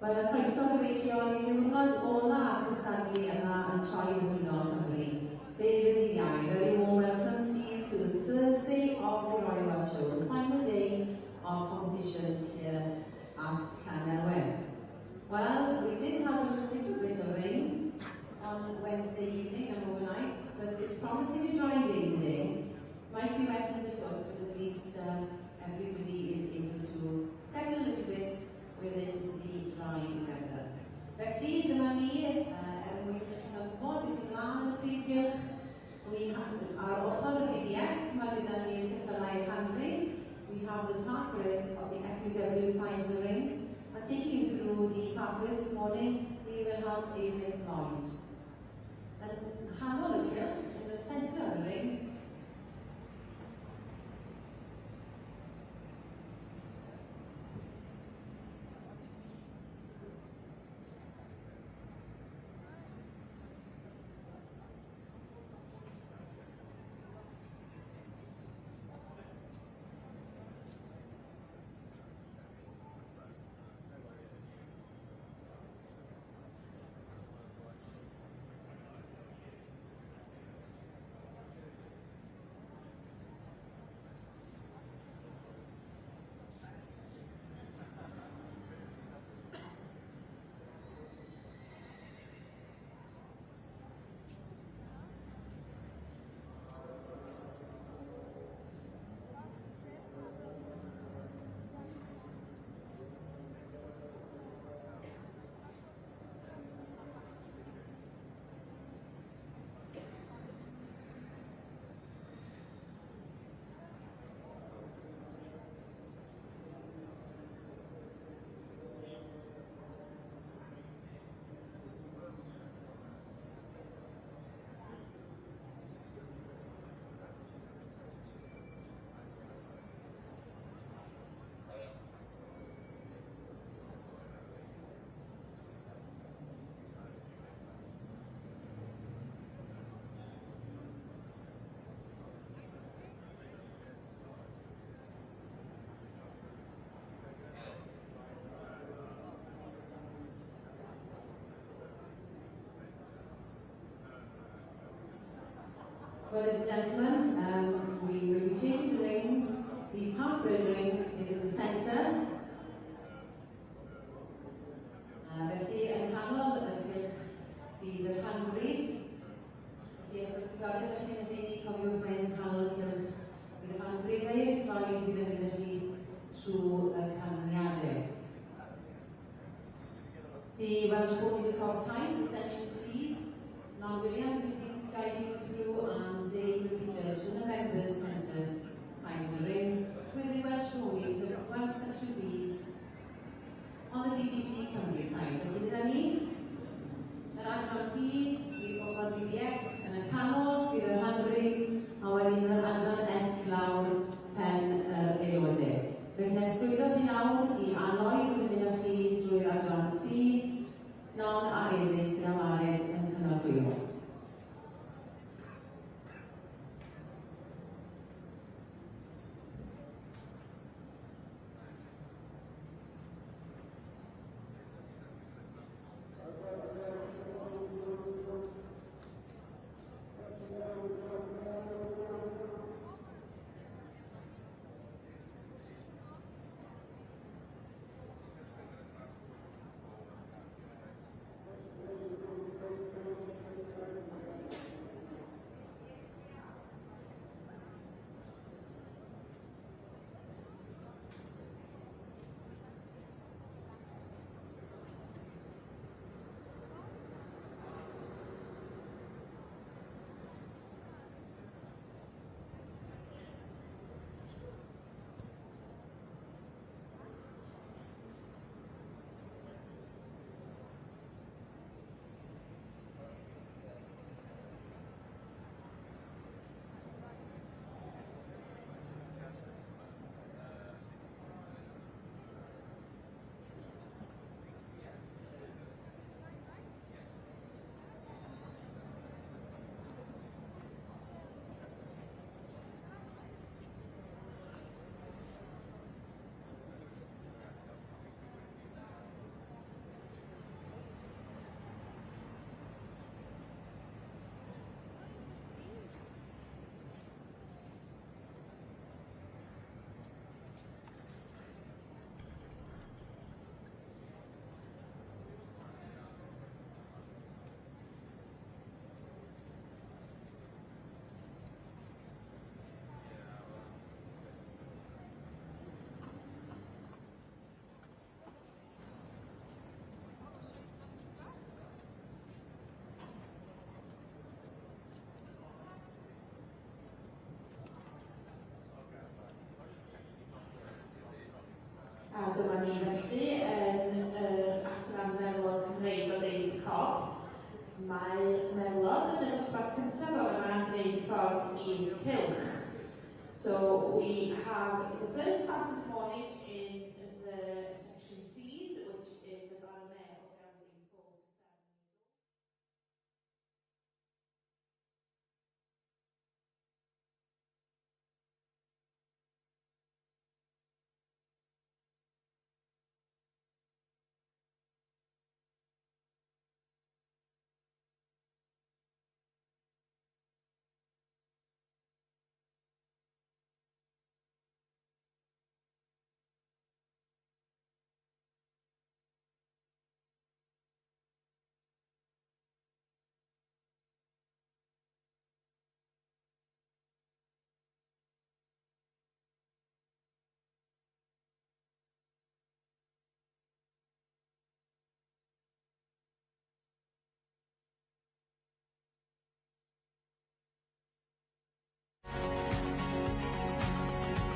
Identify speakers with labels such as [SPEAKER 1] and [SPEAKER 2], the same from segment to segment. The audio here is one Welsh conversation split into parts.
[SPEAKER 1] Wel, y croeso gyfeillion i ddiwrnod ola cystadlu yna yn troi yn unol Cymru, sef y dydd Iau. Very warm welcome to you to the Thursday of the Royal Welsh Show, the final day of competitions here at Llanelwedd. Well, we did have a little bit of rain on Wednesday evening and overnight, but it's promising a dry day today. Might be wet in the foot, but at least everybody is able to settle a little bit within the dry weather. Felly, dyma ni, mwyn i chi cael gwybod beth sy'n lan yn y Prif Gylch. Ar ochr y BBF, mae gyda ni'r ceffylau handbrake. We have the park-grids of the FYW side of the ring. And taking you through the park-grids this morning, we will have Miss Lloyd. And nghanol y Gylch, in the centre of the ring, well, ladies and gentlemen, we will be changing the rings. The park-grid ring is in the centre. Felly, yn canol y Gylch bydd yr handbrake. Felly, os oes diddordeb ych chi'n ydy, cofiwch mae'n canol y Gylch. Bydd y handbrake ei rhoi bydd yn gyda chi trwy y canlyniadau. The Welsh Ponies are called tight, the section C's. Non-Williams will be guiding you through, and they will be judged in the members' centre side of the ring, with the Welsh Ponies, the Welsh section B's, on the BBC Cymru side. Felly dyna ni, yr adran B, i ochr BBF, yn y canol, bydd yr handbrake, a wedyn yr adran F lawr pen yr aelodau. Felly esgwyddoch chi nawr i aloi fydd gyda chi drwy'r adran B, non a eilus sy'n amare
[SPEAKER 2] A dyma ni felly yn adran melod Cymreig o Dydd Cob. Mae melod yn y dosbarth cyntaf o'r yma yn gwneud ffordd i'r Gylch. So we have the first class this morning in the section C's, which is the Barnett of Gathering Force.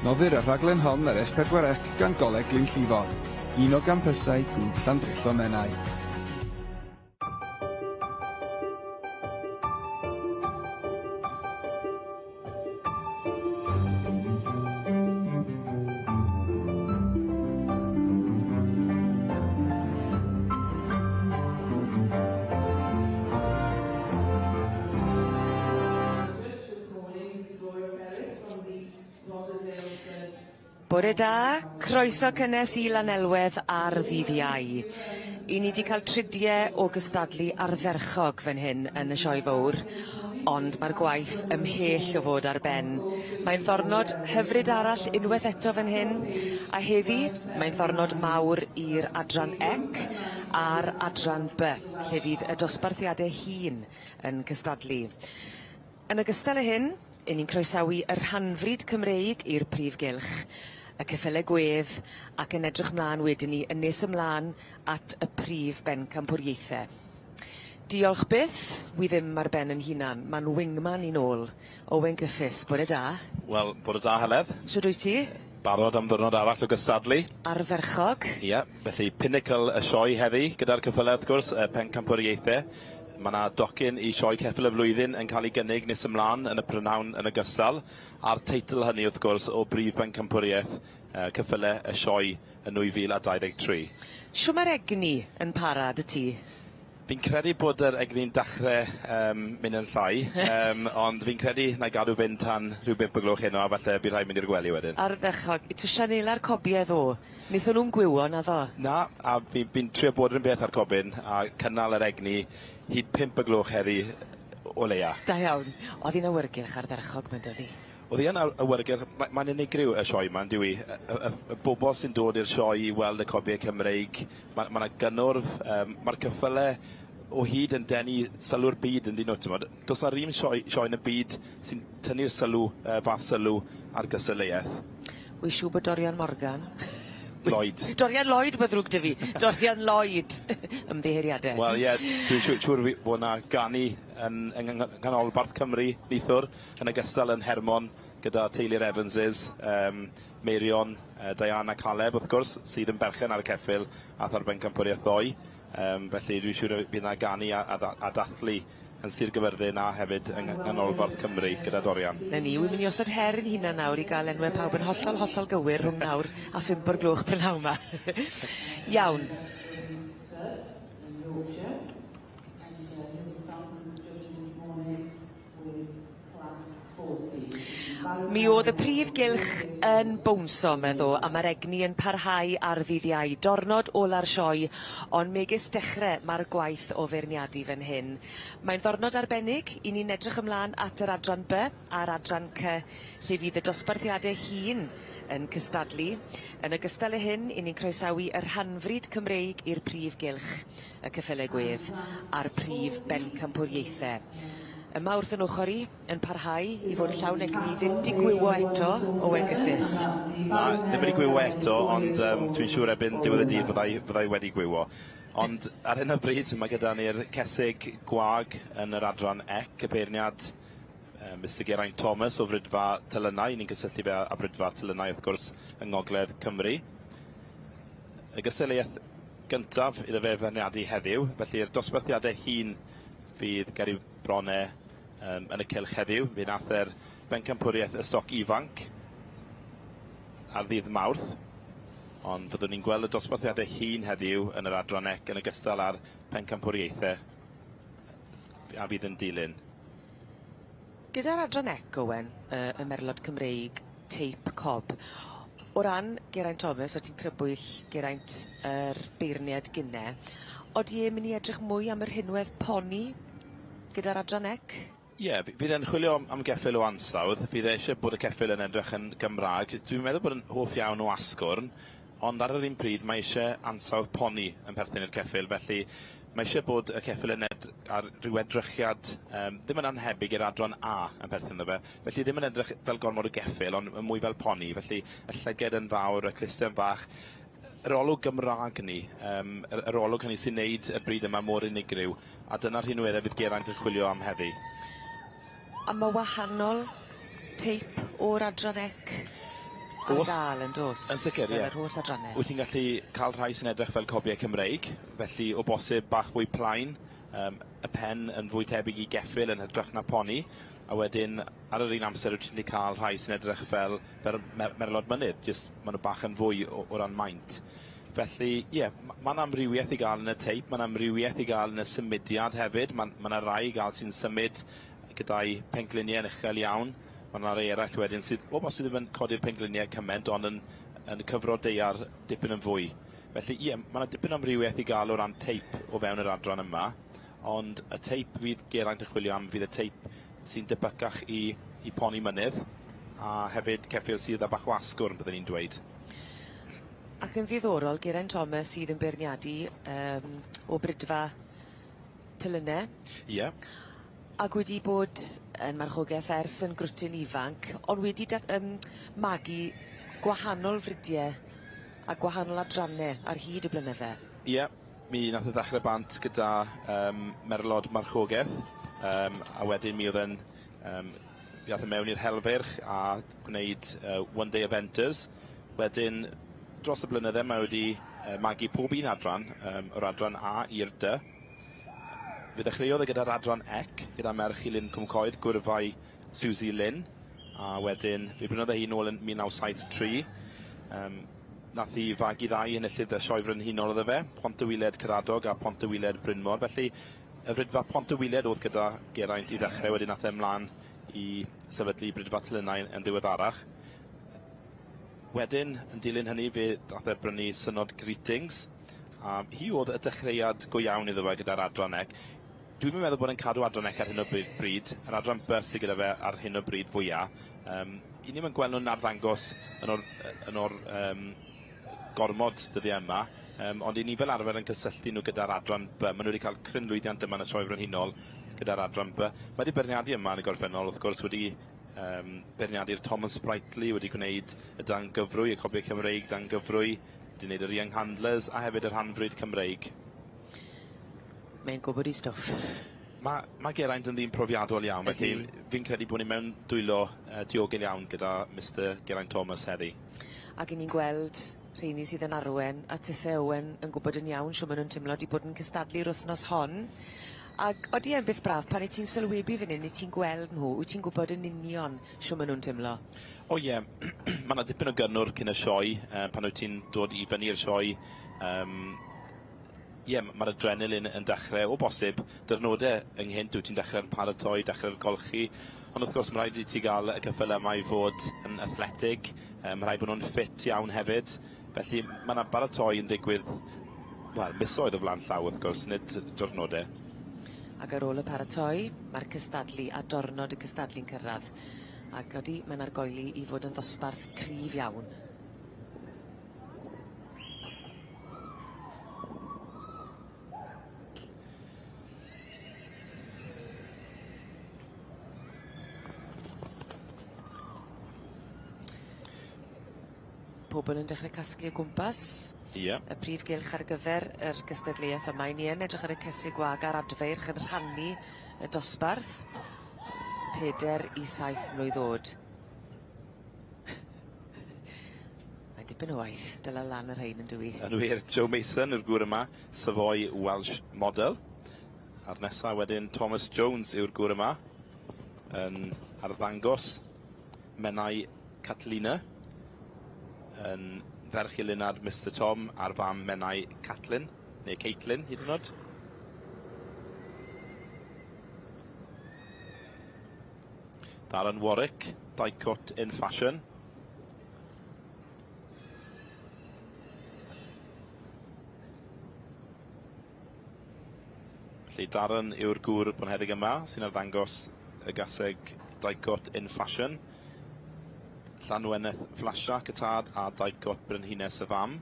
[SPEAKER 3] Noddir y rhaglen hon ar S4C gan Goleg Gylch, un o gampysau grŵp Llandrillo Menai.
[SPEAKER 4] Bore da, croeso cynnes I Lanelwedd ar ddydd Iau. I ni wedi cael tridiau o gystadlu ardderchog fan hyn yn y sioe fawr, ond mae'r gwaith ymhell o fod ar ben. Mae'n ddiwrnod hyfryd arall unwaith eto fan hyn, a heddi mae'n ddiwrnod mawr i'r adran ec a'r adran B, lle fydd y dosbarthiadau hŷn yn cystadlu. Yn ogystal â hyn, ni'n croesawu y rhanfryd Cymreig i'r Prif Gylch, y ceffylau gwedd, ac yn edrych mlaen wedyn ni yn nes ymlaen at y Prif Bencampwriaethau. Diolch byth, wi ddim ar ben yn hunan, mae'n wingman I nôl. Owen Griffiths, bore da.
[SPEAKER 5] Wel, bore da, Heledd.
[SPEAKER 4] Shwd wyt ti?
[SPEAKER 5] Barod am ddwrnod arall o gystadlu.
[SPEAKER 4] Ardderchog.
[SPEAKER 5] Ie, felly pinnacle y sioe heddi, gyda'r ceffylau, wrth gwrs, y Pencampwriaethau. Mae yna docyn I sioe ceffyl y flwyddyn yn cael ei gynnig nes ymlaen yn y prynawn yn ogystal, a'r teitl hynny wrth gwrs o Brif Bencampwriaeth ceffylau y sioe yn 2023.
[SPEAKER 4] Shw mae'r egni yn para dy ti?
[SPEAKER 5] Fi'n credu bod yr egni'n dechrau mynd yn llai, ond fi'n credu na gadw fynd tan rhyw 5 o gloch heno, a falle bydd rhaid mynd i'r gwely wedyn.
[SPEAKER 4] Ardderchog, ti sianela'r cobiau ddo? Wnaethon nhw'n gwywo na ddo?
[SPEAKER 5] Na, a fi'n trio bod yn beth ar cobyn, a cynnal yr egni hyd 5 o gloch heddi o leia.
[SPEAKER 4] Da iawn. Oedd hi'n awyrgylch ardderchog, mae'n dod I?
[SPEAKER 5] Oedd hi'n awyrgylch, mae'n unigryw y sioe yma, dwi. Y bobl sy'n dod i'r sioe I weld y cobiau Cymreig, mae yna gynnwrf, mae'r cyffylau o hyd yn denu sylw'r byd yn dyn nhw. Does na rhywun sioe yn y byd sy'n tynnu'r sylw, fath sylw ar gysylltiaeth.
[SPEAKER 4] Wy siw bod Dorian Morgan.
[SPEAKER 5] Lloyd.
[SPEAKER 4] Dorian Lloyd mae'n ddrwg dy fi. Dorian Lloyd. Ymddeheiriadau.
[SPEAKER 5] Wel ie, dwi'n siŵr bod yna ganu yn ganolbarth Cymru, neithwr, yn ogystal yn Hermon gyda teulu'r Evanses, Meirion, Diana Caleb wrth gwrs, sydd yn berchen ar y ceffyl ath ar Bencampwriaeth ddoi. Felly dwi'n siŵr bydd yna ganu a dathlu yn Sir Gyfyrddin a hefyd yng nghanolbarth Cymru gyda Dorian.
[SPEAKER 4] Na ni, wy'n mynd I osod her yn hunan nawr I gael enwau pawb yn hollol gywir rhwng nawr a 5 o'r gloch prynawn yma. Iawn. Mi oedd y Prif Gylch yn bownsio, meddo, a mae'r egni yn parhau ar ddydd Iau. Dornod ola'r sioe, ond megis dechrau mae'r gwaith o feirniadu fan hyn. Mae'n ddornod arbennig I ni'n edrych ymlaen at yr adran B a'r adran C, lle fydd y dosbarthiadau hŷn yn cystadlu. Yn ogystal â hyn, ni'n croesawu y rhanfryd Cymreig i'r Prif Gylch, y ceffylau gwedd, a'r Prif Bencampwriaethau. Yma wrth yn ochr I, yn parhau I fod llawn egni ddim di gwywo eto o Wengyffis.
[SPEAKER 5] Na, ddim wedi gwywo eto, ond dwi'n siŵr ebyn diwedd y dydd fyddai wedi gwywo. Ond ar hyn o bryd, mae gyda ni'r cesig gwag yn yr adran ec, y beirniad Mr Geraint Thomas o Frydfa Telynau. Ni'n cysylltu fe a Frydfa Telynau, wrth gwrs, yng Ngogledd Cymru. y gystadleuaeth gyntaf iddo fe feirniadu heddiw, felly'r dosbarthiadau hun fydd ger i'w bronau yn y cylch heddiw. Fe nath bencampwriaeth y stoc ifanc ar ddydd Mawrth, ond fyddwn ni'n gweld y dosbarthiadau hun heddiw yn yr adran ec yn ogystal â'r pencampwriaethau a fydd yn dilyn.
[SPEAKER 4] Gyda'r adran ec, Owen, y merlod Cymreig, teip cob, o ran Geraint Thomas, o ti'n crybwyll Geraint beirniad gynne, oeddi e'n mynd i edrych mwy am yr hinwedd poni gyda'r adran ec?
[SPEAKER 5] Ie, bydd e'n chwilio am geffyl o ansawdd. Bydd e eisiau bod y ceffyl yn edrych yn Gymraeg. Dwi'n meddwl bod yn hoff iawn o asgwrn, ond ar yr un pryd mae eisiau ansawdd poni yn perthyn i'r ceffyl, felly mae eisiau bod y ceffyl yn ar ryw edrychiad ddim yn anhebyg i'r adran A yn perthyn iddo fe. Felly ddim yn edrych fel gormod o geffyl, ond mwy fel poni. Felly y llyged yn fawr, y cluster yn bach. Yr olwg Gymraeg ni, yr olwg hynny sy'n neud y bryd yma mor unigryw, a dyna'r rhinweddau fydd Geraint yn chwilio am heddi.
[SPEAKER 4] A mae wahanol teip o'r adran ec ar gael yn dos?
[SPEAKER 5] Yn sicr, ie.
[SPEAKER 4] Yr holl adrannau.
[SPEAKER 5] Wyt ti'n gallu cael rhai sy'n edrych fel copiau Cymreig, felly o bosib bach fwy plaen, y pen yn fwy tebyg i geffyl yn hydrach na poni, a wedyn ar yr un amser wyt ti'n gallu cael rhai sy'n edrych fel merlod mynydd, jyst maen nhw bach yn fwy o ran maint. Felly, ie, mae'n amrywiaeth i gael yn y teip, mae'n amrywiaeth i gael yn y symudiad hefyd, mae'n rai i gael sy'n symud gyda'i pengliniau yn uchel iawn. Mae'n rhai eraill wedyn sydd, o bosib ddim yn codi'r pengliniau cyment, ond yn cyfro deiar dipyn yn fwy. Felly, ie, mae'n dipyn amrywiaeth i gael o ran teip o fewn yr adran yma, ond y teip fydd Geraint yn chwilio am fydd y teip sy'n debycach i poni mynydd, a hefyd ceffyl sydd â bach o asgwrn, byddwn ni'n dweud.
[SPEAKER 4] Ac yn ddiddorol, Geraint Thomas sydd yn beirniadu o brydfa Tylynau.
[SPEAKER 5] Ie.
[SPEAKER 4] Ac wedi bod yn marchogaeth ers yn grwtyn ifanc, ond wedi magu gwahanol frydiau a gwahanol adrannau ar hyd y blynydde.
[SPEAKER 5] Ie, mi nath y ddechrau bant gyda merlod marchogaeth, a wedyn mi oedd yn gath mewn i'r helfyrch a gwneud one day eventers. Wedyn, dros y blynydde mae wedi magu pob un adran, o'r adran A i'r D. Fe ddechreuodd gyda'r adran ec, gyda merch i Lyn Cwmcoed, gwrfau Susie Lynn, a wedyn fe brynodd hi nôl yn 1973. Nath hi fagu ddau enillydd y sioe frenhinol iddo fe, Pont y Wiled Caradog a Pont y Wiled Brynmor. Felly, y brydfa Pont y Wiled oedd gyda Geraint i ddechrau, wedyn nath ymlaen i sefydlu brydfa Tylynau yn ddiweddarach. Wedyn, yn dilyn hynny, fe dath e brynu synod greetings. Hi oedd y dechreuad go iawn iddo fe gyda'r adran ec. Dwi'n meddwl bod yn cadw adran ec ar hyn o bryd. Yr adran bus sydd gyda fe ar hyn o bryd fwyaf. I ni'n gweld nhw'n arddangos yn o'r gormod dyddi yma, ond i ni fel arfer yn cysylltu nhw gyda'r adran B. Maen nhw wedi cael crynlwyddiant yma yn y sioe frenhinol gyda'r adran B. Mae wedi beirniadu yma yn y gorffennol, wrth gwrs wedi beirniadu'r Thomas Sprightly, wedi gwneud y dan gyfrwy, y copiau Cymreig dan gyfrwy, wedi gwneud yr Young Handlers a hefyd yr Handbryd Cymreig.
[SPEAKER 4] Mae'n gwybod i stwff.
[SPEAKER 5] Mae Geraint yn ddyn profiadol iawn, felly fi'n credu bod ni mewn dwylo diogel iawn gyda Mr Geraint Thomas heddi.
[SPEAKER 4] Ac ni'n gweld rheini sydd yn arwen a tithau Owen yn gwybod yn iawn siw maen nhw'n teimlo wedi bod yn cystadlu'r wythnos hon. Ac odi e'n byth braf, pan i ti'n sylwebu fan hyn, i ti'n gweld nhw, wyt ti'n gwybod yn union siw maen nhw'n teimlo?
[SPEAKER 5] O ie, mae yna dipyn o gynnwr cyn y sioe, pan wyt ti'n dod i fyny'r sioe. Ie, mae'r adrenalin yn dechrau, o bosib, dyrnodau ynghynt wyt ti'n dechrau'r paratoi, dechrau'r golchi, ond wrth gwrs mae rhaid i ti gael y cyffel yma i fod yn athletig, mae rhaid bod nhw'n ffit iawn hefyd, felly mae yna baratoi yn digwydd, misoedd o flaen llaw wrth gwrs, nid dyrnodau.
[SPEAKER 4] Ac ar ôl y paratoi, mae'r cystadlu a dornod y cystadlu'n cyrraedd, ac odi mae'n argoeli i fod yn ddosbarth cryf iawn. Pobl yn dechrau casglu o gwmpas.
[SPEAKER 5] Ie.
[SPEAKER 4] Y prif Gylch ar gyfer yr gystadleuaeth yma. Ni yn edrych ar y cesu gwag a'r adfeirch yn rhannu y dosbarth. 4 i 7 mlwydd oed. Mae dipyn o waith, dyla lan yr rhain yn dwi.
[SPEAKER 5] Yn wir, Joe Mason yw'r gŵr yma, Savoy Welsh model. A'r nesaf wedyn Thomas Jones yw'r gŵr yma, yn arddangos Menai Catlina, yn ferch i Lunad Mr Tom a'r fam Menai Catlin, neu Caitlin hyd yn oed. Darren Warwick, Dicot in fashion. Felly Darren yw'r gŵr bonheddig yma sy'n arddangos y gaseg Dicot in fashion. Llanwenneth Flasha, Cytad a Dicot Brynhines y fam.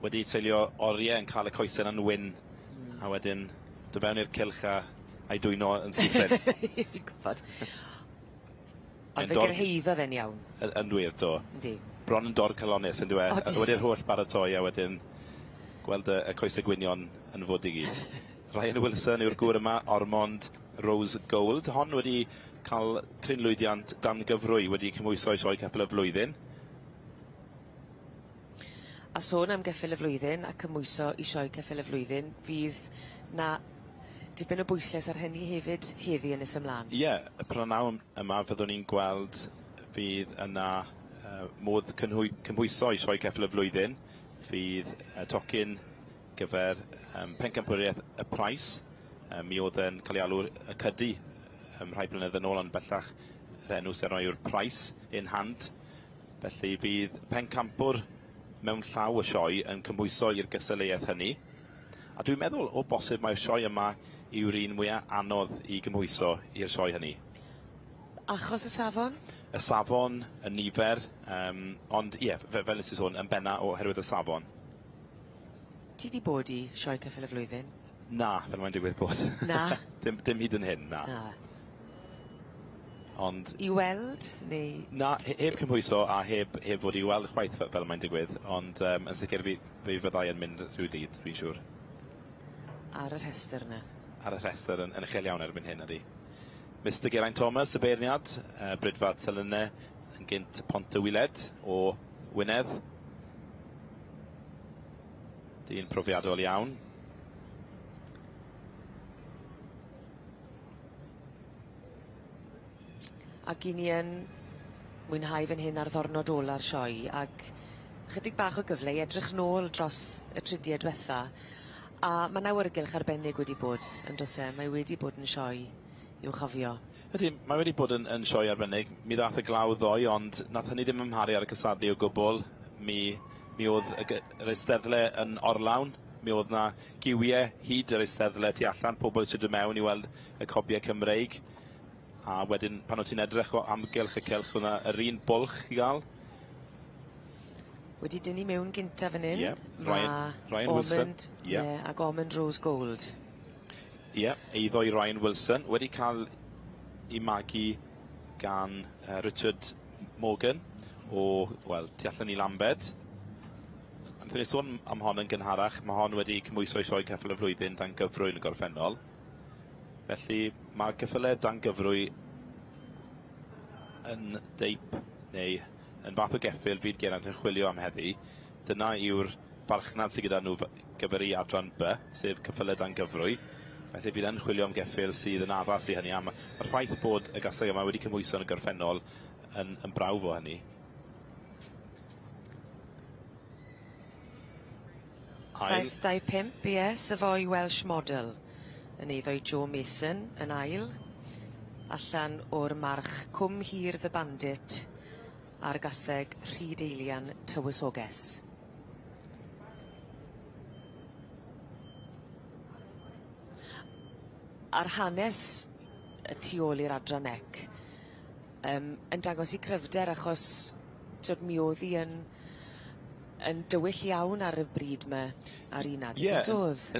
[SPEAKER 5] Wedi teilio oriau yn cael y coesen yn wyn. A wedyn, dy fewn i'r cylch a'i dwyno yn sythyn.
[SPEAKER 4] Fi'n gwybod. Ond fe gyrheiddo fe'n iawn.
[SPEAKER 5] Yn wir, do.
[SPEAKER 4] Yndi.
[SPEAKER 5] Bron yn dor calonis, yn dwi. Wedi'r holl baratoi a wedyn gweld y coesau gwynion yn fod i gyd. Ryan Wilson yw'r gŵr yma, Ormond Rose Gold. Hon wedi cael crynlwyddiant dan gyfrwy, wedi cymwyso i sioe ceffyl y flwyddyn.
[SPEAKER 4] A sôn am geffyl y flwyddyn a cymwyso i sioe ceffyl y flwyddyn, fydd na dipyn o bwyslais ar hynny hefyd heddi yn ys ymlaen.
[SPEAKER 5] Ie, y pronaw yma fyddwn ni'n gweld fydd yna modd cymhwyso i sioe ceffyl y flwyddyn. Fydd tocyn gyfer pencampwriaeth y Price. Mi oedd yn cael ei alw y cydu rhai blynedd yn ôl, ond bellach yr enw sy'n rhoi yw'r Price in hand. Felly fydd pencampwr mewn llaw y sioe yn cymhwyso i'r gysylltiaeth hynny. A dwi'n meddwl o bosib mae'r sioe yma yw'r un mwyaf anodd i gymhwyso i'r sioe hynny.
[SPEAKER 4] Achos y safon?
[SPEAKER 5] Y safon, y nifer, ond ie, fel nes i sôn, yn benna oherwydd y safon.
[SPEAKER 4] Ti di bod i sioe ceffyl y flwyddyn?
[SPEAKER 5] Na, fel mae'n digwydd bod.
[SPEAKER 4] Na?
[SPEAKER 5] dim hyd yn hyn, na.
[SPEAKER 4] Na.
[SPEAKER 5] Ond...
[SPEAKER 4] I weld, neu...
[SPEAKER 5] Na, heb cymhwyso a heb fod i weld chwaith fel mae'n digwydd, ond yn sicr fi fyddai yn mynd rhyw dydd, fi'n siŵr.
[SPEAKER 4] Ar y rhestr yna?
[SPEAKER 5] Ar y rhestr yn uchel iawn erbyn hyn ydi. Mr Geraint Thomas, y beirniad, brydfad Telynau yn gynt Pont y Wiled o Wynedd. Dyn profiadol iawn.
[SPEAKER 4] Ac i ni yn mwynhau fan hyn ar ddornod ola'r sioe, ac chydig bach o gyfle i edrych nôl dros y tridiau diwetha. A mae na awyrgylch arbennig wedi bod, yn dos e, mae wedi bod yn sioe i'w chofio.
[SPEAKER 5] Ydy, mae wedi bod yn sioe arbennig. Mi ddath y glaw ddoe, ond nath hynny ddim ymharu ar y cysadlu o gwbl. Mi oedd yr eisteddle yn orlawn. Mi oedd na giwiau hyd yr eisteddle tu allan, pobl eisiau dod mewn i weld y cobiau Cymreig. A wedyn, pan o ti'n edrych o amgylch y celch, hwnna yr un bwlch i gael.
[SPEAKER 4] Wedi dynnu mewn gynta fan hyn.
[SPEAKER 5] Ryan Wilson.
[SPEAKER 4] Ac Ormond Rose Gold.
[SPEAKER 5] Eiddo i Ryan Wilson. Wedi cael ei magu gan Richard Morgan o, tu allan i Lambed. Dwi'n ei sôn am hon yn gynharach. Mae hon wedi cymwyso i sioe ceffyl y flwyddyn dan gyfrwy yn y gorffennol. Felly mae ceffylau dan gyfrwy yn deip neu yn fath o geffyl fydd Geraint yn chwilio am heddi. Dyna yw'r farchnad sydd gyda nhw gyfer i adran B, sef ceffylau dan gyfrwy. Felly fydd yn chwilio am geffyl sydd yn addas i hynny. Mae'r ffaith bod y gasau yma wedi cymwyso yn y gorffennol yn brawf o hynny.
[SPEAKER 4] 725, ie, Savoy Welsh model. Yn eiddo i Joe Mason yn ail, allan o'r march Cwm Hir the Bandit a'r gaseg Rhyd Eilian Tywysoges. A'r hanes y tu ôl i'r adran ec yn dangos i cryfder achos mi oedd hi yn dywyll iawn ar y bryd yma ar un adeg.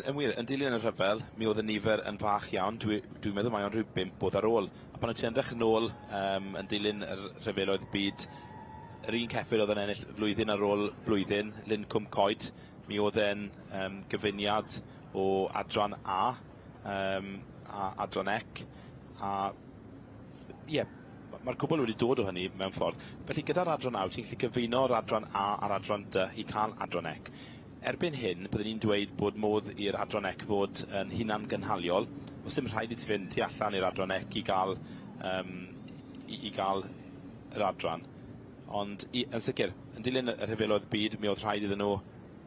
[SPEAKER 5] Yn wir, yn dilyn y rhyfel, mi oedd y nifer yn fach iawn. Dwi'n meddwl mae o'n rhyw 5 bod ar ôl. A pan o'n ti'n edrych yn ôl yn dilyn y rhyfeloedd byd, yr un ceffyl oedd yn ennill flwyddyn ar ôl blwyddyn, Lyn Cwm Coed, mi oedd e'n gyfuniad o adran A, a adran ec, a Mae'r cwbl wedi dod o hynny mewn ffordd. Felly gyda'r adran A, ti'n gallu cyfuno'r adran A a'r adran D i cael adran ec. Erbyn hyn, byddwn ni'n dweud bod modd i'r adran ec fod yn hunan gynhaliol. Os dim rhaid i ti fynd tu allan i'r adran ec i gael yr adran. Ond yn sicr, yn dilyn y rhyfeloedd byd, mi oedd rhaid iddyn nhw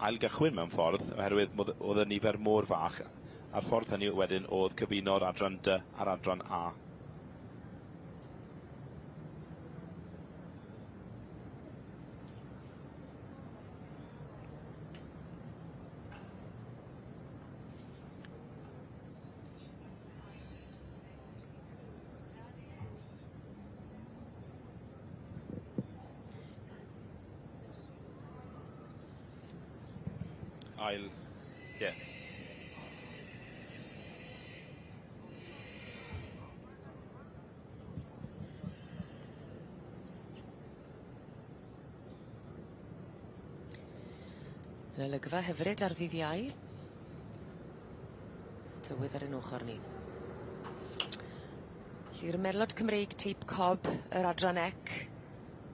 [SPEAKER 5] ailgychwyn mewn ffordd, oherwydd oedd y nifer mor fach. A'r ffordd hynny wedyn oedd cyfuno'r adran D a'r adran A.
[SPEAKER 4] Yn olygfa hyfryd ar ddydd Iau. Tywydd ar ein ochr ni. Lly'r merlod Cymreig teip cob yr adran ec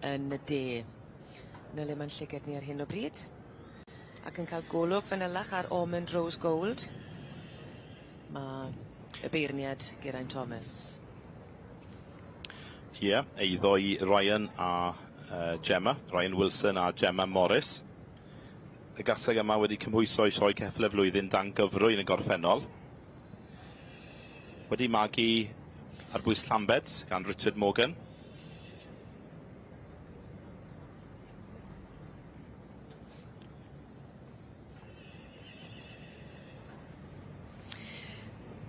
[SPEAKER 4] yn y de. Yn le mae'n llyged ni ar hyn o bryd. Ac yn cael golwg fanylach ar Almond Rose Gold. Mae y beirniad Geraint Thomas.
[SPEAKER 5] Eiddo i Ryan a Gemma. Ryan Wilson a Gemma Morris. Y gaseg yma wedi cymhwyso i sioe ceffyl y flwyddyn dan gyfrwy yn y gorffennol. Wedi magu ar bwys Llambed gan Richard Morgan.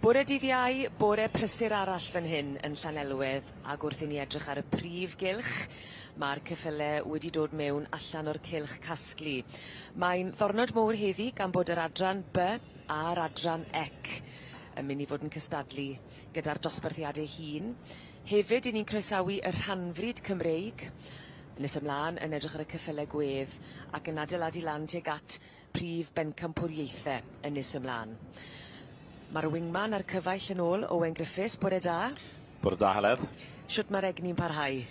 [SPEAKER 4] Bore dydd Iau, bore prysur arall fan hyn yn Llanelwedd, ac wrth i ni edrych ar y prif Gylch, mae'r ceffylau wedi dod mewn allan o'r cylch casglu. Mae'n ddornod mowr heddi gan bod yr adran B a'r adran ec yn mynd i fod yn cystadlu gyda'r dosbarthiadau hun. Hefyd, i ni'n croesawu y rhanfryd Cymreig, nes ymlaen yn edrych ar y ceffylau gwedd ac yn adeiladu lan tuag at prif bencampwriaethau yn nes ymlaen. Mae'r wingman ar cyfaill yn ôl, Owen Griffiths, bore da.
[SPEAKER 5] Bore da, Heledd.
[SPEAKER 4] Siwt mae'r egni'n parhau?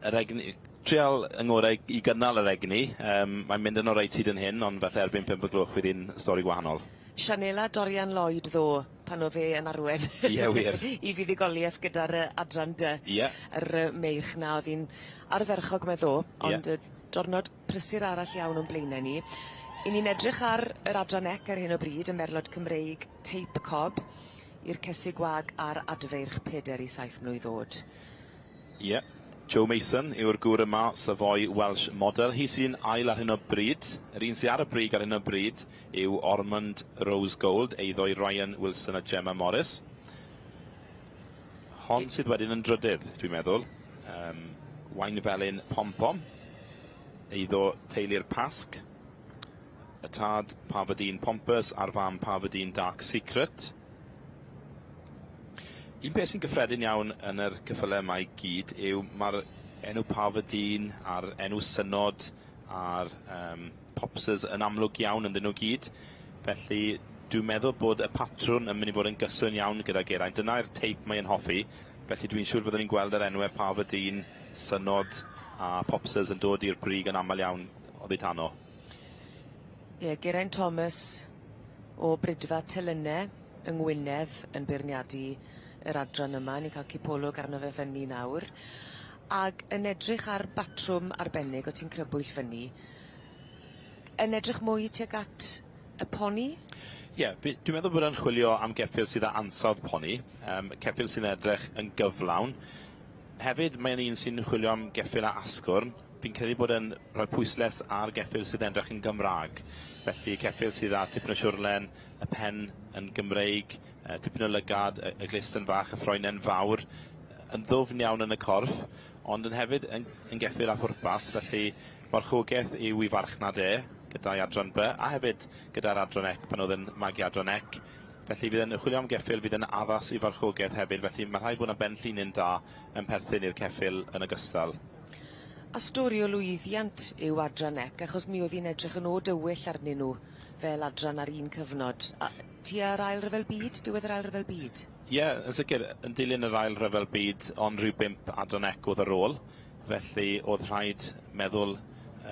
[SPEAKER 5] Yr egni, trial yng ngorau i gynnal yr egni. Mae'n mynd yn o'r reit hyd yn hyn, ond falle erbyn 5 o gloch fydd hi'n stori gwahanol.
[SPEAKER 4] Sianela Dorian Lloyd ddo, pan oedd e yn arwen.
[SPEAKER 5] Wir.
[SPEAKER 4] I fuddugoliaeth gyda'r adran D. Yr meirch na oedd hi'n arferchog me ddo, ond diwrnod prysur arall iawn o'n blaenau ni. I ni'n edrych ar yr adran ec ar hyn o bryd, y merlod Cymreig teip cob, i'r cesu gwag a'r adfeirch 4 i 7 mlwydd ddod.
[SPEAKER 5] Joe Mason yw'r gŵr yma, safoi Welsh model. Hi sy'n ail ar hyn o bryd. Yr un sy'n ar y brig ar hyn o bryd yw Almond Rose Gold, eiddo i Ryan Wilson a Gemma Morris. Hon sydd wedyn yn drydydd, dwi'n meddwl. Wain felyn Pom-Pom, eiddo teulu'r Pasg. Y tad Pafadine Pompous a'r fam Pafadine Dark Secret. Un beth sy'n gyffredin iawn yn yr cyffylau yma i gyd yw mae'r enw Pafadine a'r enw synod a'r popsers yn amlwg iawn yn dyn nhw gyd. Felly dwi'n meddwl bod y patrwn yn mynd i fod yn gyswn iawn gyda Geraint. Dyna'r teip mae'n hoffi. Felly dwi'n siŵr fyddwn ni'n gweld yr enwau Pafadine, synod a popsers yn dod i'r brig yn aml iawn oddi tano.
[SPEAKER 4] Geraint Thomas o Brydfa Telynau yng Ngwynedd yn beirniadu yr adran yma. Ni'n cael cipolwg arno fe fyny nawr. Ac yn edrych ar batrwm arbennig o ti'n crybwyll fyny, yn edrych mwy tuag at y poni?
[SPEAKER 5] Dwi'n meddwl bod yn chwilio am geffyl sydd â ansawdd poni. Ceffyl sy'n edrych yn gyflawn. Hefyd mae'n un sy'n chwilio am geffyl a asgwrn. Fi'n credu bod yn rhoi pwysles ar geffyl sydd edrych yn Gymraeg. Felly ceffyl sydd â tipyn o siwrlen, y pen yn Gymreig, tipyn o lygad, y glist yn fach, y ffroenen fawr, yn ddwfn iawn yn y corff, ond yn hefyd yn geffyl a phwrpas. Felly marchogaeth yw i farchnad gyda'i adran B, a hefyd gyda'r adran ec pan oedd yn magu adran ec. Felly fydd yn chwilio am geffyl, fydd yn addas i farchogaeth hefyd. Felly mae rhaid bod yna benllunyn da yn perthyn i'r ceffyl yn ogystal.
[SPEAKER 4] A stori o lwyddiant yw adran ec, achos mi oedd hi'n edrych yn o dywyll arnyn nhw fel adran ar un cyfnod. Ti ar ail ryfel byd, diwedd yr ail ryfel byd?
[SPEAKER 5] Yn sicr, yn dilyn yr ail rhyfel byd, ond rhyw 5 adran ec oedd ar ôl. Felly, oedd rhaid meddwl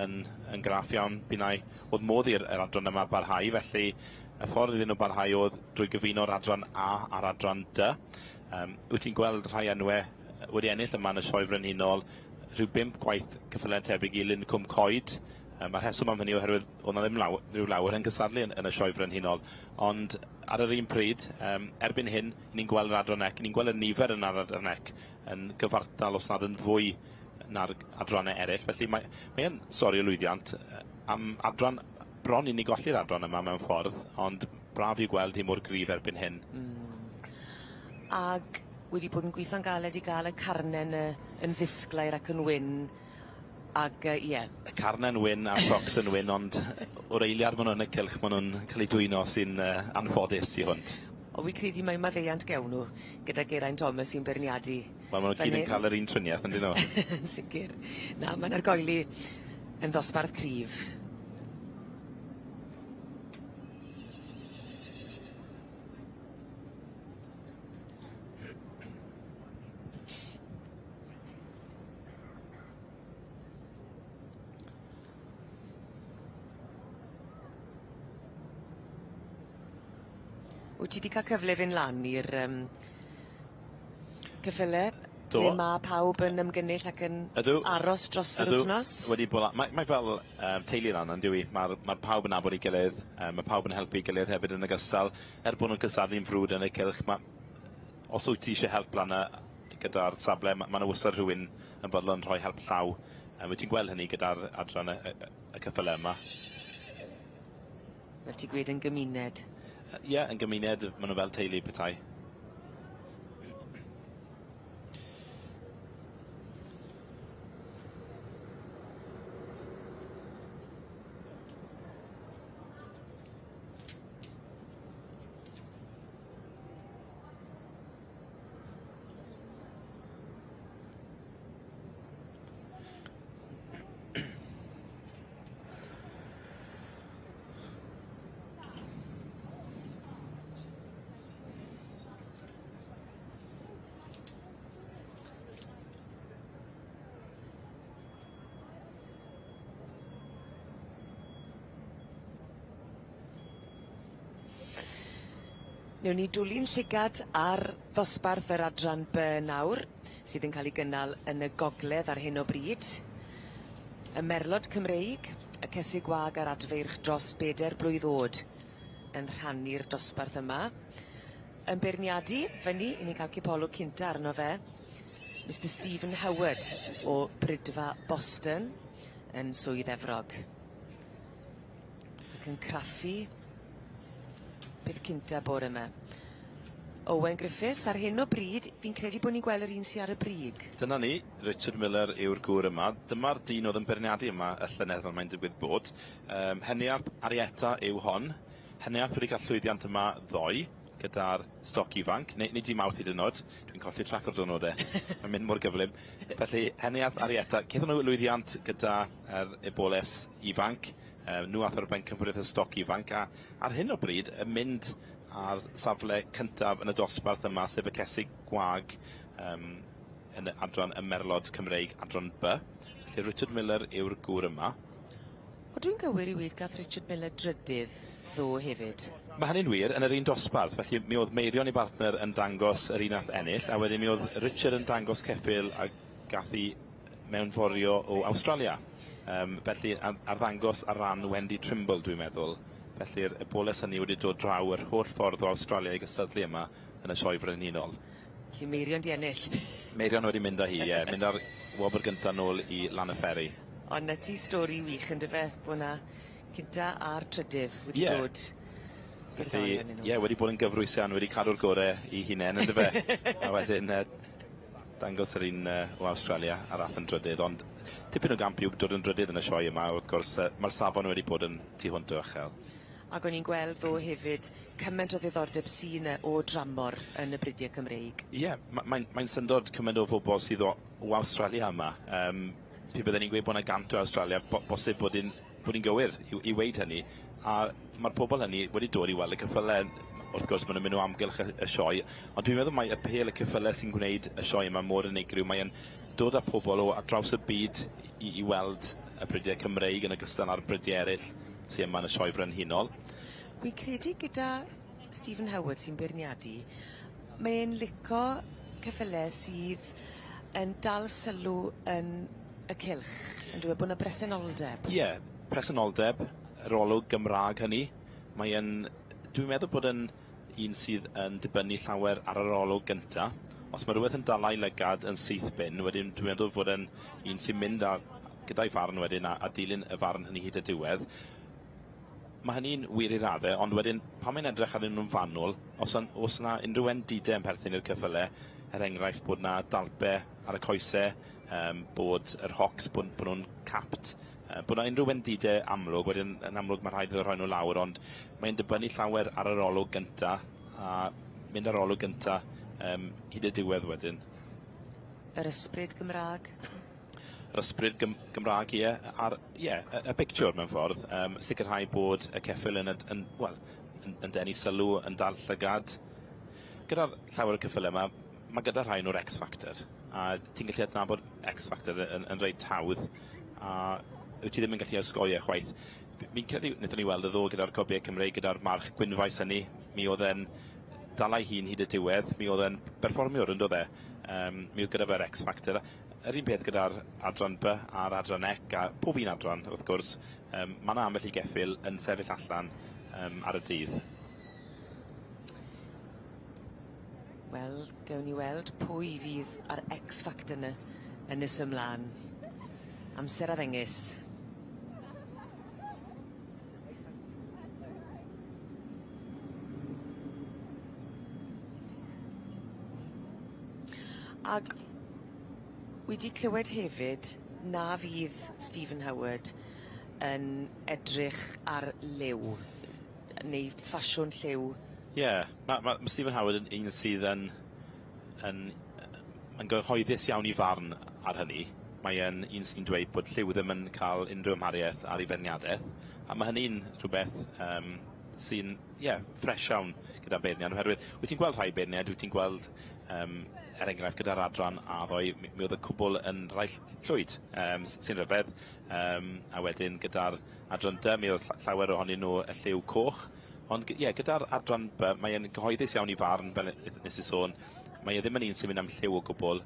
[SPEAKER 5] yn graff iawn. Oedd modd i'r adran yma barhau, felly y ffordd iddyn nhw barhau oedd drwy gyfuno'r adran A a'r adran D. Wyt ti'n gweld rhai enwau wedi ennill yma yn y sioe frenhinol, rhyw 5 gwaith cyffredin tebyg i Lyn Cwm Coed. Mae'r rheswm am hynny oherwydd oedd na ddim rhyw lawer yn cysadlu yn y sioe frenhinol. Ond ar yr un pryd, erbyn hyn, ni'n gweld yr adran ec, ni'n gweld y nifer yn yr adran ec yn gyfartal os nad yn fwy na'r adrannau eraill. Felly mae'n sori o lwyddiant am adran, bron i ni golli'r adran yma mewn ffordd, ond braf i gweld hi mor gryf erbyn hyn.
[SPEAKER 4] Ag wedi bod yn gweithio'n galed i gael y carnen yn ddisglair ac yn wyn. Ag, ie.
[SPEAKER 5] Y carnen wyn a Fox yn wyn, ond o'r eiliad maen nhw'n y cylch, maen nhw'n cael eu dwyno sy'n anffodus i hwnt.
[SPEAKER 4] O, fi credu mae maddeiant gewn nhw gyda Geraint Thomas sy'n berniadu.
[SPEAKER 5] Wel, maen nhw'n gyd yn cael yr un triniaeth, yndyn nhw?
[SPEAKER 4] Yn sicr. Na, mae'n argoeli yn ddosbarth cryf. Wyt ti wedi cael cyfle fynd lan i'r cyffyle?
[SPEAKER 5] Do.
[SPEAKER 4] Le mae pawb yn ymgynnull ac yn aros dros yr wythnos?
[SPEAKER 5] Wedi bod. Mae fel teulu lan yn diwy. Mae pawb yn nabod ei gilydd. Mae pawb yn helpu ei gilydd hefyd yn ogystal. Bod nhw'n cysadlu'n frwd yn y cylch. Os wyt ti eisiau help lan gyda'r safle, mae yna wastad rhywun yn bodlon rhoi help llaw. Wyt ti'n gweld hynny gyda'r adran y cyffyle yma?
[SPEAKER 4] Fel ti gweud yn gymuned?
[SPEAKER 5] Yn gymuned, maen nhw fel teulu petai.
[SPEAKER 4] Newn ni dwlu'n llygad ar ddosbarth yr adran B nawr, sydd yn cael ei gynnal yn y gogledd ar hyn o bryd. Y merlod Cymreig, y cesu gwag ar adfeirch dros 4 blwydd o'd yn rhannu'r dosbarth yma. Yn beirniadu, fyny, i ni cael cipolwg cynta arno fe, Mr Stephen Howard o Brydfa Boston yn Swydd Efrog. Ac yn craffu beth cynta bore yma. Owen Griffiths, ar hyn o bryd, fi'n credu bod ni'n gweld yr un sy'n ar y brig.
[SPEAKER 5] Dyna ni, Richard Miller yw'r gŵr yma. Dyma'r dyn oedd yn berniadu yma y llynedd mae'n digwydd bod. Heniarth Arietta yw hon. Heniarth wedi cael llwyddiant yma ddoe, gyda'r stoc ifanc. Nid i mawrth i dynod. Dwi'n colli trac o'r dynodau. Mae'n mynd mor gyflym. Felly, Heniarth Arietta, cethon nhw lwyddiant gyda'r eboles ifanc. Nhw ath ar y benc cymryd y stoc ifanc, a ar hyn o bryd yn mynd ar safle cyntaf yn y dosbarth yma, sef y cesu gwag yn adran y merlod Cymreig, adran B. Felly Richard Miller yw'r gŵr yma.
[SPEAKER 4] O, dwi'n gywir i weid gath Richard Miller drydydd ddo hefyd.
[SPEAKER 5] Mae hynny'n wir yn yr un dosbarth, felly mi oedd Meirion i bartner yn dangos yr un ath ennill, a wedyn mi oedd Richard yn dangos ceffyl a gath i mewnforio o Awstralia. Felly ar ddangos ar ran Wendy Trimble, dwi'n meddwl. Felly'r eboles hynny wedi dod draw yr holl ffordd o Awstralia i gystadlu yma yn y sioe frenhinol.
[SPEAKER 4] Felly Meirion di ennill.
[SPEAKER 5] Meirion wedi mynd â hi, mynd ar wobr gyntaf nôl i lan y fferi.
[SPEAKER 4] Ond na ti stori wych yn dyfe, bod na cynta a'r trydydd wedi dod.
[SPEAKER 5] Felly, wedi bod yn gyfrwys iawn, wedi cadw'r gorau i hunain yn dyfe. A wedyn dangos yr un o Awstralia ar ath yn drydydd, ond tipyn o gamp yw dod yn drydydd yn y sioe yma, wrth gwrs mae'r safon wedi bod yn tu hwnt o uchel.
[SPEAKER 4] Ac o'n i'n gweld ddo hefyd cymaint o ddiddordeb sy'n o dramor yn y Brydiau Cymreig.
[SPEAKER 5] Mae'n syndod cymaint o phobl sydd o Awstralia yma. Fi byddwn ni'n gweud bod yna gant o Awstralia, bosib bod hi'n gywir i weid hynny. A mae'r pobl hynny wedi dod i weld y cyffyle. wrth gwrs, maen nhw'n mynd o amgylch y sioe. Ond dwi'n meddwl mai y pêl y ceffylau sy'n gwneud y sioe yma mor unigryw. Mae'n dod â pobl o draws y byd i weld y brydiau Cymreig yn ogystal â'r brydiau eraill sy'n yma yn y sioe frenhinol.
[SPEAKER 4] Wy'n credu gyda Stephen Howard sy'n beirniadu, mae'n lico ceffylau sydd yn dal sylw yn y cylch, yn dweud bod yna bresenoldeb.
[SPEAKER 5] Ie, presenoldeb, yr olwg Gymraeg hynny. Dwi'n meddwl bod yn un sydd yn dibynnu llawer ar yr olwg gynta. Os mae rhywbeth yn dal ei lygad yn syth bin, wedyn dwi'n meddwl fod yn un sy'n mynd gyda'i farn wedyn a dilyn y farn hynny hyd y diwedd. Mae hynny'n wir i raddau, ond wedyn, pan mae'n edrych arnyn nhw'n fanwl, os yna unrhyw endidau yn perthyn i'r ceffylau, enghraifft bod yna dalbau ar y coesau, bod yr hocs, bod nhw'n capt, bod yna unrhyw endidau amlwg, wedyn yn amlwg mae rhaid iddo rhoi nhw lawr, ond mae'n dibynnu llawer ar yr olwg gynta, a mynd ar olwg gynta hyd y diwedd wedyn.
[SPEAKER 4] Yr ysbryd Gymraeg?
[SPEAKER 5] Yr ysbryd Gymraeg, ie. Y picture mewn ffordd. Sicrhau bod y ceffyl yn denu sylw, yn dal llygad. Gyda'r llawer y ceffyl yma, mae gyda rhai nhw'r X-Factor. A ti'n gallu adnabod X-Factor yn rhaid tawdd. A wyt ti ddim yn gallu osgoi chwaith. Fi'n credu, wnaethon ni weld yddo gyda'r cobiau Cymreig, gyda'r march gwynfaes hynny. Mi oedd e'n dal ei hun hyd y diwedd, mi oedd e'n berfformiwr yn dod e. Mi oedd gyda fe'r X-Factor. Yr un peth gyda'r adran B a'r adran E, a pob un adran, wrth gwrs, mae yna ambell i geffyl yn sefyll allan ar y dydd.
[SPEAKER 4] Wel, gawn ni weld pwy fydd ar X-Factor yna yn nes ymlaen. Amser a ddengys. Ac wedi clywed hefyd na fydd Stephen Howard yn edrych ar liw, neu ffasiwn lliw.
[SPEAKER 5] Ie, mae Stephen Howard yn un sydd yn gyhoeddus iawn i farn ar hynny. Mae'n un sy'n dweud bod lliw ddim yn cael unrhyw ymhariaeth ar ei ferniadaeth. A mae hynny'n rhywbeth sy'n, ffres iawn gyda beirniad. Oherwydd, wyt ti'n gweld rhai beirniad, wyt ti'n gweld, enghraifft gyda'r adran a ddoi, mi oedd y cwbl yn rhai llwyd sy'n rhyfedd. A wedyn gyda'r adran D, mi oedd llawer ohonyn nhw y lliw coch. Ond gyda'r adran B, mae'n gyhoeddus iawn i farn, fel nes i sôn. Mae ddim yn un sy'n mynd am lliw o gwbl.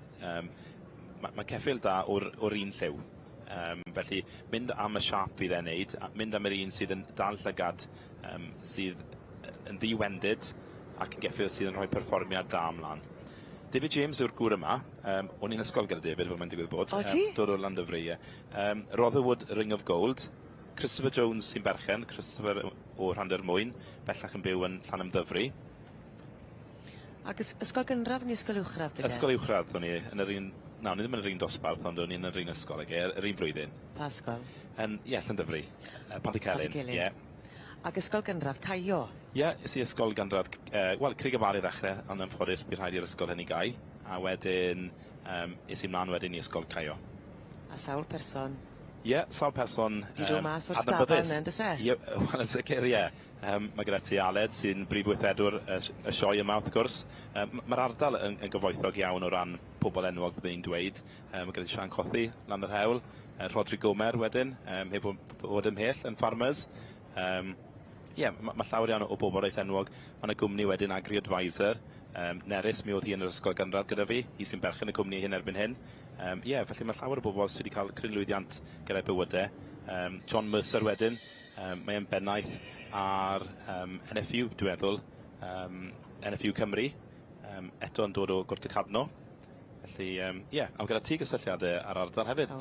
[SPEAKER 5] Mae ceffyl da o'r un lliw. Felly, mynd am y siap fydd e'n neud, mynd am yr un sydd yn dal llygad, sydd yn ddiwendid, ac yn geffyl sydd yn rhoi perfformiad da ymlaen. David James yw'r gŵr yma. O'n i'n ysgol gyda David, fel mae'n digwydd bod.
[SPEAKER 4] O ti?
[SPEAKER 5] Dod o'r Llandyfri, ie. Rotherwood Ring of Gold. Christopher Jones sy'n berchen. Christopher o Rhandermwyn. Bellach yn byw yn Llanymddyfri.
[SPEAKER 4] Ac ysgol gynradd neu ysgol uwchradd gyda?
[SPEAKER 5] Ysgol uwchradd, o'n i yn yr un... Na, o'n i ddim yn yr un dosbarth, ond o'n i yn yr un ysgol, yr un flwyddyn.
[SPEAKER 4] Pa ysgol?
[SPEAKER 5] Llandyfri. Pantycelyn, ie.
[SPEAKER 4] Ac ysgol gynradd Caio?
[SPEAKER 5] Ie, is i ysgol gynradd... Crug y Bar i ddechrau, ond yn ffodus bydd rhaid i'r ysgol hynny gau. A wedyn, is i mlaen wedyn i ysgol Caio.
[SPEAKER 4] A sawl person?
[SPEAKER 5] Ie, sawl person...
[SPEAKER 4] Di dod mas o'r stafell yna, yn dysau?
[SPEAKER 5] Ie, wel, yn sicr, ie. Mae gyda ti Aled sy'n brif weithredwr y sioe yma, wrth gwrs. Mae'r ardal yn gyfoethog iawn o ran pobl enwog byddai'n dweud. Mae gyda ti Sian Cothi, lan yr hewl. Rodri Gomer wedyn, hefo fod ymhell yn Farmers. Mae llawer iawn o bobl reit enwog. Mae yna gwmni wedyn Agri Advisor. Nerys, mi oedd hi yn yr ysgol gynradd gyda fi. Hi sy'n berchen y cwmni hyn erbyn hyn. Felly mae llawer o bobl sydd wedi cael crynlwyddiant gyda'i bywydau. John Mercer wedyn. Mae yn bennaeth ar NFU, dwi'n meddwl, NFU Cymru, eto yn dod o Gwrtacadno. Felly, am gyda ti gysylltiadau ar ardal hefyd.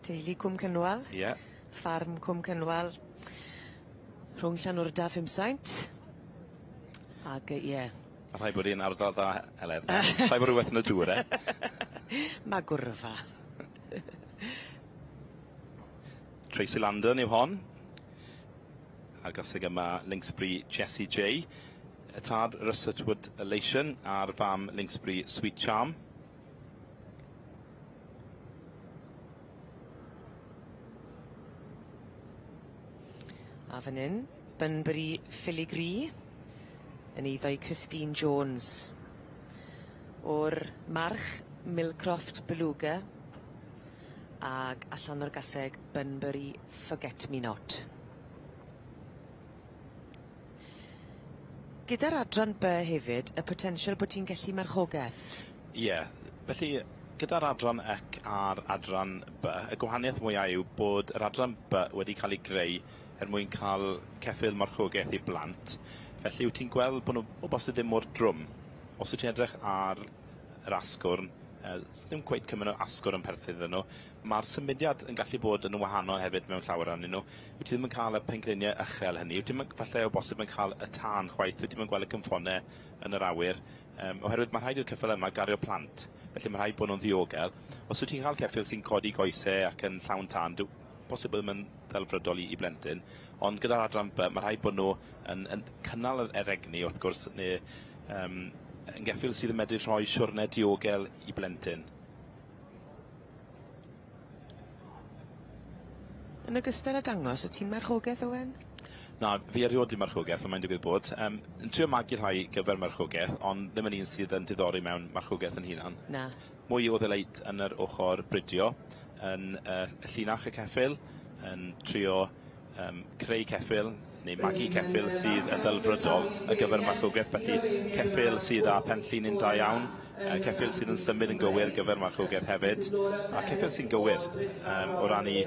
[SPEAKER 4] Teulu Cwm Cynwal, ffarm Cwm Cynwal, rhwng Llanwrda 500. Ac,
[SPEAKER 5] Mae rhaid bod i'n ardal dda, Heledd. Rhaid bod rhywbeth yn y dŵr,
[SPEAKER 4] Mae gwrfa.
[SPEAKER 5] Tracy Landon yw hon. A'r gasig yma Linksbury Jessie J. Y tad Russetwood Elation a'r fam Linksbury Sweet Charm.
[SPEAKER 4] A fan hyn, Bunbury Filigree. yn eiddo i Christine Jones. O'r march Milcroft Beluga ag allan o'r gaseg Bunbury Forget Me Not. Gyda'r adran B hefyd, y potensial bod ti'n gallu marchogaeth?
[SPEAKER 5] Ie, felly gyda'r adran ec a'r adran B, y gwahaniaeth mwyaf yw bod yr adran B wedi cael ei greu mwyn cael ceffyl marchogaeth i blant. Felly wyt ti'n gweld bod nhw o bosib ddim mor drwm. Os wyt ti'n edrych ar yr asgwrn, ddim cweith cymaint o asgwrn yn perthyn iddyn nhw, mae'r symudiad yn gallu bod yn wahanol hefyd mewn llawer annyn nhw. Wyt ti ddim yn cael y pengliniau uchel hynny. Wyt ti'n falle o bosib yn cael y tân chwaith. Wyt ti'n yn gweld y gymffonau yn yr awyr. Oherwydd mae rhaid i'r ceffyl yma gario plant. Felly mae rhaid bod nhw'n ddiogel. Os wyt ti'n cael ceffyl sy'n codi goesau ac yn llawn tân, bosib ddim yn ddelfrydol i blentyn. Ond gyda'r adran B, mae rhaid bod nhw yn cynnal yr egni, wrth gwrs, neu yn geffyl sydd yn medru rhoi siwrne diogel i blentyn.
[SPEAKER 4] Yn ogystal â dangos, y ti'n marchogaeth, Owen?
[SPEAKER 5] Na, fi eriod i marchogaeth, ond mae'n digwydd bod. Yn trio magu rhai gyfer marchogaeth, ond ddim yn un sydd yn diddori mewn marchogaeth yn hunan.
[SPEAKER 4] Na.
[SPEAKER 5] Mwy o ddeleid yn yr ochr bridio, yn y llinach y ceffyl, yn trio creu ceffyl, neu magu ceffyl sydd yn ddelfrydol y gyfer marchogaeth, felly ceffyl sydd â penllunyn da iawn, ceffyl sydd yn symud yn gywir gyfer marchogaeth hefyd, a ceffyl sy'n gywir o rannu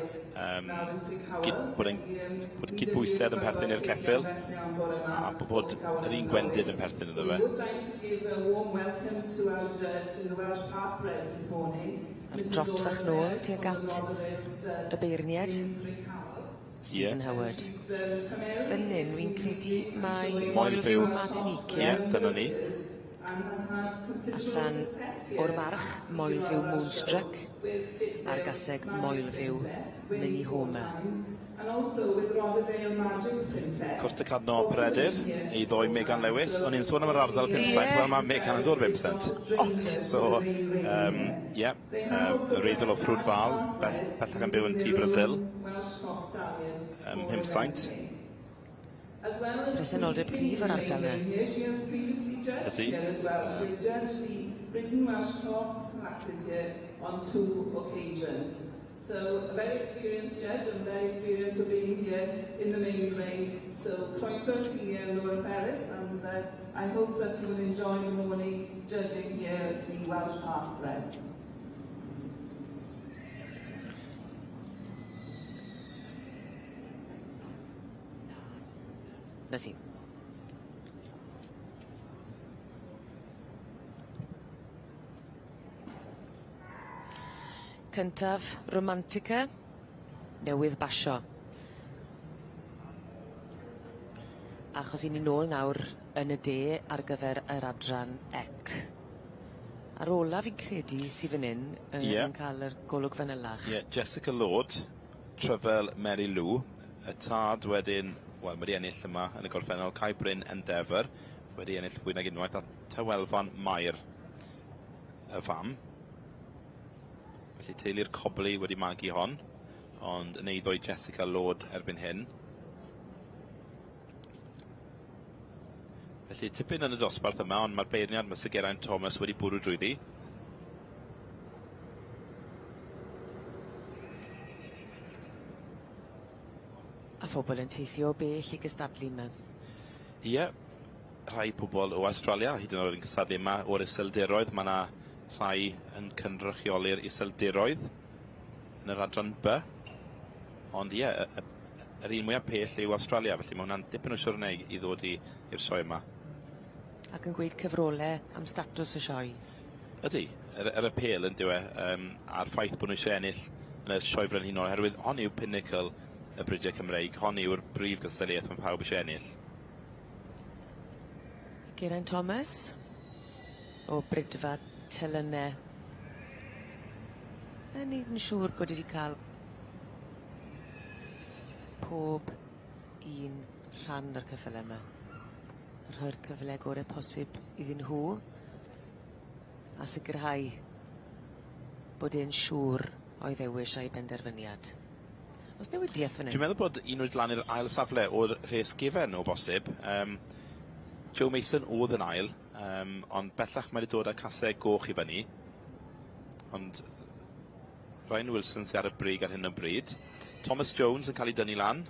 [SPEAKER 5] bod cydbwysedd yn perthyn i'r ceffyl, a bod yr un gwendid yn perthyn iddo fe.
[SPEAKER 4] A'r drot fach nôl tuag at y beirniad. Stephen Howard. Fan hyn, fi'n credu mai Moelfyw Martinique.
[SPEAKER 5] Ie, dyna ni.
[SPEAKER 4] Allan o'r march, Moelfyw Moonstruck, a'r gaseg Moelfyw Mini Homer.
[SPEAKER 5] Costa Cadno Peredur, ei ddoi Megan Lewis, ond i'n sôn am yr ardal 500, wel mae Megan yn dod 500. So, ie, y reidl o Ffrwd Fal, bellach yn byw yn tŷ Brasil, 500.
[SPEAKER 4] Presenoldeb cryf o'r ardal yna.
[SPEAKER 5] Ydy.
[SPEAKER 1] So a very experienced judge and very experienced of being here in the main ring. So croeso chi Laura Ferris, and I hope that you will enjoy the morning judging here the Welsh Parkbreds.
[SPEAKER 4] Nasi. Cyntaf, Romantica, newydd basio. Achos i ni nôl nawr yn y de ar gyfer yr adran ec. Ar ola fi'n credu sydd fan hyn yn cael yr golwg fanylach.
[SPEAKER 5] Jessica Lord, Tryfel Mary Lou, y tad wedyn, wel, wedi ennill yma yn y gorffennol, Kai Bryn Endeavour, wedi ennill fwy nag unwaith, a Tywelfan Mair, y fam. Felly teulu'r Cobly wedi magu hon, ond yn eiddo i Jessica Lord erbyn hyn. Felly tipyn yn y dosbarth yma, ond mae'r beirniad Mr Geraint Thomas wedi bwrw drwyddi.
[SPEAKER 4] A phobl yn teithio o bell i gystadlu yma.
[SPEAKER 5] Ie, rhai pobl o Australia, hyd yn oed yn cystadlu yma o'r iseldiroedd. Mae yna rhai yn cynrychioli'r iseldiroedd yn yr adran B. Ond ie, yr un mwyaf pell yw Australia, felly mae hwnna'n dipyn o siwrne i ddod i'r sioe yma.
[SPEAKER 4] Ac yn gweud cyfrolau am statws y sioe.
[SPEAKER 5] Ydy, yr apel yn diwe, a'r ffaith bod nhw eisiau ennill yn y sioe frenhinol, oherwydd hon yw pinnacle y Brydiau Cymreig, hon yw'r brif gystadleuaeth mae pawb eisiau ennill.
[SPEAKER 4] Geraint Thomas o Brydfa Telynau. Ni'n siŵr bod wedi cael pob un rhan o'r cyffyle yma. Rhoi'r cyfle gorau posib iddyn nhw a sicrhau bod e'n siŵr o'i ddewis a'i benderfyniad. Os newidiaeth fan hyn?
[SPEAKER 5] Dwi'n meddwl bod un wedi lan i'r ail safle o'r rhes gefen o bosib. Joe Mason oedd yn ail, ond bellach mae wedi dod â casau goch i fyny. Ond Ryan Wilson sy'n ar y brig ar hyn o bryd. Thomas Jones yn cael ei dynnu lan.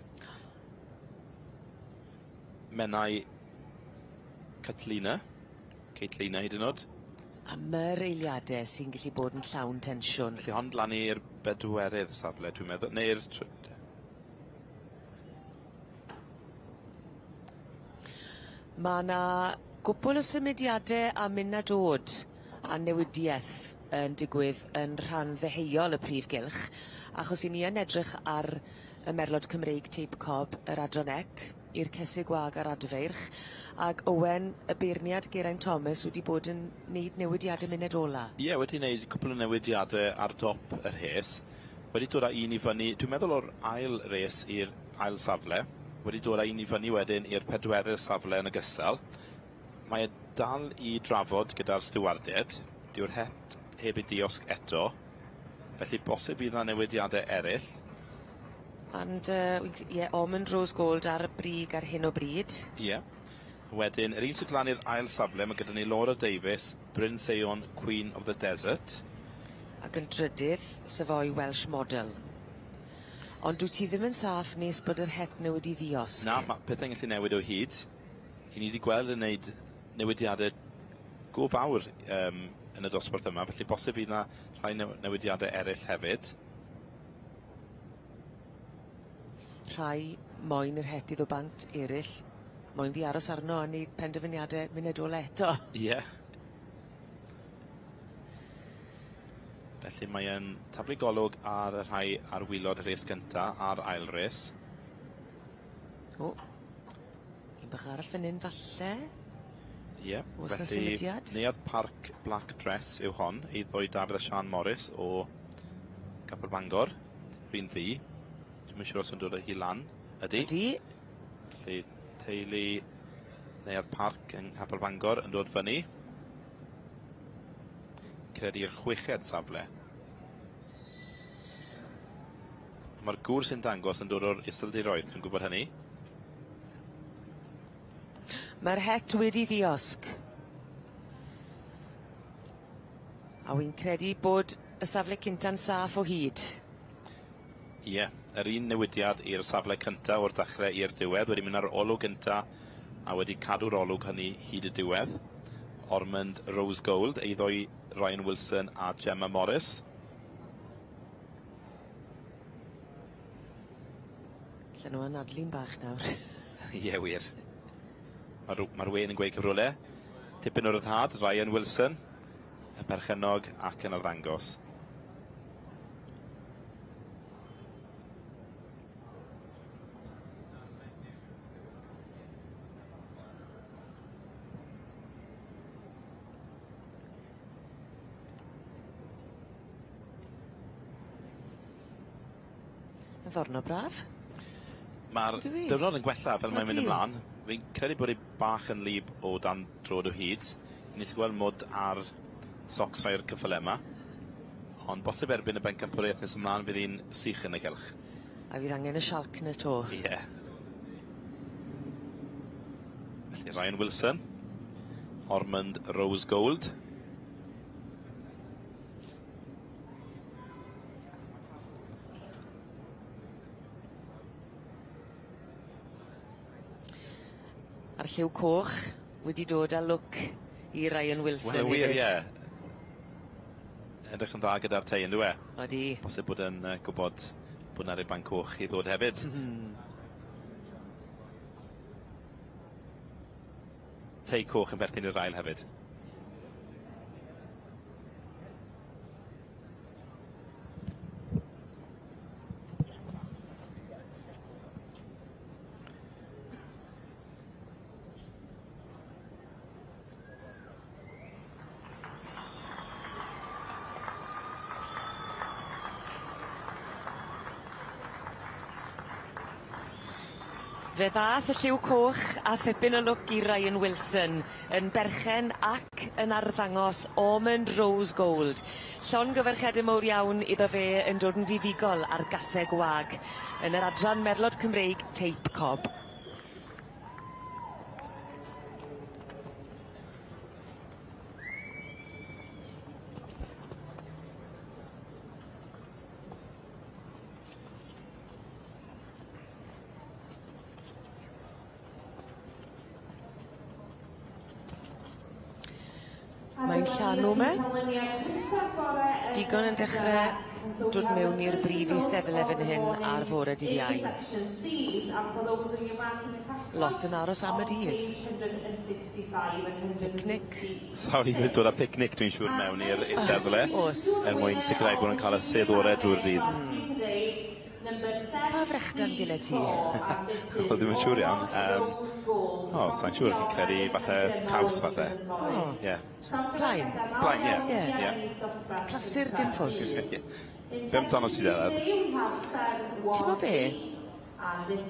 [SPEAKER 5] Menau Caitlina hyd yn oed.
[SPEAKER 4] A mae'r eiliadau sy'n gallu bod yn llawn tensiwn.
[SPEAKER 5] Felly hond lan i'r bedwerydd safle, dwi'n meddwl. Neu'r...
[SPEAKER 4] Mae yna gwbl o symudiadau a mynd a dod a newidiaeth yn digwydd yn rhan ddeheuol y Prif Gylch, achos i ni yn edrych ar y merlod Cymreig teip cob, yr adran ec, i'r cesig gwag a'r adfeirch, ac Owen, y beirniad Geraint Thomas, wedi bod yn wneud newidiadau muned ola.
[SPEAKER 5] Ie, wedi wneud cwpl o newidiadau ar dop yr hes. Wedi dod â un i fyny, dwi'n meddwl o'r ail res i'r ail safle. Wedi dod â un i fyny wedyn i'r pedwerydd safle yn ogystal. Mae e dal i drafod gyda'r stiwardiad. Dyw'r het heb ei diosg eto. Felly bosib bydd yna newidiadau eraill.
[SPEAKER 4] And, Ormond Rose Gold ar y brig ar hyn o bryd.
[SPEAKER 5] Ie. Wedyn, yr un sydd lan i'r ail safle, mae gyda ni Laura Davies, Bryn Seon, Queen of the Desert.
[SPEAKER 4] Ac yn drydydd, sefoi Welsh Model. Ond dwi ti ddim yn saff nes bod yr het newid i ddiosg.
[SPEAKER 5] Na, mae pethau'n gallu newid o hyd. I ni wedi gweld yn gwneud newidiadau go fawr yn y dosbarth yma, felly bosib bydd yna rhai newidiadau eraill hefyd.
[SPEAKER 4] Rhai moyn yr het iddo bant eraill, moyn ddi aros arno a wneud penderfyniadau munedol eto.
[SPEAKER 5] Ie. Felly mae e'n tablu golwg ar y rhai ar wylod y res gyntaf a'r ail res.
[SPEAKER 4] O, un bach arall fan hyn falle.
[SPEAKER 5] Ie,
[SPEAKER 4] Oes 'na
[SPEAKER 5] felly
[SPEAKER 4] symudiad?
[SPEAKER 5] Neuadd Park Black Dress yw hon, eiddo i Dafydd a Sian Morris o Capel Bangor, rhywun ddi. Dwi'n siŵr os yn dod o hi lan. Ydy. Felly teulu Neuadd Park yn Capel Bangor yn dod fyny. Credu'r chweched safle. Mae'r gŵr sy'n dangos yn dod o'r Iseldiroedd, dwi'n gwybod hynny.
[SPEAKER 4] Mae'r het wedi ddiosg. A wy'n credu bod y safle cynta'n saff o hyd.
[SPEAKER 5] Ie, yr un newidiad i'r safle cyntaf o'r dechrau i'r diwedd, wedi mynd ar olwg gyntaf a wedi cadw'r olwg hynny hyd y diwedd. Ormond Rose Gold, eiddo i Ryan Wilson a Gemma Morris.
[SPEAKER 4] Lle nhw yn adlu'n bach nawr.
[SPEAKER 5] Ie, wir. Mae'r wein yn gweud cyfrolau. Tipyn o'r ryddhad, Ryan Wilson, y perchennog ac yn arddangos.
[SPEAKER 4] Yn forno braf.
[SPEAKER 5] Mae'r diwrnod yn gwella fel mae'n mynd ymlaen. Fi'n credu bod ei bach yn lib o dan drod o hyd. Ni'n gweld mwd ar socs rhai'r cyffyle yma. Ond bosib erbyn y bencampwriaeth nes ymlaen fydd hi'n sych yn y Gylch.
[SPEAKER 4] A fydd angen y sialc na to.
[SPEAKER 5] Ie. Felly Ryan Wilson. Ormond Rose Gold.
[SPEAKER 4] A'r lliw coch wedi dod â look i Ryan Wilson.
[SPEAKER 5] Wel, wir, ie. Edrych yn dda gyda'r tei, yn dwi?
[SPEAKER 4] Odi.
[SPEAKER 5] Bosib bod yn gwybod bod yna'r ban coch i ddod hefyd. Tei coch yn berthyn i'r ail hefyd.
[SPEAKER 4] Fe ddath y lliw coch a thipyn o look i Ryan Wilson yn berchen ac yn arddangos Ormond Rose Gold. Llongyfarchiadau mowr iawn iddo fe yn dod yn fuddigol ar gasau gwag yn yr adran merlod Cymreig teip cob. Mae'n llanw me. Digon yn dechrau dod mewn i'r brif eisteddle fan hyn ar fore dydd Iau. Lot yn aros am y dydd. Picnic.
[SPEAKER 5] Sawl i wedi dod â picnic dwi'n siŵr mewn i'r eisteddle.
[SPEAKER 4] Oes.
[SPEAKER 5] Mwyn sicrhau bod nhw'n cael y seddorau drwy'r dydd.
[SPEAKER 4] Pa frechdan gyle ti?
[SPEAKER 5] Wel, ddim yn siŵr iawn. Sa'n siŵr chi'n credu fatha caws fatha.
[SPEAKER 4] Plaen?
[SPEAKER 5] Blaen, ie.
[SPEAKER 4] Clasur dim ffws.
[SPEAKER 5] Be amdano ti ddeddad?
[SPEAKER 4] Ti'n gwybod be?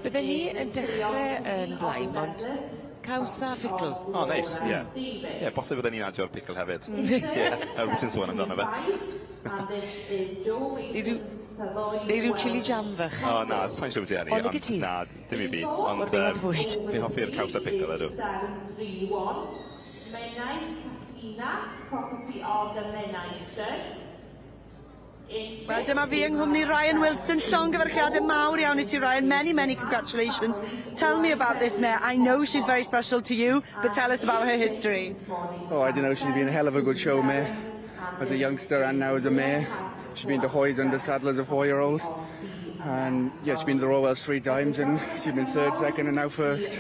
[SPEAKER 4] Bydden ni yn dechrau yn blaen, ond caws a ffigl.
[SPEAKER 5] Neis, ie. Ie, bosib bydden ni'n adio'r pickle hefyd. Ie, rwy'n sy'n sôn amdano fe.
[SPEAKER 4] Neu rhyw chili jam fach.
[SPEAKER 5] Na, sa'n siŵr beth i ari.
[SPEAKER 4] Ond nag i ti?
[SPEAKER 5] Na, dim i fi.
[SPEAKER 4] Ond ddim yn fwyd.
[SPEAKER 5] Fi'n hoffi'r caws a pickle ydw.
[SPEAKER 2] Menai Cathina, property of the Menaister.
[SPEAKER 6] Wel, dyma fi yng nghwmni Ryan Wilson. Llongyfarchiadau mawr iawn I ti, Ryan. Many, many congratulations. Tell me about this mare. I know she's very special to you, but tell us about her history.
[SPEAKER 3] I don't know, she's been a hell of a good show mare. As a youngster and now as a mare. She's been to Hoyt under saddle as a 4-year-old. And yeah, she's been to the Royal Welsh 3 times and she's been third, second and now first.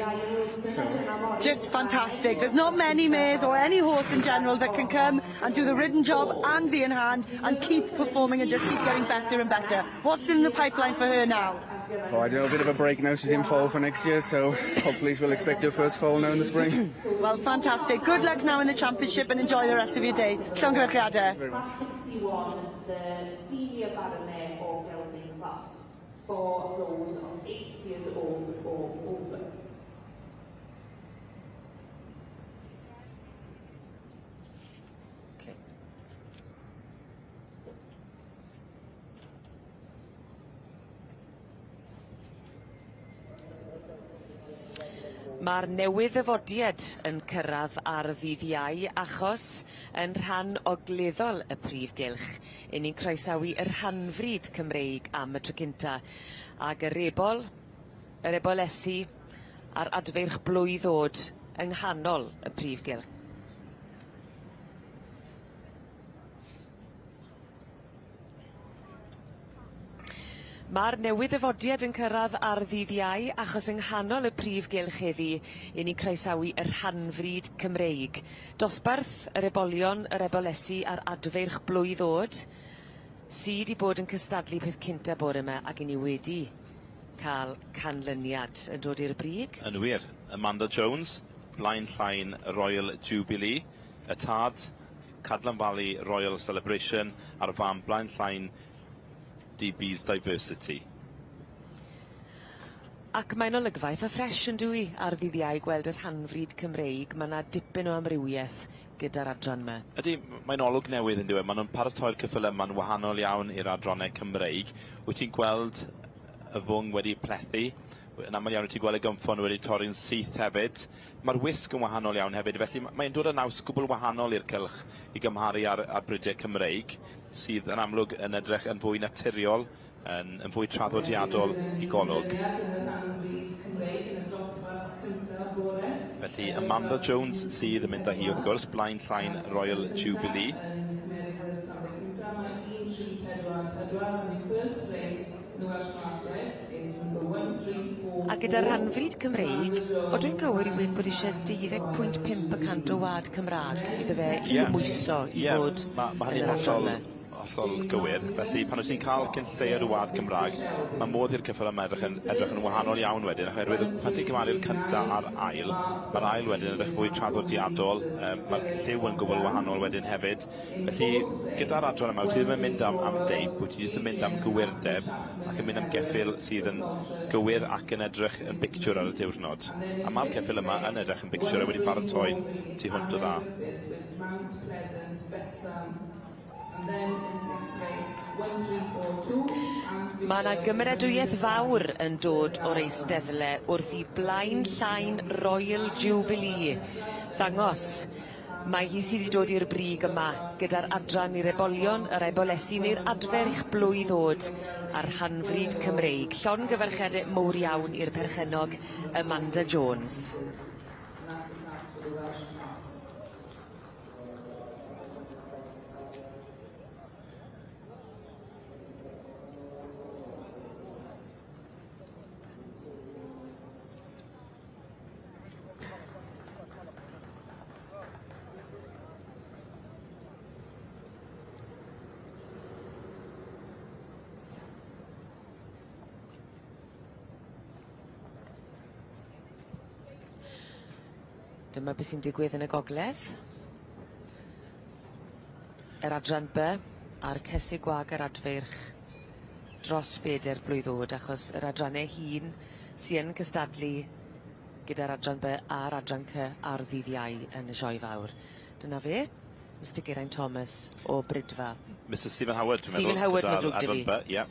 [SPEAKER 6] Just fantastic. There's not many mares or any horse in general that can come and do the ridden job and the in hand and keep performing and just keep getting better and better. What's in the pipeline for her now?
[SPEAKER 3] I don't know, a bit of a break now. She's in foal for next year, so hopefully we'll expect her first foal now in the spring.
[SPEAKER 6] Well, fantastic. Good luck now in the championship and enjoy the rest of your day. Llongyfarchiadau.
[SPEAKER 3] Very much.
[SPEAKER 2] 61, the senior baronet or gelding class for those of 8 years old or older.
[SPEAKER 4] Mae'r newydd ddyfodiad yn cyrraedd ar ddydd Iau achos yn rhan ogleddol y Prif Gylch. I ni'n croesawu yr rhanfryd Cymreig am y tro cynta. Ac yr ebolesu a'r adfeirch blwydd ddod yng nghanol y Prif Gylch. Mae'r newydd ddyfodiad yn cyrraedd ar ddydd Iau achos yng nghanol y Prif Gylch heddi I ni'n croesawu yr rhanfryd Cymreig. Dosbarth yr ebolion, yr ebolesu a'r adfeirch blwydd ddod sydd I bod yn cystadlu peth cynta bore yma ac I ni wedi cael canlyniad yn dod i'r brig.
[SPEAKER 5] Yn wir, Amanda Jones, blaen llain Royal Jubilee, y tad Cadlan Valley Royal Celebration a'r fam blaen llain DB's Diversity.
[SPEAKER 4] Ac mae'n olygfaith a ffres yn dwi ar ddydd Iau gweld yr rhanfryd Cymreig. Mae yna dipyn o amrywiaeth gyda'r adran yma.
[SPEAKER 5] Ydy, mae'n olwg newydd yn diwedd. Maen nhw'n paratoi'r ceffylau yma'n wahanol iawn i'r adrannau Cymreig. Wyt ti'n gweld y fwng wedi plethu? Yn aml iawn wyt ti'n gweld y gymffon wedi torri'n syth hefyd. Mae'r wisg yn wahanol iawn hefyd. Felly mae'n dod â naws gwbl wahanol i'r cylch I gymharu ar brydau Cymreig, sydd yn amlwg yn edrych yn fwy naturiol, yn fwy traddodiadol I golwg. Felly Amanda Jones sydd yn mynd â hi wrth gwrs, blaen llain Royal Jubilee.
[SPEAKER 4] A gyda'r rhanfryd Cymreig, o dwi'n gywir I wedi bod eisiau 12.5% o wad Cymraeg I bydde I mwyso I fod
[SPEAKER 5] yn yr adran yma. Hollol gywir. Felly pan wyt ti'n cael cynlleiad o wad Cymraeg, mae modd i'r cyffel yma edrych yn wahanol iawn wedyn, oherwydd pan ti'n cymaru'r cyntaf a'r ail, mae'r ail wedyn yn edrych fwy traddodiadol, mae'r lliw yn gwbl wahanol wedyn hefyd. Felly, gyda'r adran yma, wyt ti ddim yn mynd am deip, wyt ti jyst yn mynd am gywirdeb, ac yn mynd am geffyl sydd yn gywir ac yn edrych yn bictiwr ar y diwrnod. A mae'r ceffyl yma yn edrych yn bictiwr a wedi paratoi tu hwnt o dda.
[SPEAKER 4] Mae yna gymeradwyaeth fawr yn dod o'r eisteddle wrth I blaen llain Royal Jubilee. Ddangos, mae hi sydd wedi dod i'r brig yma gyda'r adran i'r ebolion, yr ebolesu neu'r adferch blwydd ddod a'r rhanfryd Cymreig. Llongyfarchiadau mowr iawn i'r perchennog Amanda Jones. dyma beth sy'n digwydd yn y gogledd. Yr adran B a'r cesu gwag yr adfeirch dros 4 blwyddod, achos yr adrannau hun sy'n cystadlu gyda'r adran B a'r adran C a'r ddydd Iau yn y sioe fawr. Dyna fe, Mr Geraint Thomas o Brydfa.
[SPEAKER 5] Mr Stephen Howard, dwi'n meddwl.
[SPEAKER 4] Stephen Howard, mae'n ddrwg dy fi.
[SPEAKER 5] Ie.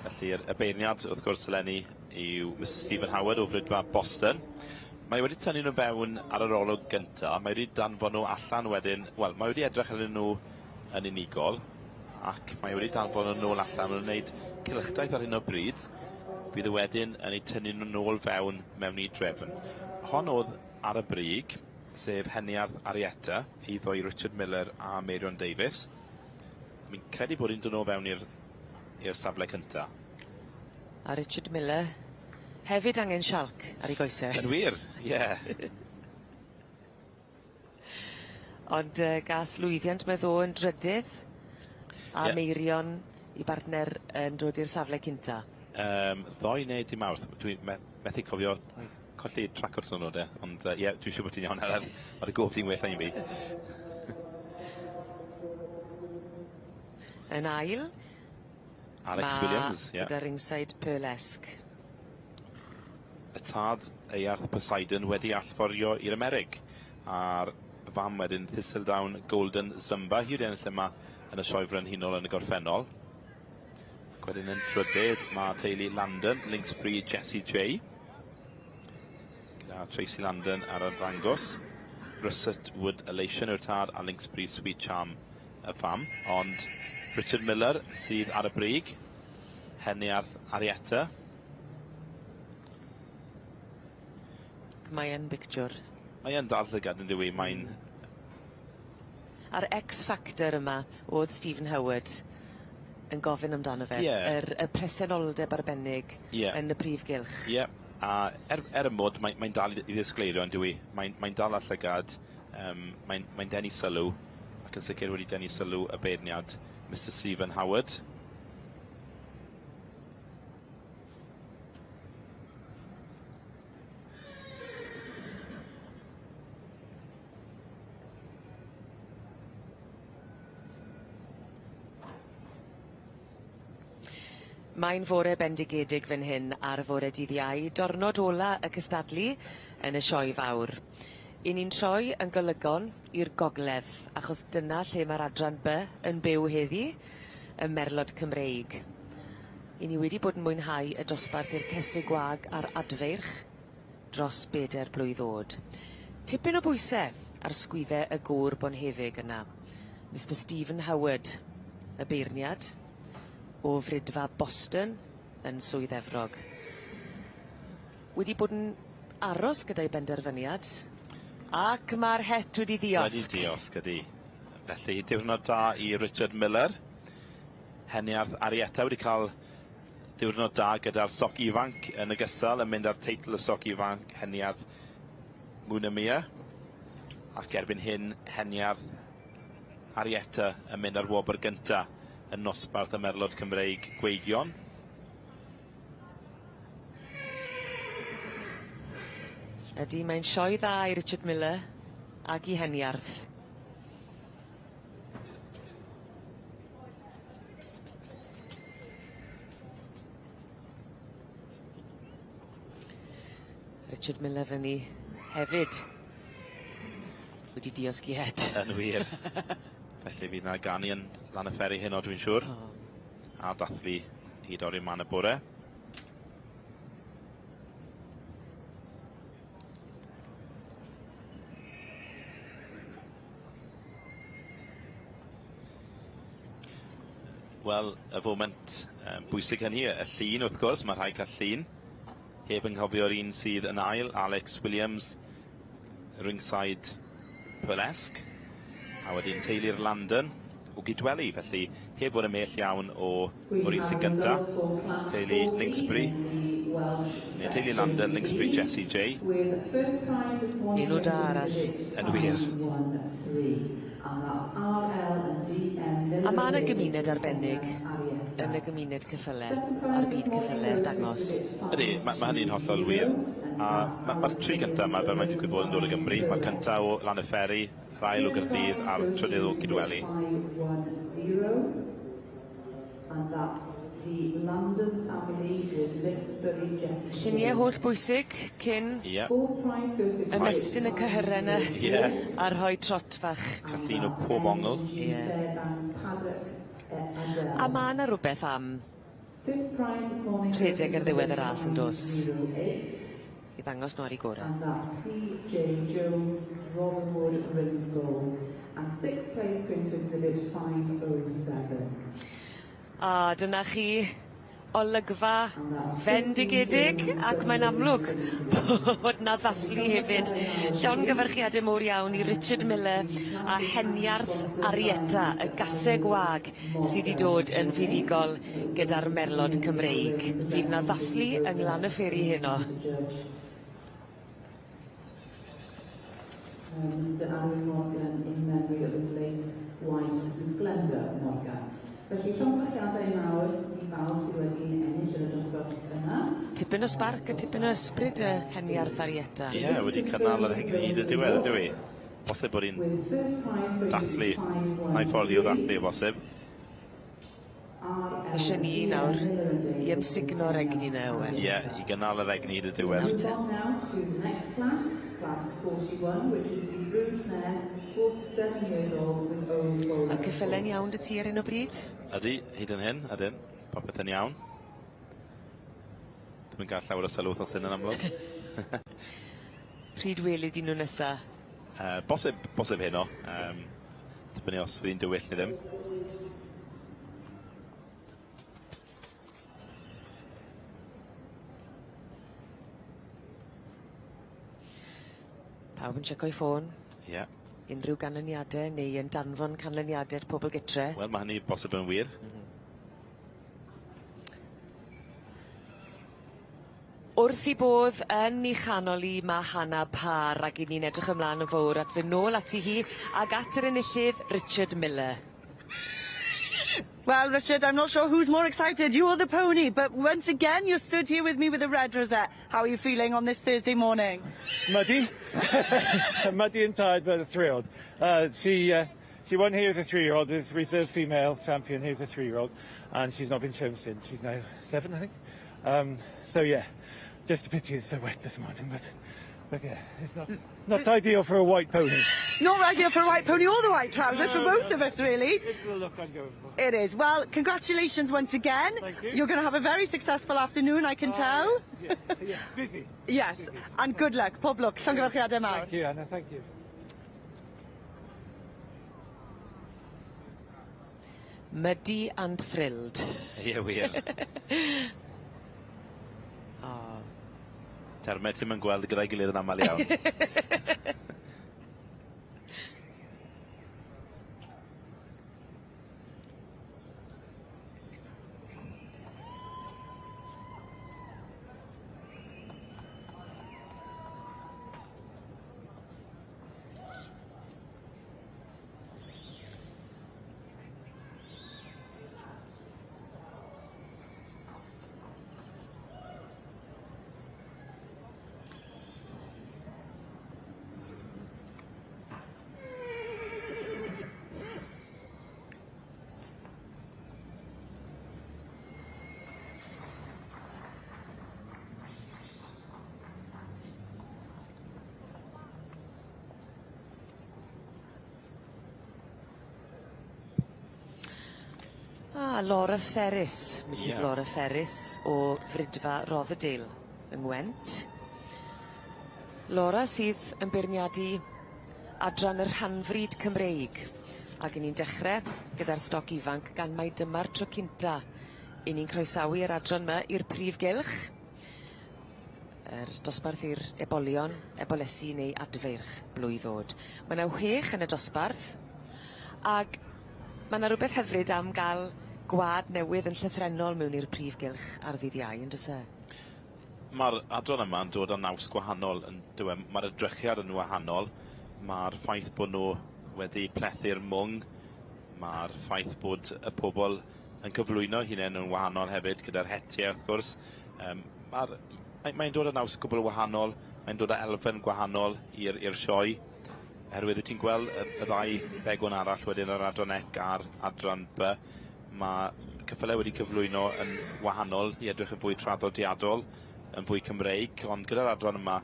[SPEAKER 5] Felly, y beirniad, wrth gwrs, eleni yw Mr Stephen Howard o Brydfa Boston. Mae wedi tynnu nhw fewn ar yr olwg gyntaf. Mae wedi danfon nhw allan wedyn. Wel, mae wedi edrych arnyn nhw yn unigol. Ac mae wedi danfon nhw nôl allan yn gwneud cylchdaeth ar hyn o bryd. Bydd y wedyn yn ei tynnu nhw nôl fewn mewn i drefn. Hon oedd ar y brig, sef Heniarth Arietta, iddo i Richard Miller a Marion Davies. Mi'n credu bod hi'n dod o fewn i'r safle cyntaf.
[SPEAKER 4] A Richard Miller hefyd angen sialc ar ei goesau.
[SPEAKER 5] Yn wir, ie.
[SPEAKER 4] Ond gas lwyddiant mae ddo yn drydydd, a Meirion i partner yn dod i'r safle cynta.
[SPEAKER 5] Ddoi neu dim awrth. Dwi'n methu cofio colli trac o'r sonod, ond ie, dwi'n siŵr bod ti'n iawn ar y gof ti'n well ein fi.
[SPEAKER 4] Yn ail,
[SPEAKER 5] Alex Williams, ie.
[SPEAKER 4] gyda ringside Pearlesque.
[SPEAKER 5] Y tad Earth Poseidon wedi allforio i'r Amerig. A'r fam wedyn Thistledown Golden Zumba. Hi wedi ennill yma yn y sioe frenhinol yn y gorffennol. Wedyn yn trydydd mae teulu Landon, Linksbury Jessie J. Gyda Tracy Landon ar y ddangos. Russet Wood Elation yw'r tad a Linksbury Sweet Charm y fam. Ond Richard Miller sydd ar y brig. Heniarth Arietta.
[SPEAKER 4] Mae yn bictiwr.
[SPEAKER 5] Mae yn dal llygad yn dywi, mae'n...
[SPEAKER 4] A'r X-factor yma oedd Stephen Howard yn gofyn amdano fe. Y presenoldeb arbennig yn y prif gylch.
[SPEAKER 5] Ie, a er y mod, mae'n dal i ddisgleirio yn dywi. Mae'n dal â llygad, mae'n denu sylw, ac yn sicr wedi denu sylw y beirniad Mr Stephen Howard.
[SPEAKER 4] Mae'n fore bendigedig fan hyn ar fore dydd Iau, dornod ola y cystadlu yn y sioe fawr. I ni'n troi yn golygon i'r gogledd, achos dyna lle mae'r adran B yn byw heddi, y Merlod Cymreig. I ni wedi bod yn mwynhau y dosbarth i'r cesu gwag a'r adfeirch dros 4 blwyddod. Tipyn o bwysau ar sgwyddau y gŵr bonheddig yna. Mr Stephen Howard, y beirniad, o Frydfa Boston yn Swydd Efrog. Wedi bod yn aros gyda'i benderfyniad, ac mae'r het wedi diosg.
[SPEAKER 5] Wedi diosg, ydi. Felly, diwrnod da i Richard Miller. Heniarth Arietta wedi cael diwrnod da gyda'r stoc ifanc yn ogystal, yn mynd ar teitl y stoc ifanc Heniarth Mwynamia. Ac erbyn hyn, Heniarth Arietta yn mynd ar wobr gyntaf yn nosbarth y Merlod Cymreig Gweigion.
[SPEAKER 4] Ydy, mae'n sioe dda i Richard Miller ac i Heniarth. Richard Miller fyny hefyd wedi diosgu het.
[SPEAKER 5] Yn wir. Felly fydd na ganu yn lan y fferi hyn o dwi'n siŵr. A dathlu i dorri man y bore. Wel, y foment bwysig hynny, y llun wrth gwrs, mae rhai cael llun. Heb yn cofio'r un sydd yn ail, Alex Williams, ringside Pearlesque. A wedyn teulu'r Landon o Gydweli, felly heb fod yn mell iawn o'r un sy'n gyntaf. Teulu Linksbury, neu teulu Landon, Linksbury, Jessie J.
[SPEAKER 4] Enw da arall.
[SPEAKER 5] Yn wir.
[SPEAKER 4] A mae yna gymuned arbennig yn y gymuned cyffyle, a'r byd cyffyle'r dangos.
[SPEAKER 5] Ydy, mae hynny'n hollol wir. Mae'r tri cyntaf yma, fel mae'n digwydd bod yn dod o Gymru. Mae'r cyntaf o Lan y Ferry, yr ail o Gaerdydd a'r trydydd o Gydweli.
[SPEAKER 1] And that's the London family with Lickbury Jet.
[SPEAKER 4] Lluniau holl bwysig cyn ymestyn y cyhyren a rhoi trot fach.
[SPEAKER 5] Cathyn o pob ongl.
[SPEAKER 4] A mae yna rhywbeth am rhedeg ar ddiwedd y ras yn dos. I ddangos nhw ar ei gorau.
[SPEAKER 1] And that's C.J. Jones, Robin Wood, Ring Gold. And sixth place going to exhibit 507.
[SPEAKER 4] A dyna chi olygfa fendigedig ac mae'n amlwg bod na ddathlu hefyd. Llongyfarchiadau mowr iawn i Richard Miller a Heniarth Arieta, y gasau gwag sydd wedi dod yn fuddugol gyda'r merlod Cymreig. Fydd na ddathlu yng Nglan y Fferi heno.
[SPEAKER 1] Mr. Aaron Morgan in memory of his late wife, Mrs. Glenda Morgan. Felly llongyfarchiadau mawr i bawb sydd wedi ennill yn y dosbarth yna.
[SPEAKER 4] Tipyn o sbarc a tipyn o ysbryd y Heniarth Arieta.
[SPEAKER 5] Ie, wedi cynnal yr hegnid y diwedd, ydw i. Bosib bod hi'n dathlu, na'i fforddi o dathlu o bosib.
[SPEAKER 4] Ysio ni nawr i ymsugno'r egni na yw.
[SPEAKER 5] Ie, i gynnal yr hegnid y diwedd.
[SPEAKER 1] Class 41, which is the broodmare, 47 years old with old bowling.
[SPEAKER 4] A cyffelen iawn dy ti ar hyn o bryd?
[SPEAKER 5] Ydy, hyd yn hyn, ydyn. Popeth yn iawn. Dwi'n mynd gael llawer o sylw os hyn yn amlwg.
[SPEAKER 4] Pryd welyd i nhw nesa?
[SPEAKER 5] Bosib heno. Dibynnu os fydd hi'n dywyll neu ddim.
[SPEAKER 4] Pawb yn checo'i ffôn.
[SPEAKER 5] Ie.
[SPEAKER 4] Unrhyw ganlyniadau neu yn danfon canlyniadau pobl gytre.
[SPEAKER 5] Wel, mae hynny bosib yn wir.
[SPEAKER 4] Wrth i bodd yn ei chanol i mae Hannah Parr ac i ni'n edrych ymlaen yn fawr at fy nôl ati hi ag at yr enillydd Richard Miller.
[SPEAKER 6] Well, Richard, I'm not sure who's more excited, you or the pony, but once again, you're stood here with me with a red rosette. How are you feeling on this Thursday morning?
[SPEAKER 7] Muddy. Muddy and tired, but thrilled. She won here as a 3-year-old with reserve female champion who's a 3-year-old, and she's not been shown since. She's now 7, I think. So yeah, just a pity it's so wet this morning, but yeah, it's not ideal for a white pony.
[SPEAKER 6] Not ideal for a white pony or the white trousers, for both of us, really.
[SPEAKER 7] It's the look I'm going for.
[SPEAKER 6] It is. Well, congratulations once again.
[SPEAKER 7] Thank you.
[SPEAKER 6] You're going to have a very successful afternoon, I can tell.
[SPEAKER 7] Yeah, busy.
[SPEAKER 6] Yes, and good luck. Pob lwc. Llongyfarchiadau mawr.
[SPEAKER 7] Thank you, Anna, thank you.
[SPEAKER 4] Muddy and thrilled.
[SPEAKER 5] Ie, wir. Termau ti'n mynd gweld gyda'i gilydd yn aml iawn.
[SPEAKER 4] Laura Ferris, Mrs Laura Ferris o Frydfa Rothdale yng Ngwent. Laura sydd yn beirniadu adran yr Rhanfryd Cymreig ac yn ni'n dechrau gyda'r stoc ifanc gan mai dyma'r tro cynta i ni'n croesawu yr adran yma i'r Prif Gylch. Yr dosbarth i'r ebolion, ebolesu neu adfeirch blwydd ddod. Mae 'na 6 yn y dosbarth ac mae 'na rhywbeth hyfryd am gael gwad newydd yn llythrennol mewn i'r Prif Gylch ar ddydd Iau, yn dys e?
[SPEAKER 5] Mae'r adran yma yn dod â naws gwahanol. Mae'r edrychiad yn wahanol. Mae'r ffaith bod nhw wedi plethu'r mwng. Mae'r ffaith bod y pobl yn cyflwyno hunain yn wahanol hefyd gyda'r hetiau, wrth gwrs. Mae'r Mae'n dod â naws gwbl wahanol, mae'n dod â elfen gwahanol i'r sioe. Herwydd wyt ti'n gweld y ddau begwn arall wedyn yr adran ec a'r adran B. Mae ceffylau wedi cyflwyno yn wahanol i edrych yn fwy traddodiadol, yn fwy Cymreig, ond gyda'r adran yma,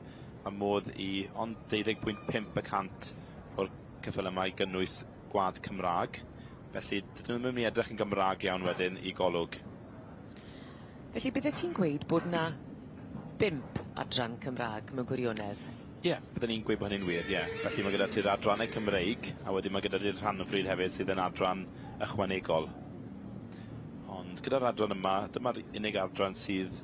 [SPEAKER 5] mae modd i ond 12.5% o'r ceffylau yma i gynnwys gwad Cymraeg. Felly, dydyn nhw'n mynd i edrych yn Gymraeg iawn wedyn i golwg.
[SPEAKER 4] Felly, bydde ti'n gweud bod na 5 adran Cymraeg mewn gwirionedd?
[SPEAKER 5] Ie, byddwn ni'n gweud bod hynny'n wir, ie. Felly mae gyda ti'r adrannau Cymreig, a wedyn mae gyda ti'r Rhanfryd hefyd sydd yn adran ychwanegol. Ond gyda'r adran yma, dyma'r unig adran sydd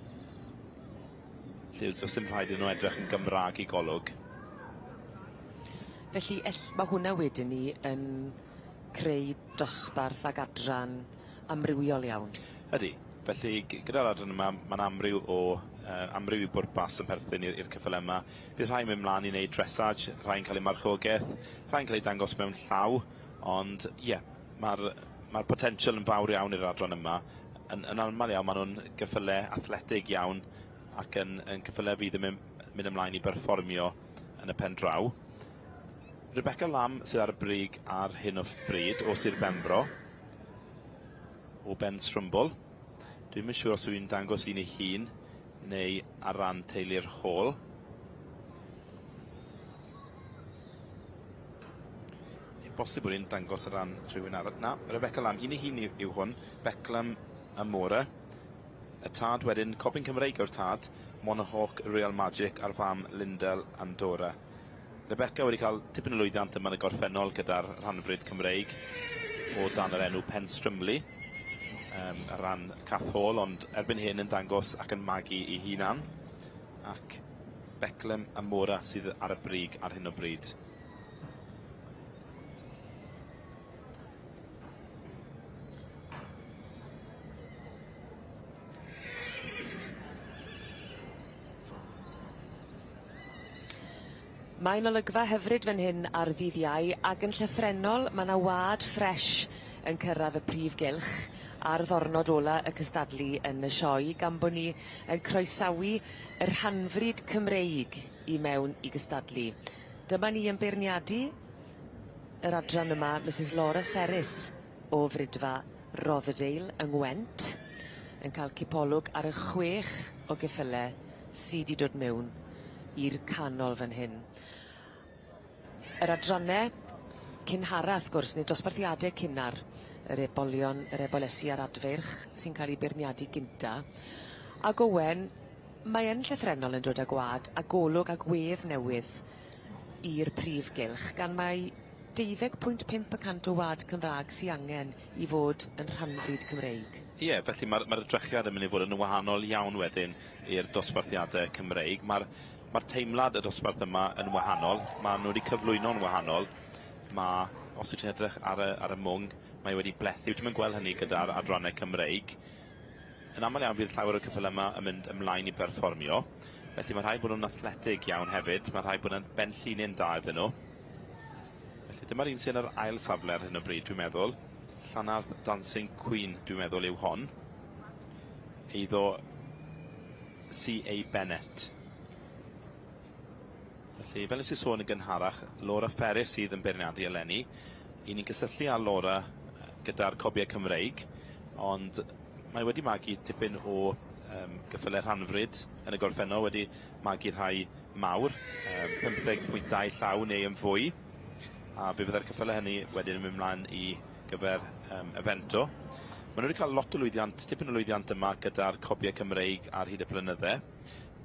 [SPEAKER 5] lle does dim rhaid iddyn nhw edrych yn Gymraeg i golwg.
[SPEAKER 4] Felly, mae hwnna wedyn ni yn creu dosbarth ag adran amrywiol iawn.
[SPEAKER 5] Ydy. Felly, gyda'r adran yma, mae'n amryw i bwrpas yn perthyn i'r ceffylau yma. Bydd rhai'n mynd mlaen i wneud dressage, rhai'n cael ei marchogaeth, rhai'n cael ei dangos mewn llaw, ond ie, mae'r potensial yn fawr iawn i'r adran yma. Yn aml iawn, maen nhw'n ceffylau athletig iawn ac yn ceffylau fydd yn mynd ymlaen i berfformio yn y pen draw. Rebecca Lam sydd ar y brig ar hyn o bryd o Sir Benfro, o Ben Strwmbol. Dwi'n yn siŵr os yw'n dangos un ei hun neu ar ran teulu'r hôl. Bosib bod hi'n dangos ar ran rhywun arall. Na, Rebecca Lam, un ei hun yw hwn, Beclam Amora. Y tad wedyn, Cobyn Cymreig o'r tad, Monahawk Real Magic a'r fam Lindel Andorra. Rebecca wedi cael tipyn o lwyddiant yma yn y gorffennol gyda'r Rhanfryd Cymreig o dan yr enw Penstrymli. Ar ran cath hôl, ond erbyn hyn yn dangos ac yn magu ei hunan, ac Beclam Amora sydd ar y brig ar hyn o bryd.
[SPEAKER 4] Mae'n olygfa hyfryd fan hyn ar ddydd Iau, ac yn llythrenol mae yna wad ffres yn cyrraedd y Prif Gylch a'r ddornod ola y cystadlu yn y sioe, gan bod ni yn croesawu y Rhanfryd Cymreig i mewn i gystadlu. Dyma ni yn beirniadu yr adran yma, Mrs Laura Ferris o Frydfa Rothdale yng Ngwent, yn cael cipolwg ar y 6 o geffylau sydd wedi dod mewn i'r canol fan hyn. Yr adrannau cynhara, wrth gwrs, neu dosbarthiadau cynnar, yr ebolysu a'r adfyrch sy'n cael ei beirniadu gynta. A Owen, mae yn llythrenol yn dod â gwad a golwg a gwedd newydd i'r Prif Gylch, gan mae 12.5% o wad Cymraeg sy'n angen i fod yn Rhanfryd Cymreig.
[SPEAKER 5] Ie, felly mae'r edrychiad yn mynd i fod yn wahanol iawn wedyn i'r dosbarthiadau Cymreig. Mae'r teimlad y dosbarth yma yn wahanol, mae nhw wedi cyflwyno'n wahanol. Os ydych chi'n edrych ar y mwng, mae wedi blethu. Wyt ti'n gweld hynny gyda'r adrannau Cymreig. Yn aml iawn fydd llawer o'r ceffylau yma yn mynd ymlaen i berfformio. Felly mae rhaid bod nhw'n athletig iawn hefyd. Mae rhaid bod nhw'n benllinyn da iddyn nhw. Felly dyma'r un sy'n yr ail safle ar hyn o bryd, dwi'n meddwl. Llanardd Dancing Queen, dwi'n meddwl, yw hon. Eiddo C.A. Bennett. Felly, fel ys i sôn yn gynharach, Laura Ferris sydd yn beirniadu eleni. I ni'n cysylltu â Laura gyda'r cobiau Cymreig, ond mae wedi magu tipyn o geffylau Rhanfryd yn y gorffennol, wedi magu rhai mawr, 15.2 llaw neu yn fwy, a fe fydda'r ceffylau hynny wedyn yn mynd mlaen i gyfer evento. Maen nhw wedi cael lot o lwyddiant, tipyn o lwyddiant yma gyda'r cobiau Cymreig ar hyd y blynyddau,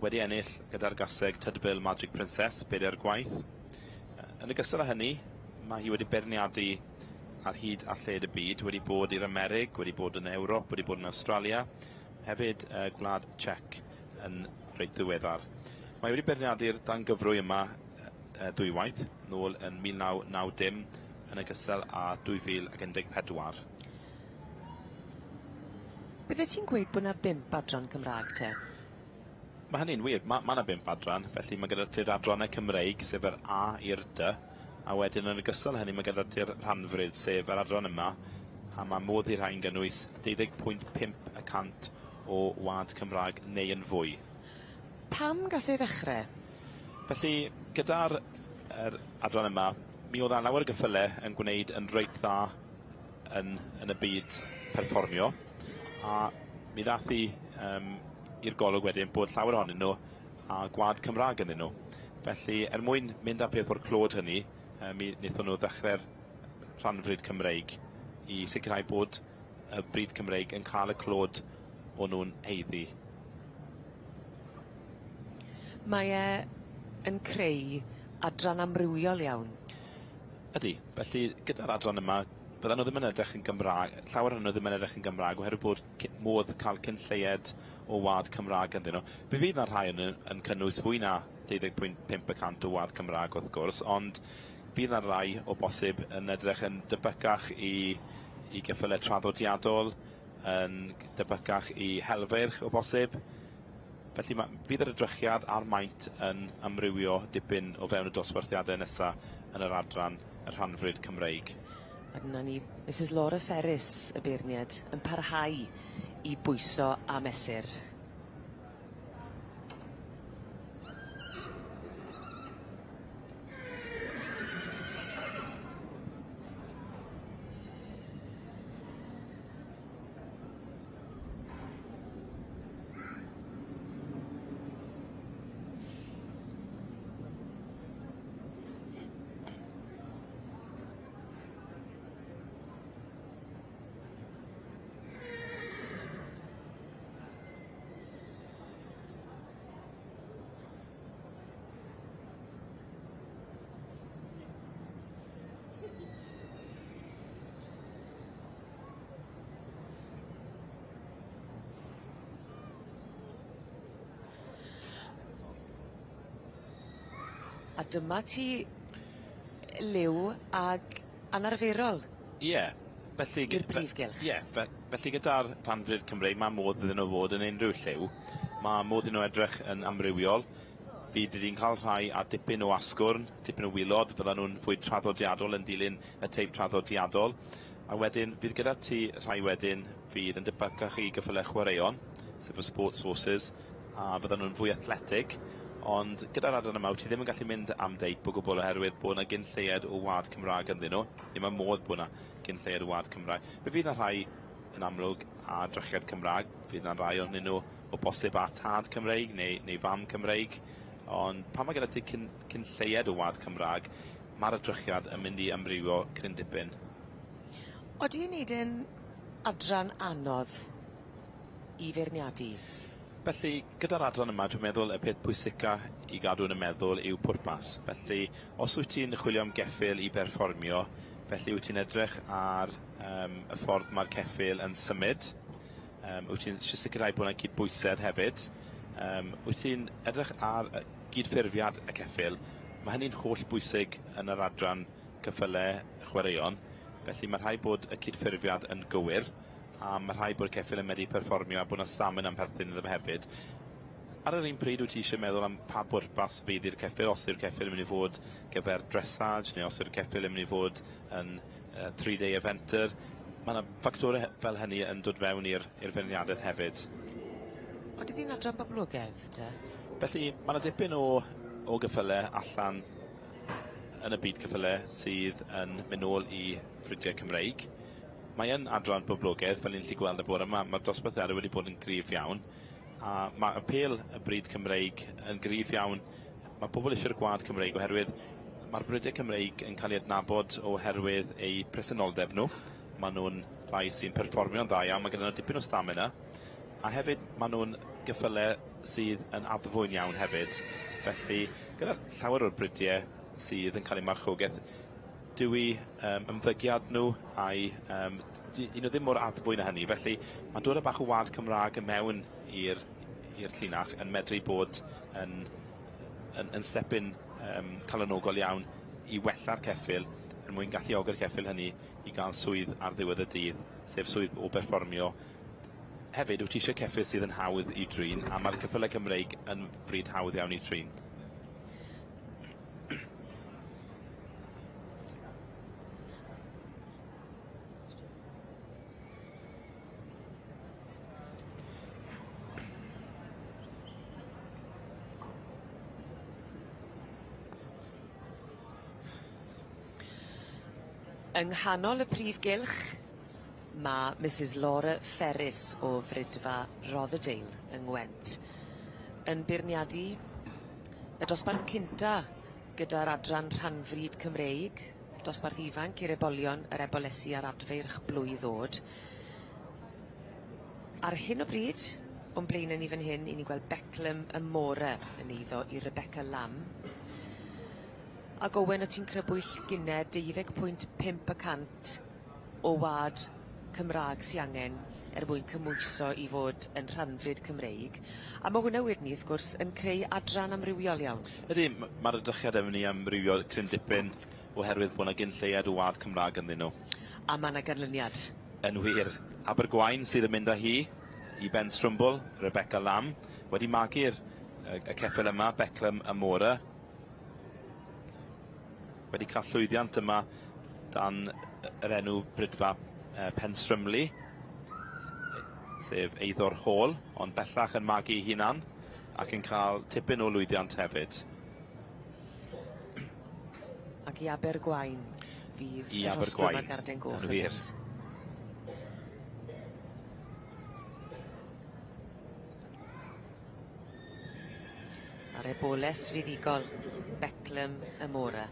[SPEAKER 5] wedi ennill gyda'r gaseg Tydfil Magic Princess, bedair gwaith. Yn ogystal â hynny, mae hi wedi beirniadu ar hyd a lled y byd, wedi bod i'r Amerig, wedi bod yn Ewrop, wedi bod yn Australia, hefyd Gwlad Czech yn reit ddiweddar. Mae wedi beirniadu'r dangyfrwy yma dwywaith, nôl yn 1990, yn ogystal â 2014.
[SPEAKER 4] Bydde ti'n gweud bod yna 5 adran Cymraeg te?
[SPEAKER 5] Mae hynny'n wir, mae yna 5 adran, felly mae gyda ti'r adrannau Cymreig, sef yr A i'r D, a wedyn yn ogystal hynny mae gyda ti'r Rhanfryd, sef yr adran yma, a mae modd i'r rhain gynnwys 12.5% o wad Cymraeg neu yn fwy.
[SPEAKER 4] Pam gas ei ddechrau?
[SPEAKER 5] Felly, gyda'r adran yma, mi oedd lawer o geffylau yn gwneud yn reit dda yn y byd perfformio, a mi ddath i'r golwg wedyn bod llawer ohonyn nhw a gwad Cymraeg ynddyn nhw. Felly, mwyn mynd â peth o'r clod hynny, mi wnaethon nhw ddechrau'r rhanfryd Cymreig i sicrhau bod y bryd Cymreig yn cael y clod o'n nhw'n heiddi.
[SPEAKER 4] Mae yn creu adran amrywiol iawn.
[SPEAKER 5] Ydy, felly gyda'r adran yma, fyddan nhw ddim yn edrych yn Gymraeg, llawer yn nhw ddim yn edrych yn Gymraeg, oherwydd bod modd cael cynlleied o wad Cymraeg ynddyn nhw. Fe fydd yna rhai yn cynnwys fwy na 12.5% o wad Cymraeg wrth gwrs, ond bydd yna rai o bosib yn edrych yn debycach i geffylau traddodiadol, yn debycach i helfyrch o bosib. Felly fydd yr edrychiad a'r maint yn amrywio dipyn o fewn y dosbarthiadau nesaf yn yr adran y rhanfryd Cymreig.
[SPEAKER 4] A dyna ni, Mrs Laura Ferris, y beirniad, yn parhau i bwyso a mesur. A dyma ti liw ag anarferol.
[SPEAKER 5] Ie, felly...
[SPEAKER 4] I'r Prif Gylch.
[SPEAKER 5] Ie, felly gyda'r rhanfryd Cymreig, mae modd iddyn nhw fod yn unrhyw lliw. Mae modd iddyn nhw edrych yn amrywiol. Fydd ydy'n cael rhai a dipyn o asgwrn, dipyn o wilod, fyddan nhw'n fwy traddodiadol yn dilyn y teip traddodiadol. A wedyn, fydd gyda ti rhai wedyn fydd yn debycach i geffylau chwaraeon, sef y sports horses, a fyddan nhw'n fwy athletic. Ond gyda'r adran yma, ti ddim yn gallu mynd am deip o gwbl oherwydd bod yna gynlleied o wad Cymraeg ynddyn nhw. Ddim yn modd bod yna gynlleied o wad Cymraeg. Fe fydd yna rhai yn amlwg a drychiad Cymraeg. Fydd yna rhai o'n nhw o bosib a tad Cymreig neu fam Cymreig. Ond pan mae gyda ti cynlleied o wad Cymraeg, mae'r drychiad yn mynd i amrywio cryn dipyn.
[SPEAKER 4] Odi yn neud yn adran anodd i feirniadu?
[SPEAKER 5] Felly, gyda'r adran yma, dwi'n meddwl y peth pwysica i gadw yn y meddwl yw pwrpas. Felly, os wyt ti'n chwilio am geffyl i berfformio, felly wyt ti'n edrych ar y ffordd mae'r ceffyl yn symud. Wyt ti'n sicrhau bod yna cydbwysedd hefyd. Wyt ti'n edrych ar gydffurfiad y ceffyl. Mae hynny'n holl bwysig yn yr adran cyffylau chwaraeon. Felly, mae rhaid bod y cydffurfiad yn gywir. A mae rhaid bod y ceffyl yn medru perfformio a bod yna stamina yn perthyn iddo fe hefyd. Ar yr un pryd wyt ti eisiau meddwl am pa bwrpas fydd i'r ceffyl, os yw'r ceffyl yn mynd i fod gyfer dressage, neu os yw'r ceffyl yn mynd i fod yn 3-day eventer. Mae yna ffactorau fel hynny yn dod fewn i'r feirniadaeth hefyd.
[SPEAKER 4] Ond ydy'n adran boblogaidd, da?
[SPEAKER 5] Felly, mae yna dipyn o geffylau allan yn y byd ceffylau sydd yn mynd nôl i ffridiau Cymreig. Mae yn adran boblogaidd, fel ni'n lli gweld y bore yma, mae'r dosbarthiadau wedi bod yn gryf iawn. A mae apel y bryd Cymreig yn gryf iawn. Mae pobl eisiau'r gwad Cymreig oherwydd mae'r brydau Cymreig yn cael ei adnabod oherwydd eu presenoldeb nhw. Mae nhw'n rhai sy'n perfformio'n dda iawn, mae gyda nhw dipyn o stamina. A hefyd mae nhw'n geffylau sydd yn adfwyn iawn hefyd. Felly, gyda llawer o'r brydau sydd yn cael eu marchogaeth, dwi ymddygiad nhw a'i un o ddim mor adfwyn â hynny. Felly, mae'n dod â bach o wad Cymraeg yn mewn i'r llinach yn medru bod yn stepyn calonogol iawn i wella'r ceffyl er mwyn galluogi'r ceffyl hynny i gael swydd ar ddiwedd y dydd, sef swydd o berfformio. Hefyd, wyt ti eisiau ceffyl sydd yn hawdd i drin, a mae'r ceffylau Cymreig yn bryd hawdd iawn i drin.
[SPEAKER 4] Yng nghanol y prif gylch, mae Mrs Laura Ferris o Frydfa Rothdale yng Ngwent yn beirniadu y dosbarth cynta gyda'r adran rhanfryd Cymreig, dosbarth ifanc i'r ebolion yr ebolesu ar adfeirch blwydd ddod. Ar hyn o bryd, o'n blaen ni fan hyn, i ni gweld Beclem y Môra yn eiddo i Rebecca Lamb. Ac Owen, o ti'n crybwyll gynne 12.5% o wad Cymraeg sy angen mwyn cymwyso i fod yn rhanfryd Cymreig. A mae hwnna wedyn ni, wrth gwrs, yn creu adran amrywiol iawn.
[SPEAKER 5] Ydy, mae'r edrychiad efo ni amrywio cryn dipyn oherwydd bod yna gynlleiad o wad Cymraeg ynddyn nhw.
[SPEAKER 4] A mae yna ganlyniad.
[SPEAKER 5] Yn wir. Abergwaun sydd yn mynd â hi i Ben Strwmbl, Rebecca Lamb, wedi magu'r y ceffyl yma, Beclem y Môra. Wedi cael llwyddiant yma dan yr enw Brydfa Penstrymlu, sef eiddo'r Hall, ond bellach yn magu hunan, ac yn cael tipyn o lwyddiant hefyd.
[SPEAKER 4] Ac i Abergwaun fydd
[SPEAKER 5] I
[SPEAKER 4] y rhosgrwm
[SPEAKER 5] Abergwaun,
[SPEAKER 4] ar Garden Goch
[SPEAKER 5] yn wir.
[SPEAKER 4] Ar eboles fuddugol, Beclem y Môra.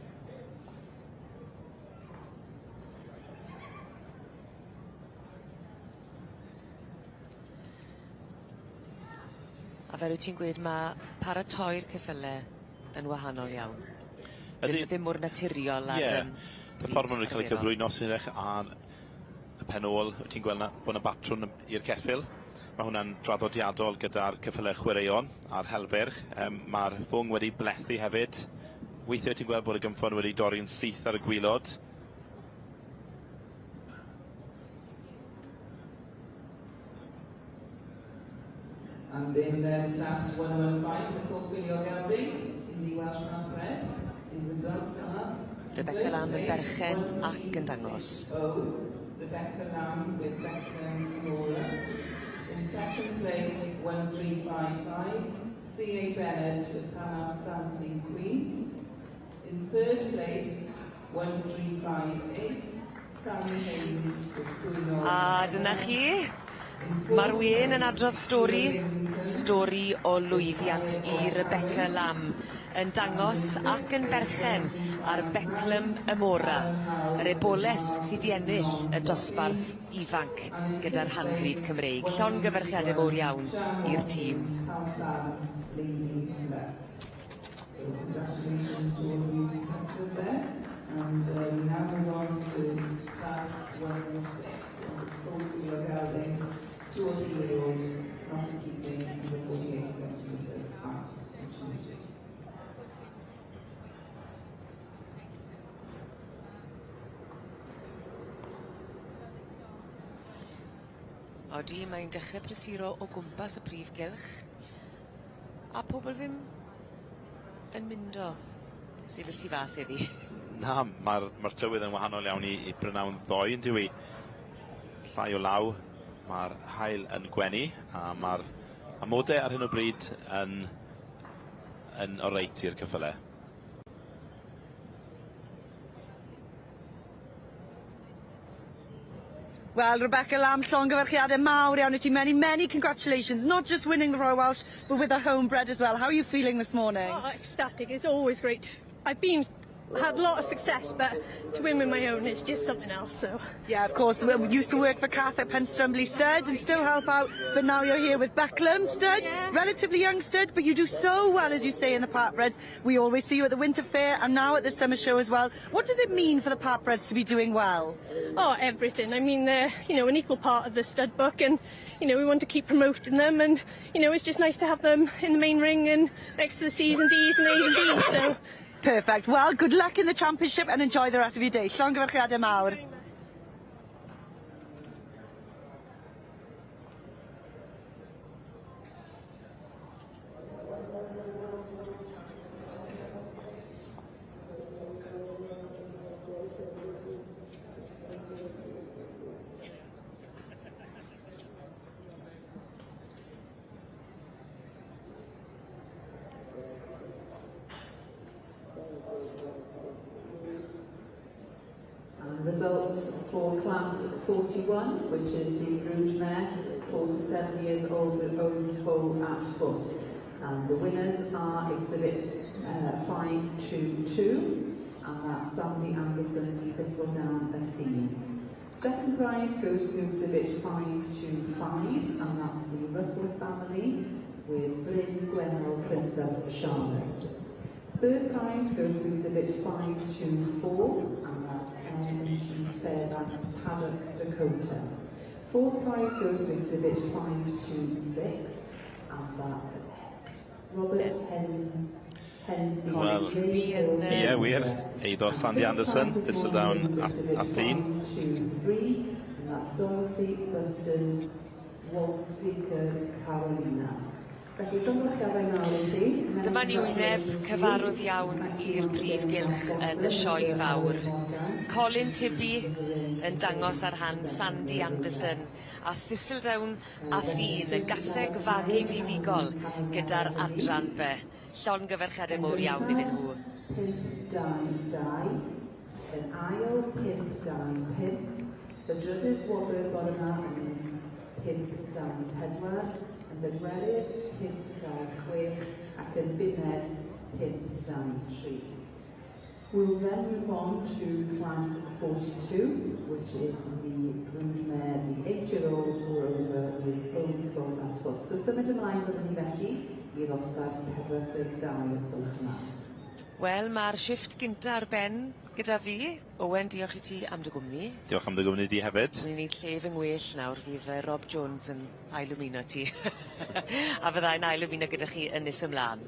[SPEAKER 4] A fel wyt ti'n gweud, mae paratoi'r ceffylau yn wahanol iawn. Ddim mor naturiol ar
[SPEAKER 5] y ffordd maen nhw'n cael eu cyflwyno sy'n edrych ar y pen ôl. Wyt ti'n gweld bod yna batrwm i'r ceffyl. Mae hwnna'n draddodiadol gyda'r ceffylau chwaraeon a'r helfyrch. Mae'r ffwng wedi blethu hefyd. Weithiau ti'n gweld bod y gymffon wedi dorri'n syth ar y gwylod.
[SPEAKER 1] And in class 105, the co-filio Gowdy in the Welsh Prif. The results are
[SPEAKER 4] Rebecca Lamb yn berchen ac yn dangos.
[SPEAKER 1] Rebecca Lamb with Beckham Laura. In second place, 1355, C.A. Bennett with Hannah Fancy Queen. In third place, 1358, Sammy Hayes with Sylwebaeth. A
[SPEAKER 4] dyna chi. Mae'r wen yn adrodd stori o lwyddiant i Rebecca Lamb yn dangos ac yn berchen ar Beclem y Môra, yr eboles sydd wedi ennill y dosbarth ifanc gyda'r rhanfryd Cymreig. Llongyfarchiadau mowr iawn i'r tîm.
[SPEAKER 1] And we now move on to class 106, co-filio 2 or 3-year-old not exceeding the 48 centimeters out.
[SPEAKER 4] Odi, mae'n dechrau presuro o gwmpas y prif gylch. A pobl ddim yn mynd o. Sydd wyt ti fas iddi?
[SPEAKER 5] Na, mae'r tywydd yn wahanol iawn i brynawn ddoe, yn diwy. Llai o law, mae'r haul yn gwenu, a mae'r amodau ar hyn o bryd yn oreit i'r cyffylau.
[SPEAKER 6] Well, Rebecca Lamb, llongyfarchiadau mawr iawn i ti. Many congratulations, not just winning the Royal Welsh, but with the homebred as well. How are you feeling this morning?
[SPEAKER 8] Oh, ecstatic. It's always great. Had a lot of success, but to win with my own is just something else, so.
[SPEAKER 6] Yeah, of course. We used to work for Kath at Penstrumley Stud and still help out, but now you're here with Becklem Stud, relatively young stud, but you do so well, as you say, in the Partbreds. We always see you at the Winter Fair and now at the Summer Show as well. What does it mean for the Partbreds to be doing well?
[SPEAKER 8] Oh, everything. I mean, they're, an equal part of the stud book, and, we want to keep promoting them, and, it's just nice to have them in the main ring and next to the C's and D's and A's and B's, so.
[SPEAKER 6] Perfect. Well, good luck in the championship and enjoy the rest of your day. Llongyfarchiadau mawr.
[SPEAKER 1] results for class 41, which is the brood mare, 4 to 7 years old with own foal at foot. And the winners are exhibit 522, and that's Sandy Anderson's Thistledown Athene. Second prize goes to exhibit 525, and that's the Russell family with Bryn Gwenel Princess Charlotte. Third prize goes to exhibit 524, and that's M.G. Fairbanks Paddock Dakota. Fourth prize goes to exhibit 526, and that's Robert Hensby.
[SPEAKER 5] Well, yeah, wir. Eiddo Sandy Anderson, Thistledown Athene.
[SPEAKER 1] 523, and that's Dorothy Bufton Walseeker Carolina.
[SPEAKER 4] Dyma ni wyneb cyfarwydd iawn i'r Prif Gylch yn y sioe fawr. Colin Tibby yn dangos ar han Sandy Anderson a Thistledown Athene yn gaseg fagu fuddugol gyda'r adran be. Llongyfarchiadau mowr iawn iddyn nhw.
[SPEAKER 1] 5-2-2, yn ail 5-2-5, y drydydd wobr bod yna yn 5-2-4, yn bedwerydd 5-2-6 ac yn buned 5-2-3. We'll then move on to class 42, which is the brood mare, the 8-year-old moreover with own foal at foot. So symud ymlaen fyddwn ni felly i'r ddosbarth 42 os gwelwch yn dda.
[SPEAKER 4] Wel, mae'r shifft gynta ar ben gyda fi. Owen, diolch i ti am dy gwmni.
[SPEAKER 5] Diolch am dy gwmni di hefyd.
[SPEAKER 4] Ni'n neud llef yng ngwell nawr, fydd Rob Jones yn ail ymuno ti. A fyddai'n ail ymuno gyda chi yn nes ymlaen.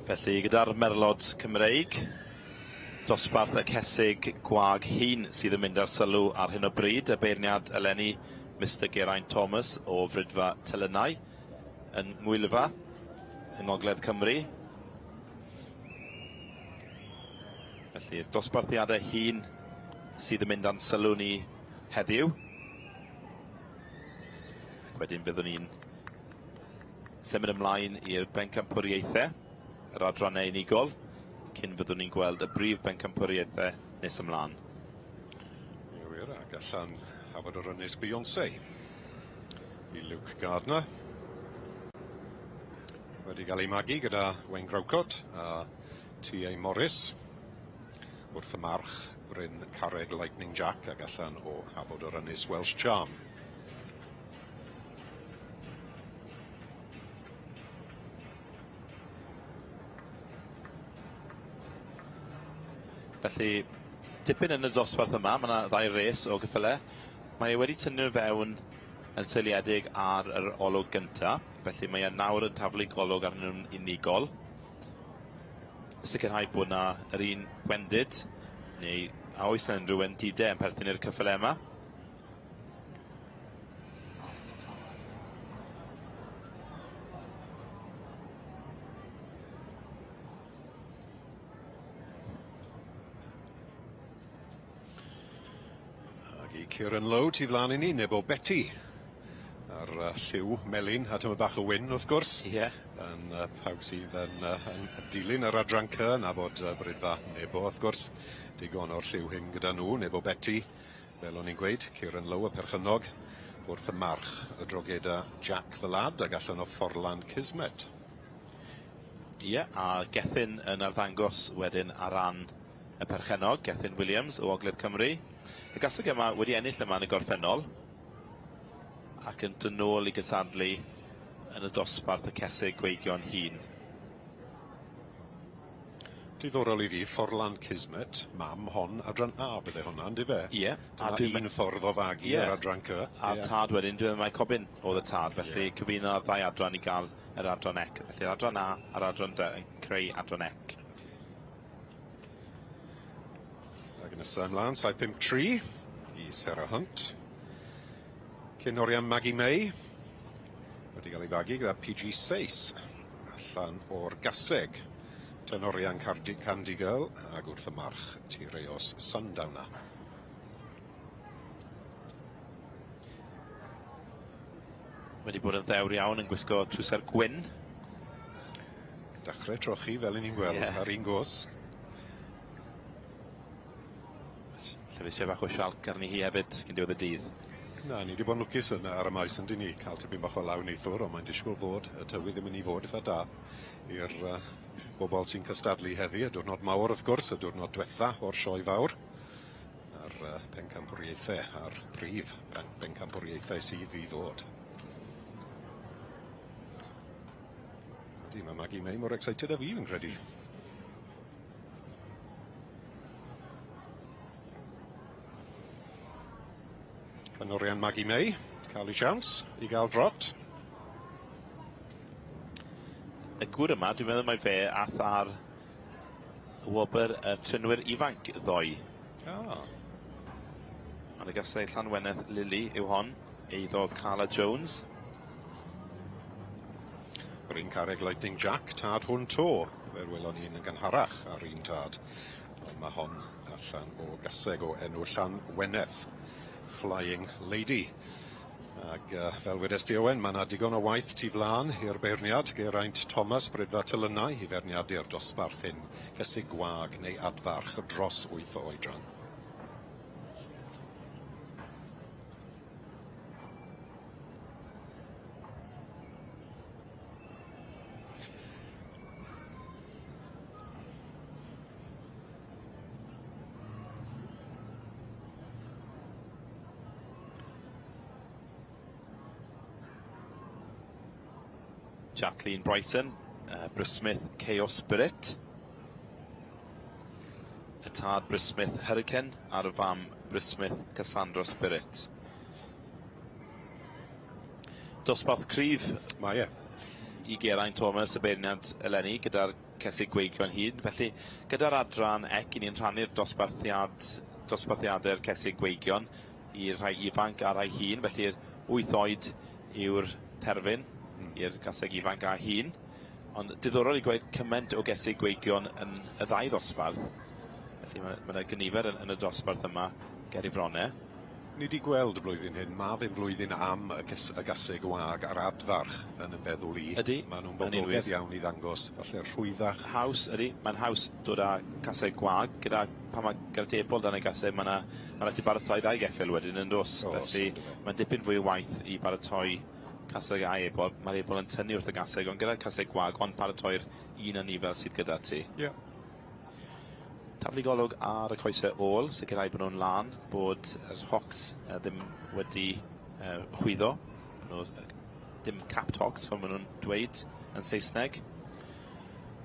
[SPEAKER 5] Felly gyda'r merlod Cymreig, dosbarth y cesig gwag hun sydd yn mynd ar sylw ar hyn o bryd, y beirniad eleni Mr Geraint Thomas o Frydfa Telynau yn Ngwylfa, yng Ngogledd Cymru. Felly'r dosbarthiadau hun sydd yn mynd ar sylw ni heddiw. Wedyn byddwn ni'n symud ymlaen i'r bencampwriaethau, yr adrannau unigol, cyn fyddwn ni'n gweld y brif bencampwriaethau nes ymlaen.
[SPEAKER 9] Ie wir, ac allan hafod o'r ynys Beyoncé i Luke Gardner. Wedi cael ei magu gyda Wayne Growcott a T.A. Morris wrth y march Bryn Carreg Lightning Jack ac allan o hafod o'r ynys Welsh Charm.
[SPEAKER 5] Felly, dipyn yn y dosbarth yma, mae yna ddau res o gyffyle. Mae e wedi tynnu fewn yn seiliedig ar yr olwg gyntaf. Felly mae e nawr yn taflu golwg arnyn nhw'n unigol. Sicrhau bod yna yr un wendid, neu a oes yna unrhyw wendidau yn perthyn i'r cyffyle yma.
[SPEAKER 9] Kieran Lowe tu flan i ni, nebo Betty. A'r lliw melyn, a dyma bach o wyn, wrth gwrs.
[SPEAKER 5] Ie.
[SPEAKER 9] Yn pawb sydd yn dilyn yr adranca, na bod brydfa nebo, wrth gwrs. Digon o'r lliw hyn gyda nhw, nebo Betty. Fel o'n i'n gweud, Kieran Lowe y perchynog. Wrth y march, y drogeda Jack the Lad, ac allan o Fforlan Kismet.
[SPEAKER 5] Ie, a Gethin yn arddangos wedyn ar ran y perchennog, Gethin Williams o Ogledd Cymru. Y gaseg yma wedi ennill yma yn y gorffennol, ac yn dod nôl i gysadlu yn y dosbarth y ceseg gweigion hun.
[SPEAKER 9] Diddorol i fi, Fforlan Kismet, mam hon adran A, bydde hwnna, yndi fe?
[SPEAKER 5] Ie.
[SPEAKER 9] Dyma un ffordd o fagu yr adran C.
[SPEAKER 5] A'r tad wedyn, dwi'n mae Cobyn oedd y tad, felly cyfuno ar ddau adran i gael yr adran ec. Felly'r adran A a'r adran D yn creu adran ec.
[SPEAKER 9] Ac yn ysaf ymlaen, 753 i Sarah Hunt. Cynorian Maggie May wedi cael ei fagu gyda PG Seis allan o'r gaseg. Tenorian Candy Girl ac wrth y march Tireos Sundowner.
[SPEAKER 5] Wedi bod yn ddewr iawn yn gwisgo trwser gwyn.
[SPEAKER 9] Dechrau trochi fel ni'n gweld ar un gos.
[SPEAKER 5] Llefysiau bach o sialc arni hi hefyd cyn diwedd y dydd.
[SPEAKER 9] Na, ni wedi bod yn lwcus ar y maes yn dyn ni, cael tipyn bach o law neithwr, ond mae'n disgwyl bod y tywydd ddim yn ei fod eitha da i'r bobl sy'n cystadlu heddi, y diwrnod mawr wrth gwrs, y diwrnod diwetha o'r sioe fawr, a'r pencampwriaethau, a'r prif pencampwriaethau sydd i ddod. Mae Maggie May mor excited a fi, fi'n credu. Canorian Maggie May, cael ei siawns i gael drot.
[SPEAKER 5] Y gwr yma, dwi'n meddwl mai fe ath ar wobr y trynwyr ifanc ddoi. Ond y gasau Llanwenedd Lily yw hon, eiddo Carla Jones.
[SPEAKER 9] Bryn Carreg Lightning Jack, tad hwn to. Fe welon ni'n gynharach ar un tad. Ond mae hon allan o gaseg o enw Llanwenedd. Flying Lady. Ac fel wedes di Owen, mae yna digon o waith tu flan i'r beirniad. Geraint Thomas, brydfa telynau, i ferniadu'r dosbarth hyn. Cysig gwag neu adfarch dros 8 o oedran.
[SPEAKER 5] Jacqueline Bryson, Brysmith Chaos Spirit. Y tad Brysmith Hurricane ar y fam Brysmith Cassandra Spirit. Dosbarth cryf.
[SPEAKER 9] Mae
[SPEAKER 5] I Geraint Thomas y beirniad eleni gyda'r cesig gweigion hyn. Felly gyda'r adran ec i ni'n rhannu'r dosbarthiadau'r cesig gweigion i'r rhai ifanc a rhai hun. Felly'r 8 oed yw'r terfyn i'r gaseg ifanc a hun, ond diddorol i gweud cyment o gesig gweigion yn y ddau ddosbarth. Felly mae yna gynifer yn y dosbarth yma ger i fronau.
[SPEAKER 9] Ni wedi gweld y blwyddyn hyn, mae fe'n flwyddyn am y gaseg wag a'r adfarch yn y feddwl i.
[SPEAKER 5] Ydy.
[SPEAKER 9] Maen nhw'n boblogaidd iawn i ddangos, falle rhwyddach.
[SPEAKER 5] Haws, ydy. Mae'n haws dod â gaseg gwag, pan mae gyda tebol dan y gaseg, mae'n rhaid i baratoi ddau geffil wedyn yn dos. Felly mae'n dipyn fwy o waith i baratoi caseg a ebol. Mae'r ebol yn tynnu wrth y gaseg, ond gyda'r caseg gwag, ond paratoi'r un yn nifel sydd gyda ti. Taflu golwg ar y coesau ôl, sicrhau bod nhw'n lan, bod yr hocs ddim wedi chwyddo. Dim capped hocs, fel maen nhw'n dweud yn Saesneg.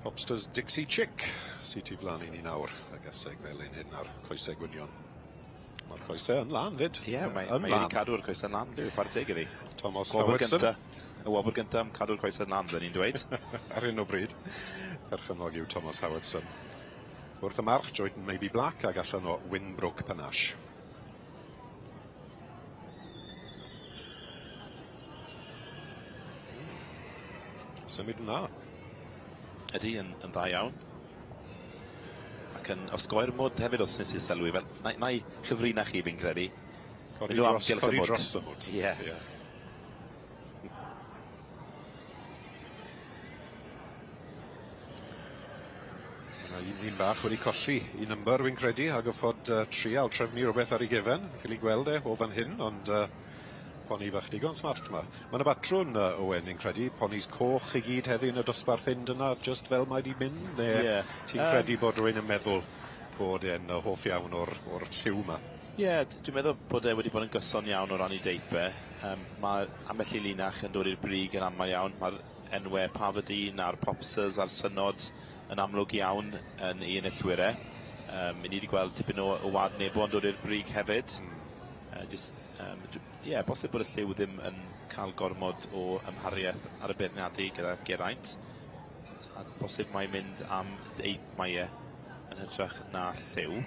[SPEAKER 9] Hopsters Dixie Chick, sy'n tu flan i ni nawr, y gaseg fel un hyn ar coesau gwynion. Mae'r coesau yn lan, fyd.
[SPEAKER 5] Ie, mae wedi cadw'r coesau yn lan, dwi'n chwarae teg iddi.
[SPEAKER 9] Thomas Howardson.
[SPEAKER 5] Y wobr gyntaf am cadw'r coesau yn lan, dyn ni'n dweud.
[SPEAKER 9] Ar hyn o bryd, perchynog yw Thomas Howardson. Wrth y march, Jordan Maybe Black ac allan o Winbrook Panache. Symud yna.
[SPEAKER 5] Ydy, yn dda iawn. Ac yn osgoi'r mod hefyd os nes i sylwi. Na i chyfrinach chi fi'n credu.
[SPEAKER 9] Codi dros y mwd.
[SPEAKER 5] Ie.
[SPEAKER 9] Un bach wedi colli I number wy'n credu a gyffod trial trefnu rhywbeth ar ei gefen. Ffili gweld o fan hyn, ond poni bach digon smart yma. Mae'n y batrwn Owen i'n credu, ponis coch I gyd heddi yn y dosbarth hyn dyna, just fel mae di mynd, neu ti'n credu bod rhywun yn meddwl bod e'n hoff iawn o'r lliw yma?
[SPEAKER 5] Ie, dwi'n meddwl bod e wedi bod yn gyson iawn o ran I deipau. Mae ambell I linach yn dod i'r brig yn aml iawn. Mae'r enwau Pafadine a'r Popsers a'r Synod yn amlwg iawn yn ei enillwyr e. Ni wedi gweld tipyn o wad nebo yn dod i'r brig hefyd. Bosib bod y lliw ddim yn cael gormod o ymhariaeth ar y beirniadu gyda Geraint. A bosib mae'n mynd am mae e yn hytrach na lliw.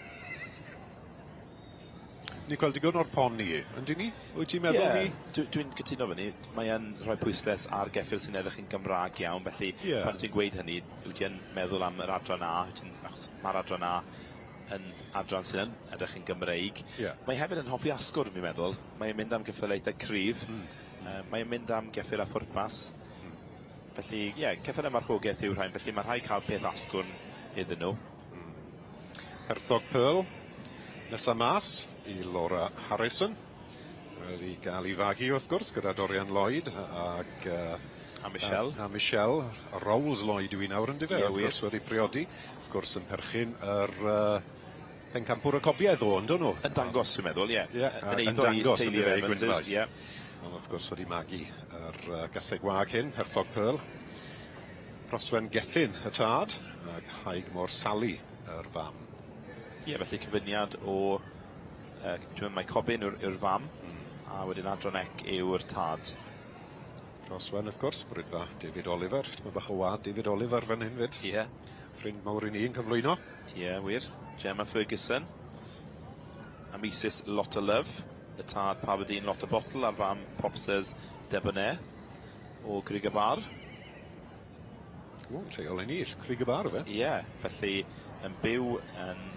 [SPEAKER 9] Ni'n gweld digon o'r poni, yndyn ni? Wyt ti'n meddwl ni?
[SPEAKER 5] Dwi'n cytuno fyny. Mae'n rhoi pwysles ar geffyl sy'n edrych yn Gymraeg iawn, felly pan ti'n gweud hynny, wyt ti'n meddwl am yr adran A, mae'r adran A yn adran sy'n edrych yn Gymraeg. Mae hefyd yn hoffi asgwr, mi'n meddwl. Mae'n mynd am geffyl eitha cryf. Mae'n mynd am geffyl a phwrpas. Felly, geffyl y marchogaeth yw'r rhain, felly mae rhai cael peth asgwr iddyn nhw.
[SPEAKER 9] Herthog Pearl, nesa mas I Laura Harrison. Wedi gael I fagu wrth gwrs gyda Dorian Lloyd ac
[SPEAKER 5] a Michelle.
[SPEAKER 9] A Michelle. Rolls Lloyd yw I nawr yn difer, wrth gwrs wedi priodi. Wrth gwrs yn perchyn yr pencampwr y cobiedd ynddo nhw.
[SPEAKER 5] Yn dangos, dwi'n meddwl,
[SPEAKER 9] Yn dangos yn ei Gwynfais. Ond wrth gwrs wedi magu yr gaseg wag hyn, Herthog Pearl. Proswen Gethin y tad, ac Haig Mor Sally yr fam.
[SPEAKER 5] Felly cyfyniad o mae Cobyn yw'r fam, a wedyn Adron Ec yw'r tad.
[SPEAKER 9] Proswen, wrth gwrs, brydfa David Oliver. Mae bach o wad David Oliver fan hyn fyd. Ffrind mawr I ni yn cyflwyno.
[SPEAKER 5] Wir. Gemma Ferguson. A Mrs Lotta Love. Y tad Pafadine Lotta Bottle a'r fam Popsers Debonair o Criggabar.
[SPEAKER 9] Lleol I ni, Criggabar, fe?
[SPEAKER 5] Felly yn byw yn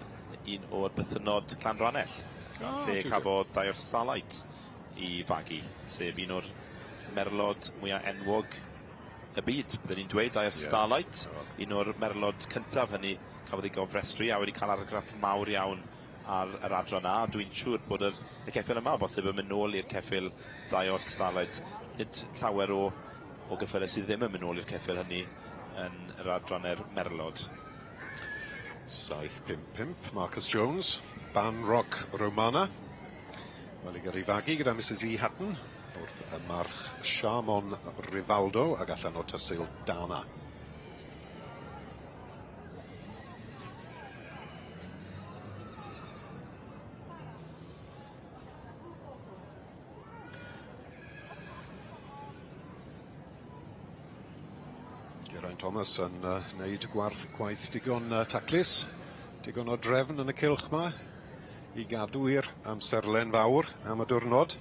[SPEAKER 5] un o'r bythynod Clanranell. Lle cafodd dair Starlight I fagu, sef un o'r merlod mwyaf enwog y byd. Byddwn ni'n dweud dair Starlight, un o'r merlod cyntaf hynny cafodd ei gofrestru a wedi cael argraff mawr iawn ar yr adran A. Dwi'n siŵr bod y ceffyl yma bosib yn mynd nôl i'r ceffyl dair Starlight. Nid llawer o gyffylau sydd ddim yn mynd nôl i'r ceffyl hynny yn yr adranau'r merlod.
[SPEAKER 9] 7-5-5, Marcus Jones, Ban Rock Romana. Wel I gael ei fagu gyda Mrs E. Hatton, wrth y march Siamon Rivaldo ac allan o Tysil Dana. Geraint Thomas yn wneud gwaith digon taclus, digon o drefn yn y cylch yma I gadw i'r amserlen fawr am y diwrnod.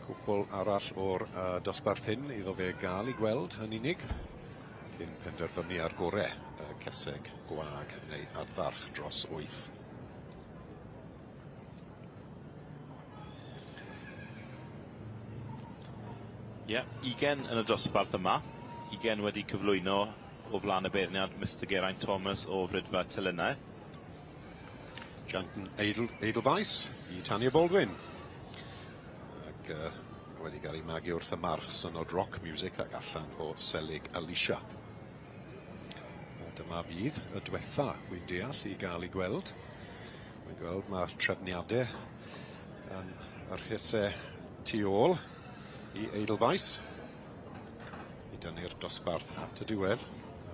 [SPEAKER 9] Cwpl arall o'r dosbarth hyn iddo fe gael I gweld yn unig cyn penderfynu ar gorau ceseg gwag neu adfarch dros 8.
[SPEAKER 5] Ugen yn y dosbarth yma. Ugen wedi cyflwyno o flaen y beirniad Mr Geraint Thomas o Frydfa Telynau.
[SPEAKER 9] Janton Edelweiss I Tanya Baldwin. Ac wedi cael ei magu wrth y march synod rock music ac allan o Selig Alicia. Dyma fydd y diwetha wy'n deall I gael ei gweld. Wy'n gweld mae'r trefniadau yn yr hysau tu ôl I Edelweiss I dynnu'r dosbarth at y diwedd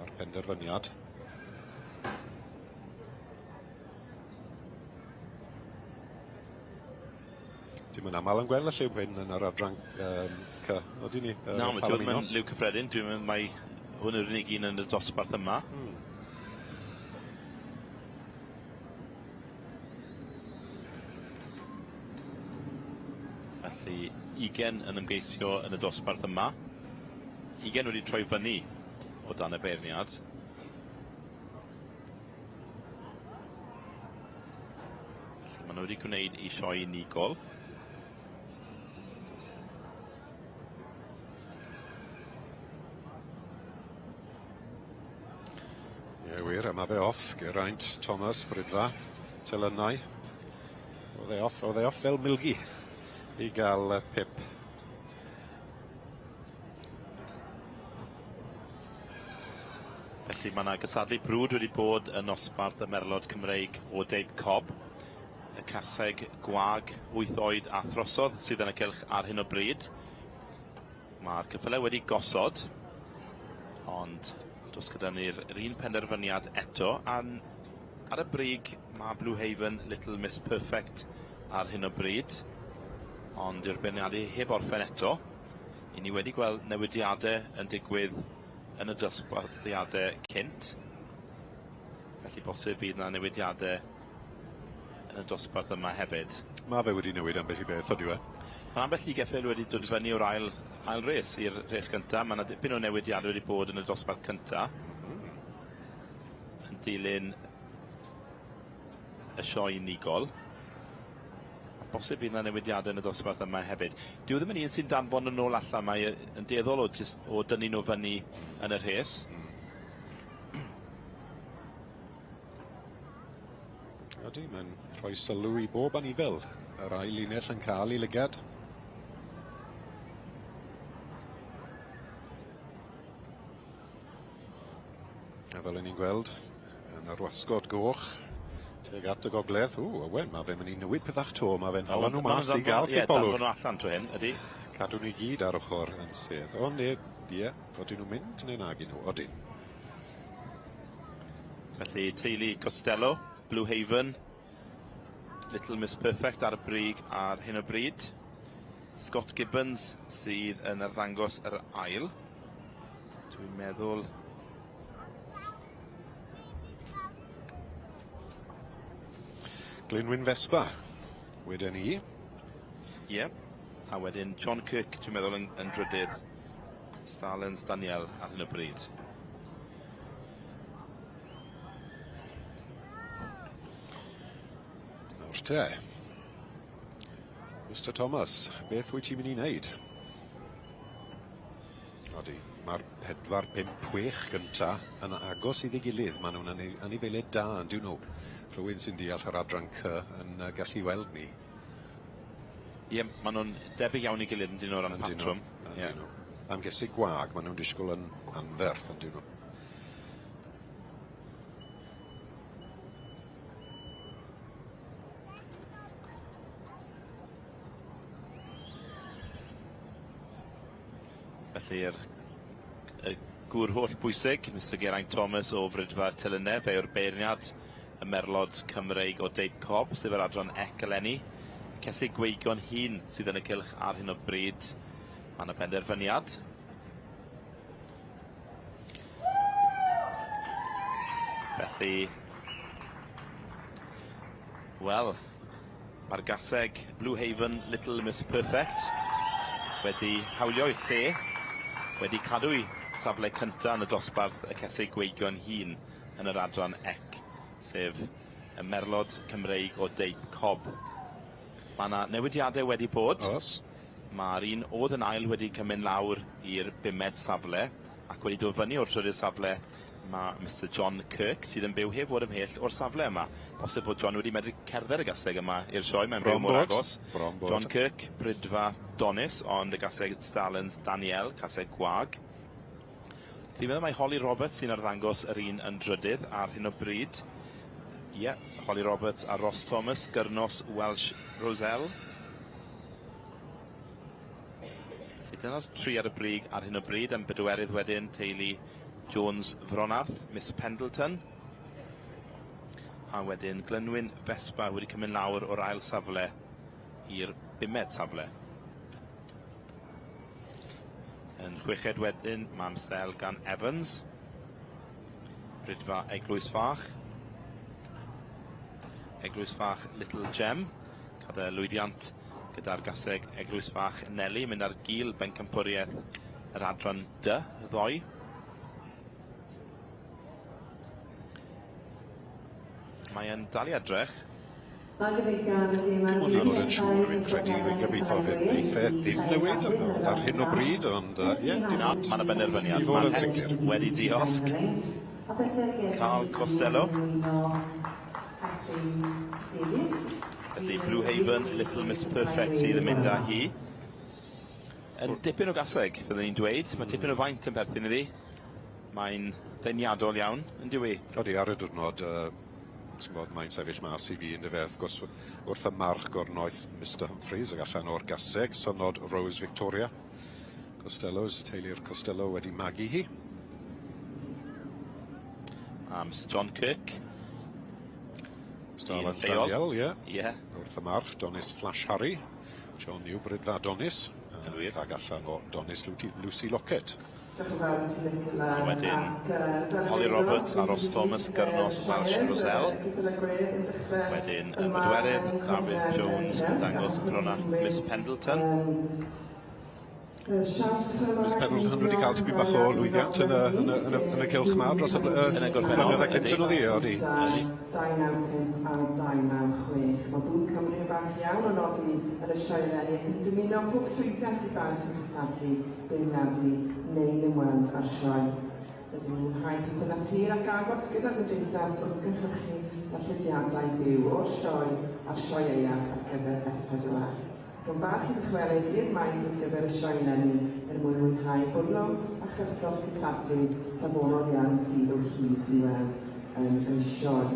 [SPEAKER 9] a'r penderfyniad. Dim yn aml yn gweld y lliw hyn yn yr adran C, oedden ni?
[SPEAKER 5] Na, dwi'n mynd liw cyffredin, dwi'n mynd mae hwn yw'r unig un yn y dosbarth yma. Felly, ugen yn ymgeisio yn y dosbarth yma. Ugen wedi troi fyny o dan y beirniad. Felly, maen nhw wedi gwneud I sioe unigol.
[SPEAKER 9] Ie wir, a mae fe off, Geraint Thomas, Brydfa, telynau. Oedd e off fel milgi I gael pip.
[SPEAKER 5] Felly mae yna gysadlu brwd wedi bod yn nosbarth y merlod Cymreig o Deib Cob. Y caseg gwag 8 oed a throsodd sydd yn y cylch ar hyn o bryd. Mae'r cyffyle wedi gosod, ond dos gyda ni'r un penderfyniad eto. Ar y brig mae Blue Haven Little Miss Perfect ar hyn o bryd, ond yw'r beirniadu heb orffen eto. I ni wedi gweld newidiadau yn digwydd yn y dosbarthiadau cynt. Felly bosib fydd yna newidiadau yn y dosbarth yma hefyd.
[SPEAKER 9] Mae fe wedi newid ambell I beth, ydy we?
[SPEAKER 5] Mae ambell I geffyl wedi dod fyny o'r ail res i'r res cyntaf. Mae yna dipyn o newidiadau wedi bod yn y dosbarth cyntaf. Yn dilyn y sioe unigol. Bosib fydd yna newidiadau yn y dosbarth yma hefyd. Dyw ddim yn un sy'n danfon yn ôl allan. Mae yn dueddol o dynnu nhw fyny yn y rhes.
[SPEAKER 9] Ydy, mae'n rhoi sylw I bob anifel. Yr ail linell yn cael I lygad. A fel ni'n gweld, yn yr wasgod goch, teg at y gogledd, wen, mae fe'n mynd I newid pethach to, mae fe'n hala nhw mas I gael cipolwg.
[SPEAKER 5] Danfon nhw allan to hyn, ydy.
[SPEAKER 9] Cadw nhw gyd ar ochr yn sedd. O, ne, oedden nhw'n mynd neu nag I nhw, oedden.
[SPEAKER 5] Felly teulu Costello, Blue Haven, Little Miss Perfect ar y brig ar hyn o bryd. Scott Gibbons sydd yn arddangos yr ail. Dwi'n meddwl...
[SPEAKER 9] Glynwyn Vespa, wedyn ni.
[SPEAKER 5] Ie, a wedyn John Kirk, dwi'n meddwl yn drydydd. Stalens Daniel ar hyn o bryd.
[SPEAKER 9] Nawr te. Mr Thomas, beth wyt ti'n mynd I wneud? Odi, mae'r 4, 5, 6 gynta yn agos iddi gilydd. Maen nhw'n anifeiliaid da, yn dyn nhw. Rhywun sy'n deall yr adran C yn gallu weld ni.
[SPEAKER 5] Ie, maen nhw'n debyg iawn I gilydd yn dyn nhw ran patrwm.
[SPEAKER 9] Am gesu gwag, maen nhw'n disgwyl yn anferth yn dyn nhw.
[SPEAKER 5] Felly'r gŵr holl bwysig, Mr Geraint Thomas o Frydfa Telynau, fe yw'r beirniad y merlod Cymreig o Deib Cob, sef yr adran ec eleni. Cesig Gweigion hun sydd yn y cylch ar hyn o bryd. Mae yna penderfyniad. Felly, wel, mae'r gaseg Blue Haven Little Miss Perfect wedi hawlio I lle, wedi cadw I safle cyntaf yn y dosbarth y cesig Gweigion hun yn yr adran ec, sef y merlod Cymreig o Deib Cob. Mae yna newidiadau wedi bod.
[SPEAKER 9] Os.
[SPEAKER 5] Mae'r un oedd yn ail wedi cymryd lawr i'r 5ed safle, ac wedi dod fyny o'r trydydd safle, mae Mr John Kirk sydd yn byw heb fod ymhell o'r safle yma. Bosib bod John wedi medru cerdded y gaseg yma i'r sioe, mae'n byw mor agos. John Kirk, Brydfa Donis, ond y gaseg Stalens Daniel, caseg gwag. Fi'n meddwl mae Holly Roberts sy'n arddangos yr un yn drydydd ar hyn o bryd. Ie, Holly Roberts a Ross Thomas, gyrnos Welsh Roselle. Dyna'r 3 ar y brig ar hyn o bryd, yn bedwerydd wedyn teulu Jones Fronarth, Miss Pendleton. A wedyn Glynwyn Vespa wedi cymryd lawr o'r ail safle i'r 5ed safle. Yn 6ed wedyn, mae amstel gan Evans. Brydfa Eglwys Fach. Eglwys Fach Little Gem. Cael y lwyddiant gyda'r gaseg Eglwys Fach Nelly, mynd ar gil bencampwriaeth yr adran D, y ddoi. Mae yn dal I edrych.
[SPEAKER 1] Mae gyfeillion y ddim ar
[SPEAKER 9] Dwi'n meddwl yn siŵr, fi'n credu, fi'n gobeithio fydd eithaf ddim newid ar hyn o bryd, ond ie, dim ond.
[SPEAKER 5] Mae'n y benderfyniad.
[SPEAKER 9] I fod yn sicr.
[SPEAKER 5] Wedi diosg. Carl Costello. Felly Blue Haven, Little Miss Perfect sydd yn mynd â hi. Yn dipyn o gaseg, fyddwn ni'n dweud. Mae dipyn o faint yn perthyn iddi. Mae'n ddeniadol iawn, yn diwy.
[SPEAKER 9] Odi ar y diwrnod, mae'n sefyll mas i fi yn y fedd, gwrs wrth y march gornoeth Mr Humphreys ac allan o'r gaseg, synod Rose Victoria. Costello's, teulu'r Costello wedi magu hi.
[SPEAKER 5] Mr John Kirk.
[SPEAKER 9] Starland Daniel, ie.
[SPEAKER 5] Ie.
[SPEAKER 9] Wrth y march, Donis Flash Harry. John New Brydfa Donis. Ac allan o Donis Lucy Lockett.
[SPEAKER 5] Wedyn Holly Roberts a Ross Thomas gyrnos Welsh Roselle. Wedyn y bedwerydd David Jones yn dangos brona Miss Pendleton.
[SPEAKER 9] Miss Pendleton wedi cael tipyn bach o lwyddiant yn y Gylch ma dros y blynydde cyntaf o ddi, odi.
[SPEAKER 10] 295 a 296. Mae Blwn Cymru yn bach iawn yn oddi yn y sioeleri ac yn dymuno pob llwyddiant i bawb sy'n cystadlu beirniadu neu'n ymweld â'r sioe. Rydyn nhw'n rhai perthynas ac agos gyda'r gymdeithas wrth gynhyrchu darllediadau byw o'r sioe a'r sioe eang ar gyfer S4C. Gan bach i ddychwelyd i'r maes ar gyfer y sioe lenni mwyn mwynhau bwrlwm a chyfrodd cystadlu safonol iawn sydd o hyd i weld yn y sioe.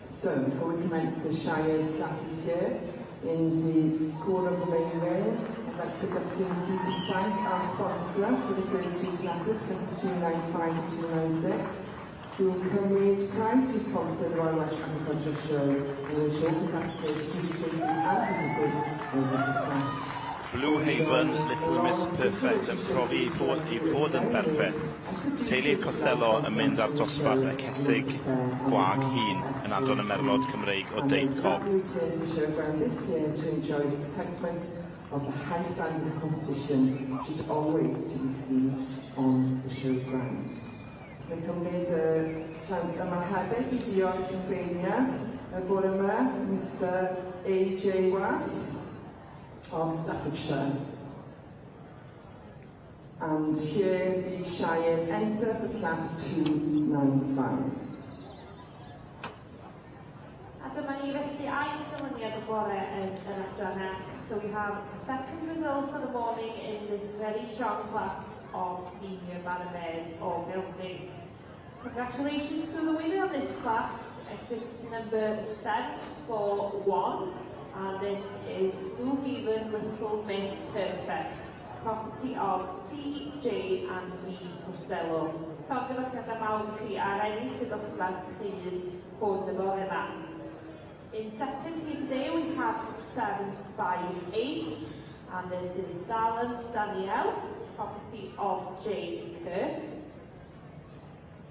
[SPEAKER 10] So, before we commence the Shire's classes here, in the corner of the main rail, I'd like to take the opportunity to thank our sponsor for the first two classes, classes 295 and 296. Blue Cymru is proud to sponsor the Royal Welsh Agriculture Show and will show congratulate educators and visitors on their success.
[SPEAKER 5] Blue Haven, Little Miss Perfect yn profi i bod yn berffaith. Teulu'r Costello yn mynd ar dosbarth y cesig gwag hun yn adron y merlod Cymreig o Deud Cob.
[SPEAKER 10] This year to enjoy the excitement of the high standard of competition, which is always to be seen on the showground. Mae'n cymryd llawnt yma hefyd i ddiolch yn beirniad y bore yma, Mr A.J. Was of Staffordshire. And here the Shires enter for class 295.
[SPEAKER 2] A dyma ni felly ail gymyniad o bore yn adran. So we have the second result of the morning in this very strong class of senior Baroness of Gylch. Congratulations to the winner of this class, activity number 741, and this is Blue Haven Little Miss Perfect, property of C.J. and B. Costello. Llongyfarchiadau mawr i chi ar ennill y dosbarth clir hwn y bore yma. In second here today we have 758, and this is Starland Daniel, property of J. Kirk.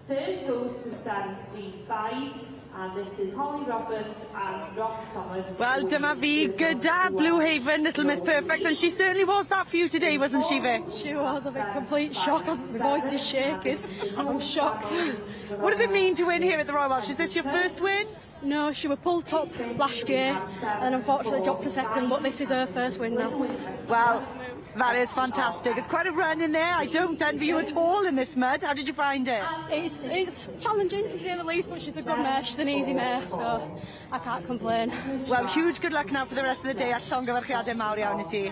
[SPEAKER 2] Third goes to 735, and this is Holly Roberts and Ross Thomas.
[SPEAKER 6] Well, dyma fi gyda Blue Haven, Little Miss Perfect, and she certainly was that for you today, wasn't she, Vic?
[SPEAKER 8] She was. A complete shock. My voice is shaking. I'm shocked.
[SPEAKER 6] What does it mean to win here at the Royal Welsh? Is this your first win?
[SPEAKER 8] No, she was pulled top last year and unfortunately dropped to second, but this is her first win now.
[SPEAKER 6] Well, that is fantastic. It's quite a run in there. I don't envy you at all in this mud. How did you find it?
[SPEAKER 8] It's challenging to say the least, but she's a good mare. She's an easy mare, so I can't complain.
[SPEAKER 6] Well, huge good luck now for the rest of the day at llongyfarchiadau mawr iawn I ti.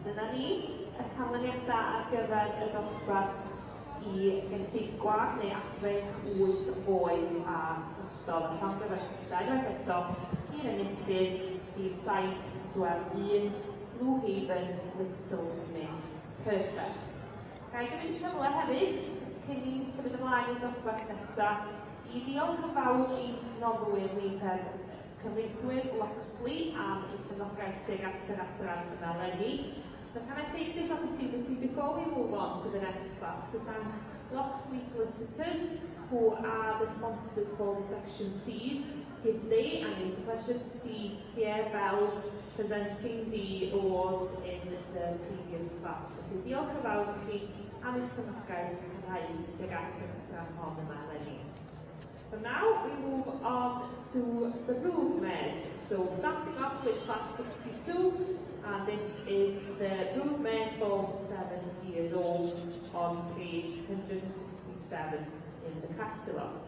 [SPEAKER 2] Dyna ni, y canlyniadau ar gyfer y dosbarth I gesig gwag neu adref 8 oed a throsol a llongyfarchiadau. Ac eto, i'r enillyn, rhif 7, dwel 1, Blue Haven, Little Miss Perfect. Gai gymryd cyfle hefyd, cyn ni'n symud ymlaen i'r dosbarth nesaf, I ddiolch yn fawr I noddwyr ni sef cyfreithwyr Loxley am ei cefnogaeth tuag at yr adran yma eleni. So can I take this opportunity before we move on to the next class to thank Loxley solicitors who are the sponsors for the section C's here today, and it's a pleasure to see Pierre Bell presenting the awards in the previous class. So diolch yn fawr I chi am eich cefnogaeth cyfhaus tuag at yr adran hon yma eleni. So now we move on to the brood mares. So starting off with class 62, and this is the brood mare for 7 years old on page 157 in the catalogue.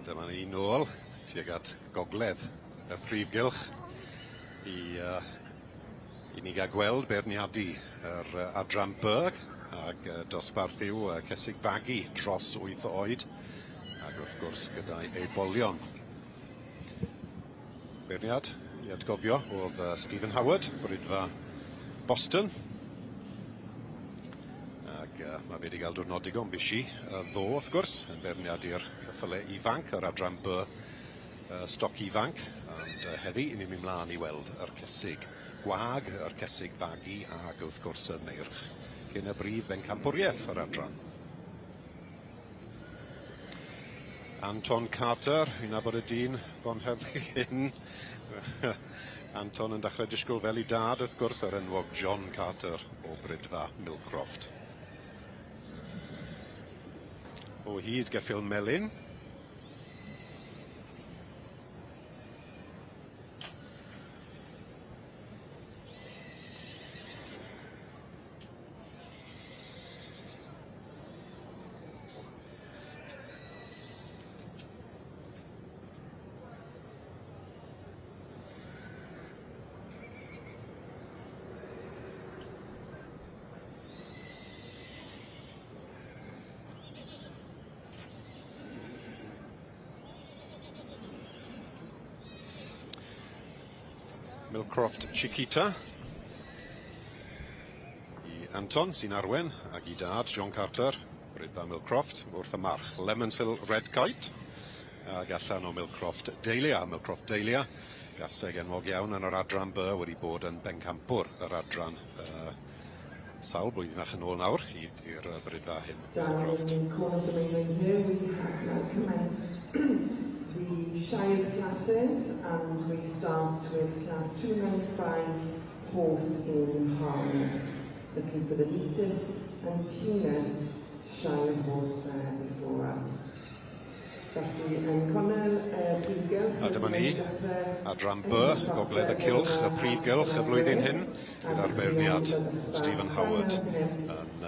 [SPEAKER 9] Dyma ni nôl tuag at gogledd y Prif Gylch i ni gael gweld beirniadu yr adran Berg ac dosbarth yw cysig fagu dros 8 oed ac wrth gwrs gyda'i eibolion. Beirniad i atgofio oedd Stephen Howard, brydfa Boston. Mae wedi cael diwrnod digon bisi ddo, wrth gwrs, yn beirniad i'r ceffylau ifanc, yr adran B stoc ifanc. Ond heddi, ni'n mynd mlaen i weld yr cysig gwag, yr cysig fagu ac wrth gwrs y neirch cyn y brif bencampwriaeth yr adran. Anton Carter, un a bod y dyn bon heddi hyn. Anton yn dechrau disgwyl fel i dad, wrth gwrs, yr enwog John Carter o brydfa Milcroft. O hyd geffil melyn. Milcroft Chiquita i Anton sy'n arwen ac i dad John Carter, brydfa Milcroft wrth y march Lemonsill Red Kite ac allan o Milcroft Dahlia. Milcroft Dahlia gaseg enwog iawn yn yr adran B wedi bod yn bencampwr yr adran sawl blwyddyn yn ôl nawr i'r brydfa hyn.
[SPEAKER 10] Down in the corner of the main ring here we have now commenced the Shires classes, and we start with class 295 horse in harness, looking for the neatest and cleanest Shire horse there before us. Felly, yn Connell Prif Gylch...
[SPEAKER 9] A dyma ni, adran B, gogledd y Gylch, y Prif Gylch y flwyddyn hyn, gyda'r beirniad Stephen Howard yn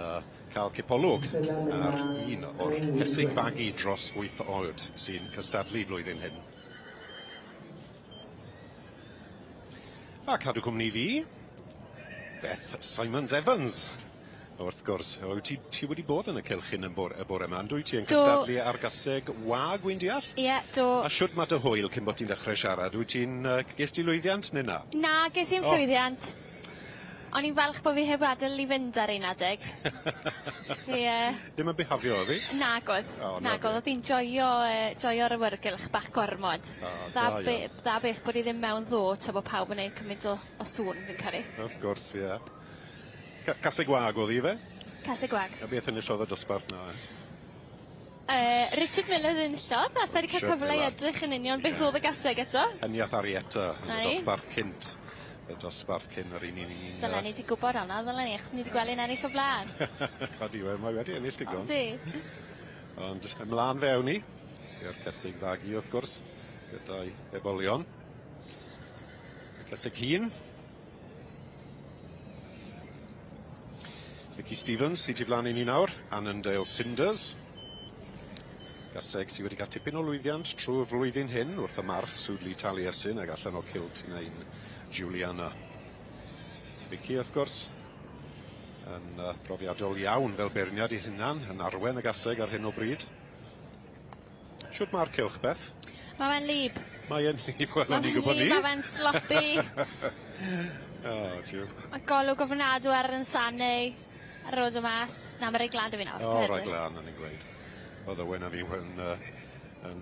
[SPEAKER 9] cael cipolwg ar un o'r cysig fagu dros 8 oed sy'n cystadlu flwyddyn hyn. A cadw cwmni fi, Beth Simons-Evans. Wrth gwrs, ti wedi bod yn y cylch hyn y bore yma, dwi ti yn cystadlu ar gaseg wag, wy'n deall?
[SPEAKER 11] Ie, do.
[SPEAKER 9] A siwt mae dy hwyl cyn bod ti'n dechrau siarad, wyt ti'n ges ti lwyddiant neu na?
[SPEAKER 11] Na, ges i'n llwyddiant. O'n i'n falch bod fi heb adael i fynd ar un adeg.
[SPEAKER 9] Dim yn bihafio o fi?
[SPEAKER 11] Nagodd. Nagodd, oedd hi'n joio'r awyrgylch bach gormod. Da beth bod i ddim mewn ddo, tra bod pawb yn gwneud cymaint o sŵn, fi'n caru.
[SPEAKER 9] Wrth gwrs, ie. Caseg wag oedd hi fe?
[SPEAKER 11] Caseg wag.
[SPEAKER 9] A beth yn illodd y dosbarth na?
[SPEAKER 11] Richard Miller yn illodd, a sa'i cael cyfle i edrych yn union beth oedd y gaseg eto.
[SPEAKER 9] Heniath Arietta, yn y dosbarth cynt. Y dosbarth cyn yr un ni'n...
[SPEAKER 11] Dylen ni wedi gwybod hwnna, dylen ni, achos ni wedi gweld yn ennill o blaen.
[SPEAKER 9] Mae wedi ennill digon.
[SPEAKER 11] Di.
[SPEAKER 9] Ond ymlaen fewn ni, i'r cysig fagu wrth gwrs, gyda'i ebolion. Y cysig hun. Vicky Stevens, sydd i flaen i ni nawr, Annandale Cinders. Gaseg sydd wedi cael tipyn o lwyddiant trwy'r flwyddyn hyn wrth y march Swdli Taliesin ac allan o Gylch neu'n Juliana. Vicky, wrth gwrs, yn profiadol iawn fel beirniad I hunan, yn arwen y gaseg ar hyn o bryd. Siwt mae'r Gylch, Beth?
[SPEAKER 11] Mae fe'n lib.
[SPEAKER 9] Mae e'n lib, wel, o'n i'n gwybod ni.
[SPEAKER 11] Mae fe'n sloppy. Mae golwg ofnadw ar yn sanau, ar roed o mas. Na, mae rei glad o fi nawr.
[SPEAKER 9] O, rei glad, o'n i'n gweud. Oedd y wen a fi yn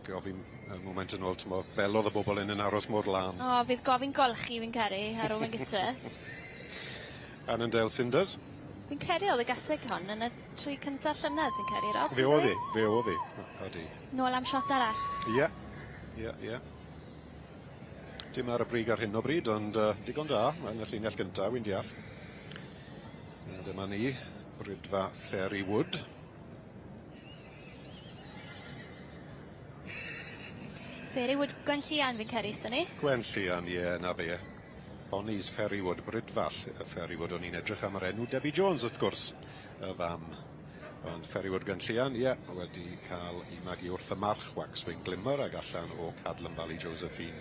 [SPEAKER 9] gofyn moment yn ôl, fel oedd y bobl yn aros mor lan.
[SPEAKER 11] O, fydd gofyn golchi fi'n caru ar ôl yn gytre.
[SPEAKER 9] Annandale Cinders.
[SPEAKER 11] Fi'n credu oedd y gaseg hon yn y 3 cyntaf llynedd fi'n credu, Rob.
[SPEAKER 9] Fe oedd hi.
[SPEAKER 11] Nôl am shot arall.
[SPEAKER 9] Ie. Dim ar y brig ar hyn o bryd, ond digon da, yn y llinell gyntaf, wy'n deall. Dyma ni, brydfa Fairy Wood.
[SPEAKER 11] Fairy Wood Gwen Llian fi'n caru, sy'n ni?
[SPEAKER 9] Gwen Llian, ie, na fe. Bonnie's Fairy Wood, brydfall y Fairy Wood, o'n i'n edrych am yr enw Debbie Jones, wrth gwrs, y fam. Ond Fairy Wood Gwen Llian, ie, wedi cael I magu wrth y march Waxwing Glimmer ac allan o Cadlam Valley Josephine.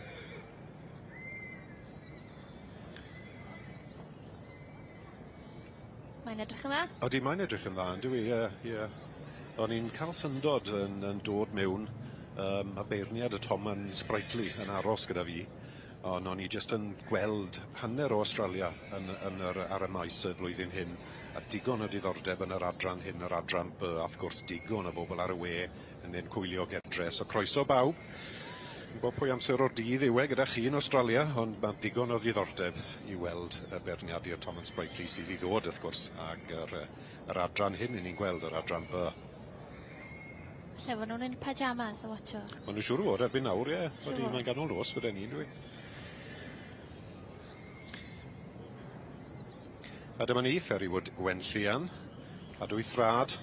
[SPEAKER 11] Mae'n edrych yn dda?
[SPEAKER 9] Odi, mae'n edrych yn dda, yn dwi, ie. O'n i'n cael syndod yn dod mewn a beirniad y Toman Sprightly yn aros gyda fi, ond o'n i jyst yn gweld hanner o Australia ar y maes y flwyddyn hyn, a digon o diddordeb yn yr adran hyn, yr adran by, a wrth gwrs digon o bobl ar y we yn ein cwylio gedre, so croeso bawb. Yn bod pwy amser o'r dydd yw gyda chi yn Australia, ond mae digon o ddiddordeb I weld y beirniad i'r Toman Sprightly sydd I ddod, wrth gwrs, ac yr adran hyn ni'n gweld, yr adran by.
[SPEAKER 11] Lle fod nhw'n yn pyjamas a watcho?
[SPEAKER 9] Mae nhw'n siŵr o fod erbyn nawr, ie. Mae'n ganol los fod ni'n dwi. A dyma ni, Fairy Wood Wen Llian, cadw I thrad,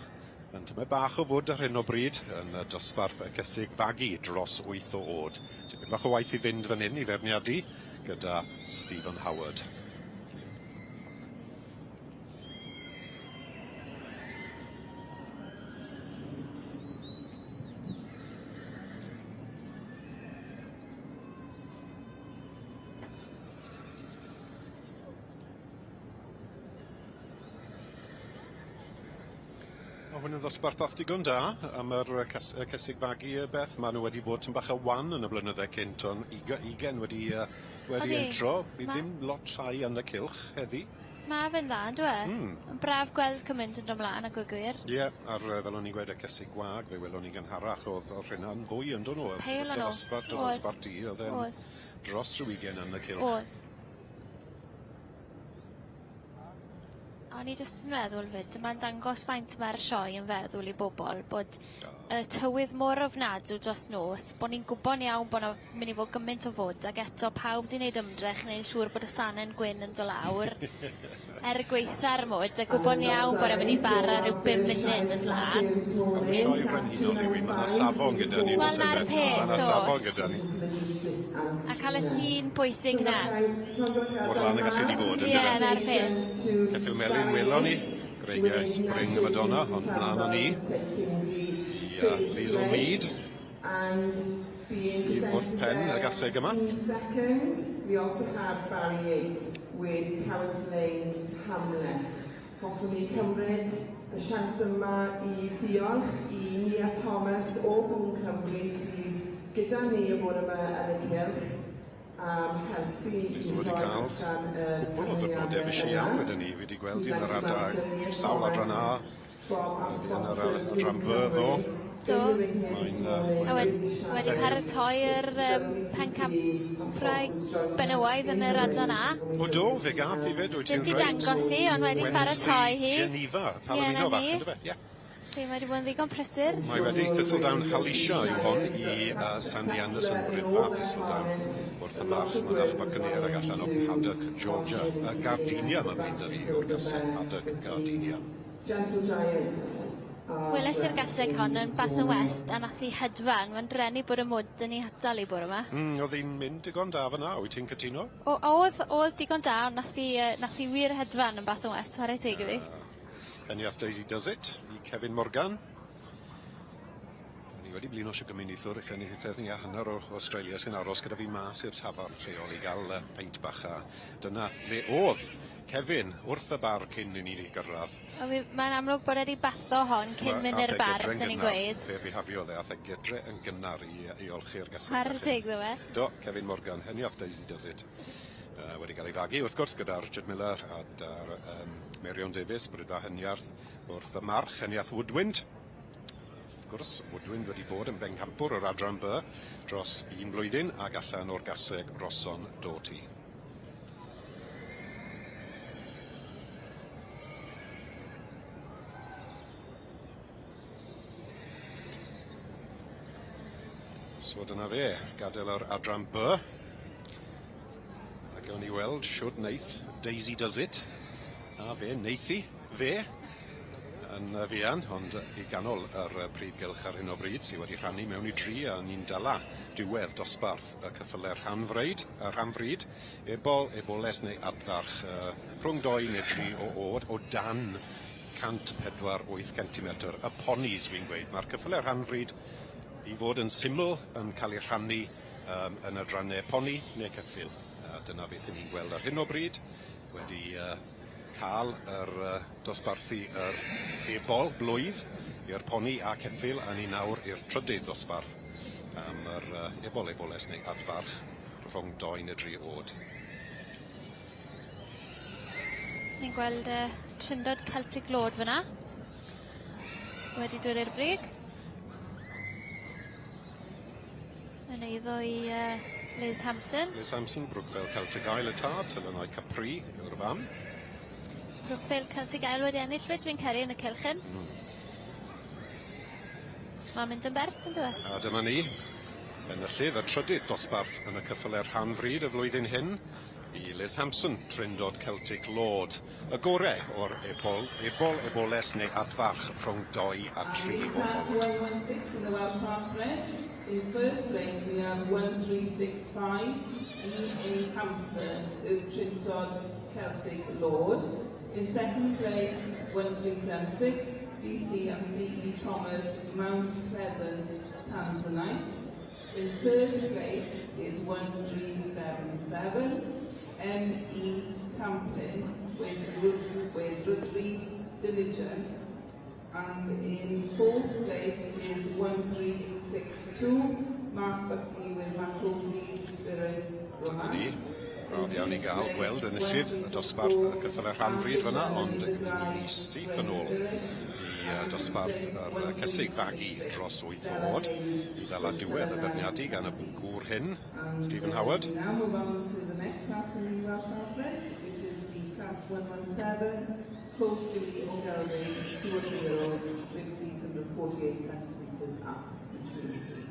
[SPEAKER 9] yn tyma bach o fwd ar hyn o bryd, yn dosbarth y cysig fagu dros 8 o oed. Tipyn bach o waith I fynd fan hyn I ferniadu, gyda Stephen Howard. Hwn yn ddosbarth bach digon da am yr cysig fagu Beth. Maen nhw wedi bod yn bach o wan yn y blynydde cynt, ond 20 wedi entro. Bydd ddim lot llai yn y Gylch heddi.
[SPEAKER 11] Mae fe'n dda, yn dwi? Yn braf gweld cymaint yn dod mlaen ac gwir.
[SPEAKER 9] Ie, ar fel o'n i'n gweud y cysig gwag, fe welon ni gynharach oedd rhywun fwy yn dod nhw.
[SPEAKER 11] Peil yn o.
[SPEAKER 9] Dosbarth di, oedd e'n dros rhyw 20 yn y Gylch.
[SPEAKER 11] Oedd. O'n i jyst yn meddwl fyd, mae'n dangos faint mae'r sioe yn feddwl I bobl bod y tywydd mor ofnadw dros nos, bod ni'n gwybod iawn bod nhw'n mynd I fod gymaint o fod, ac eto pawb di wneud ymdrech neu siŵr bod y sanen gwyn yn dod lawr gweitha'r mwyd, a gwybod iawn bod e'n mynd I bara rhyw 5 munud yn lan.
[SPEAKER 9] Am y sioe frenhinol yw Mae'na safon gyda ni.
[SPEAKER 11] Wel, na'r peth,
[SPEAKER 9] Mae'na safon gyda ni.
[SPEAKER 11] A cael y llun pwysig na.
[SPEAKER 9] Mor lan y gallu di fod yn
[SPEAKER 11] Ie, na'r peth.
[SPEAKER 9] Ceffyl melyn welon ni. Greigiau Spring y Madonna, ond mlaen o ni. Liesl Mead. Sydd wrth pen y gaseg yma.
[SPEAKER 10] We also have Barry 8 with Powers Lane Hamlet. Hoffwn ni cymryd y sians yma I ddiolch I Nia Thomas o Bwn Cymru sydd gyda ni o fod yma yn y Gylch am helpu I roi allan y
[SPEAKER 9] cwbl o ddyrnodeb eisiau iawn wedyn ni. Fi wedi gweld un yr adag sawl adran A, yn yr adran B ddo.
[SPEAKER 11] Do. A wedi paratoi'r pencampwraig benywaidd yn yr adran A.
[SPEAKER 9] O do, fe gath I fyd, wyt ti'n
[SPEAKER 11] rhaid? Dim di dangos I, ond wedi paratoi hi.
[SPEAKER 9] Geneva, Palomino fach, ynddo fe, ie.
[SPEAKER 11] Lle mae wedi bod yn ddigon prysur.
[SPEAKER 9] Mae wedi Thistledown Halisha yw hon I Sandy Anderson, brydfa Thistledown. Wrth y march, mae'n Albacaner ag allan o Paddock, Georgia. Gardenia mae'n mynd ar I o'r gaseg, Paddock, Gardenia.
[SPEAKER 10] Gentle Giants.
[SPEAKER 11] Welais i'r gaseg hon yn Bath and West a nath I hedfan. Mae'n drenu bod y mwd yn ei hadal I bore yma.
[SPEAKER 9] Oedd hi'n mynd digon da fyna, wyt ti'n cytuno?
[SPEAKER 11] Oedd digon da, ond nath I wir hedfan yn Bath and West, chwarae teg I fi.
[SPEAKER 9] Penny after Daisy Does It, I Kevin Morgan. wedi blino sio gymunithwr eich ennill ni a hanner o Australia sy'n aros gyda fi mas i'r tafarn lleol i gael peint bach a dyna le oedd Kevin wrth y bar cyn i ni gyrraedd.
[SPEAKER 11] Mae'n amlwg bod wedi batho hon cyn mynd i'r bar, sy'n ni'n gweud.
[SPEAKER 9] Fe fi hafio dde, a the gydre yn gynnar i olchi'r gasau.
[SPEAKER 11] Har teg ddo fe?
[SPEAKER 9] Do, Kevin Morgan, hynny off Daisy Does It. Wedi cael ei fagu, wrth gwrs, gyda Richard Miller a Marion Davies, brydfa hynniarth wrth y march, hynniarth Woodwind. Wrth gwrs, Woodwind wedi bod yn bencampwr o'r adran by dros 1 blwyddyn ac allan o'r gaseg Roson Doughty. So dyna fe, gadael o'r adran by. A gawn ni weld siwr neith Daisy Does It. A fe, neithi, fe. Yn fian, ond i ganol yr prif gylch ar hyn o bryd sydd wedi rhannu mewn i 3 a ni'n dala diwedd dosbarth y cyffyle'r rhanfryd. Eboles neu adfarch rhwng 2 neu 3 o oed o dan 148 cm. Y ponis fi'n gweud. Mae'r cyffyle'r rhanfryd i fod yn syml yn cael ei rhannu yn y drannau poni neu cyffil. Dyna beth ni'n gweld ar hyn o bryd. Wedi cael yr dosbarthu yr ebol blwydd i'r poni a ceffil a ni nawr i'r trydydd dosbarth am yr eboles neu adfarch rhwng 2 neu 3 oed.
[SPEAKER 11] Ni'n gweld Trindod Celtic Lord fyna. Wedi dod i'r brig. Yn eiddo i Liz Hampson.
[SPEAKER 9] Liz Hampson, Brookvale Celtic Isle y tad, Tylynau Capri yw'r fam.
[SPEAKER 11] Brookvale Celtic Isle wedi ennill rydw fi'n ceri yn y Cylchyn. Mae'n mynd yn bert yn dweud.
[SPEAKER 9] A dyma ni, enillydd y trydydd dosbarth yn y cyffyle'r rhanfryd y flwyddyn hyn i Liz Hampson, Trindod Celtic Lord. Y gore o'r eboles neu adfarch rhwng 2 a 3 oed.
[SPEAKER 10] In first place, we have 1365 E.A. Hampson of Trindod Celtic Lord. In second place, 1376 B.C. and C.E. Thomas, Mount Pleasant, Tanzanite. In third place is 1377 M.E. Tamplin with Rudry Diligence. And in fourth place is 1362, Mark Buckley with Macrosi Spirits Romance.
[SPEAKER 9] Braf iawn i gael gweld yn ysydd y dosbarth y cyffyle'r rhanfryd fyna, ond ni syth yn ôl i dosbarth yr cysig fagu dros 8 oed. I ddala diwedd y berniadu gan y gŵr hyn, Stephen Howard.
[SPEAKER 10] We now move on to the next class in the Welsh Conference, which is the class 117. Hopefully O'Gelvin, 2-year-old with seat 148 centimetres at maturity.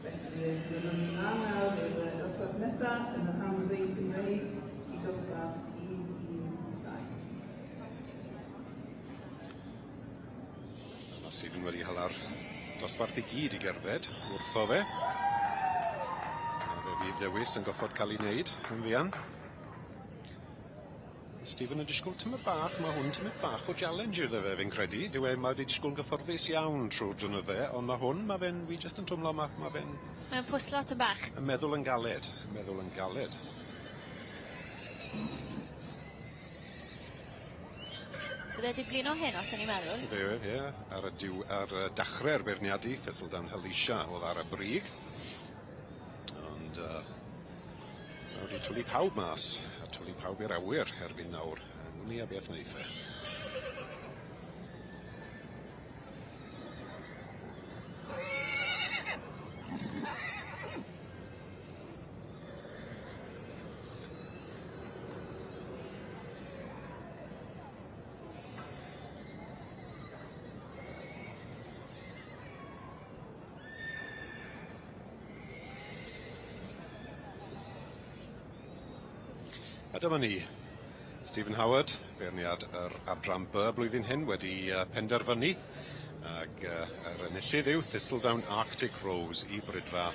[SPEAKER 10] Felly, dwi'n mynd nawr i'r dosbarth nesaf yn y rhanfryd Gymraeg i dosbarth 117.
[SPEAKER 9] Yna Stephen wedi hala'r dosbarth i gyd i gerdded wrtho fe. A fe fydd dewis yn goffod cael ei wneud yn fian. Stephen yn disgwyl tymor bach, mae hwn tymor bach o challenge iddo fe, fi'n credu. Mae wedi disgwyl gyfforddus iawn trwy'r dynodde, ond mae hwn, fi jyst yn twmlo, mae fe'n...
[SPEAKER 11] Mae'n pwslot yn bach.
[SPEAKER 9] Yn meddwl yn galed, meddwl yn galed.
[SPEAKER 11] Bydde wedi blino hyn, os ni'n meddwl?
[SPEAKER 9] Ie, ar y dachrau'r beirniadu, Thistledown Helicia oedd ar y brig. Ond wedi twli pawb mas. Twli pawb i'r awyr erbyn nawr. Ni a beth wneud fe. A dyma ni, Stephen Howard, beirniad yr adran by blwyddyn hyn wedi penderfynu ac yr enillydd yw Thistledown Arctic Rose i brydfa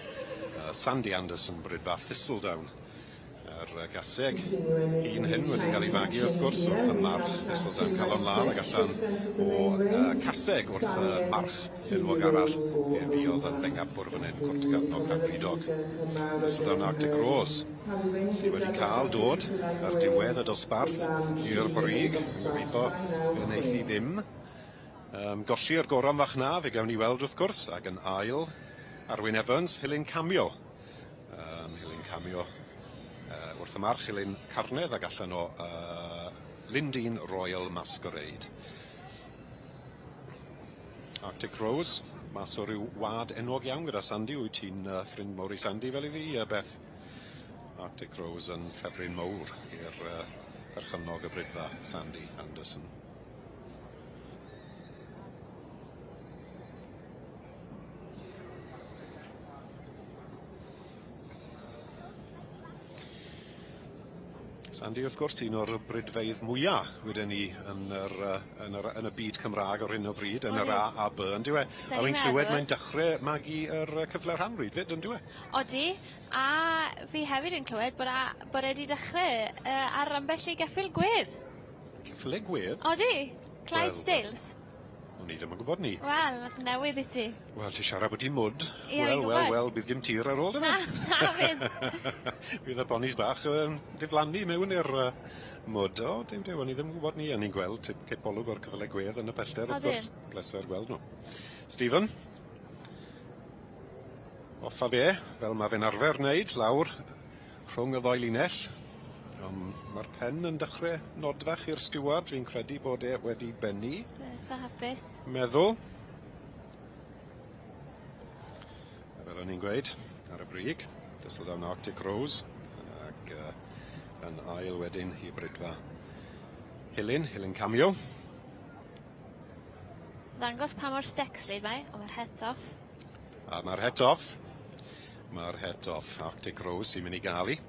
[SPEAKER 9] Sandy Anderson, brydfa Thistledown. gaseg. Un hyn wedi cael ei fagu wrth gwrs wrth y march Thistledown calon lan ac allan o caseg wrth y march enwog arall. Fi oedd yn Bengapwr fan hyn, Cwrtgadnog Rhagfridog. Thistledown Arctic Rose sydd wedi cael dod ar diwedd y dosbarth i'r brig. Gobeithio yn eithi ddim. Golli'r goron fach na, fe gawn ni weld wrth gwrs, ac yn ail Arwyn Evans, Hilyn Camio. Hilyn Camio wrth y march, Hilyn Carnedd ac allan o Lindeen Royal Masquerade. Arctic Rose, mas o ryw wad enwog iawn gyda Sandy. Wyt ti'n ffrind mawr i Sandy fel i fi, Beth? Arctic Rose yn ffefryn mawr i'r perchynog y brydfa, Sandy Anderson. Sandy, wrth gwrs, un o'r brydfeidd mwyaf wedyn ni yn y byd Cymraeg ar hyn o bryd, yn yr A a B, yn diwe. A wy'n clywed mae'n dechrau magu yr cyfle rhan rhywbryd, yn diwe?
[SPEAKER 11] Odi, a fi hefyd yn clywed bod wedi dechrau ar ambell i geffyl gwedd.
[SPEAKER 9] Ceffylau gwedd?
[SPEAKER 11] Odi, Clydesdales.
[SPEAKER 9] O'n i ddim yn gwybod ni.
[SPEAKER 11] Wel, newydd i ti.
[SPEAKER 9] Wel, ti siarad bod ti'n mwd.
[SPEAKER 11] Ie,
[SPEAKER 9] Wel, bydd dim tir ar ôl yma.
[SPEAKER 11] Na, fydd.
[SPEAKER 9] Bydd y bonis bach diflannu mewn i'r mwd. O, dim, o'n i ddim yn gwybod ni. A ni'n gweld ceipolwg o'r cyfle gwedd yn y pellter, wrth gwrs. Bleser gweld nhw. Stephen? Offa fe, fel mae fe'n arfer wneud, lawr rhwng y ddoi linell. Mae'r pen yn dechrau nodfach i'r steward. Fi'n credu bod e wedi bennu.
[SPEAKER 11] Eitha hapus.
[SPEAKER 9] Meddwl. Fel o'n i'n gweud, ar y brig, Thistledown Arctic Rose, ac yn ail wedyn i brydfa Hilyn Camio.
[SPEAKER 11] Ddangos pa mor sexlyd mae, ond mae'r het off.
[SPEAKER 9] A mae'r het off Arctic Rose sy'n mynd i gael i.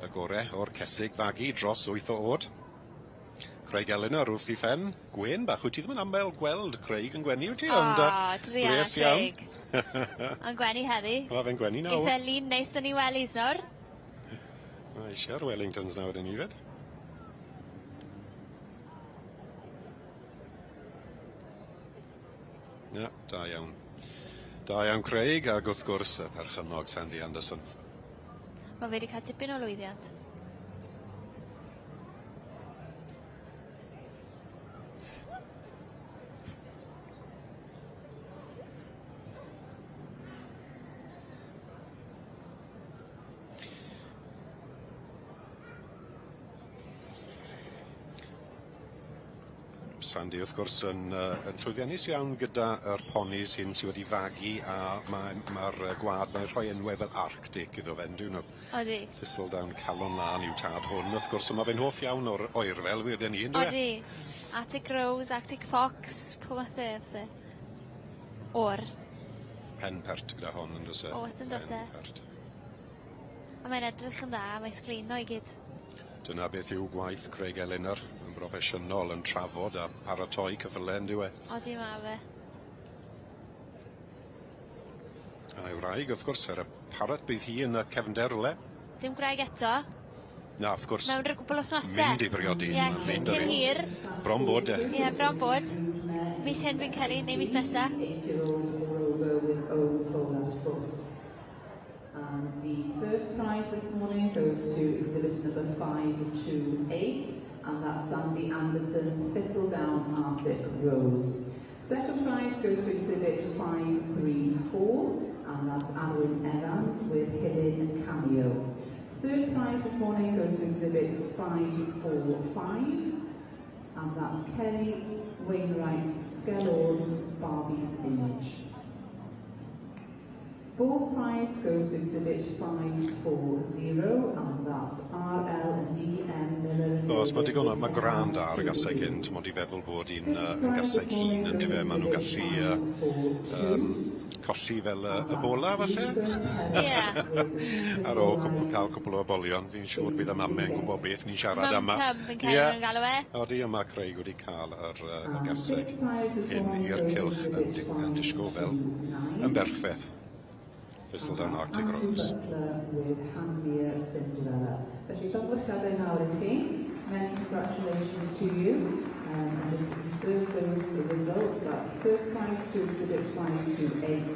[SPEAKER 9] Y gorau o'r cesig fagu dros 8 o oed. Craig Eleanor wrth i ffen. Gwen bach, wyt ti ddim yn aml gweld Craig yn gwenu, wyt ti?
[SPEAKER 11] Dria Craig. Yn gwenu heddi.
[SPEAKER 9] O, fe'n gwenu nawr.
[SPEAKER 11] Eitha lun neis yn ei Wellies nawr.
[SPEAKER 9] Mae eisiau'r Wellingtons nawr yn i fyd. Ia, da iawn. Da iawn Craig, ac wrth gwrs y perchynog Sandy Anderson.
[SPEAKER 11] Mae fe wedi cael tipyn o lwyddiant.
[SPEAKER 9] Sandy, wrth gwrs, yn llwyddiannus iawn gyda yr ponis hyn sydd wedi fagu, a mae'r gwad mae'n rhoi enwau fel Arctic iddo fe, yndw nhw.
[SPEAKER 11] Odi.
[SPEAKER 9] Thistledown calon lan i'w tad hwn, wrth gwrs, mae fe'n hoff iawn o'r oerfel wedyn ni, ynddo fe?
[SPEAKER 11] Odi. Arctic Rose, Arctic Fox, pob math e. O'r.
[SPEAKER 9] Pen pert gyda hon, ynddo se?
[SPEAKER 11] Oes yn dod e. A mae'n edrych yn dda, mae'n sglino i gyd.
[SPEAKER 9] Dyna beth yw gwaith Craig Eleanor, yn broffesiynol, yn trafod a paratoi cyffyle yn diwe.
[SPEAKER 11] Odi ma fe.
[SPEAKER 9] A'i wraig, wrth gwrs, y parat bydd hi yn y cefnder rwle.
[SPEAKER 11] Dim gwraig eto.
[SPEAKER 9] Na, wrth gwrs.
[SPEAKER 11] Mewn rhyw gwbl o thnosau.
[SPEAKER 9] Mynd i briodi.
[SPEAKER 11] Ie, cyn hir.
[SPEAKER 9] Bron bod e.
[SPEAKER 11] Ie, bron bod. Mis hyn fi'n caru, neu mis nesa.
[SPEAKER 1] The first prize this morning goes to exhibit number 528, and that's Sandy Anderson's Thistledown Arctic Rose. Second prize goes to exhibit 534, and that's Arwyn Evans with Hilyn Cameo. Third prize this morning goes to exhibit 545, and that's Kerry Wainwright's Skellorn Barbie's Image. Fourth prize goes to exhibit 540, and that's RL and DM Miller.
[SPEAKER 9] Os mae digon am y grand ar y gaseg hyn, mod i feddwl bod un gaseg hun yn dife, maen nhw'n gallu colli fel y bola, falle?
[SPEAKER 11] Ie.
[SPEAKER 9] Ar ôl cael cwbl o bolion, fi'n siŵr bydd y mamau'n gwybod beth ni'n siarad yma.
[SPEAKER 11] Mum fi'n cael yn galw e.
[SPEAKER 9] Odi, yma Craig wedi cael y gaseg hyn i'r cylch yn disgo fel yn berffedd. Thistledown Arctic Rose.
[SPEAKER 1] Felly, llofrwchad ei nawr i chi. Many congratulations to you. And just to confirm those results, that's first prize to Exhibit 528,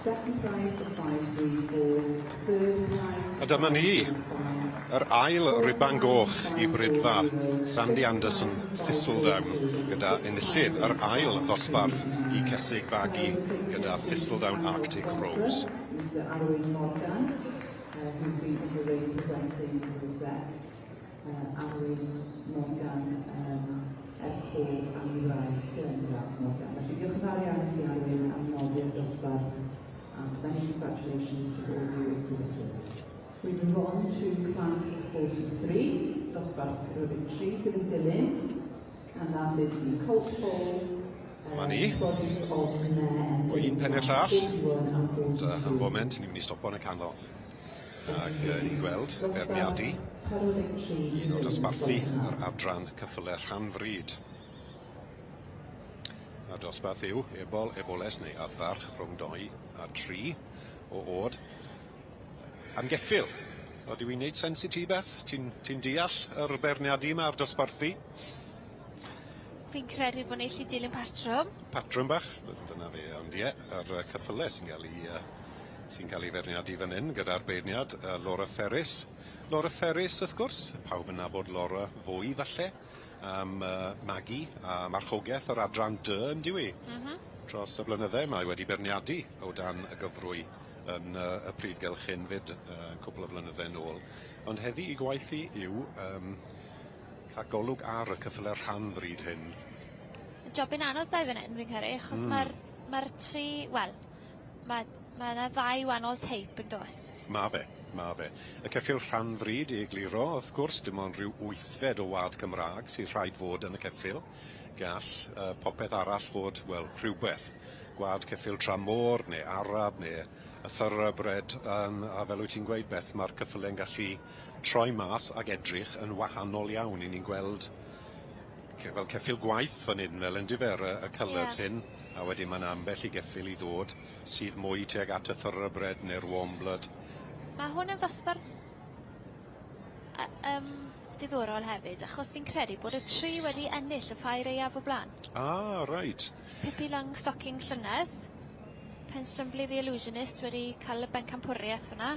[SPEAKER 1] second prize to 534, third prize
[SPEAKER 9] A dyma ni, yr ail riban goch I brydfa Sandy Anderson Thistledown gyda enillydd yr ail ddosbarth I cesig fagu gyda Thistledown Arctic Rose.
[SPEAKER 1] Mr. Arwyn Morgan, who's been presenting the rosettes. Arwyn Morgan, Echo am Gymraeg, Glenda Morgan. Felly diolch yn fawr iawn I ti Arwyn am nodi'r dosbarth. And many congratulations to all you exhibitors. We move on to class 43, dosbarth Rubik 3 sydd yn dilyn, and that is the cultural
[SPEAKER 9] Mani.
[SPEAKER 1] body of Mare.
[SPEAKER 9] O un pen i'r llall. Am foment, ni'n mynd I stopo yn y canol. Ac ni'n gweld berniadu un o dosbarthu yr adran ceffylau rhanfryd. A dosbarth yw eboles neu adfarch rhwng 2 a 3 o oed. Amgeffil. Oeddi wi'n neud sens I ti, Beth? Ti'n deall yr berniadu yma ar dosbarthu?
[SPEAKER 11] Fi'n credu bod ni'n lli dilyn patrwm.
[SPEAKER 9] Patrwm bach, dyna fe, ond ie, yr ceffylau sy'n cael ei ferniadu fan hyn gyda'r beirniad Laura Ferris. Laura Ferris, wrth gwrs, pawb yn nabod Laura fwy falle, am Maggie a marchogaeth o'r adran dy yn diwy. Dros y blynydde mae wedi berniadu o dan y gyfrwy yn y prif gelchyn fyd cwbl o flynydde nôl. Ond heddi I gwaith I yw cael golwg ar y ceffylau rhanfryd hyn.
[SPEAKER 11] Jobyn anodd dau fan hyn, fi'n credu, achos mae'r tri, wel, mae yna 2 wahanol teip yn dos.
[SPEAKER 9] Ma fe. Y ceffyl rhanfryd I egluro, wrth gwrs, dim ond rhyw 8 o wad Cymraeg sy'n rhaid fod yn y ceffyl. Gall popeth arall fod, wel, rhywbeth. Gwad ceffyl tramor, neu Arab, neu y thoroughbred, a fel wyt ti'n gweud, Beth, mae'r ceffylau'n gallu troi mas ag edrych yn wahanol iawn. I ni'n gweld fel ceffyl gwaith fan hyn, fel yn difer y colours hyn, a wedyn mae'n ambell I geffyl I ddod sydd mwy tuag at y thoroughbred neu'r warm blood.
[SPEAKER 11] Mae hwn yn ddosbarth diddorol hefyd, achos fi'n credu bod y 3 wedi ennill y ffair eiaf o blaen.
[SPEAKER 9] Right.
[SPEAKER 11] Pippi Longstocking llynedd, Penstrymbly the Illusionist wedi cael y bencampwriaeth fyna,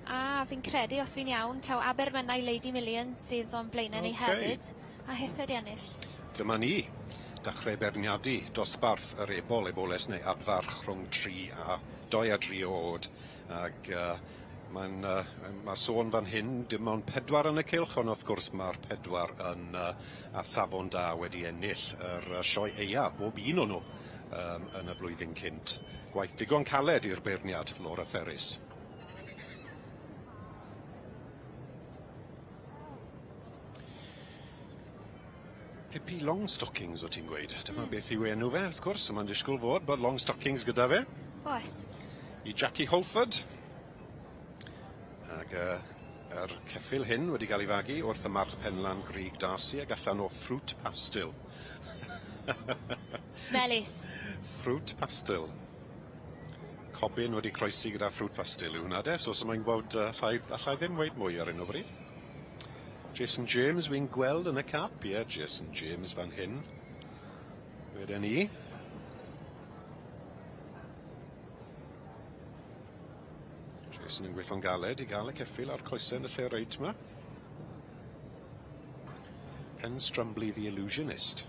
[SPEAKER 11] a fi'n credu, os fi'n iawn, taw Abermennau Lady Million sydd o'n blaenau ni hefyd, a heth wedi ennill.
[SPEAKER 9] Dyma ni, dechrau berniadu dosbarth yr eboles neu adfarch rhwng 2 a 3 o oed. Ac mae sôn fan hyn, dim ond 4 yn y cylch, ond wrth gwrs mae'r 4 yn a safon da wedi ennill yr sioe eia, bob un o'n nhw yn y blwyddyn cynt. Gwaith digon caled i'r beirniad Laura Ferris. Pippi Longstockings o ti'n gweud. Dyma beth yw enw fe, wrth gwrs, mae'n disgwyl fod bod Longstockings gyda fe.
[SPEAKER 11] Oes.
[SPEAKER 9] I Jackie Holford. Ac yr ceffyl hyn wedi cael ei fagu wrth y march penlan Grieg Darcy ac allan o Fruit Pastil.
[SPEAKER 11] Melis.
[SPEAKER 9] Fruit Pastil. Cobyn wedi croesi gyda Fruit Pastil yw hwnna de, so mae'n gweld allai ddim weid mwy ar un o bryd. Jason James wy'n gweld yn y cap, Jason James fan hyn. Wedyn ni. Jason yn gweithio'n galed I gael y ceffyl a'r coesau yn y lle reit yma. Penstrymbly the Illusionist.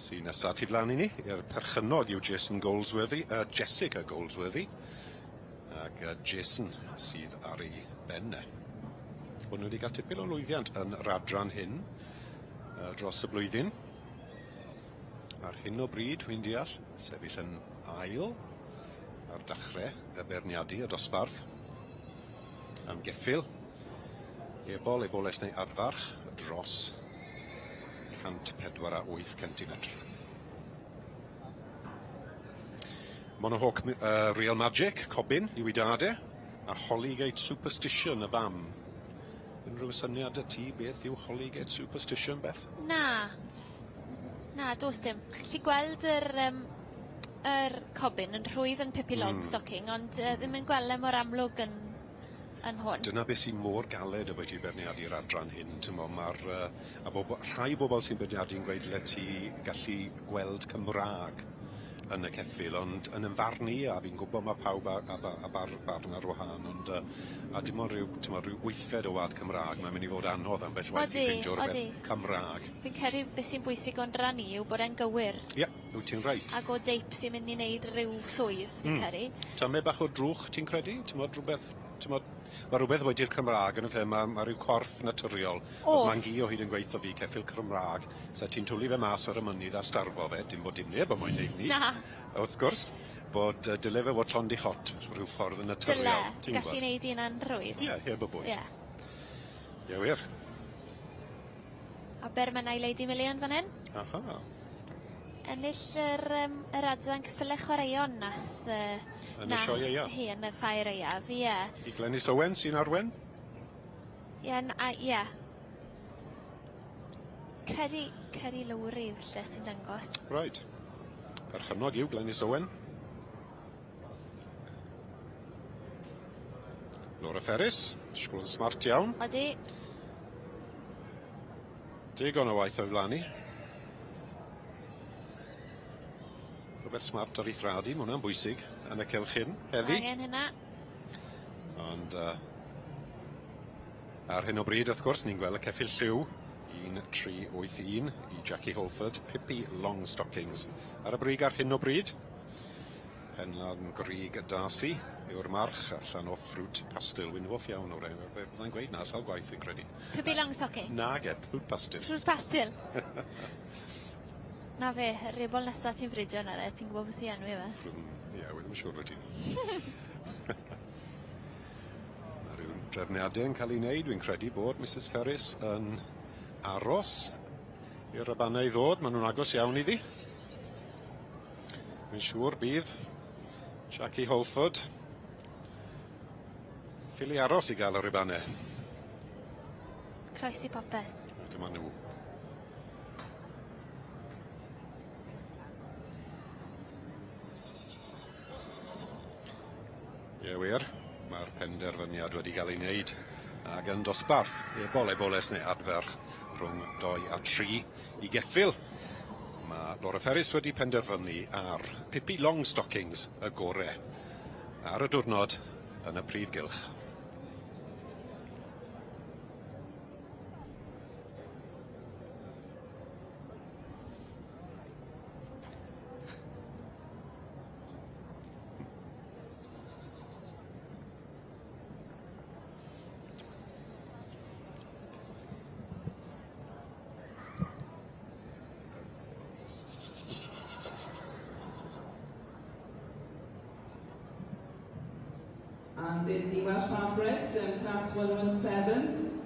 [SPEAKER 9] Sy'n nesaf tu flaen I ni, i'r perchynog yw Jessica Goldsworthy. Ac Jason sydd ar ei benne. Bod nhw wedi cael tipyn o lwyddiant yn yr adran hyn dros y blwyddyn. Ar hyn o bryd, wy'n deall, sefyll yn ail ar dechrau y berniadu y dosbarth. Am geffyl, eboles neu adfarch dros 148 centimetr. Monohawk Real Magic, Cobyn, yw I dade, a Holygate Superstition y fam. Unrhyw syniad y ti beth yw Holygate Superstition, Beth?
[SPEAKER 11] Na, does dim. Chi'n gweld yr cobyn yn rhwydd yn Pippi Longstocking, ond ddim yn gweld mor amlwg yn hwn.
[SPEAKER 9] Dyna beth sy'n mor galed y wedi berniadu'r adran hyn. Rhai bobl sy'n berniadu'n gweud le ti gallu gweld Cymraeg yn y ceffil, ond yn ymfarn i, a fi'n gwybod mae pawb a barn ar wahân, ond a dim ond rhyw 8 o wad Cymraeg, mae'n mynd i fod anodd am beth waith i ffeindio rhywbeth Cymraeg.
[SPEAKER 11] Fi'n credu beth sy'n bwysig o'n ran i yw bod e'n gywir.
[SPEAKER 9] Ie, wyt ti'n reit.
[SPEAKER 11] Ac o deip sy'n mynd i wneud rhyw swydd, fi'n credu.
[SPEAKER 9] Tymau bach o drwch, ti'n credu? Mae rhywbeth wedi'r Cymraeg yn y lle, mae rhyw corff naturiol. Mae'n gi o hyd yn gweithio fi, ceffil Cymraeg, so ti'n twli fe mas ar y mynydd a starfo fe, dim bod dim neb o moyn neud ni.
[SPEAKER 11] Na.
[SPEAKER 9] Wrth gwrs, bod dyle fe fod llond i chot, rhyw ffordd yn naturiol.
[SPEAKER 11] Dyle, gallu neud un rhwydd.
[SPEAKER 9] Ie, heb y bwyd. Ie, wir.
[SPEAKER 11] A Bermennau Lady Million fan hyn.
[SPEAKER 9] Aha.
[SPEAKER 11] Ennill yr adran cyffyle chwaraeon nath
[SPEAKER 9] yn y sioe eia.
[SPEAKER 11] Hi yn y ffair eiaf, ie.
[SPEAKER 9] I Glenys Owen sy'n arwen?
[SPEAKER 11] Ie. Credu lowri yw lle sy'n dangos.
[SPEAKER 9] Right. Perchynog yw Glenys Owen. Laura Ferris, siŵr yn smart iawn.
[SPEAKER 11] Odi.
[SPEAKER 9] Digon o waith o'i flani. Rhywbeth smart ar ei thradu, mae hwnna'n bwysig yn y cylch hyn, heddi.
[SPEAKER 11] Angen hynna.
[SPEAKER 9] Ond ar hyn o bryd, wrth gwrs, ni'n gweld y ceffil lliw 1381 i Jackie Holford, Pippi Longstockings. Ar y brig ar hyn o bryd, Penlan Grig Darcy yw'r march allan o ffrwt pastil. Wy'n hoff iawn o'r enw. Byddai'n gweud na, sawl gwaith fi'n credu.
[SPEAKER 11] Pippi Longstocking?
[SPEAKER 9] Na, ffrwt pastil.
[SPEAKER 11] Ffrwt pastil? Na fe, yr ebol nesaf sy'n fridio yna, ti'n gwybod beth i enw i fe?
[SPEAKER 9] Ie, wy'n siŵr wyt ti. Mae rhywun drefniadau yn cael ei wneud, dwi'n credu bod Mrs Ferris yn aros i'r rybannau ddod, maen nhw'n agos iawn iddi. Dwi'n siŵr bydd Jackie Holford ffili aros i gael y rybannau.
[SPEAKER 11] Croesi popeth.
[SPEAKER 9] Dyma nhw. Ie wir, mae'r penderfyniad wedi cael ei wneud ac yn dosbarth eboles neu adfer rhwng 2 a 3 i geffil. Mae Laura Ferris wedi penderfynu ar Pippi Longstockings y gorau ar y diwrnod yn y prif gylch.
[SPEAKER 10] And in the Welsh Farmbreds, class 117,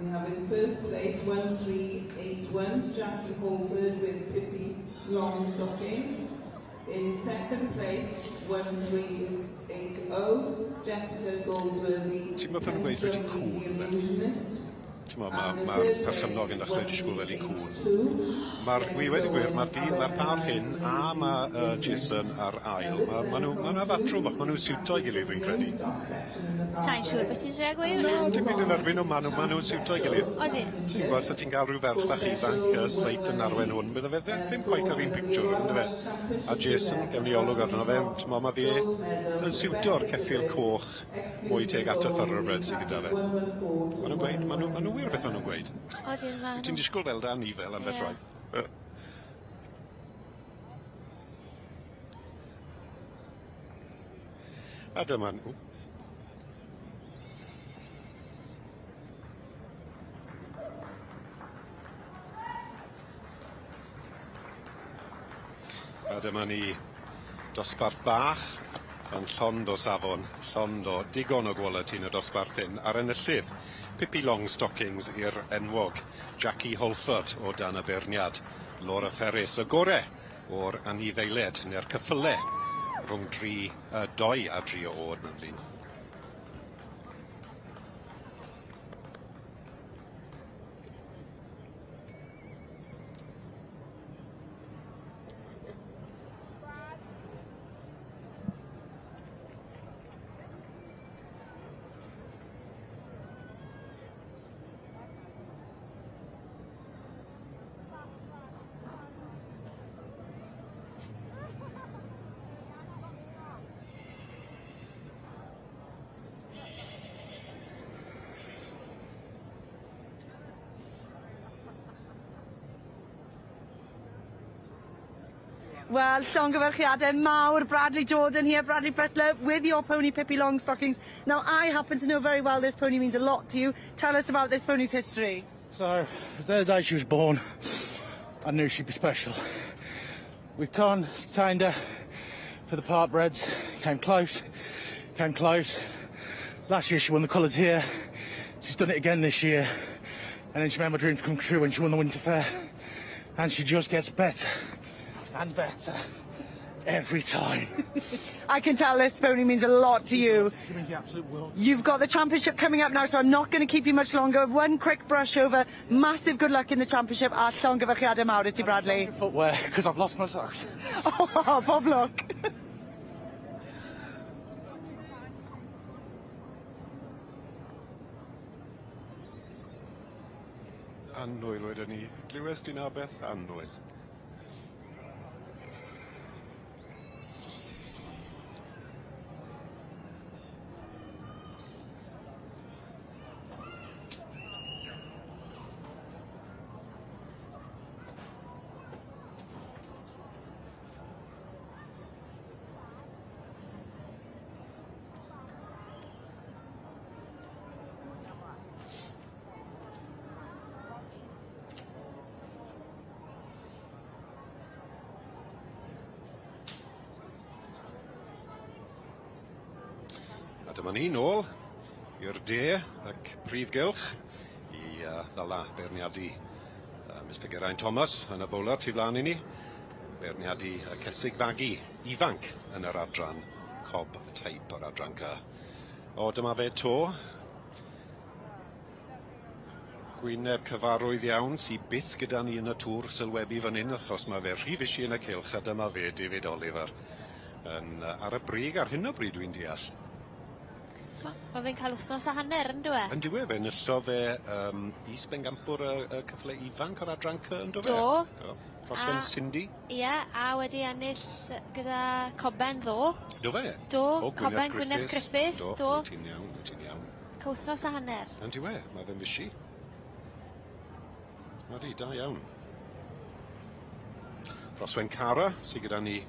[SPEAKER 10] we have in first place 1381, Jackie Holford with Pippi Longstocking. In second place, 1380, Jessica Goldsworthy, Penstone the Illusionist.
[SPEAKER 9] Mae'r perchymnog yn dechrau disgwyl wedi cwn. Wi wedi gwir, mae'r par hyn a mae Jason ar ail. Mae nhw'n afatrwm, mae nhw'n siwto i gilydd, fi'n credu.
[SPEAKER 11] Sa'n siŵr beth sy'n rhaid gweud hwnna?
[SPEAKER 9] No, dim byd yn erbyn nhw, mae nhw'n siwto i gilydd.
[SPEAKER 11] Odi.
[SPEAKER 9] Ti'n gwybod, sa ti'n cael rhyw ferch bach ifanc sleit yn arwen hwn, bydde fe ddim quite ar un picture, ynddo fe. A Jason, gefn i olwg arno fe, mae fe yn siwto'r ceffil coch mwy teg at y thoroughbred sydd gyda fe. Mae nhw'n wir beth maen nhw'n gweud.
[SPEAKER 11] Odyn, maen nhw.
[SPEAKER 9] Ti'n disgwyl fel dan i fel am beth roedd. A dyma nhw. A dyma ni dosbarth bach yn llond o safon, llond o digon o quality yn y dosbarth hyn, ar enillydd Pippi Longstockings i'r enwog, Jackie Holford o dan y beirniad, Laura Ferris y gore o'r anifeilied neu'r cyffyle rhwng 2 a 3 o oed mewn lun.
[SPEAKER 6] Well, llongyfarchiadau mawr, Bradley Jordan here, Bradley Butler, with your pony Pippi Longstockings. Now, I happen to know very well this pony means a lot to you. Tell us about this pony's history.
[SPEAKER 12] So, the day she was born, I knew she'd be special. We contained her for the part breds, came close. Last year she won the colours here. She's done it again this year. And then she made my dreams come true when she won the Winter Fair. And she just gets better and better every time.
[SPEAKER 6] I can tell this pony means a lot to you.
[SPEAKER 12] She means the absolute world.
[SPEAKER 6] You've got the championship coming up now, so I'm not going to keep you much longer. One quick brush over. Massive good luck in the championship at llongyfarchiadau mawr I ti, Bradley.
[SPEAKER 12] Footwear, because I've lost my socks.
[SPEAKER 6] Oh, pob luck.
[SPEAKER 9] Annwyl wedyn ni. Glywes di na beth annwyl? Dyma ni nôl i'r de ac Prif Gylch i ddala beirniadu Mr Geraint Thomas yn y bowler tu flaen I ni. Beirniadu y cysig fagu ifanc yn yr adran cob teip o'r adran Cy. O, dyma fe to. Gwyneb cyfarwydd iawn sy'n byth gyda ni yn y tŵr sylwebu fan hyn achos mae fe rhy fysi yn y cylch a dyma fe David Oliver ar y brig ar hyn o bryd dwi'n deall.
[SPEAKER 11] Mae fe'n cael wthnos a hanner yn dwe?
[SPEAKER 9] Yn diwe fe, nillo fe is-bengampwr y cyfle ifanc o'r adran Cy yn dwe?
[SPEAKER 11] Do.
[SPEAKER 9] Roswen Cindy?
[SPEAKER 11] Ie, a wedi ennill gyda Coben ddo.
[SPEAKER 9] Do fe?
[SPEAKER 11] Do, Coben Gwynedd Griffiths.
[SPEAKER 9] Do, ti'n iawn.
[SPEAKER 11] Cwthnos a hanner.
[SPEAKER 9] Yn diwe, mae fe'n fysi. Ydy, da iawn. Roswen Cara, sy'n gyda ni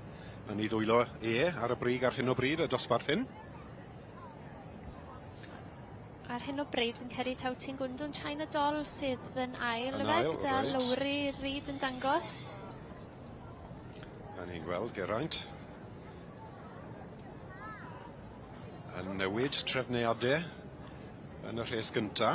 [SPEAKER 9] yn ei ddwylo ar y brig ar hyn o bryd, y dosbarth hyn.
[SPEAKER 11] Ar hyn o bryd, fi'n credu taw ti'n gwndwn China Doll sydd yn ail yfe, gyda Lowry Reid yn dangos.
[SPEAKER 9] A ni'n gweld Geraint. Yn newid trefniadau yn y rhes gynta.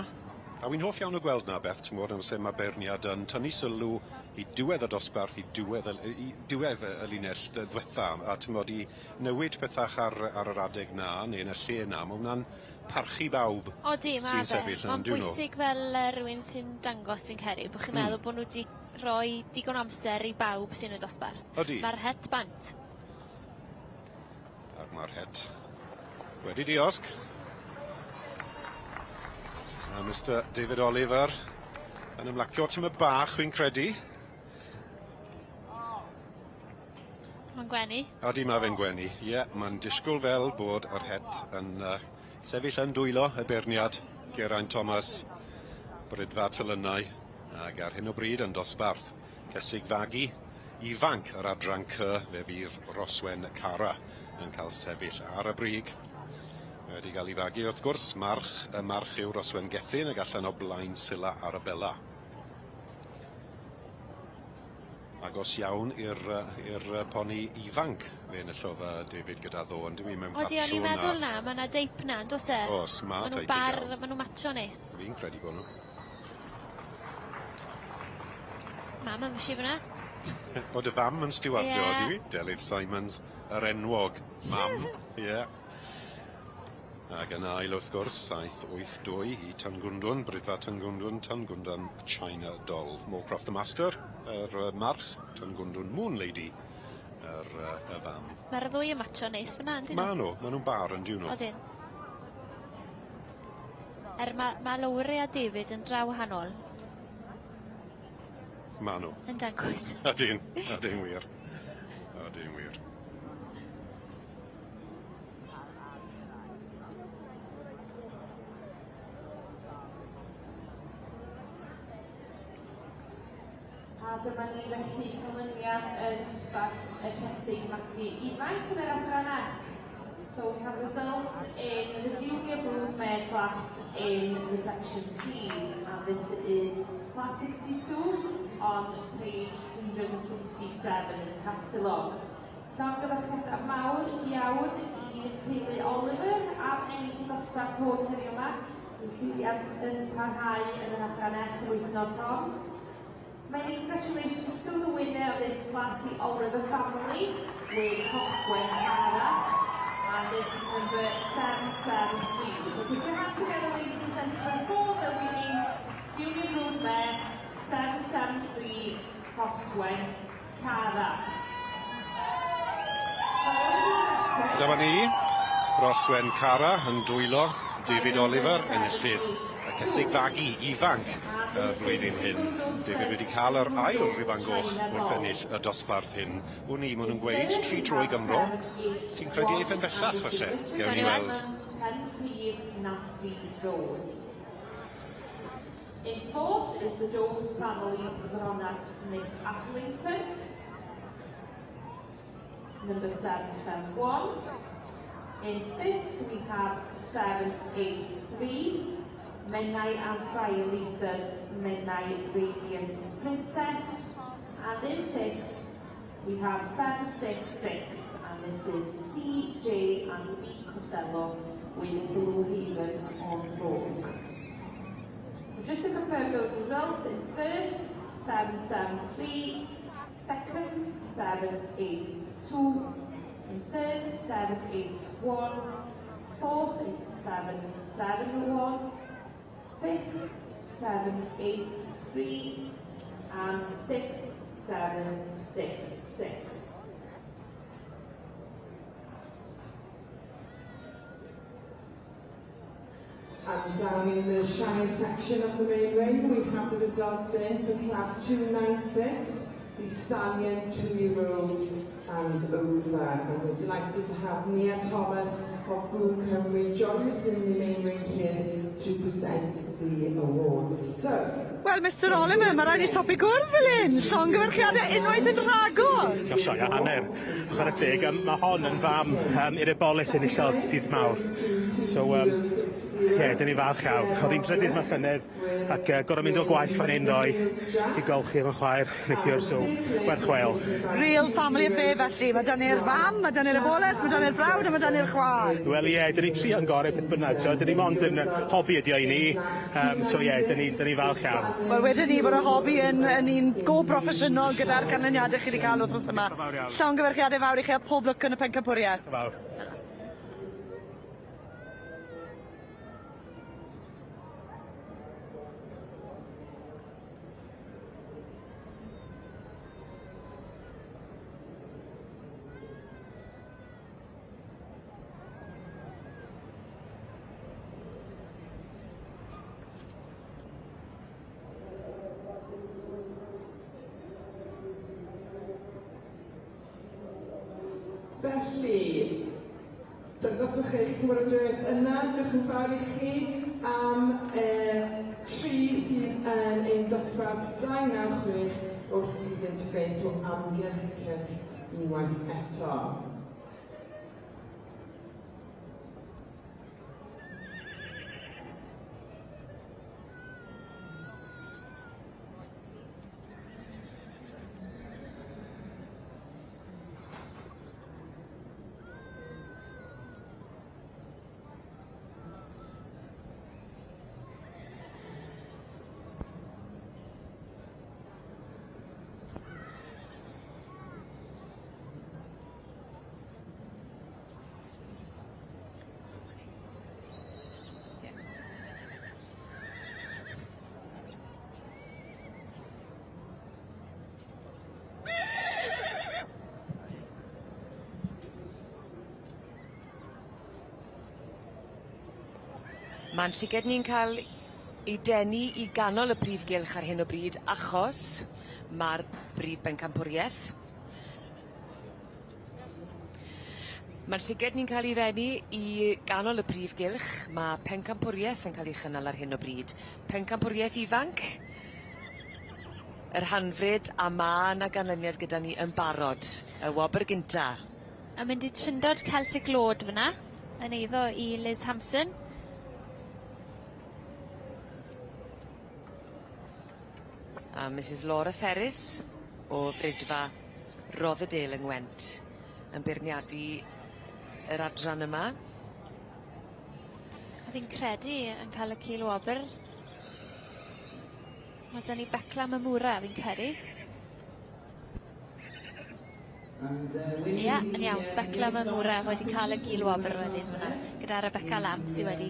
[SPEAKER 9] A wy'n hoff iawn o gweld na beth, ti'n gwybod, amser mae beirniad yn tynnu sylw I diwedd y dosbarth, I diwedd y linell ddiwetha. A ti'n gwybod, I newid pethach ar yr adeg na, neu yn y lle na, mae hwnna'n parchu bawb sy'n sefyll.
[SPEAKER 11] Mae'n bwysig fel rhywun sy'n dangos fi'n credu, bod chi'n meddwl bod nhw wedi rhoi digon amser I bawb sy'n y dosbarth. Mae'r het bant.
[SPEAKER 9] Ac mae'r het wedi diosg. A Mr David Oliver yn ymlacio tîm y bach, fi'n credu.
[SPEAKER 11] Mae'n gwenu.
[SPEAKER 9] Odi, mae fe'n gwenu. Ie, mae'n disgwyl fel bod yr het yn sefyll yn dwylo y beirniad Geraint Thomas, Brydfa Telynau, ac ar hyn o bryd yn dosbarth cysig fagu ifanc yr adran Cy, fe fydd Roswen Cara yn cael sefyll ar y brig. Wedi cael ei fagu wrth gwrs, y march yw Roswen Gethin ac allan o blaen Sila Arabella. Agos iawn i'r poni ifanc fe enillodd David gyda ddo, ond dwi mewn patrwn na.
[SPEAKER 11] O'n i'n meddwl na, mae yna deip na, dos e?
[SPEAKER 9] Os, mae deip
[SPEAKER 11] iawn. Mae nhw matcho nes.
[SPEAKER 9] Fi'n credu bod nhw.
[SPEAKER 11] Mam yn fysi fyna.
[SPEAKER 9] O dy fam yn stiwardio, di? Delydd Simons, yr enwog. Mam, ie. Ac yn ail wrth gwrs, 7-8-2 I Tangwndwn, Brydfa Tangwndwn, Tangwndwn China Doll. Moorcroft the Master, march, Tangwndwn Moon Lady, y fam.
[SPEAKER 11] Mae'r ddwy y matcho neis fyna, yndyn nhw?
[SPEAKER 9] Ma nhw'n bar yn diwno.
[SPEAKER 11] Odyn. Mae Lowry a David yn draw wahanol.
[SPEAKER 9] Ma nhw.
[SPEAKER 11] Yn dangos.
[SPEAKER 9] Odyn wir. Odyn wir.
[SPEAKER 2] A dyma ni felly canlyniad yn ysbart y cysig magu ifanc yn yr adrannau. So we have results in the junior broodmare class in the section C's, and this is class 62 on page 157 in the catalogue. Llongyfarchiadau mawr iawn i teulu Oliver am ennill y dosbarth hwn heddiw yma. Yw llwyddiant yn parhau yn yr adrannau yr wythnos hon. Many congratulations to the winner of this class, the Oliver family, with Coswen Cara. And this is number 773. So put your hands together, ladies and gentlemen, for the winning junior broodmare 773 Coswen Cara.
[SPEAKER 9] Dyma ni, Roswen Cara yn dwylo David Oliver yn enillydd y cysig fagu ifanc y flwyddyn hyn. David wedi cael yr ail rifan goch wrth ennill y dosbarth hyn. Hwn i, maen nhw'n gweud, 3 tro i Gymro. Ti'n credu eitha'n bellach, falle? Gewn ni weld.
[SPEAKER 2] In fourth is the Jones family's Verona Miss Atlington. Number 771. In fifth, we have 783, Menai and Friar Lisa's Menai Radiant Princess. And in sixth, we have 766, and this is C.J. and B. Costello with Blue Haven on board. So just to confirm those results, in first, 773, second, 782, in third, 781, fourth is 771, fifth, 783, and sixth, 766.
[SPEAKER 10] And down in the Shire section of the main ring, we have the results in for class 296, the Stallion 2-year-old and over. And we're delighted to have Nia Thomas of Broome Cymru join us in the main ring here to present the awards. So,
[SPEAKER 6] Wel, Mr Oliver, mae rhaid i stopi gwrdd fel hyn. Llongyfarchiadau unwaith yn rhagor.
[SPEAKER 13] Sioia hanner. Chwarae teg, mae hon yn fam i'r ebolus enillodd dydd Mawrth. So, dyn ni falch iawn. Oedd hi'n trydydd mas llynedd, ac gorau mynd o gwaith fan hyn doi i golchi efo chwaer neithiwr, so werth chwael.
[SPEAKER 6] Real family affair felly. Mae dan ni'r fam, mae dan ni'r ebolus, mae dan ni'r frawd, a mae dan ni'r chwaer.
[SPEAKER 13] Wel dyn ni'n tri angorau beth bynnag, so dyn ni mond yn hobi ydi o i ni, so dyn ni falch iawn.
[SPEAKER 6] Wel, wedyn ni bod y hobi yn un go proffesiynol gyda'r canlyniadau chi wedi cael wrth yma. Llongyfarchiadau fawr i chi a pob lwc yn y pencampwriaeth.
[SPEAKER 13] Fawr.
[SPEAKER 10] felly, dangoswch eich cymeradwriaeth yna, diolch yn fawr i chi am tri sydd yn ein dosbarth 296 wrth iddynt gwneud o amgylch eich unwaith eto.
[SPEAKER 4] Mae'n llyged ni'n cael ei denu i ganol y brif gylch ar hyn o bryd achos mae'r brif bencampwriaeth. Mae'n llyged ni'n cael ei ddenu i ganol y brif gylch. Mae pencampwriaeth yn cael ei chynnal ar hyn o bryd. Pencampwriaeth ifanc. Yr hanfryd a ma' na ganlyniad gyda ni yn barod. Y wobr gynta.
[SPEAKER 11] A mynd i trindod Celtic Lord fyna, yn eiddo i Liz Hampson.
[SPEAKER 4] A Mrs Laura Ferris o Frydfa Rothdale yng Ngwent yn beirniadu yr adran yma.
[SPEAKER 11] A fi'n credu yn cael y cil wobr. Mae dyn ni Becla Mamwra fi'n credu. Ia, yn iawn, Becla Mamwra wedi cael y cil wobr wedyn fyna, gyda Rebecca Lamb sydd wedi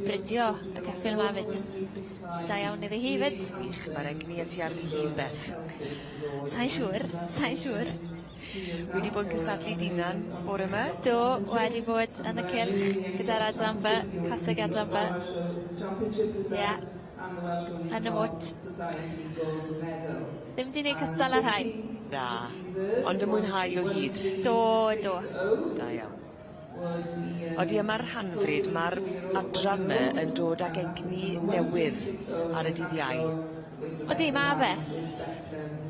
[SPEAKER 11] bridio y ceffil yma fyd. Da iawn iddi hi fyd.
[SPEAKER 4] Wych, mae'r egni at i ar fi hun, Beth.
[SPEAKER 11] Sa'n siŵr, sa'n siŵr.
[SPEAKER 4] Wedi bod yn cystadlu dinan bore yma?
[SPEAKER 11] Do, wedi bod yn y cylch gyda'r adran by, caseg adran by. Ia, yn y mwt. Ddim di wneud cystal ar rhain.
[SPEAKER 4] Da, ond y mwynhau o hyd.
[SPEAKER 11] Do, do.
[SPEAKER 4] Da iawn. Odi yma'r hanfryd, mae'r adran yma yn dod ag egni newydd ar y dydd Iau.
[SPEAKER 11] Odi, mae fe.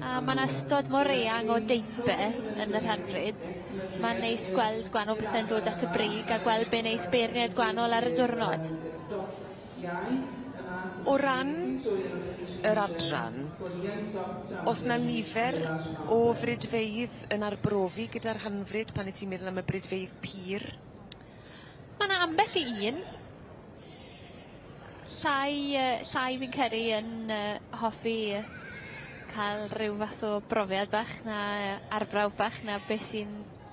[SPEAKER 11] A mae'n ystod mor eang o deipe yn yr hanfryd. Mae'n neis gweld gwahanol bethau'n dod at y brig a gweld be'n neith beirniad gwahanol ar y diwrnod.
[SPEAKER 4] O ran yr adran, os na nifer o frydfeydd yn arbrofi gyda'r hanfryd pan y ti'n meddwl am y brydfeydd pur?
[SPEAKER 11] Mae yna ambell i un. Llai fi'n credu yn hoffi cael rhyw fath o brofiad bach na arbrawf bach na beth sy'n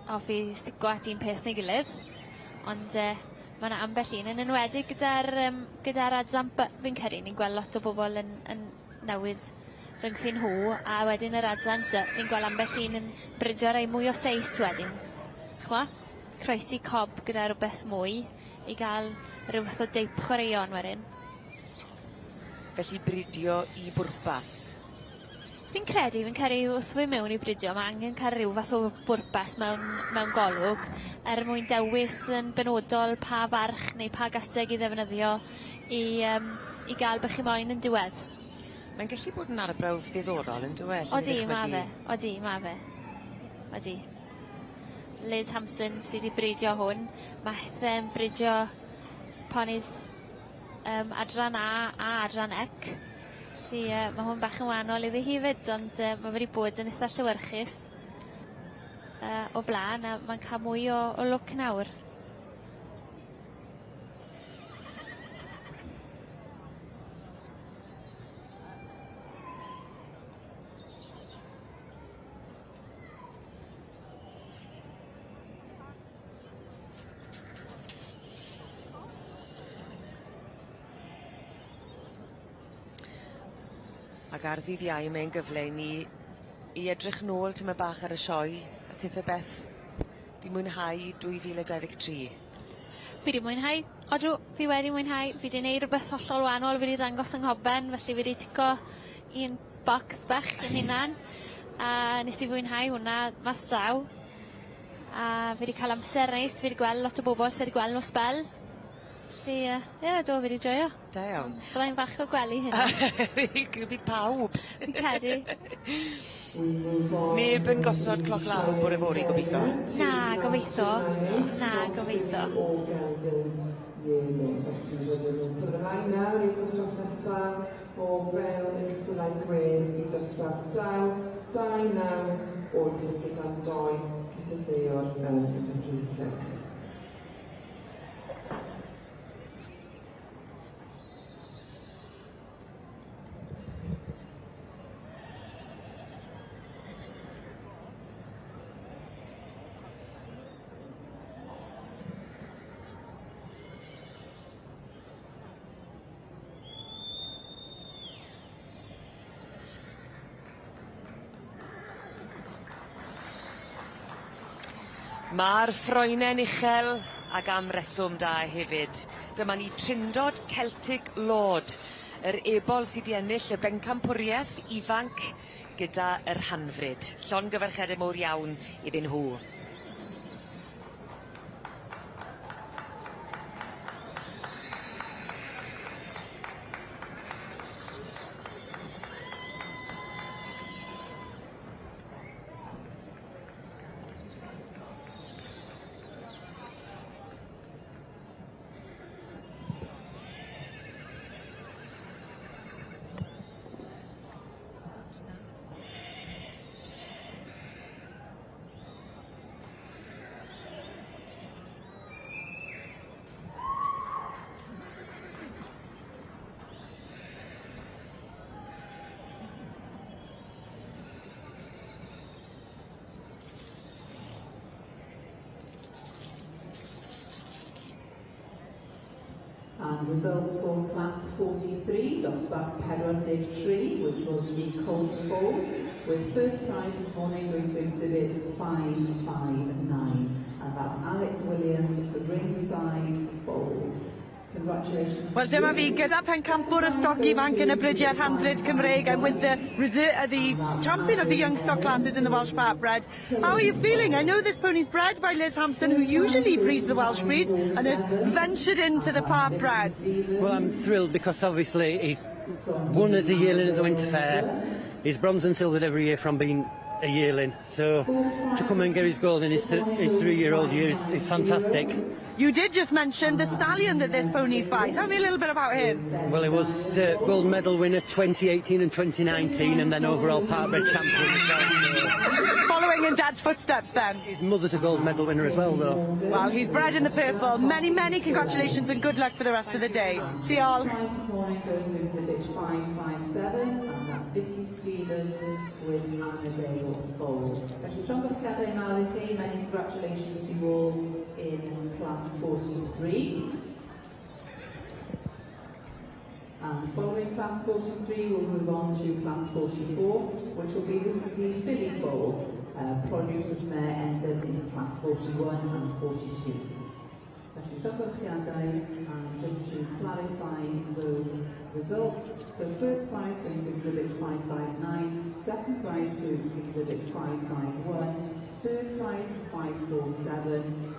[SPEAKER 11] hoffi stigo at un peth neu gilydd. Ond mae yna ambell un yn enwedig gyda'r adran fi'n credu ni'n gweld lot o bobl yn newydd rhyngthyn nhw, a wedyn yr adran ni'n gweld ambell un yn bridio rei mwy o seis wedyn. Chwa? Croesi cob gyda rhywbeth mwy i gael rhyw fath o deip chwaraeon wedyn.
[SPEAKER 4] Felly bridio i bwrpas?
[SPEAKER 11] Fi'n credu wrth fi mewn i bridio, mae angen cael rhyw fath o bwrpas mewn golwg mwyn dewis yn benodol pa farch neu pa gaseg i ddefnyddio i gael bych chi moyn yn diwedd.
[SPEAKER 4] Mae'n gallu bod yn arbrawf ddiddorol yn diwedd?
[SPEAKER 11] Odi, mae fe. Odi. Liz Hampson sydd wedi bridio hwn. Mae Heather yn bridio ponis adran A a adran Ec. Mae hwn bach yn wahanol iddi hi fyd, ond mae wedi bod yn eitha llywyrchus o blaen, a mae'n cael mwy o look nawr.
[SPEAKER 4] Ac ar ddydd Iau mae'n gyfle i edrych nôl tyma bach ar y sioe, a tithe Beth, di mwynhau 2023?
[SPEAKER 11] Fi wedi mwynhau, odw, fi wedi mwynhau, fi wedi gwneud rhywbeth hollol wahanol, fi wedi dangos yng nghoben, felly fi wedi tico un bocs bach yn hunan, a nes i fwynhau hwnna mas draw, a fi wedi cael amser neis, fi wedi gweld lot o bobl sydd wedi gweld nhw spel. Felly, do, fi wedi joio.
[SPEAKER 4] Da iawn.
[SPEAKER 11] Byddai'n fach o gwely hynny.
[SPEAKER 4] Bydd pawb.
[SPEAKER 11] Fi'n credu.
[SPEAKER 4] Neb yn gosod cloc lawr bore fori, gobeithio?
[SPEAKER 11] Na, gobeithio.
[SPEAKER 10] Sylwebaeth nawr i'r dosbarth nesaf o fel yn ffwlau'n gwedd i dosbarth 2-9 wrth gyda'n 2 cysyllteuwr yn y Prif.
[SPEAKER 4] Mae'r ffroenen uchel ac am reswm da hefyd. Dyma ni trindod Celtic Lord, yr ebol sydd wedi ennill y bencampwriaeth ifanc gyda yr hanfryd. Llongyfarchiadau mawr iawn iddyn nhw.
[SPEAKER 1] And results for class 43, dosbarth 43, which was the Colt Foal, with first prize this morning going to exhibit 559. And that's Alex Williams, the ringside foal. Congratulations.
[SPEAKER 6] Wel, dyma fi gyda pencampwr y stoc ifanc yn y Brydiau Handlid Cymreig and with the champion of the young stock classes in the Welsh Part Bred. How are you feeling? I know this pony's bred by Liz Hampson, who usually breeds the Welsh breeds and has ventured into the Part Bred.
[SPEAKER 14] Well, I'm thrilled because obviously he won as a yearling at the Winter Fair. He's bronze and silvered every year from being a yearling. So to come and get his gold in his 3-year-old year is fantastic.
[SPEAKER 6] You did just mention the stallion that this pony's by. Tell me a little bit about him.
[SPEAKER 14] Well, he was gold medal winner 2018 and 2019 and then overall Part Bred champion as well.
[SPEAKER 6] Following in Dad's footsteps then.
[SPEAKER 14] His mother's a gold medal winner as well though.
[SPEAKER 6] Well, he's bred in the purple. Many, many congratulations and good luck for the rest of the day. See you all.
[SPEAKER 1] This morning goes to exhibit 557, and that's Vicky Stevens with Annadale Foal. Felly, llongyfarchiadau mawr I chi, many congratulations to you all in class 43. And following class 43, we'll move on to class 44, which will be the filly foal. Produce of mare entered in class 41 and 42. Felly, llongyfarchiadau, and just to clarify those results. So first prize going to exhibit 559, second prize to exhibit 551, third prize to 547,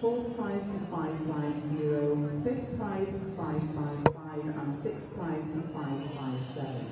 [SPEAKER 1] fourth prize to 550, fifth prize to 555, and sixth prize to 557.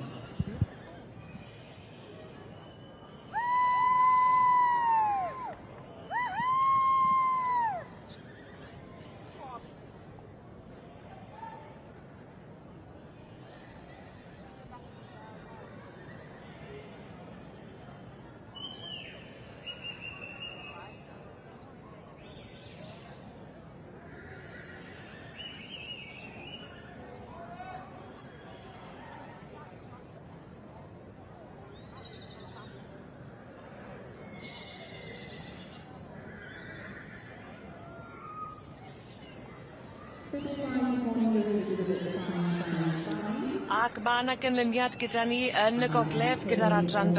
[SPEAKER 4] Ac mae yna gynlyniad gyda ni yn y gogledd gyda'r adran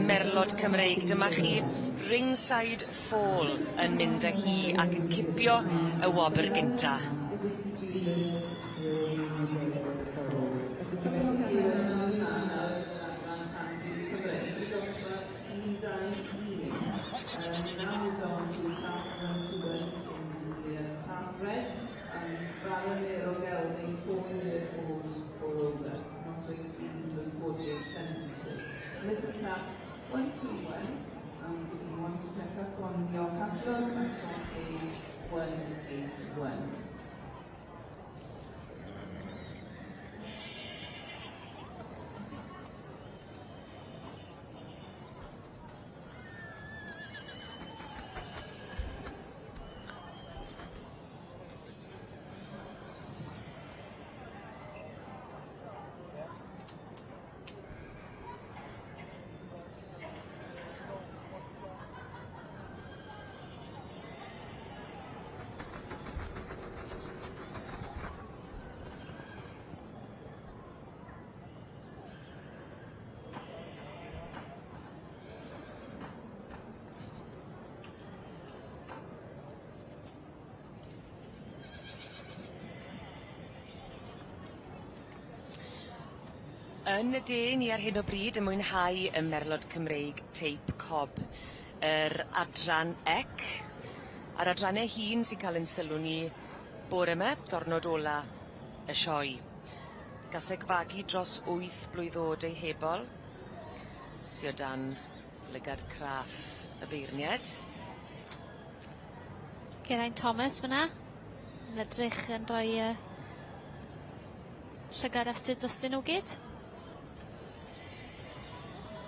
[SPEAKER 4] Merlod Cymreig. Dyma chi ringside fall yn mynd â hi ac yn cipio y wobr gynta.
[SPEAKER 1] This is class 121, and if you want to check up on your catalogue, that's on page 181.
[SPEAKER 4] Yn y de ni ar hyn o bryd yn mwynhau y Merlod Cymreig teip cob. Yr adran ec, a'r adrannau hun sy'n cael yn sylw ni bore yma, diwrnod ola y sioe. Gasegfagu dros 8 blwyddodau hebol, sydd o dan lygad craff y beirniad.
[SPEAKER 11] Geraint Thomas fyna, yn edrych yn rhoi llygad asid dros dyn nhw gyd.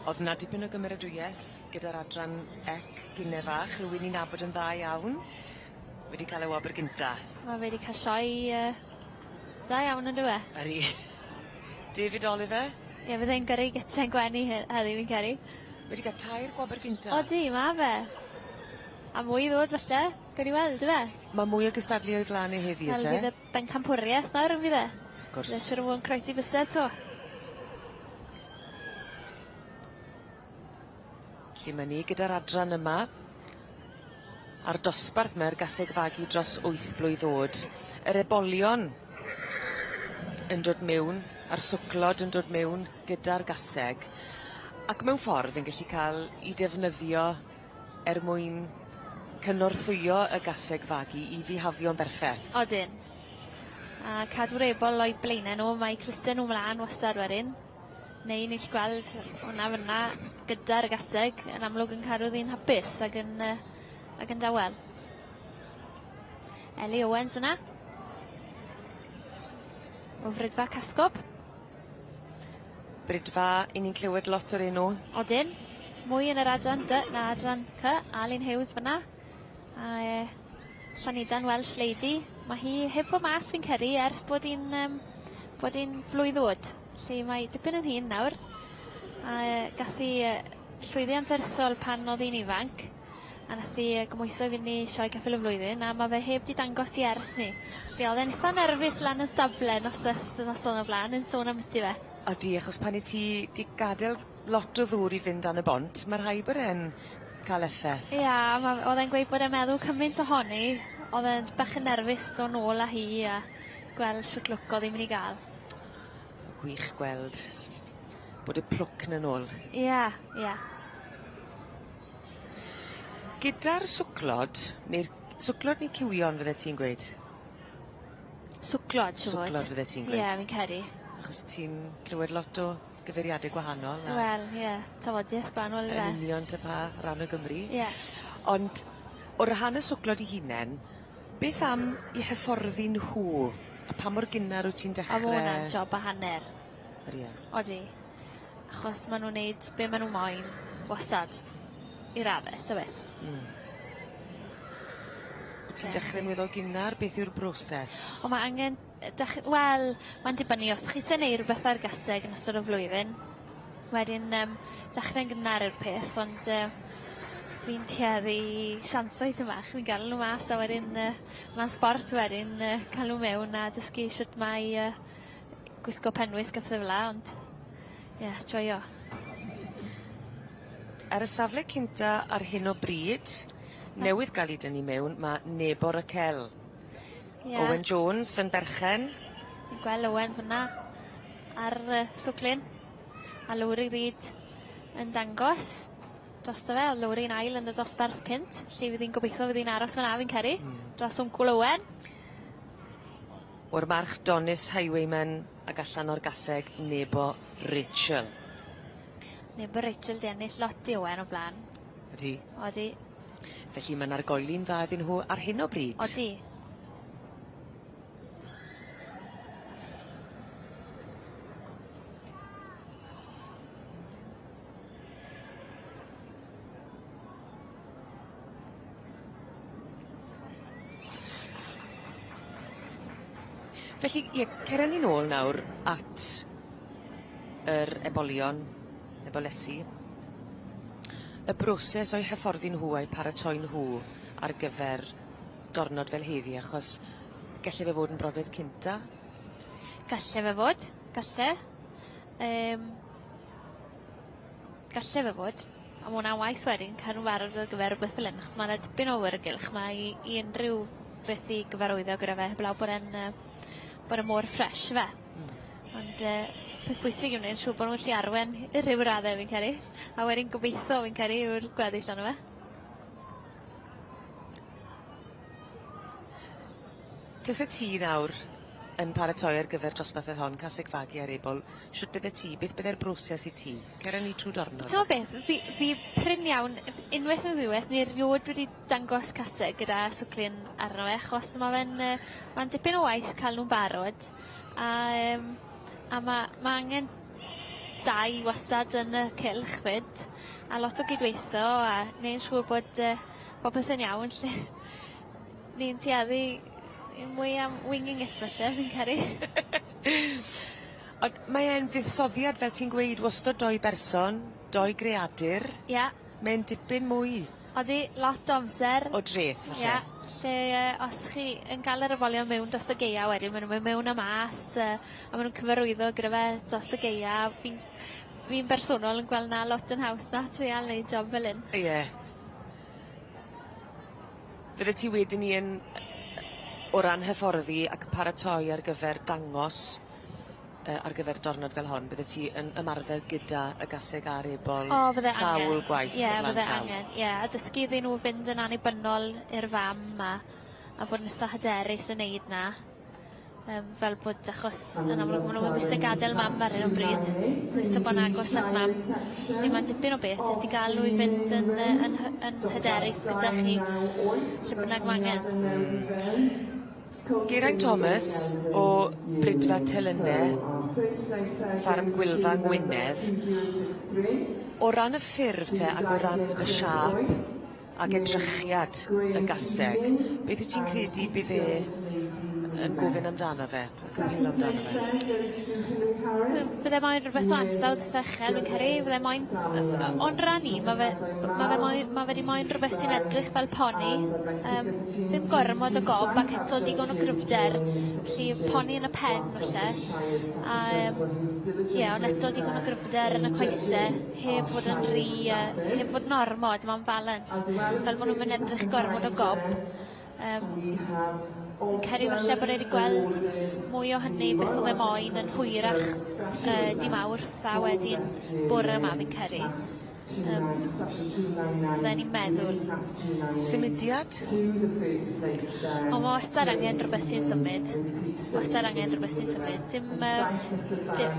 [SPEAKER 4] Oedd yna dipyn o gymeradwyaeth gyda'r adran ec gynne fach, rhywun i'n nabod yn dda iawn, wedi cael y wobr gynta.
[SPEAKER 11] Mae wedi cael sioe dda iawn yn dwi.
[SPEAKER 4] Ari. David Oliver.
[SPEAKER 11] Ie, fydde'n gyrru gyta'n gwenu heddi fi'n ceri.
[SPEAKER 4] Wedi cael tair gwobr gynta.
[SPEAKER 11] O di, ma fe. A mwy i ddod falle, gawn ni weld, yfe?
[SPEAKER 4] Mae mwy o gystadlu o'i flaen ei heddi,
[SPEAKER 11] Wel, fydd y bencampwriaeth nawr yn fydd e.
[SPEAKER 4] Gwrs.
[SPEAKER 11] Bydd siwr o fod yn croesi bysau to.
[SPEAKER 4] Felly mae ni gyda'r adran yma. A'r dosbarth mae'r gaseg fagu dros 8 blwydd oed. Yr ebolion yn dod mewn, a'r swclod yn dod mewn gyda'r gaseg. Ac mewn ffordd yn gallu cael ei defnyddio mwyn cynorthwyo y gaseg fagu i fihafio'n berffaith.
[SPEAKER 11] Odyn. A cadw'r ebol o'i blaenau nhw, mae clustau nhw mlaen wastad wedyn. Neu ni'n gweld hwnna fyna gyda'r gaseg yn amlwg yn cadw ddi'n hapus ac yn dawel. Eli Owens fyna. O Frydfa Casgob.
[SPEAKER 4] Brydfa, i ni'n clywed lot o'r enw.
[SPEAKER 11] Odyn. Mwy yn yr adran D na adran C. Alun Hughes fyna. A Llanidan Welsh Lady. Mae hi heb o mas fi'n ceri ers bod hi'n flwydd oed. Lle mae dipyn yn hun nawr. A gath hi llwyddiant erthol pan oedd hi'n ifanc. A nath hi gymwyso i fynd i sioe ceffyl y flwyddyn. A mae fe heb di dangos i ers ni. Lle oedd e'n eitha nerfus lan y stable noson o blaen yn sôn am ti fe.
[SPEAKER 4] Odi, achos pan i ti di gadael lot o ddŵr i fynd dan y bont, mae rhai bod e'n cael effaith.
[SPEAKER 11] Ia, oedd e'n gweud bod e'n meddwl cymaint ohoni. Oedd e'n bach yn nerfus do nôl â hi a gweld shwt lwc oedd hi'n mynd i gael.
[SPEAKER 4] Gwych gweld bod y plwc yn ôl.
[SPEAKER 11] Ia, ia.
[SPEAKER 4] Gyda'r swclod, neu'r swclod neu cywion fydde ti'n gweud?
[SPEAKER 11] Swclod, siw fod.
[SPEAKER 4] Swclod fydde ti'n gweud?
[SPEAKER 11] Ie, fi'n credu.
[SPEAKER 4] Achos ti'n clywed lot o gyfeiriadau gwahanol.
[SPEAKER 11] Wel, ie, tafodiaeth gwahanol fe.
[SPEAKER 4] Yn union ta pa rhan o Gymru.
[SPEAKER 11] Ie.
[SPEAKER 4] Ond, o'r rhan y swclod i hunain, beth am i hyfforddi nhw? A pa mor gynnar wyt ti'n dechrau?
[SPEAKER 11] A mae hwnna'n job a hanner.
[SPEAKER 4] Ria.
[SPEAKER 11] Odi. Achos maen nhw'n neud be maen nhw moyn wastad i raddau, ta beth.
[SPEAKER 4] Wyt ti'n dechrau'n weddol gynnar? Beth yw'r broses?
[SPEAKER 11] O, mae angen... Wel, mae'n dibynnu os chi sy'n neud rhywbeth ar gaseg yn ystod o flwyddyn. Wedyn, dechrau'n gynnar yw'r peth, ond fi'n tueddu siansoedd yma. Fi'n gael nhw mas, a wedyn mae'n sport wedyn cael nhw mewn a dysgu shwt mae gwisgo penwys gyda fyla, ond ie, joio.
[SPEAKER 4] Ar y safle cynta ar hyn o bryd, newydd gael ei dynnu mewn, mae Nebor y Cel.
[SPEAKER 11] Yeah.
[SPEAKER 4] Owen Jones yn berchen.
[SPEAKER 11] Ni'n gweld Owen fyna ar swclyn. A Lowry Reid yn dangos drosto fe. O Lowry'n ail yn y dosbarth cynt. Lle fydd hi'n gobeithio fydd hi'n aros fyna fi'n ceri. Dros wncwl Owen.
[SPEAKER 4] O'r march Donis Highwayman ac allan o'r gaseg Nebo Rachel.
[SPEAKER 11] Nebo Rachel di ennill lot i Owen o blaen.
[SPEAKER 4] Ydi.
[SPEAKER 11] Odi.
[SPEAKER 4] Felly mae'n argoeli'n dda iddyn nhw ar hyn o bryd.
[SPEAKER 11] Odi.
[SPEAKER 4] Felly, ie, ceren ni nôl nawr at yr ebolion, ebolesu. Y broses o'i hyfforddi nhw a'i paratoi nhw ar gyfer dornod fel heddi, achos galle fe fod yn brofiad cynta?
[SPEAKER 11] Galle fe fod, galle. Galle fe fod. A mae hwnna'n waith wedyn, cael nhw barod ar gyfer rhywbeth fel hyn, achos mae'n dipyn o wyrgylch. Mae i unrhyw beth i gyfarwyddo gyda fe, heblaw bod e'n mor ffres fe. Ond peth bwysig yw wneud siŵr bod nhw'n gallu arwen i ryw raddau fi'n ceri. A wedyn gobeithio fi'n ceri yw'r gweddill ond fe.
[SPEAKER 4] Tysa ti nawr yn paratoi ar gyfer dosbarth hon, caseg fagu ar ebol, siwt bydde ti, beth bydde'r broses i ti? Ceren ni trwy dornod?
[SPEAKER 11] Ti'n beth, fi pryn iawn, unwaith o ddiwedd, ni riod wedi dangos caseg gyda swclyn arno fe, achos mae'n dipyn o waith cael nhw'n barod, a mae angen dau wastad yn y cylch fyd, a lot o gydweithio, a neu'n siŵr bod popeth yn iawn, lle ni'n tueddu mwy am winging it felly, fi'n ceri.
[SPEAKER 4] Ond mae e'n fuddsoddiad, fel ti'n gweud, wastad doi berson, doi greadur.
[SPEAKER 11] Ia.
[SPEAKER 4] Mae'n dipyn mwy.
[SPEAKER 11] Odi, lot o amser.
[SPEAKER 4] O dreth, falle.
[SPEAKER 11] Lle os chi yn cael yr arfolion mewn dros y geia wedyn, maen nhw'n mewn a mas, a maen nhw'n cyfarwyddo gyda fe dros y geia. Fi'n bersonol yn gweld na lot yn haws na treial neud job fel hyn.
[SPEAKER 4] Ie. Fydde ti wedyn ni yn o ran hyfforddi ac paratoi ar gyfer dangos ar gyfer dornod fel hon, bydde ti yn ymarfer gyda y gaseg a'r ebol sawl gwaith
[SPEAKER 11] bydde angen. Ie, a dysgu iddyn nhw fynd yn annibynnol i'r fam a bod yn eitha hyderus yn neud na. Fel bod, achos yn amlwg maen nhw'n bwysig gadael mam ar hyn o bryd. Bwysig bod yn agos at mam. Felly mae'n dipyn o beth, jyst i gael nhw i fynd yn hyderus gyda chi lle bynnag mangen.
[SPEAKER 4] Geraint Thomas o Brydfa Telynne, ffarm Gwylfa Ngwynedd. O ran y ffurf te ac o ran y siap ac edrychiad y gaseg, beth wyt ti'n credu bydd yn gofyn amdano fe, ac yn hilo amdano fe?
[SPEAKER 11] Bydde moyn rhywbeth o ansawdd ddechrau, fi'n credu, bydde moyn, ond rannu, mae fe di moyn rhywbeth sy'n edrych fel poni, ddim gormod o gob ac eto digon o gryfder, felly poni yn y pen falle, ond eto digon o gryfder yn y coesau, heb fod yn rhy, heb fod yn ormod, mae'n balans, fel maen nhw'n edrych gormod o gob. Yn ceri falle bod wedi gweld mwy o hynny beth oedd e moyn yn hwyrach di Mawrth a wedyn bore yma fi'n ceri. Fe'n i'n meddwl.
[SPEAKER 4] Symudiad?
[SPEAKER 11] Ond mae wastad angen rhywbeth sy'n symud. Wastad angen rhywbeth sy'n symud. Dim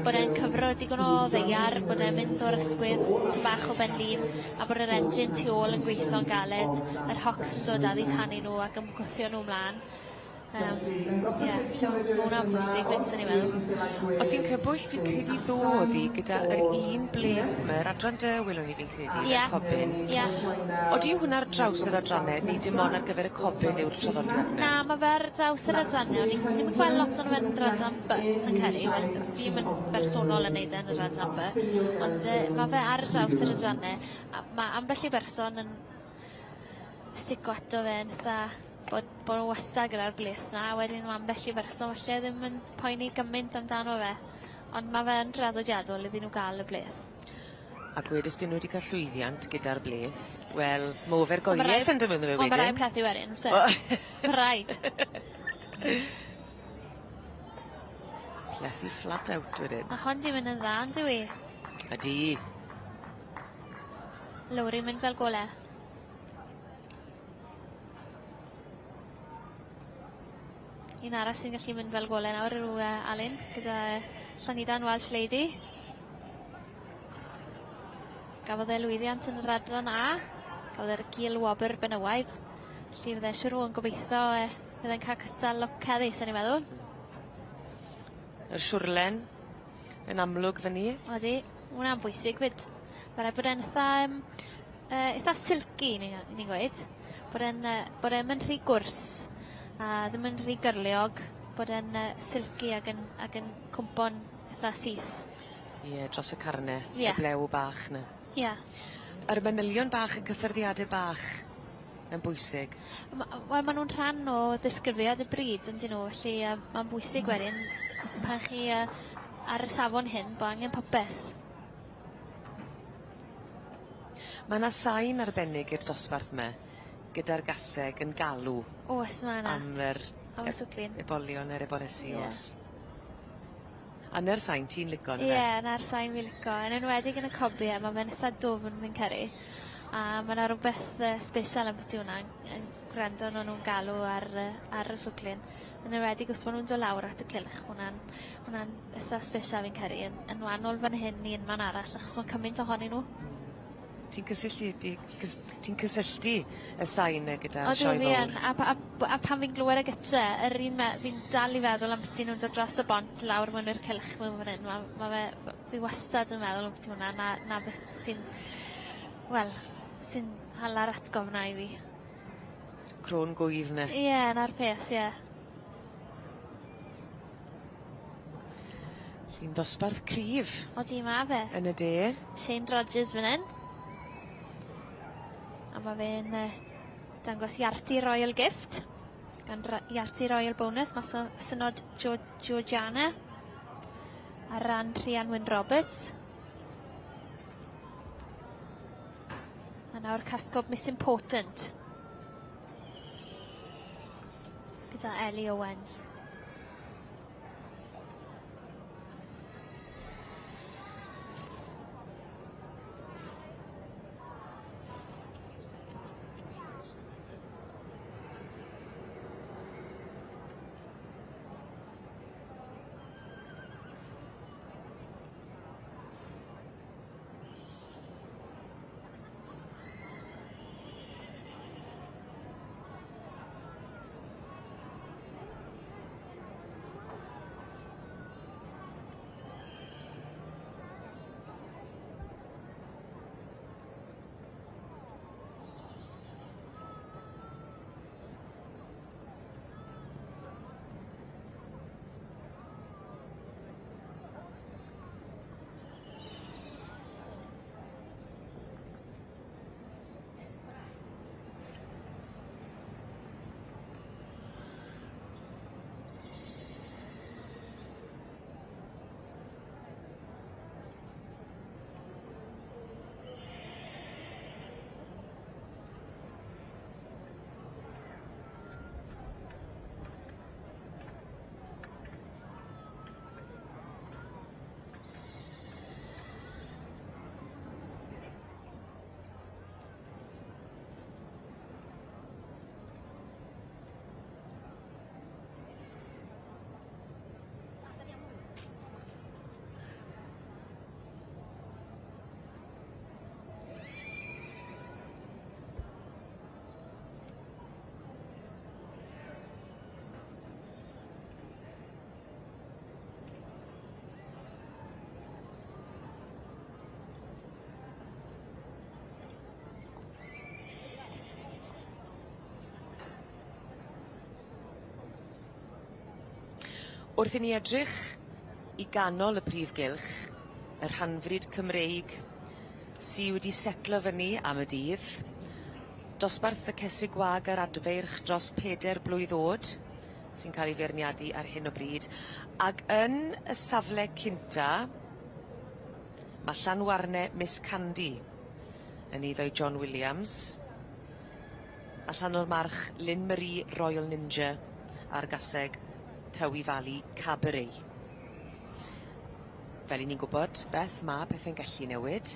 [SPEAKER 11] bod e'n cyfro digon o ddeiar, bod e'n mynd o'r ysgwydd ty bach o benlin, a bod yr engine tu ôl yn gweithio'n galed, yr hocs yn dod addi tannu nhw ac yn gwthio nhw ymlaen. Mae hwnna'n bwysig fynd sy'n ei meddwl.
[SPEAKER 4] O ti'n cybwyll fi'n credu ddodd i gyda yr un bleth yma'r adran dy welwn ni fi'n credu, y cobyn. O di hwnna'r draws yr adrannau, neu dim ond ar gyfer y cobyn yw'r traddodiad?
[SPEAKER 11] Na, mae fe'r draws yr adrannau, ond ni'n mynd gweld lot o'n fe'n yr adran bys yn ceri, fi'n mynd bersonol yn neud yn yr adran by, ond mae fe ar draws yr adrannau, a mae ambell i berson yn stico ato fe yn eitha bod nhw wastad gyda'r bleth na, a wedyn mae ambell i berson falle ddim yn poeni gymaint amdano fe, ond mae fe yn draddodiadol iddyn nhw gael y bleth.
[SPEAKER 4] Ac wedys dyn nhw wedi cael llwyddiant gyda'r bleth, wel, mofer goeliaeth yn dymwyd fe wedyn.
[SPEAKER 11] Ond mae rhaid plethu wedyn, so. Rhaid.
[SPEAKER 4] Plethu flat out wedyn.
[SPEAKER 11] Mae hon di mynd yn dda, yn dwi?
[SPEAKER 4] Ydi.
[SPEAKER 11] Lowri'n mynd fel gole. Un arall sy'n gallu mynd fel gole nawr yw Alun, gyda Llanidan Welsh Lady. Gafodd lwyddiant yn yr adran A, gafodd e'r gil wobr benywaidd, felly fydde siwr o'n gobeithio fydde'n cael cystal lwceddus yn ei meddwl.
[SPEAKER 4] Yr siwrlen yn amlwg fyny.
[SPEAKER 11] Odi, hwnna'n bwysig fyd. Mae rhaid bod e'n eitha silky, ni'n gweud. Bod e'n mynd rhy gwrs. A ddim yn rhy gyrliog, bod e'n silky ac yn cwmpo'n eitha syth.
[SPEAKER 4] Ie, dros y carne, y blew bach na.
[SPEAKER 11] Ie.
[SPEAKER 4] A'r manylion bach y cyffyrddiadau bach yn bwysig?
[SPEAKER 11] Wel, maen nhw'n rhan o ddisgrifiad y bryd, yn dyn nhw, felly mae'n bwysig wedyn pan chi ar y safon hyn, bod angen popeth.
[SPEAKER 4] Mae yna sain arbennig i'r dosbarth yma, gyda'r gaseg yn galw am yr ebolion yr eboresi os. A na'r sain ti'n lico yn
[SPEAKER 11] Ie, na'r sain fi'n lico. Yn enwedig yn y cobiau, mae fe'n eitha dofn fi'n ceri. A mae yna rhywbeth special am beth hwnna yn gwrando nhw'n galw ar y swclyn. Yn enwedig os bod nhw'n dod lawr at y Gylch. Hwnna'n eitha special fi'n ceri. Yn wanol fan hyn i un man arall, achos mae'n cymaint ohonyn nhw.
[SPEAKER 4] Ti'n cysylltu y sain gyda sioe fawr?
[SPEAKER 11] A pan fi'n glywed y gytre, fi'n dal i feddwl am beth nhw'n dod dros y bont lawr mewn i'r Cylch mewn fan hyn. Fi wastad yn meddwl am beth hwnna, na beth sy'n hala'r atgofna i fi.
[SPEAKER 4] Crôn gwydd na.
[SPEAKER 11] Ie, na'r peth, ie.
[SPEAKER 4] Lly'n dosbarth cryf.
[SPEAKER 11] O di ma fe.
[SPEAKER 4] Yn y de.
[SPEAKER 11] Shane Rogers fan hyn. A mae fe'n dangos Iarti Royal Gift. Gan Iarti Royal Bonus, mae synod Georgiana. Ar ran Rhian Wyn Roberts. A nawr casgob Miss Important. Gyda Ellie Owens.
[SPEAKER 4] Wrth i ni edrych I ganol y Prif Gylch, y rhanfryd Cymreig sy wedi setlo fyny am y dydd, dosbarth y cesig gwag yr adfeirch dros 4 blwydd oed, sy'n cael ei feirniadu ar hyn o bryd, ac yn y safle cynta, mae Llanwarne Miss Candy yn iddo John Williams, a Llanw'r March Lynn Marie Royal Ninja a'r gaseg Tywi Valley Cabaret. Fel I ni'n gwybod, Beth, mae pethau'n gallu newid.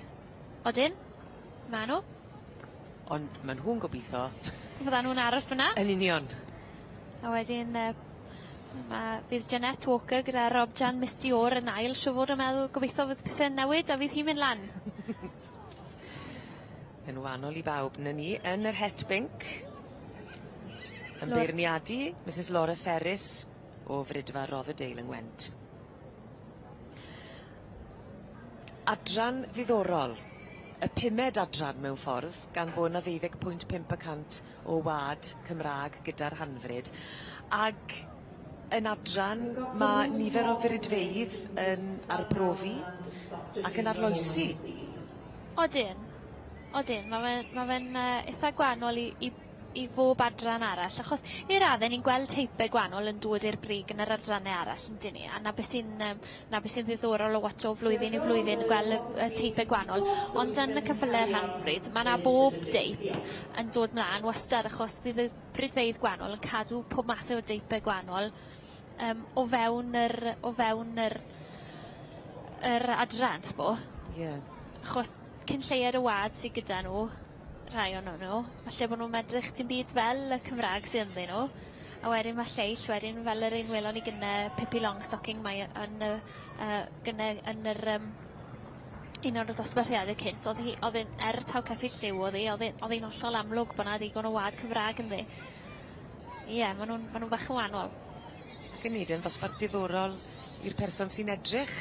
[SPEAKER 11] Odyn, ma' nhw.
[SPEAKER 4] Ond ma'n nhw'n gobeithio.
[SPEAKER 11] Fydda nhw'n aros fyna.
[SPEAKER 4] Yn union.
[SPEAKER 11] A wedyn, fydd Jeanette Walker gyda Rob Jan Misty O'r yn ail, siw fod yn meddwl gobeithio fydd pethau'n newid a fydd hi'n mynd lan.
[SPEAKER 4] Yn wahanol I bawb na ni, yn yr het bink. Yn beirniadu, Mrs Laura Ferris o Frydfa Rotherdail yng Ngwent. Adran ddiddorol, y 5ed adran mewn ffordd, gan bod yna 12.5% o wad Cymraeg gyda'r hanfryd. Ac yn adran mae nifer o ddrydfeydd yn arbrofi ac yn arloesi.
[SPEAKER 11] Odyn, mae fe'n eitha gwahanol I bob adran arall, achos I raddau ni'n gweld teipau gwahanol yn dod i'r brig yn yr adrannau arall yn dyn ni, a na beth sy'n ddiddorol o watcho flwyddyn I flwyddyn gweld y teipau gwahanol, ond yn y ceffylau rhanfryd, mae yna bob deip yn dod mlaen wastad, achos bydd y brydfeydd gwahanol yn cadw pob math o deipau gwahanol o fewn yr adran, sbo. Achos cyn lleiad y wad sydd gyda nhw, rhai o'n nhw, falle bod nhw'n medrych dim byd fel y Cymraeg sydd ynddyn nhw, a wedyn mae lleill wedyn fel yr un welon ni gyda Pippi Longstocking mae yn yr un o'r dosbarthiadau cynt, oedd hi'n taw ceffi lliw oedd hi'n hollol amlwg bod yna digon o wad Cymraeg ynddi. Ie, mae nhw'n bach yn wahanol.
[SPEAKER 4] Ac yn nid yn ddosbarth diddorol i'r person sy'n edrych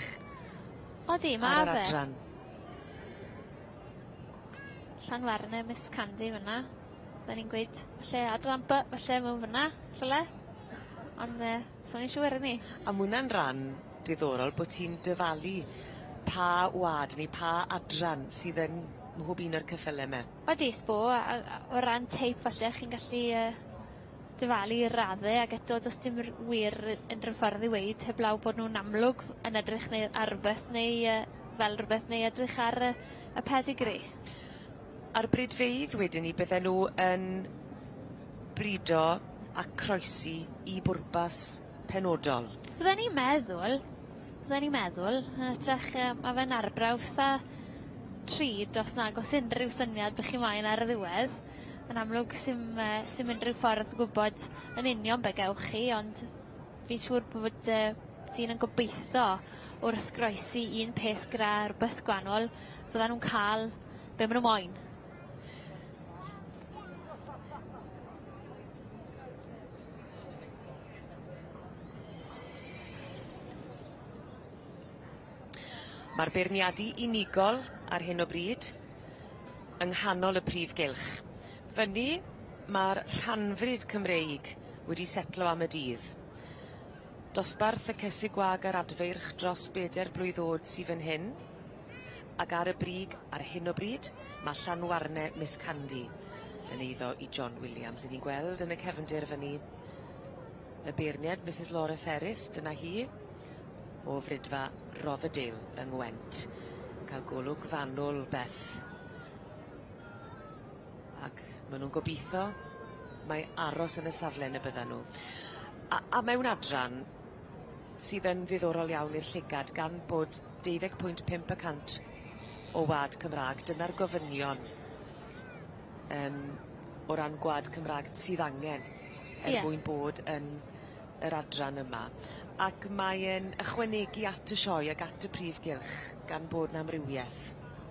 [SPEAKER 11] Odi,
[SPEAKER 4] ar yr adran.
[SPEAKER 11] Llanwarne Miss Candy fyna. Da ni'n gweud, falle adran by, falle mewn fyna, falle. Ond, so'n ni'n siŵr ni.
[SPEAKER 4] A mwynhau'n ran diddorol bod ti'n dyfalu pa wad neu pa adran sydd yn mhob un o'r cyffyle yma.
[SPEAKER 11] Odi, Sbo, o ran teip falle, chi'n gallu dyfalu i'r raddau, ac eto does dim wir unrhyw ffordd i weid, heblaw bod nhw'n amlwg yn edrych ar rhywbeth fel rhywbeth neu edrych ar y pedigree.
[SPEAKER 4] Ar brydfeidd wedyn ni, bydden nhw yn brido a croesi i bwrpas penodol.
[SPEAKER 11] Byddwn ni'n meddwl, yn ytrach mae fe'n arbrawf a 3 dos nag os unrhyw syniad bych chi moyn ar y ddiwedd. Yn amlwg sy'n unrhyw ffordd gwybod yn union be gewch chi, ond fi'n siŵr bod dyn yn gobeithio wrth groesi un peth gra rhywbeth gwahanol, byddan nhw'n cael be maen nhw moyn.
[SPEAKER 4] Mae'r beirniadu unigol ar hyn o bryd yng nghanol y Prif Gylch. Fyny, mae'r rhanfryd Cymreig wedi setlo am y dydd. Dosbarth y cesu gwag ar adfeirch dros 4 blwyddod sydd fan hyn, ac ar y brig ar hyn o bryd, mae Llanwarne Miss Candy yn eiddo i John Williams. Ni'n gweld yn y cefndir fyny y beirniad Mrs Laura Ferris, dyna hi, o frydfa Rothdale yng Ngwent. Cael golwg fanwl beth. Ac maen nhw'n gobeithio mae aros yn y safle yn y byddan nhw. A mewn adran sydd yn ddiddorol iawn i'r llygad gan bod 12.5% o wad Cymraeg. Dyna'r gofynion o ran gwad Cymraeg sydd angen mwyn bod yn yr adran yma. Ac mae'n ychwanegu at y sioe ac at y Prif Gylch gan bod na amrywiaeth.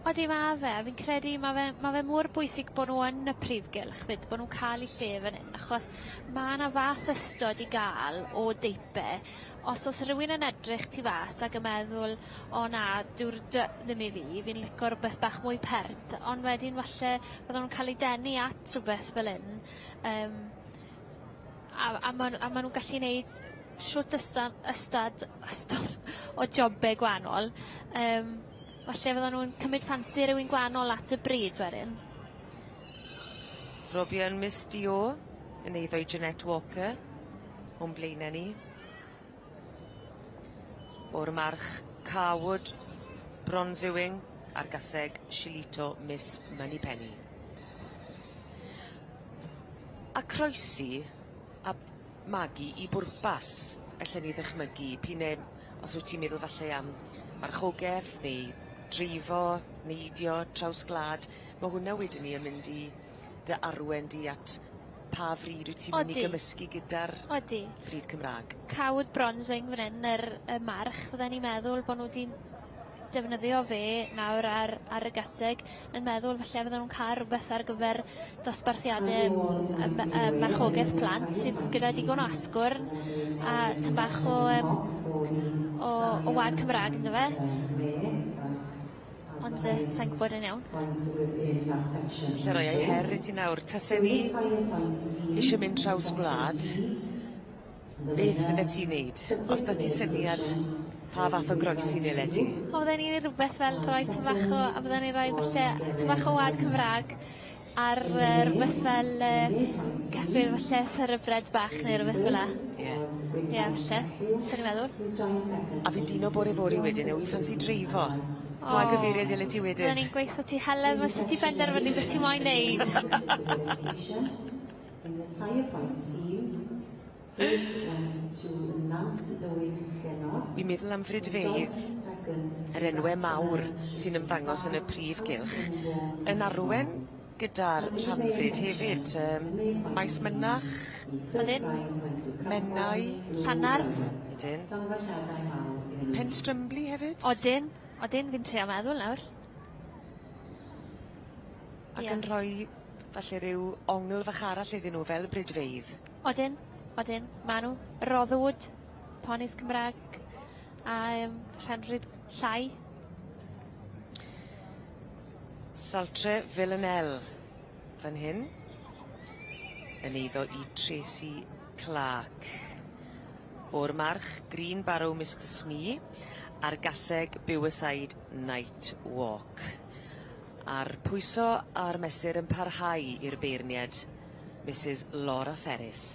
[SPEAKER 11] Odi, mae fe. Fi'n credu mae fe mor bwysig bod nhw yn y Prif Gylch, bod nhw'n cael eu lle fan hyn, achos mae yna fath ystod i gael o deipau. Os oes rhywun yn edrych tu fas ac yn meddwl, o na, dyw'r ddim i fi, fi'n licio rhywbeth bach mwy pert, ond wedyn falle bydden nhw'n cael ei denu at rhywbeth fel hyn. A maen nhw'n gallu gwneud siwt ystod o jobbau gwahanol. Falle fydden nhw'n cymryd ffansi rhywun gwahanol at y bryd wedyn.
[SPEAKER 4] Robian Miss Dio yn eiddo i Jeanette Walker o'n blaenau ni. O'r march Carwood, Bronze Ewing a'r gaseg Shilito Miss Moneypenny. A croesi a magu i bwrpas allan ni ddychmygu p'un os wyt ti'n meddwl falle am marchogaeth neu drifo, neidio, traws glad, mae hwnna wedyn ni yn mynd i dy arwen di at pa fryd wyt ti'n mynd i gymysgu gyda'r fryd Cymraeg.
[SPEAKER 11] Cawd Bronze Wing fan hyn, y march, fydden ni'n meddwl bod nhw wedi defnyddio fe nawr ar y gaseg, yn meddwl falle fydden nhw'n cael rhywbeth ar gyfer dosbarthiadau marchogaeth plant sydd gyda digon o asgwrn a tym bach o wad Cymraeg ynddo fe. Ond sa'n gwybod yn iawn.
[SPEAKER 4] Lle roi ei her i ti nawr. Tasen ni eisiau mynd traws gwlad, beth fydde ti'n neud? Os da ti syniad pa fath o groesi neu ti?
[SPEAKER 11] Fydden ni'n rhywbeth fel rhoi tym bach o wad Cymraeg ar rhywbeth fel ceffyl falle thoroughbred bach neu rhywbeth fel la. Ie, falle. Sa'n ni'n meddwl?
[SPEAKER 4] A fi'n dino bore wedyn, yw i ffansi dreifo? O a gyfeiriad ile ti wedyn?
[SPEAKER 11] Fydden ni'n gweithio ti Helen, mas ti benderfynu beth ti moyn neud.
[SPEAKER 4] Wi'n meddwl am frydfeidd, yr enwau mawr sy'n ymddangos yn y Prif Gylch, yn arwen gyda'r rhanfryd hefyd. Maes Mynach, Menai,
[SPEAKER 11] Llanarf,
[SPEAKER 4] Penstrymbli hefyd?
[SPEAKER 11] Odyn, fi'n trio meddwl nawr.
[SPEAKER 4] Ac yn rhoi falle rhyw ongl fach arall iddyn nhw fel brydfeidd.
[SPEAKER 11] Odyn, ma' nhw. Roddwood, Ponis Cymraeg a rhanfryd llai.
[SPEAKER 4] Saltre Villanelle fan hyn yn eiddo i Tracy Clark. O'r march Green Barrow Mr Smee a'r gaseg Bywyside Night Walk. A'r pwyso a'r mesur yn parhau i'r beirniad, Mrs Laura Ferris.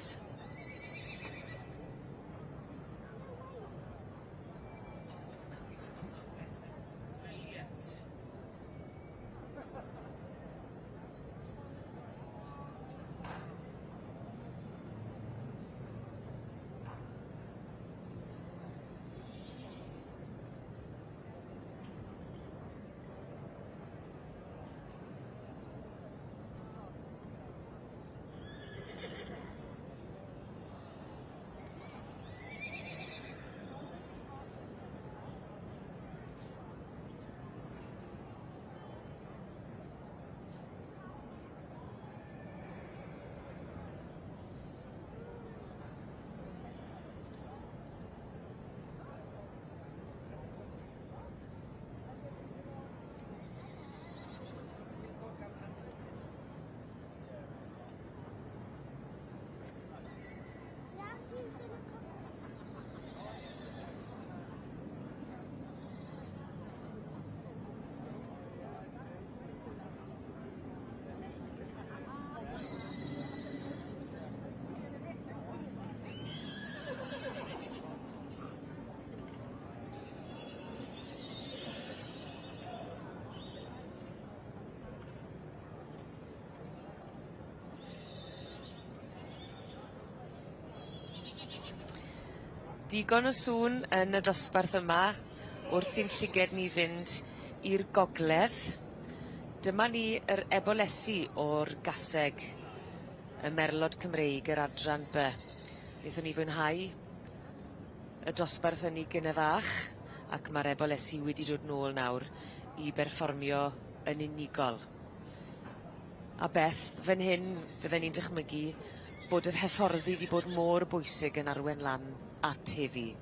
[SPEAKER 4] Digon o sŵn yn y dosbarth yma wrth i'n llyged ni fynd i'r gogledd. Dyma ni yr ebolesu o'r gaseg y merlod Cymreig yr adran B. Wnaethon ni fwynhau y dosbarth yn ei gynefach ac mae'r ebolesu wedi dod nôl nawr i berfformio yn unigol. A Beth, fan hyn fydden ni'n dychmygu bod yr hyfforddi wedi bod mor bwysig yn arwen lan at heddi.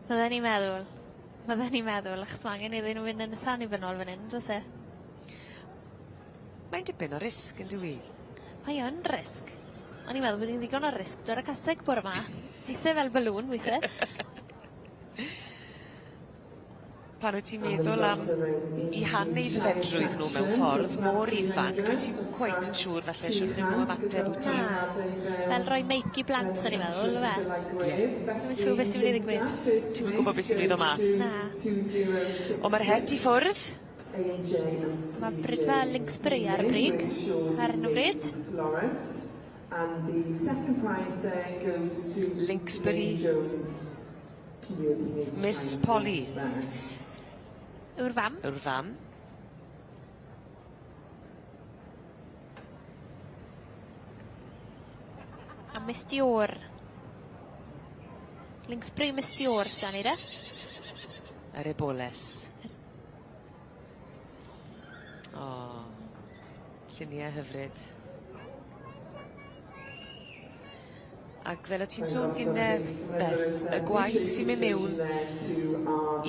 [SPEAKER 11] Fydden ni'n meddwl, achos mae angen iddyn nhw fynd yn y tan i fynol fan hyn, dos e?
[SPEAKER 4] Mae'n dipyn o risg, yn dwi?
[SPEAKER 11] Mae yn risg. O'n i'n meddwl bod ni'n ddigon o risg dod y caseg bore yma. Weithio fel balŵn, weithio.
[SPEAKER 4] Pan wyt ti'n meddwl am I hanneud fedrwydd nhw mewn ffordd mor ifanc, dwi'n ti'n cweit yn siŵr falle siŵr nhw ymateb wyt ti.
[SPEAKER 11] Fel roi meic I blant, o'n i'n meddwl, fe? Dwi'n siŵr beth sy'n mynd I ddigwydd.
[SPEAKER 4] Ti'n gwybod beth sy'n mynd o mas? O mae'r het I ffwrdd?
[SPEAKER 11] Mae brydfa Linksbury ar y brig, ar hyn o bryd.
[SPEAKER 4] Linksbury. Miss Polly.
[SPEAKER 11] Yw'r fam.
[SPEAKER 4] Yw'r fam.
[SPEAKER 11] A Miss Dior. Linksbury Miss Dior, sa'n i de?
[SPEAKER 4] Yr eboles. O, lluniau hyfryd. Ac fel o ti'n sôn gyda Beth, y gwaith sy'n mynd mewn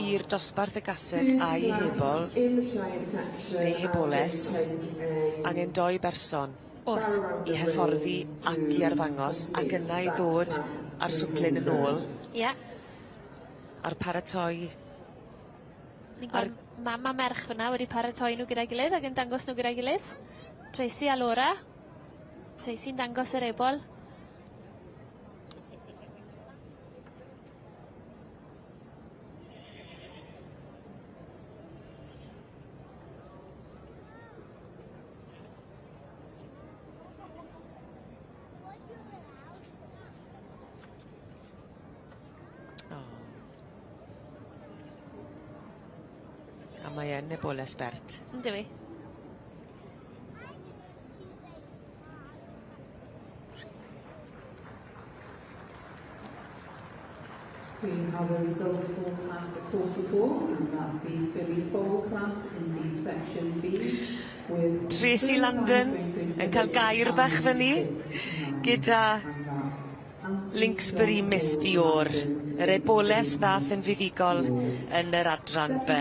[SPEAKER 4] i'r dosbarth y gaseg a'i hebol, neu heboles, angen 2 berson I hyfforddi ac I arddangos, ac yna I ddod ar swplin yn ôl, a'r paratoi.
[SPEAKER 11] Ni'n gweld mam a merch fyna wedi paratoi nhw gyda'i gilydd ac yn dangos nhw gyda'i gilydd. Tracy a Laura. Tracy'n dangos yr ebol.
[SPEAKER 4] A mae yn eboles Bert.
[SPEAKER 11] Ynddi fi.
[SPEAKER 1] We have a result for class 44, and that's the Billy Fall class in the section B. With
[SPEAKER 4] Tracy London yn cael gair bach fyny gyda Linksbury Miss Dior, yr eboles ddath yn fuddigol yn yr adran B,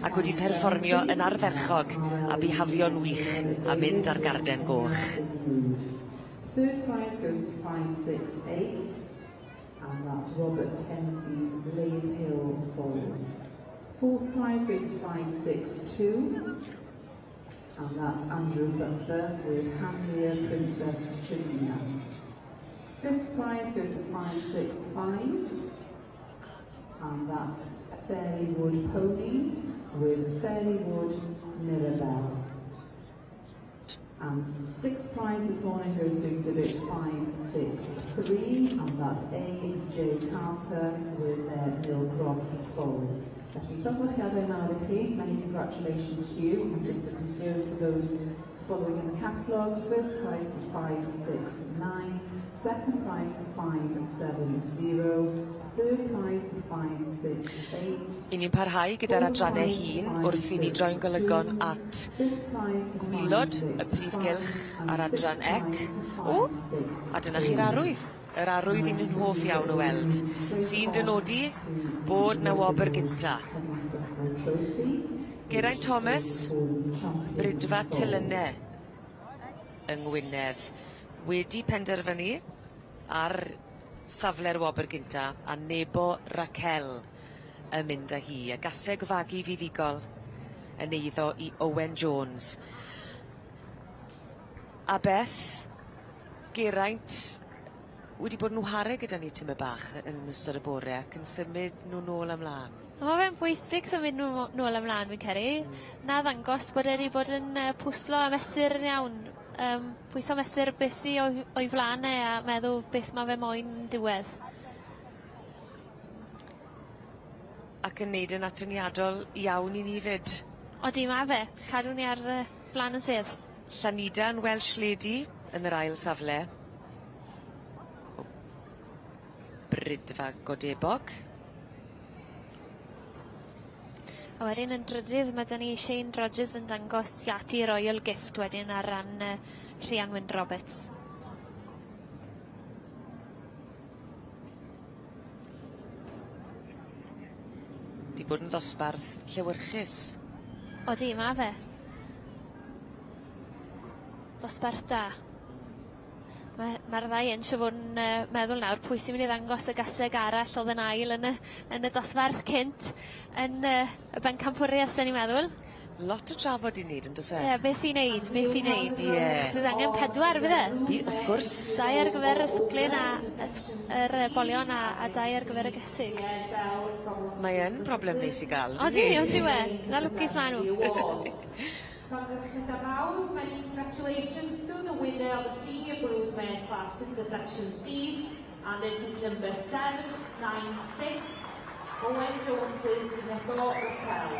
[SPEAKER 4] ac wedi perfformio yn ardderchog a bihafio'n wych a mynd ar garden goch.
[SPEAKER 1] Third prize goes to 568, and that's Robert Hensey's Lathe Hill Fold. Fourth prize goes to 562.
[SPEAKER 10] and that's Andrew Butler with Handlia Princess Trivia. 5th prize goes to 565, and that's Fairywood Ponies with Fairywood Mirabelle. And 6th prize this morning goes to exhibit 563, and that's A.J. Carter with their Millcroft Foal. Felly, llofruddiadau mawr I chi, many congratulations to you, and just to confirm for those following in the catalogue, 1st prize to 569, 2nd prize to 570, 3rd prize to 568.
[SPEAKER 4] I ni'n parhau gyda'r adrannau hun wrth i ni droi'n golygon at gwylod y Prif Gylch a'r adran ec. O, a dyna chi'r arwydd. Yr arwydd un yn hoff iawn o weld, sy'n dynodi bod na wobr gynta. Geraint Thomas, Brydfa Telynau yng Ngwynedd, wedi penderfynu ar safle'r wobr gynta a Nebo Raquel yn mynd â hi. A gaseg fagu fuddigol yn eiddo i Owen Jones. A Beth, Geraint wedi bod yn whare gyda ni tyma bach yn ystod y bore ac yn symud nhw nôl ymlaen.
[SPEAKER 11] Mae fe'n bwysig symud nhw nôl ymlaen, fi'n credu. Na ddangos bod wedi bod yn pwslo a mesur yn iawn. Pwyso mesur beth i o'i flanau a meddwl beth mae fe moyn diwedd.
[SPEAKER 4] Ac yn neud yn atyniadol iawn i ni fyd.
[SPEAKER 11] Odi, mae fe. Cadw ni ar flan y sedd.
[SPEAKER 4] Llanida yn Welsh Lady yn yr ail safle. Brydfa Godebog.
[SPEAKER 11] A wedyn yn drydydd, mae da ni Shane Rogers yn dangos Yati Royal Gift wedyn ar ran Rhian Wyn Roberts.
[SPEAKER 4] Di bod yn ddosbarth llewyrchus.
[SPEAKER 11] Odi, mae fe. Dosbarth da. Mae'r ddau yn siw fod yn meddwl nawr pwy sy'n mynd i ddangos y gaseg arall oedd yn ail yn y dosbarth cynt yn y bencampwriaeth, sy'n ni'n meddwl.
[SPEAKER 4] Lot o trafod i wneud yn dysau.
[SPEAKER 11] Ie, beth i wneud. Sydd angen 4, fydd e?
[SPEAKER 4] Wrth gwrs.
[SPEAKER 11] 2 ar gyfer y sglyn a yr bolion a 2 ar gyfer y gesig.
[SPEAKER 4] Mae yn broblem neis i gael.
[SPEAKER 11] O, di we. Na lwcus ma nhw.
[SPEAKER 2] Many congratulations to the winner of the senior broodmare class in the section C's, and this is number 796, Owen Jones' Nebo Raquel.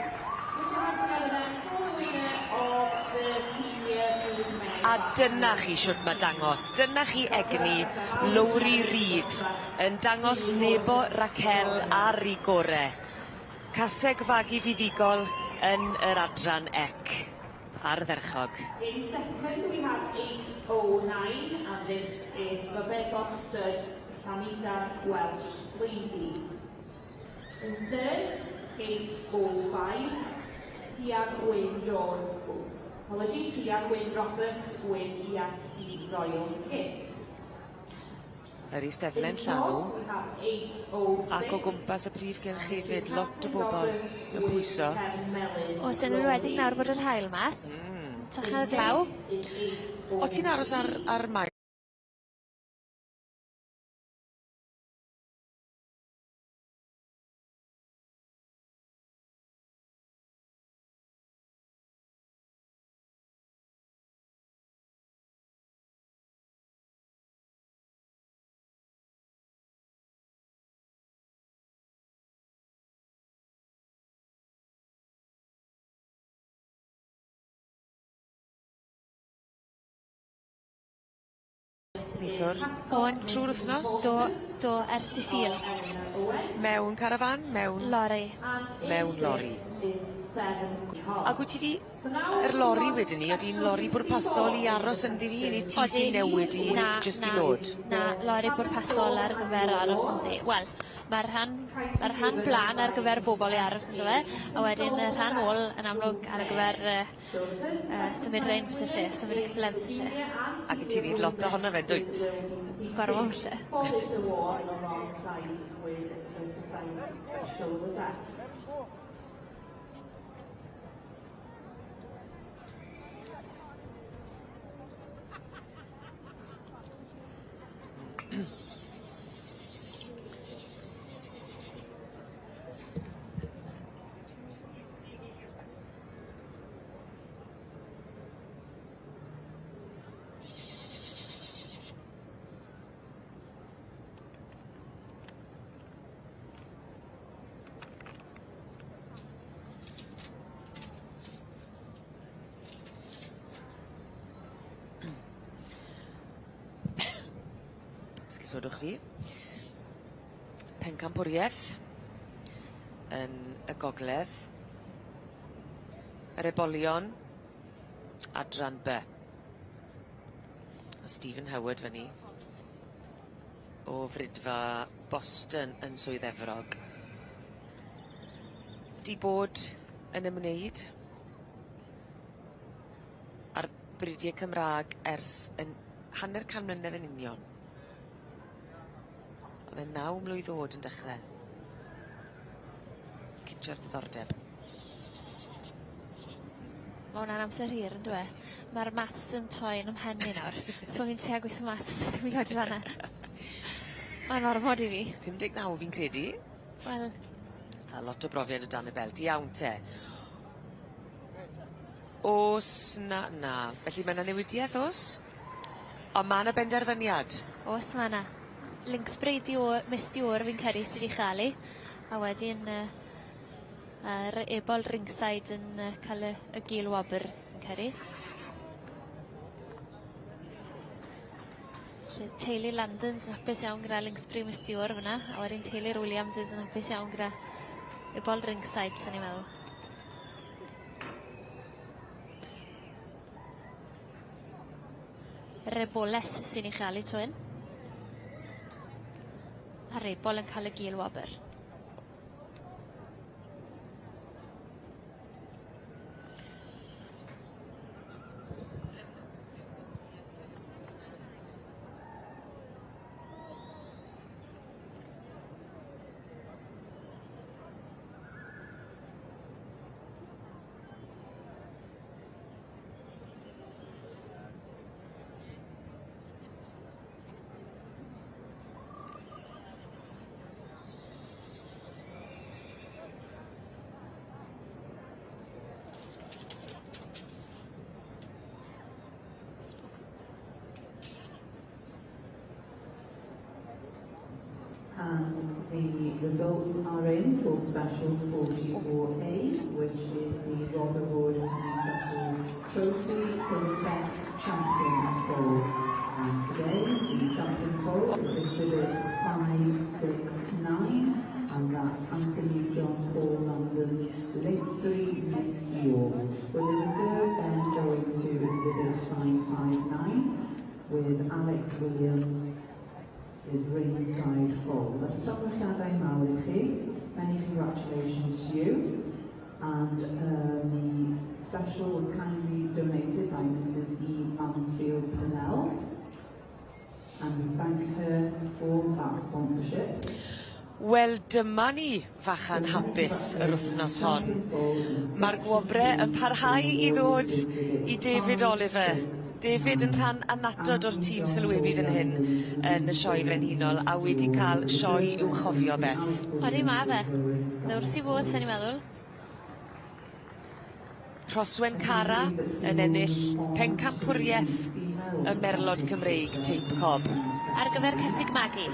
[SPEAKER 2] Would you hand together then for the winner of the senior broodmare class?
[SPEAKER 4] A dyna chi siwt mae dangos. Dyna chi egni Lowri Reid yn dangos Nebo Raquel ar ei gore. Caseg fagu fuddigol yn yr adran ec. Ar dderchog.
[SPEAKER 2] In second we have 809, and this is the Red Box Studs Llanida Welsh Lady. In third, 805, Rhian Wyn Roberts with Yati Royal Gift.
[SPEAKER 4] Yr Eisteddlen Llanw ac o gwmpas y Prif Gylch hefyd, lot o bobl yn pwyso.
[SPEAKER 11] O, dyn nhw'n wedi nawr bod yr hael mas. Trachan y glaw.
[SPEAKER 4] O, ti'n aros ar maen? Neithwr. Trwy'r wythnos?
[SPEAKER 11] Do, ers i ffil.
[SPEAKER 4] Mewn carafan? Mewn
[SPEAKER 11] lori.
[SPEAKER 4] Mewn lori. Ac wyt ti di... Yr lori wedyn ni, ydy'n lori bwrpasol i aros yn ddi neu ti sy'n newid i just i ddod?
[SPEAKER 11] Na, lori bwrpasol ar gyfer aros yn ddi. Wel, mae'r rhan blan ar gyfer bobl i aros yn dwi, a wedyn y rhan ôl yn amlwg ar gyfer symud rein sy'n lle, symud y cyflem sy'n lle.
[SPEAKER 4] Ac i ti di lot ohono fe, dwyt?
[SPEAKER 11] Gorfod lle.
[SPEAKER 4] Esgusodwch fi. Pencampwriaeth yn y gogledd. Yr ebolion adran B. A Stephen Howard fyny o frydfa Boston yn Swydd Efrog. Di bod yn ymwneud ar bridiau Cymraeg ers yn hanner can mlynedd yn union. Oedd e 9 mlwydd oed yn dechrau. Cyntio'r diddordeb.
[SPEAKER 11] Mae hwnna'n amser hir yn dwe. Mae'r maths yn troi yn ymhen i nawr. So fi'n tua gweithio maths beth yw'n gwybod rhanna. Mae'n ormod i fi.
[SPEAKER 4] 59 fi'n credu.
[SPEAKER 11] Wel.
[SPEAKER 4] A lot o brofiad o dan y belt. Iawn te. Os na. Felly mae yna newidiaeth os? Ond mae yna benderfyniad.
[SPEAKER 11] Os mae yna. Links breidi o mesti o'r fi'n credu sydd i chael. A wedyn yr ebol ringside yn cael y gil wobr yn credu. Teulu Landons yn hapus iawn gyda Linksbury mesti o'r fyna. A wedyn Teulu Williams yn hapus iawn gyda ebol ringside sy'n ni'n meddwl. Yr eboles sy'n i chael i twyn. A'r ebol yn cael y gil wobr.
[SPEAKER 1] And the results are in for Special 44A, which is the Robert Road Honeysuckle Trophy for the Best Champion Foal. And today, the champion foal is exhibit 569, and that's Anthony John Paul London's Linksbury Miss Dior, with the reserve then going to exhibit 559, with Alex Williams is ringside foal. That's llofruddiadau mawr I chi. Many congratulations to you. And the special was kindly donated by Mrs. E. Mansfield Pennell. And we thank her for that sponsorship.
[SPEAKER 4] Wel, dyma ni fachan hapus yr wythnos hon. Mae'r gwobre yn parhau I ddod I David Oliver. David yn rhan anatod o'r tîm Sylwebaeth yn hyn yn y sioe frenhinol a wedi cael sioe i'w chofio beth.
[SPEAKER 11] Odi ma fe. Wrth I fod, sy'n ni'n meddwl.
[SPEAKER 4] Rhoswen Cara yn ennill pencampwriaeth y Merlod Cymreig Teip Cob.
[SPEAKER 11] Ar gyfer Cysig Magu.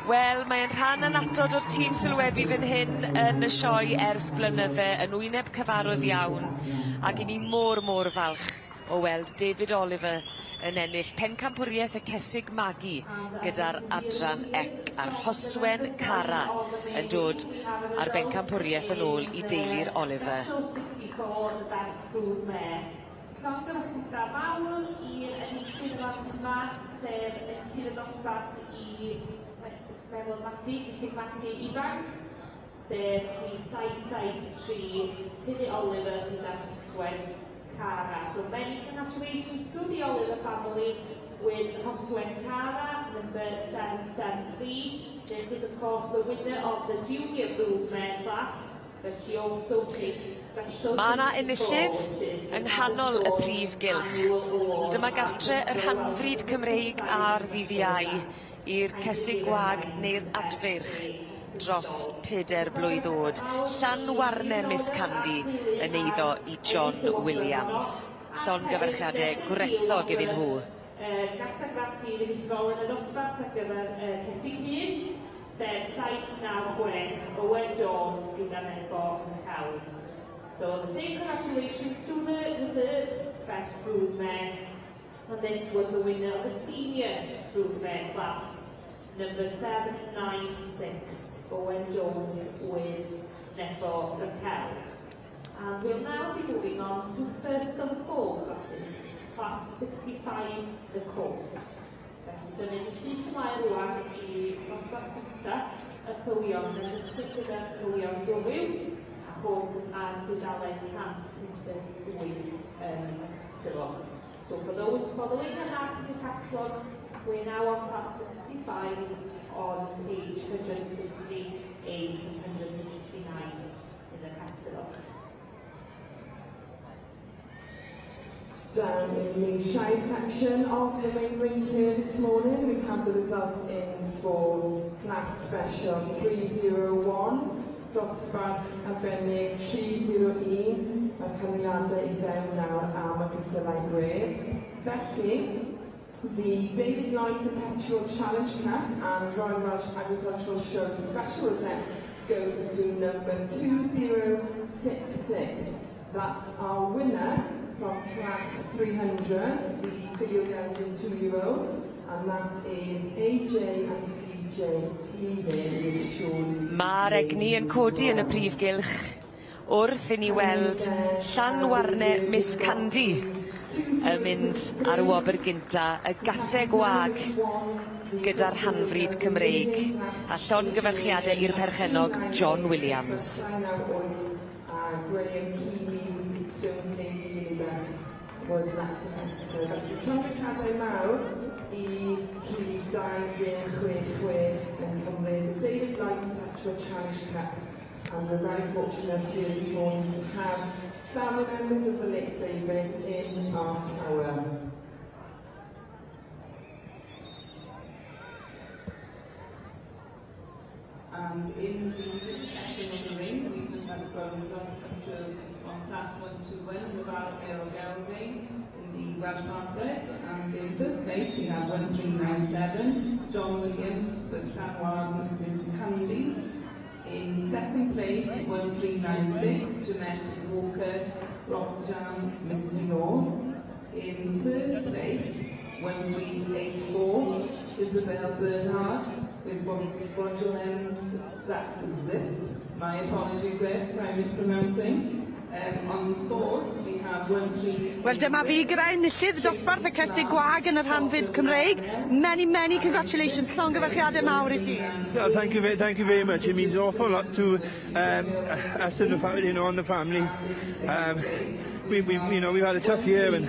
[SPEAKER 4] Wel, mae'n rhan anatod o'r tîm Sylwebaeth yn hyn yn y sioe ers blynydde yn wyneb cyfarwydd iawn ac I ni mor falch o weld David Oliver yn ennill pencampwriaeth y Cysig Magu gyda'r adran ec a'r Rhoswen Cara yn dod ar bencampwriaeth yn ôl I deulu'r Oliver.
[SPEAKER 2] Llongyfarchiadau mawr i'r enillwyr yma, sef enillwyr y dosbarth I Meddwl Magu, Cysig Magu ifanc, sef Prif 773, Tylu Oliver gyda'r Rhoswen Cara. So many congratulations to the Oliver family with Rhoswen Cara, number 773. This is of course the winner of the junior broodmare class, but she also takes special...
[SPEAKER 4] Mae yna enillydd yng nghanol y Prif Gylch. Dyma gartre yr Hanfryd Cymreig a'r ddydd Iau i'r cysig gwag neu'r adfyrch dros 4 blwydd o'd. Llanwarne Miss Candy yn eiddo i John Williams. Llongyfarchiadau gwresog iddyn nhw.
[SPEAKER 2] Gasa graffu fuddugol yn y dosbarth ar gyfer cysig hun, sef 796 Owen Jones gyda Nebo yn cael. So the same congratulations to the reserve best broodmare, and this was the winner of the senior broodmare class, number 796 Owen Jones with Nebo yn cael. And we'll now be moving on to the first of the 4 classes, class 65, the course. Felly, symud yn syth ymlaen rwan i dosbarth cyntaf y cywion yn ysgrifennu gyda'r cywion gywyw, a hwn ar dudalen 100.8 silo. So for those following the hackathon, we're now on class 65 on page 158 and 159 in the catalogue.
[SPEAKER 10] Down in the shy section of the main ring here this morning, we have the results in for class special 301, dosbarth arbennig 301, mae'r cymeriadau i fewn nawr am y ceffylau gwedd. Felly, the David Lloyd Perpetual Challenge Cup and Royal Welsh Agricultural Shows Special Event goes to number 2066. That's our winner from class 300, the video-gathering 2-year-olds, and that is AJ and CJ Cleveland.
[SPEAKER 4] Mae'r egni yn codi yn y Prif Gylch wrth i ni weld Llanwarne Miss Candy yn mynd ar y wobr gynta, y gaseg wag gyda'r Hanfryd Cymreig a llongyfarchiadau i'r perchenog John Williams.
[SPEAKER 10] Was that competitor. Felly, llongyfarchiadau mawr i Prif 2166 yn cymryd the David Lloyd Perpetual Challenge Cup, and we're very fortunate here this morning to have family members of the late David in our tower.
[SPEAKER 1] And in the section of the ring, we just had a result on class 121 in the Barrow Aero Gelding in the Welsh Market. And in first place, we have 1397, John Williams, for Llanwarne Miss Candy. In second place, 1396, Jeanette Walker, Rockjam Miss Dior. In third place, 1384, Isabel Bernard, with Roger Len's Zip. My apologies there if I'm mispronouncing. On fourth, we have 13...
[SPEAKER 6] Wel, dyma fi gyda enillydd dosbarth y cysig gwag yn yr Hanfryd Cymreig. Many congratulations. Llongyfarchiadau mawr i chi.
[SPEAKER 7] Yeah, thank you very much. It means an awful lot to us and the family, and the family. We've had a tough year, and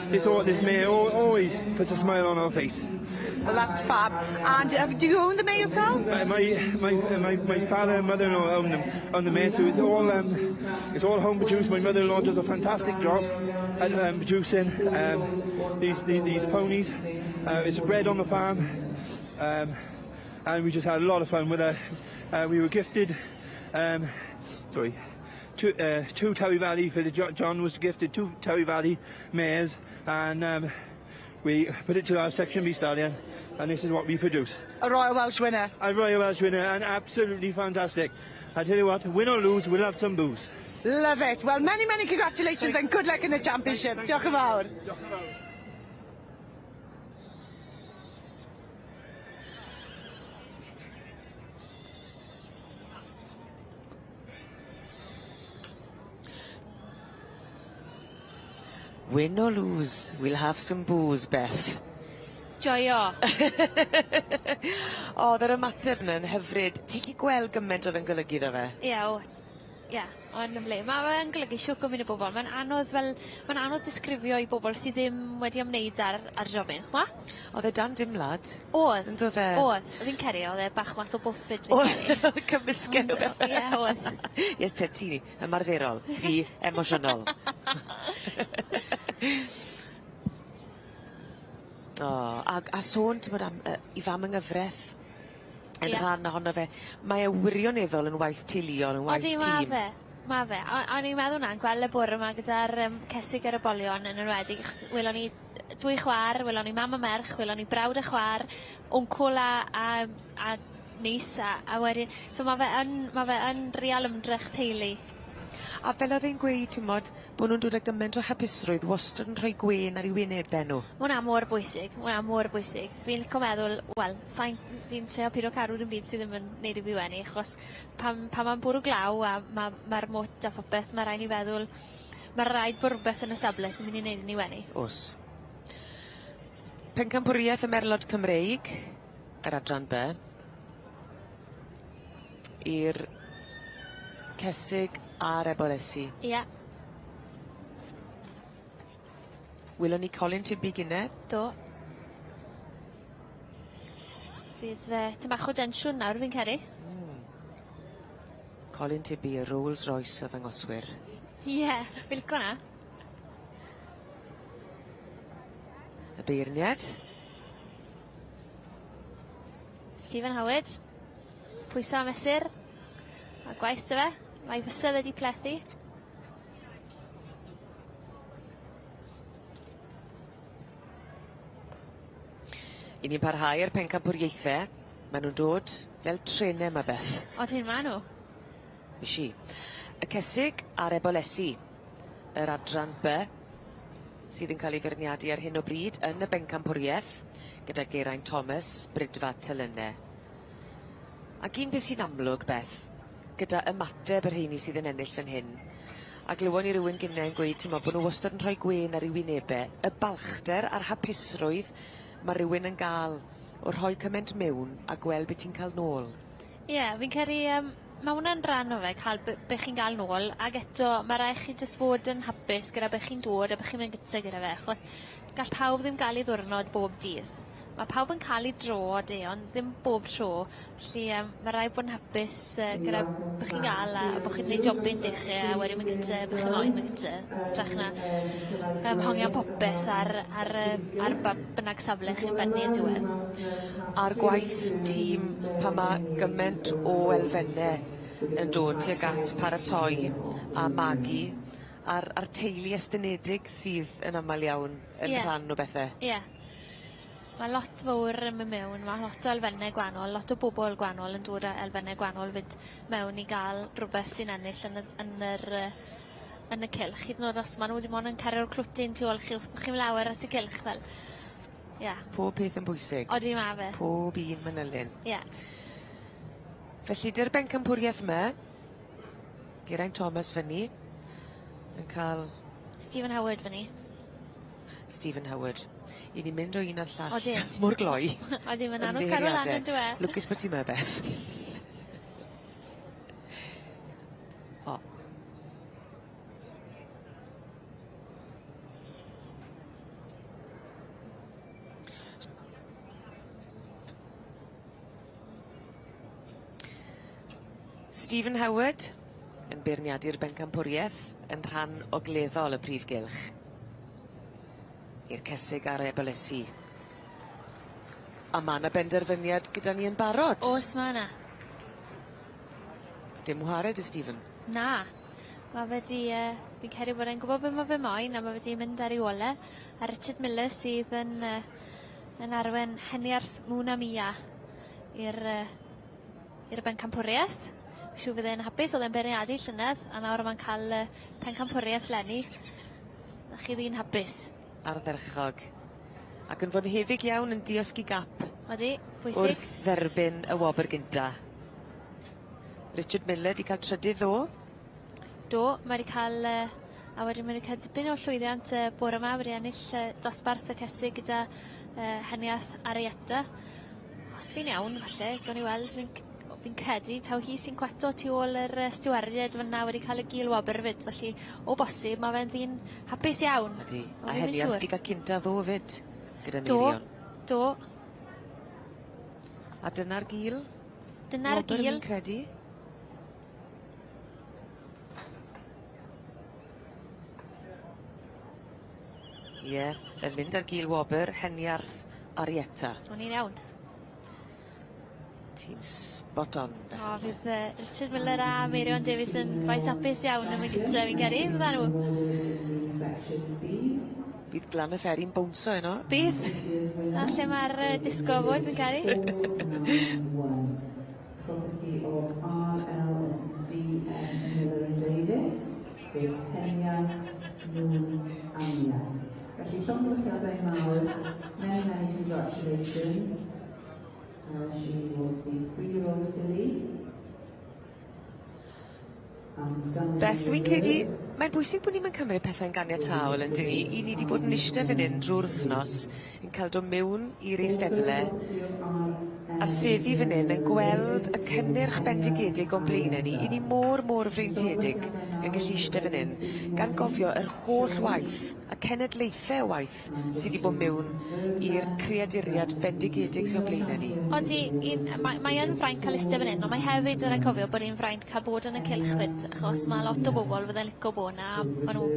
[SPEAKER 7] this mayor always puts a smile on our face.
[SPEAKER 6] Well, that's fab. And do you own the mayor yourself?
[SPEAKER 7] My father and mother-in-law own the mayor, so it's all home produced. My mother-in-law does a fantastic job at producing these ponies. It's bred on the farm, and we just had a lot of fun with her. We were gifted, two Towie Valley for John was gifted 2 Towie Valley mares, and we put it to our section B stallion, and this is what we produce.
[SPEAKER 6] A Royal Welsh winner.
[SPEAKER 7] A Royal Welsh winner, and absolutely fantastic. I tell you what, win or lose, we'll have some booze.
[SPEAKER 6] Love it. Well, many congratulations and good luck in the championship. Diolch yn fawr.
[SPEAKER 4] Win or lose, we'll have some booze, Beth.
[SPEAKER 11] Joio.
[SPEAKER 4] Yr ymateb yna'n hyfryd. Ti'n gallu gweld gymaint oedd yn golygu ddo fe?
[SPEAKER 11] Ie, ond yn ble. Mae'n golygu siwc o mynd i bobl. Mae'n anodd disgrifio i bobl sydd ddim wedi ymwneud ar jobyn.
[SPEAKER 4] Oedd e dan dimlad?
[SPEAKER 11] Oedd.
[SPEAKER 4] Oedd e?
[SPEAKER 11] Oedd fi'n ceri, oedd e bach mas o bwffyd fi'n ceri.
[SPEAKER 4] Oedd cymysgen o beth.
[SPEAKER 11] Ie, oedd.
[SPEAKER 4] Ie, ti, ymarferol, fi emosiynol. A sôn, ti'n bod am i fam yng nghyfraith, yn rhan ohono fe, mae e wirioneddol yn waith teuluol, yn waith tîm.
[SPEAKER 11] Ma fe. O'n i'n meddwl na'n gweld y bore yma gyda'r cesig ar y bolion yn enwedig. Welon ni 2 chwaer, welon ni mam a merch, welon ni brawd a chwaer, wncwl a nis a wedyn. So ma fe yn real ymdrech teulu.
[SPEAKER 4] A fel oedd e'n gweud, ti'n modd, bod nhw'n dod â gymaint o hapusrwydd, wastad yn rhoi gwen ar ei wynebau nhw.
[SPEAKER 11] Hwna mor bwysig, Fi'n licio meddwl, wel, fi'n trio pido carw yn byd sydd ddim yn neud i fi wenu, achos pan mae'n bwrw glaw a mae'r mot a phopeth, mae rhaid ni feddwl, mae'r rhaid bod rhywbeth yn y sable sy'n mynd i neud i ni wenu.
[SPEAKER 4] Os. Pencampwriaeth y Merlod Cymreig, yr adran B, i'r cesig a'r ebolesi.
[SPEAKER 11] Ie.
[SPEAKER 4] Welon ni Colin Tibby gynne?
[SPEAKER 11] Do. Bydd tymach o densiwn nawr fi'n ceri.
[SPEAKER 4] Colin Tibby, y Rolls Royce o ddangoswyr.
[SPEAKER 11] Ie, fi'n licio na.
[SPEAKER 4] Y beirniad.
[SPEAKER 11] Stephen Howard. Pwyso a mesur. A gwaith dy fe. Mae fysedd wedi plethu.
[SPEAKER 4] I ni'n parhau ar pencampwriaethau. Maen nhw'n dod fel trenau yma beth.
[SPEAKER 11] Odyn ma nhw.
[SPEAKER 4] Fysi. Y cesig a'r ebolesi. Yr adran B, sydd yn cael ei feirniadu ar hyn o bryd yn y bencampwriaeth, gyda Geraint Thomas, Brydfa Telynau. Ac un beth sy'n amlwg, Beth, gyda ymateb yr heini sydd yn ennill fan hyn. A glywon ni rywun gynnau yn gweud, ti'n bod nhw wastad yn rhoi gwen ar ei wynebau. Y balchder a'r hapusrwydd mae rhywun yn gael o rhoi cymaint mewn a gweld beth ti'n cael nôl.
[SPEAKER 11] Ie, fi'n credu, mae hwnna'n rhan o fe, cael beth chi'n gael nôl, ac eto mae rai chi jyst fod yn hapus gyda beth chi'n dod a beth chi'n mynd gyda gyda fe, achos gall pawb ddim gael ei ddwrnod bob dydd. Mae pawb yn cael ei dro o de, ond ddim bob tro. Felly mae rai bod yn hapus gyda beth chi'n gael a bod chi'n gwneud jobyn dechrau a wedyn mynd gyda beth chi'n moyn mynd gyda. Trach na hongian popeth ar bynnag safle chi'n bennu yn diwedd.
[SPEAKER 4] A'r gwaith tîm pa mae gymaint o elfennau yn dod tuag at paratoi a magu a'r teulu estynedig sydd yn aml iawn yn rhan o bethau.
[SPEAKER 11] Ie. Mae lot fawr yn mynd mewn, mae lot o elfennau gwahanol, lot o bobl gwahanol yn dod â elfennau gwahanol fynd mewn i gael rhywbeth sy'n ennill yn y cylch. Hyd yn oed os maen nhw wedi mod yn cario'r clwtyn tu ôl chi, chi'n lawer at y cylch fel. Ie.
[SPEAKER 4] Pob peth yn bwysig.
[SPEAKER 11] Odi ma fe.
[SPEAKER 4] Pob un manylun.
[SPEAKER 11] Ie.
[SPEAKER 4] Felly dy'r bencampwriaeth yma, Geraint Thomas fyny, yn cael...
[SPEAKER 11] Stephen Howard fyny.
[SPEAKER 4] Stephen Howard. I ni'n mynd o un ar llall.
[SPEAKER 11] Odyn.
[SPEAKER 4] Mor gloi.
[SPEAKER 11] Odyn, mae'n anodd cael o lan yn dwe.
[SPEAKER 4] Lwcus bod ti yma, Beth. O. Stephen Howard yn beirniadu'r bencampwriaeth yn rhan ogleddol y Prif Gylch. I'r cesig a'r ebolesi. A mae yna benderfyniad gyda ni yn barod.
[SPEAKER 11] Oes mae yna.
[SPEAKER 4] Dim whared y Stephen?
[SPEAKER 11] Na. Mae fe di, fi'n credu bod e'n gwybod beth mae fe moyn, a mae fe di mynd ar ei ole. A Richard Miller sydd yn arwen heniarth Mŵna Mia i'r bencampwriaeth. Siw fydd e'n hapus, oedd e'n beirniadu llynedd, a nawr mae'n cael pencampwriaeth lenni. A chi ddyn hapus.
[SPEAKER 4] Ardderchog. Ac yn fod yn hefyd iawn yn diosgu gap.
[SPEAKER 11] Odi, pwysig.
[SPEAKER 4] Wrth dderbyn y wobr gynta. Richard Miller di cael trydydd ddo.
[SPEAKER 11] Do, mae wedi cael, a wedyn mae wedi cael dipyn o llwyddiant bore yma, wedi ennill dosbarth y cesig gyda heniaeth ar ei eta. Os fi'n iawn, falle, gawn ni weld, fi'n credu, taw hi sy'n cwato tu ôl yr stiwariad fyna wedi cael y gylwobr fyd, felly o bosib mae fe'n ddyn hapus iawn.
[SPEAKER 4] Ydy, a hynny am wedi cael cynta ddo fyd, gyda
[SPEAKER 11] Do,
[SPEAKER 4] Mirion.
[SPEAKER 11] do.
[SPEAKER 4] A dyna'r gil?
[SPEAKER 11] Dyna'r
[SPEAKER 4] Wobr
[SPEAKER 11] gil.
[SPEAKER 4] fi'n credu. Ie, yn mynd ar gil wobr, Heniarth Arietta.
[SPEAKER 11] O'n i'n iawn.
[SPEAKER 4] Ti'n spot on.
[SPEAKER 11] O, fydd Richard Miller a Mirion Davies yn faes hapus iawn yn mynd gytre fi'n credu, fydda nhw.
[SPEAKER 4] Bydd Glan y Fferi'n bownsio yno.
[SPEAKER 11] Bydd. A lle mae'r disgo fod fi'n credu.
[SPEAKER 1] Property of R.L.D.M. Miller and Davies with Kenya Ania. Felly, llongyflliadau mawr, many congratulations. She was the 3-year-old filly.
[SPEAKER 4] Beth, fi'n credu, mae'n bwysig bod ni'n cymryd pethau'n ganiataol yn dyn ni. I ni wedi bod yn eistedd fan hyn drwy'r wythnos yn cael dod mewn i'r eisteddle a'r seddi fan hyn yn gweld y cynnyrch bendigedig o'n blaenau ni. I ni mor freintiedig yn gallu eistedd fan hyn gan gofio yr holl waith a cenedlaethau o waith sydd wedi bod mewn i'r creaduriad bendigedig sy'n o'n blaenau ni.
[SPEAKER 11] Odi, mae yn fraint cael eistedd fan hyn, ond mae hefyd yn cofio bod ni'n fraint cael bod yn y cylch fyd, achos mae lot o bobl fydde'n licio bod yna, a nhw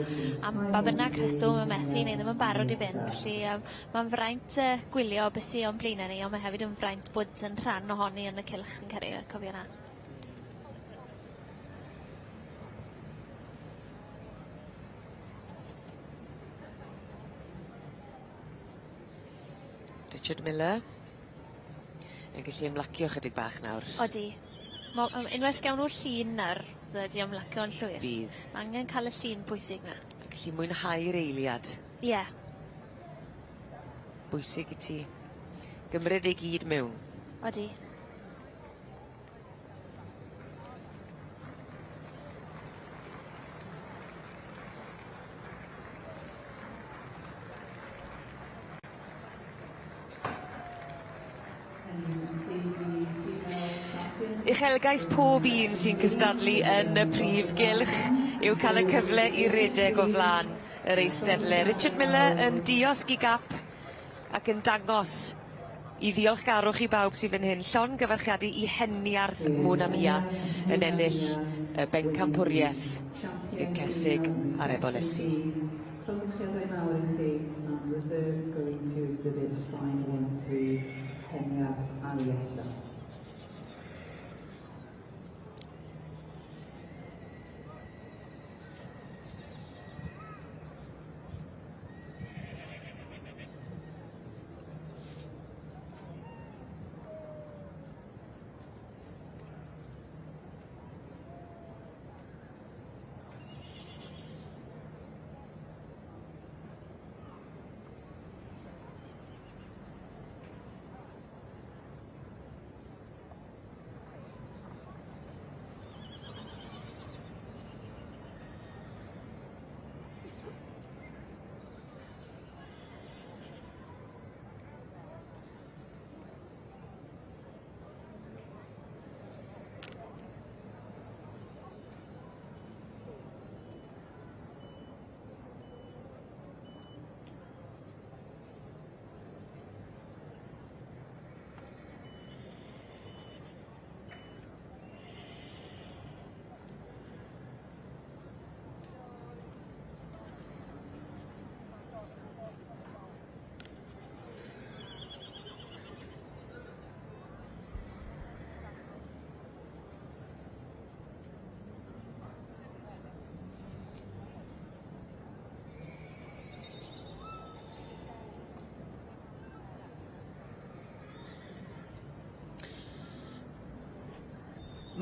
[SPEAKER 11] am ba bynnag reswm y methu neu ddim yn barod i fynd, felly mae'n fraint gwylio beth sy'n o'n blaenau ni, ond mae hefyd yn fraint bod yn rhan ohoni yn y cylch yn cael ei cofio yna.
[SPEAKER 4] Richard Miller yn gallu ymlacio chydig bach nawr.
[SPEAKER 11] Odi. Unwaith gawn nhw'r llun nawr, ydy ymlacio yn llwyr.
[SPEAKER 4] Bydd.
[SPEAKER 11] Mae angen cael y llun pwysig na.
[SPEAKER 4] Yn gallu mwynhau'r eiliad.
[SPEAKER 11] Ie.
[SPEAKER 4] Bwysig i ti. Gymryd ei gyd mewn.
[SPEAKER 11] Odi.
[SPEAKER 4] Uchelgais pob un sy'n cystadlu yn y prif gylch yw cael y cyfle i redeg o flaen yr eisteddle. Richard Miller yn diosg i gap ac yn dangos i ddiolchgarwch i bawb sydd fan hyn. Llon gyfarchiadu i Heniarth Mia yn ennill y bencampwriaeth y cysig ar ebolesu.
[SPEAKER 1] Llongyflliadau mawr i chi, and reserve going to exhibit 513 Heniarth Arietta.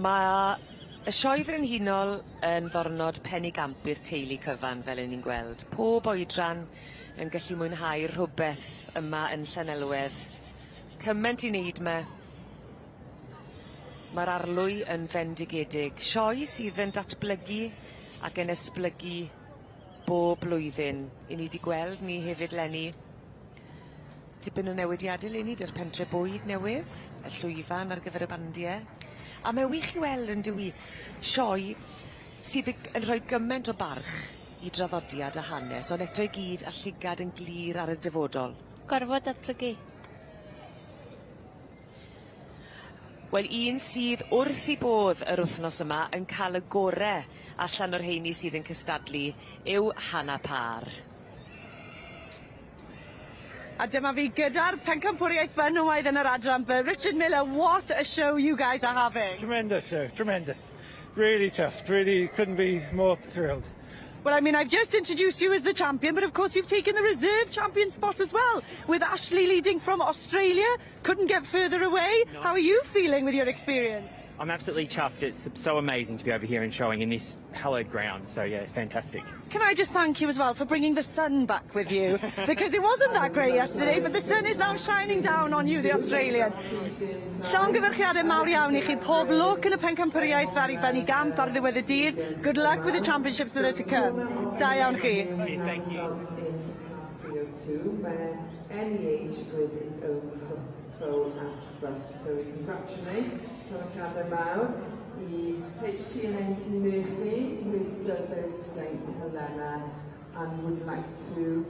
[SPEAKER 4] Mae y sioe frenhinol yn ddornod penigamp i'r teulu cyfan fel yn ni'n gweld. Pob oedran yn gallu mwynhau rhywbeth yma yn Llanelwedd. Cyment i wneud me. Mae'r arlwy yn fendigedig. Sioe sydd yn datblygu ac yn esblygu bob blwyddyn. I ni wedi gweld ni hefyd lenni tipyn o newidiadau lenni dy'r pentre bwyd newydd, y llwyfan ar gyfer y bandiau. A mae wych i weld yn dywi sioe sydd yn rhoi gymaint o barch i draddodiad a hanes, ond eto i gyd a llygad yn glir ar y dyfodol.
[SPEAKER 11] Gorfod datblygu.
[SPEAKER 4] Wel, un sydd wrth i bodd yr wythnos yma yn cael y gorau allan o'r heini sydd yn cystadlu yw Hannah Parr.
[SPEAKER 6] A dyma fi gyda'r pencampwriaeth benywaidd yn yr adran, but Richard Miller, what a show you guys are having.
[SPEAKER 7] Tremendous show, tremendous. Really tough, really couldn't be more thrilled.
[SPEAKER 6] Well, I mean, I've just introduced you as the champion, but of course you've taken the reserve champion spot as well, with Ashley leading from Australia. Couldn't get further away. No. How are you feeling with your experience?
[SPEAKER 15] I'm absolutely chuffed. It's so amazing to be over here and showing in this hallowed ground. So yeah, fantastic.
[SPEAKER 6] Can I just thank you as well for bringing the sun back with you? Because it wasn't that great yesterday, but the sun is now shining down on you, the Australian. Llongyfarchiadau mawr iawn I chi, pob lwc yn y pencampwriaeth ar I ben I gamp ar ddiwedd y dydd. Good luck with the championships that are to come. Da iawn chi.
[SPEAKER 15] Thank you.
[SPEAKER 10] CO2, where any age with its own phone and front. So we congratulate Llongyfarchiadau mawr I HT&NT Murphy with Dydd St Helena, and would like to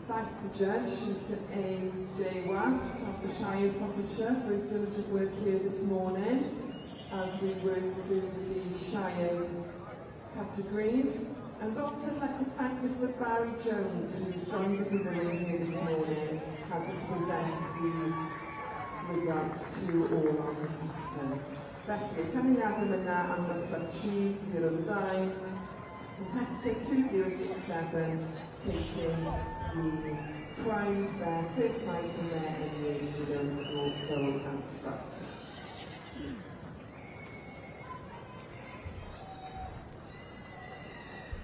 [SPEAKER 10] thank the judge, Mr A.J. Was of the Shire Staffordshire, for his diligent work here this morning as we work through the Shire's categories. And also I'd like to thank Mr Barry Jones, who's joined us in the room here this morning, having to present the results to all our competitors. Felly, canlyniadau yna am dosbarth 302, competitor 2067 taking the prize, their first prize from their age with overall goal and front.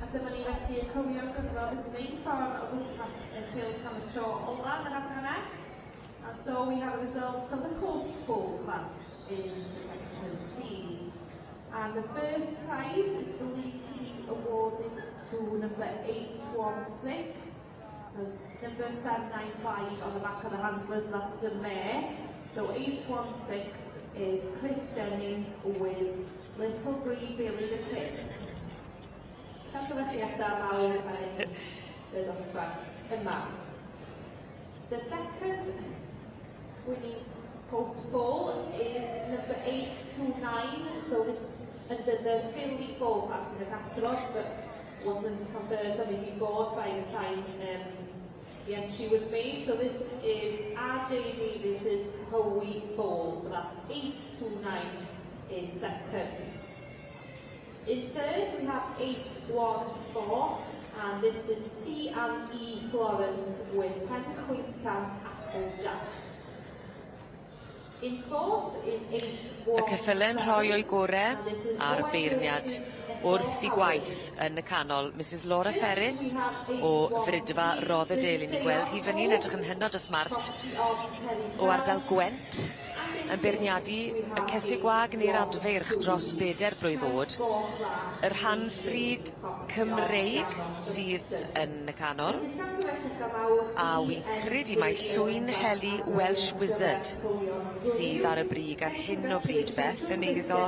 [SPEAKER 2] A dyma ni felly yn cywio gyflog y main ffordd o gwmpas y Gylch am y tro ola yn yr Afghaneg. And so we have a result of the coach pole class in section C's. And the first prize is believed to be awarded to number 816. There's number 795 on the back of the handlers, that's the mayor. So 816 is Chris Jennings with Little Bree Billy the Pig. The second winning coach ball is number 829, so this is under the Philly ball pass in the catalogue, but wasn't confirmed or maybe bought by the time the entry was made. So this is RJ Davis's Hoey ball, so that's 829 in second. In third, we have 814, and this is T&E Florence with Penchwyntan Applejack. In fourth is 814.
[SPEAKER 4] Y ceffylen rhoi o'i gorau a'r beirniad wrth I gwaith yn y canol. Mrs Laura Ferris o Frydfa Rothdale, ni'n gweld hi fyny'n edrych yn hynod o smart o ardal Gwent, yn beirniadu y cesig gwag neu'r adfeirch dros 4 blwydd oed. Yr Hanfryd Cymreig sydd yn y canol, a wi'n credu mai llwyn heli Welsh Wizard sydd ar y brig ar hyn o bryd beth yn eiddo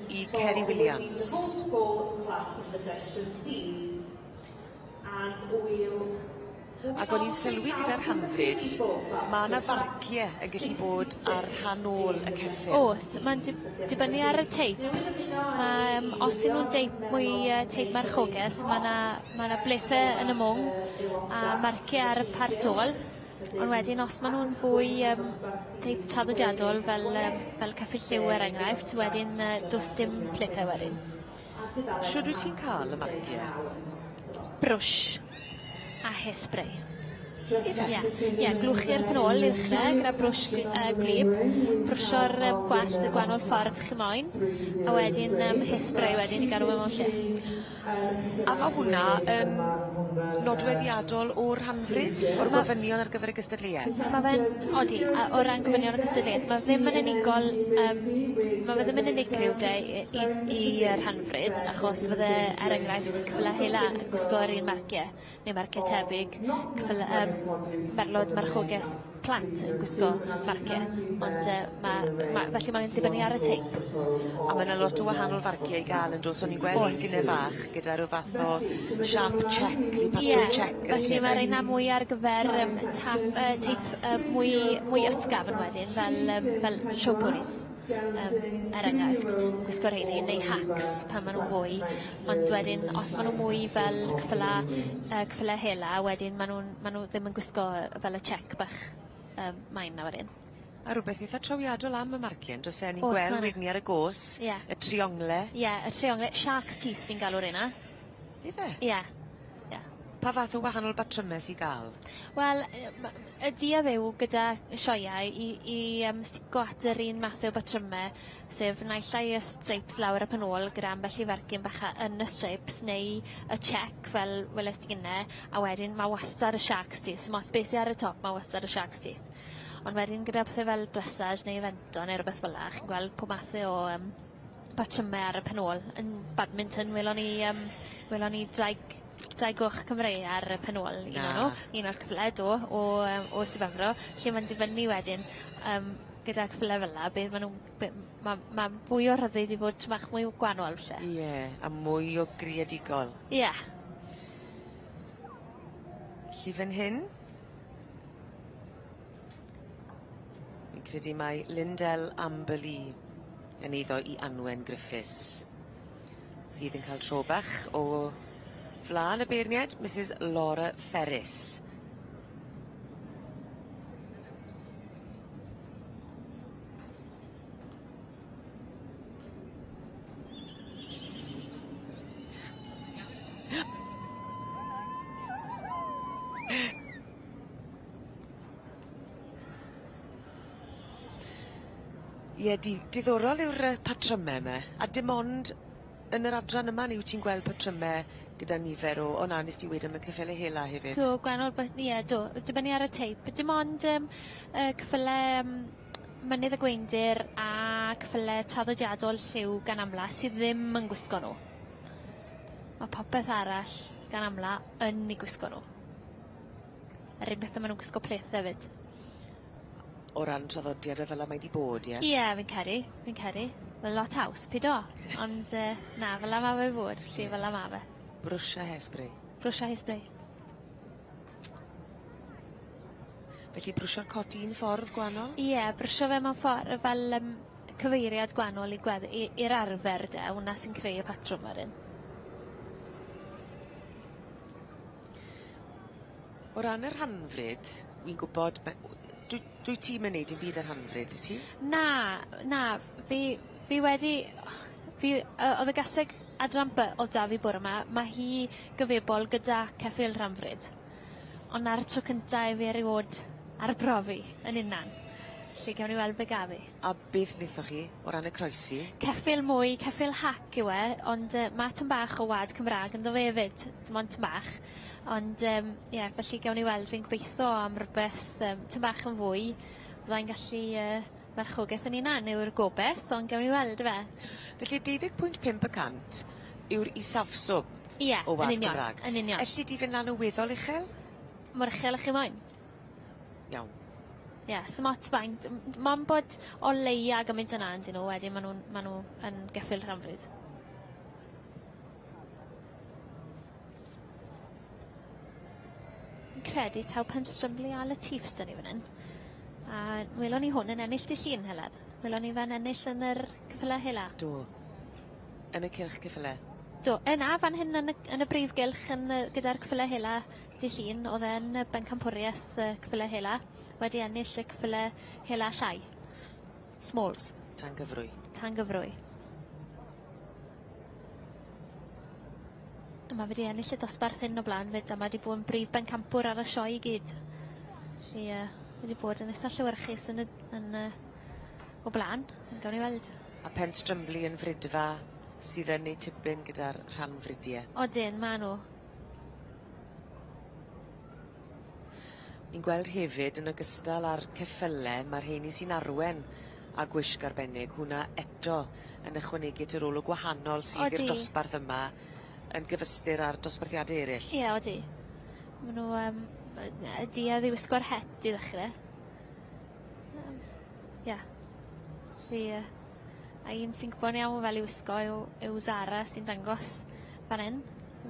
[SPEAKER 4] I Kerry Williams. Ac o'n i'n sylwi gyda'r Hanfryd, mae yna farciau yn gallu bod ar rhan ôl y ceffyl.
[SPEAKER 11] Oes, mae'n dibynnu ar y teip. Os ydyn nhw'n teip mwy teip marchogaeth, mae yna blithau yn y mwng a marciau ar y part ôl. Ond wedyn, os maen nhw'n fwy teip traddodiadol fel ceffyl lliw enghraifft, wedyn does dim blithau wedyn.
[SPEAKER 4] Siwr wyt ti'n cael y marciau?
[SPEAKER 11] Brwsh a hairspray. Ie, glwch i'r penol i'r lle gyda brwsh glib, brwsio'r gwallt y gwahanol ffordd chi moyn, a wedyn hairspray wedyn I gadw mewn lle.
[SPEAKER 4] A mae hwnna yn nodweddiadol o'r Hanfryd, o'r gofynion ar gyfer y gystadleuaeth?
[SPEAKER 11] Mae fe'n, odi, o ran gofynion ar y gystadleuaeth, mae ddim yn unigol, mae fe ddim yn unigryw i'r Hanfryd, achos fydde enghraifft cyfle hela yn gwisgo yr un marciau, neu marciau tebyg, berlod marchogaeth plant yn gwisgo marciau, ond felly mae'n dibynnu ar y teip.
[SPEAKER 4] A mae yna lot o wahanol farciau i gael yn dos, o'n i'n gweld un fach gyda rhyw fath o sharp check, rhyw pattern check.
[SPEAKER 11] Felly mae reina mwy ar gyfer teip mwy ysgaf yn wedyn, fel showponies. Enghraifft, gwisgo rheini neu hacks pan maen nhw'n fwy, ond wedyn os maen nhw mwy fel cyffylau hela, wedyn maen nhw ddim yn gwisgo fel y check bach maen na wedyn.
[SPEAKER 4] A rhywbeth eitha trawiadol am y marciau, dos ni'n gweld wedyn ni ar y gos, y triongle.
[SPEAKER 11] Ie, y triongle, shark's teeth fi'n galw'r yna.
[SPEAKER 4] Ife?
[SPEAKER 11] Ie.
[SPEAKER 4] Pa fath o wahanol batrymau sy'n gael?
[SPEAKER 11] Wel, y dia ddew gyda sioiau i stigo at yr un math o batrymau, sef naillai y stripes lawr y penôl gyda ambell i fercyn bach yn y stripes, neu y check fel welais ti gynne, a wedyn mae wastad y shark's teeth. Mae spacey ar y top, mae wastad y shark's teeth. Ond wedyn gyda pethau fel dressage neu evento neu rhywbeth fel chi'n gweld pob math o batrymau ar y penôl. Yn badminton, welon ni dau goch Cymru ar y penôl, un o'r cyfled o Sylwebaeth, lle mae'n dibynnu wedyn gyda cyfle fel yna, mae fwy o rhyddid i fod mach mwy gwahanol lle.
[SPEAKER 4] Ie, a mwy o greadigol.
[SPEAKER 11] Ie.
[SPEAKER 4] Lly fan hyn, fi'n credu mai Lindell Amberley yn eiddo i Anwen Griffiths, sydd yn cael tro bach o flaen y beirniad, Mrs Laura Ferris. Ie, diddorol yw'r patrymau yma, a dim ond yn yr adran yma ni wyt ti'n gweld patrymau gyda nifer o na, nes ti wedi am y cyffyle hela hefyd?
[SPEAKER 11] Do, gwahanol, dibynnu ar y teip. Dim ond cyffyle mynydd y gweindir a cyffyle traddodiadol lliw gan amla sydd ddim yn gwisgo nhw. Mae popeth arall gan amla yn ei gwisgo nhw. Yr un beth maen nhw'n gwisgo pleth hefyd.
[SPEAKER 4] O ran traddodiad fel mae di bod, ie?
[SPEAKER 11] Ie, fi'n credu. Fel lot haws, pido. Ond na, fel am fe fod, lle fel am fe.
[SPEAKER 4] Brwsh a hairspray.
[SPEAKER 11] Brwsh a hairspray.
[SPEAKER 4] Felly brwsio'r coti un ffordd gwahanol?
[SPEAKER 11] Ie, brwsio fe mewn ffordd fel cyfeiriad gwahanol i'r arfer de, hwnna sy'n creu y patrwm wedyn.
[SPEAKER 4] O ran yr hanfryd, wy'n gwybod, dwi ti'n mynd i'n byd yr hanfryd, ti?
[SPEAKER 11] Na, fi wedi, oedd y gaseg adran by o da fi bore yma, mae hi gyfebol gyda ceffyl rhanfryd. Ond ar y tro cyntaf fi erioed ar y profi yn unan. Lle gawn ni weld be gafi.
[SPEAKER 4] A beth wnaethoch chi o ran y croesi?
[SPEAKER 11] Ceffyl hac yw e, ond mae tym bach o wad Cymraeg yn do fe hefyd, dim ond tym bach. Ond felly gawn ni weld, fi'n gobeithio am rhywbeth tym bach yn fwy. Byddai'n gallu marchogaeth yn unan yw'r gobeith, ond gawn ni weld fe.
[SPEAKER 4] Felly 12.5% yw'r isafswb o wad Cymraeg.
[SPEAKER 11] Yn union.
[SPEAKER 4] Elli di fynd lan o weddol uchel?
[SPEAKER 11] Mor uchel ych chi moyn.
[SPEAKER 4] Iawn.
[SPEAKER 11] Ie, smart faint. Mae'n bod o leia gymaint yna yn dyn nhw, wedyn maen nhw yn geffyl rhanfryd. Yn credu taw Penstrymli a Latifs dyn ni fan hyn. A welon ni hwn yn ennill dy llun, Helad. Welon ni fan ennill yn yr cyffyle hela.
[SPEAKER 4] Do. Yn y cylch cyffyle.
[SPEAKER 11] Do, yna fan hyn yn y brif gylch gyda'r cyffyle hela dy llun, oedd e'n bencampwriaeth cyffyle hela. Wedi ennill y cyffyle hela llai. Smalls. Tangyfrwy. Mae wedi ennill y dosbarth hyn o blaen fyd, a mae wedi bod yn brif bencampwr ar y sioe i gyd. Felly wedi bod yn eitha llywyrchus o blaen, gawn ni weld.
[SPEAKER 4] A Penstrymli yn frydfa sydd yn ei tipyn gyda'r rhanfridiau.
[SPEAKER 11] Odyn, ma' nhw.
[SPEAKER 4] Ni'n gweld hefyd yn ogystal â'r ceffylau, mae'r rheini sy'n arwen a gwisg arbennig, hwnna eto yn ychwanegu at yr olwg gwahanol sydd i'r dosbarth yma yn gyfystyr ar dosbarthiadau eraill.
[SPEAKER 11] Ie, odi. y Dydd i wisgo'r het i ddechrau. A un sy'n gwybod iawn fel i wisgo yw Zara sy'n dangos fan hyn.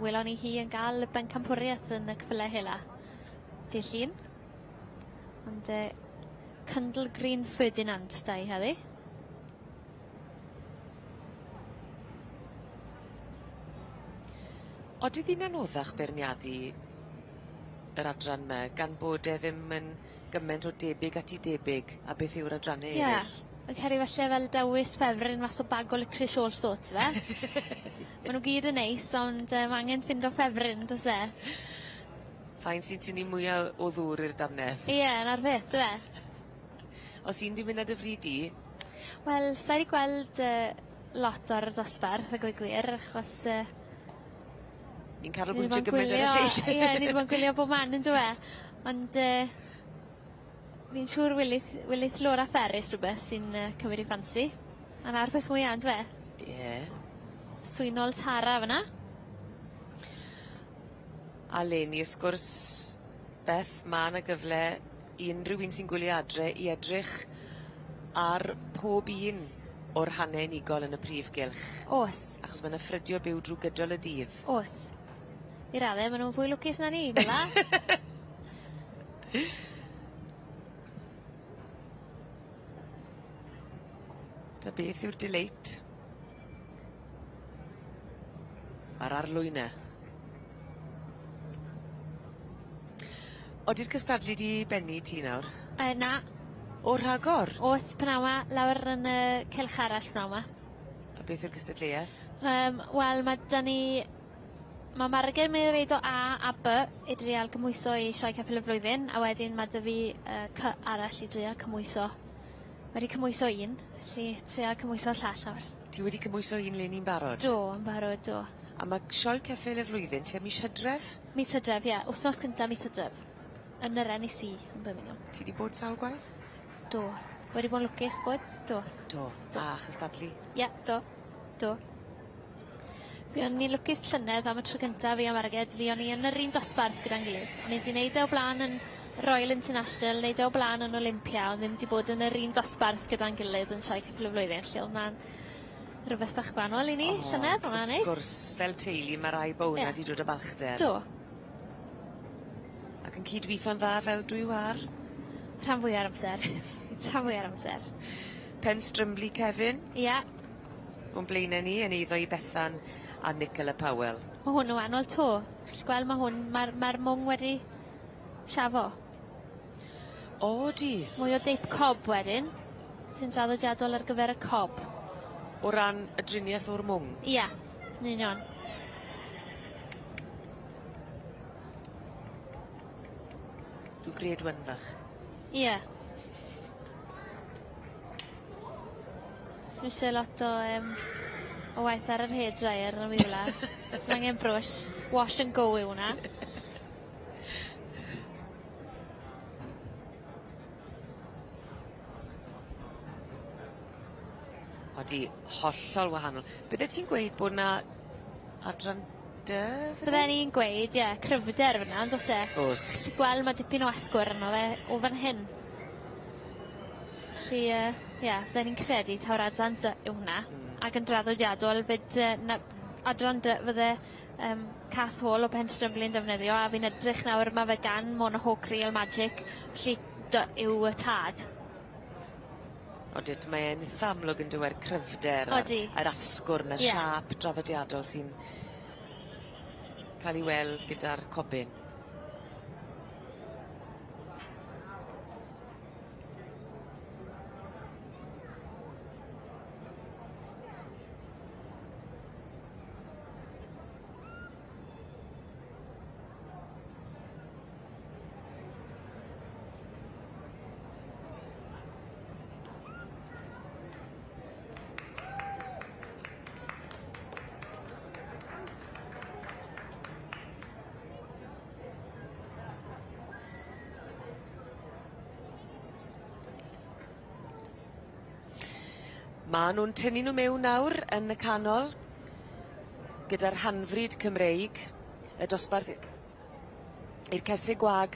[SPEAKER 11] Welon ni hi yn gael y bencampwriaeth yn y cyfle hela. Dydd Llun. Ond Cyndl Green Ferdinand da i heddi.
[SPEAKER 4] Odydd hi'n anoddach beirniadu yr adran yma, gan bod ddim yn gymaint o debyg at i debyg, a beth yw'r adrannau eraill?
[SPEAKER 11] Yn ceri falle fel dewis ffefryn mas o bag o licorice all sorts fe. Maen nhw gyd yn neis, ond mae angen ffindo ffefryn, dos e.
[SPEAKER 4] Fain sy'n tynnu mwyaf o ddŵr i'r damnedd?
[SPEAKER 11] Ie, na'r beth, fe.
[SPEAKER 4] Os i'n di mynd ar dy fryd i?
[SPEAKER 11] Wel, sa i wedi gweld lot o'r dosbarth, a gwy gwir, achos...
[SPEAKER 4] Ni'n canolbwyntio gymaint ar y lleill.
[SPEAKER 11] Ie, ni wedi bod yn gwylio bob man yn dweud. Ond fi'n siŵr wylydd Laura Ferris rhywbeth sy'n cymryd i ffansi. A na'r beth mwy an dweud.
[SPEAKER 4] Ie.
[SPEAKER 11] Swynol Tara fyna.
[SPEAKER 4] A Leni, wrth gwrs, Beth, mae yna gyfle i unrhyw un sy'n gwylio adre i edrych ar pob un o'r hanau unigol yn y Prif Gylch.
[SPEAKER 11] Os.
[SPEAKER 4] Achos mae yna ffrydio byw drwy gydol y dydd.
[SPEAKER 11] Os. I raddau, maen nhw'n fwy lwcus na ni, bela.
[SPEAKER 4] Ta beth yw'r delight? A'r arlwynau. Ody'r cystadlu di benni ti nawr?
[SPEAKER 11] Na.
[SPEAKER 4] O rhagor?
[SPEAKER 11] Os pnawa lawr yn y cylch arall pnawa.
[SPEAKER 4] A beth yw'r cystadleuaeth?
[SPEAKER 11] Wel, mae dyn ni... Mae Margen mynd i reid o A B i drial cymwyso i sioe ceffil y flwyddyn, a wedyn mae dy fi C arall i drial cymwyso. Wedi cymwyso un, felly drial cymwyso llall nawr.
[SPEAKER 4] Ti wedi cymwyso un le ni'n barod?
[SPEAKER 11] Do, yn barod, do.
[SPEAKER 4] A mae sioe ceffil y flwyddyn, ti am mis Hydref?
[SPEAKER 11] Mis Hydref, ie. Wythnos cyntaf mis Hydref. Yn yr NEC, yn Birmingham.
[SPEAKER 4] Ti wedi bod sawl gwaith?
[SPEAKER 11] Do. Wedi bod yn lwcus bod? Do.
[SPEAKER 4] Do. A chystadlu?
[SPEAKER 11] Ie, do. Do. Fi o'n i'n lwcus llynedd am y tro cyntaf fi am Arged. Fi o'n i yn yr un dosbarth gyda'n gilydd. O'n i wedi gwneud o blaen yn Royal International, wneud o blaen yn Olympia, ond ddim wedi bod yn yr un dosbarth gyda'n gilydd yn sioe ceffil y flwyddyn. Lle hwnna'n rhywbeth bach gwahanol i ni, llynedd, hwnna'n neis.
[SPEAKER 4] Wrth gwrs, fel teulu, mae rai bowna wedi dod o balchder.
[SPEAKER 11] Do.
[SPEAKER 4] Ac yn cydweithio'n dda fel dwy war?
[SPEAKER 11] Rhan fwy ar amser. Rhan fwy ar amser.
[SPEAKER 4] Pen Strymli Kevin?
[SPEAKER 11] Ia.
[SPEAKER 4] O'n blaenau ni yn eiddo i Bethan a Nicola Powell.
[SPEAKER 11] Mae hwn yn wahanol to. Chi'n gweld mae hwn, mae'r mwng wedi siafo.
[SPEAKER 4] O, di.
[SPEAKER 11] Mwy o deip cob wedyn, sy'n traddodiadol ar gyfer y cob.
[SPEAKER 4] O ran y driniaeth o'r mwng?
[SPEAKER 11] Ia, yn union.
[SPEAKER 4] Dwi'n gred wynfach.
[SPEAKER 11] Ia. Swn eisiau lot o waith ar yr hairdryer yn y wila. Swn angen brwsh. Wash and go yw hwnna.
[SPEAKER 4] Odi, hollol wahanol. Bydde ti'n gweud bod na adran dyf?
[SPEAKER 11] Bydde ni'n gweud, ie, cryfder fyna, ond os e?
[SPEAKER 4] Os.
[SPEAKER 11] Ti'n gweld mae dipyn o asgwr yno fe o fan hyn. Felly, ie, bydde ni'n credu taw'r adran dy yw hwnna. Ac yn draddodiadol, byd adran dy fydde Cath Hall o Pen Strymli'n defnyddio, a fi'n edrych nawr mae fe gan Monohawk Real Magic, felly dy yw y tad.
[SPEAKER 4] Odyd, mae e'n eitha amlwg yn dweud cryfder a'r asgwr na'r siap draddodiadol sy'n cael ei weld gyda'r cobyn. Ma' nhw'n tynnu nhw mewn nawr yn y canol gyda'r hanfryd Cymreig, y dosbarth i'r cesau gwag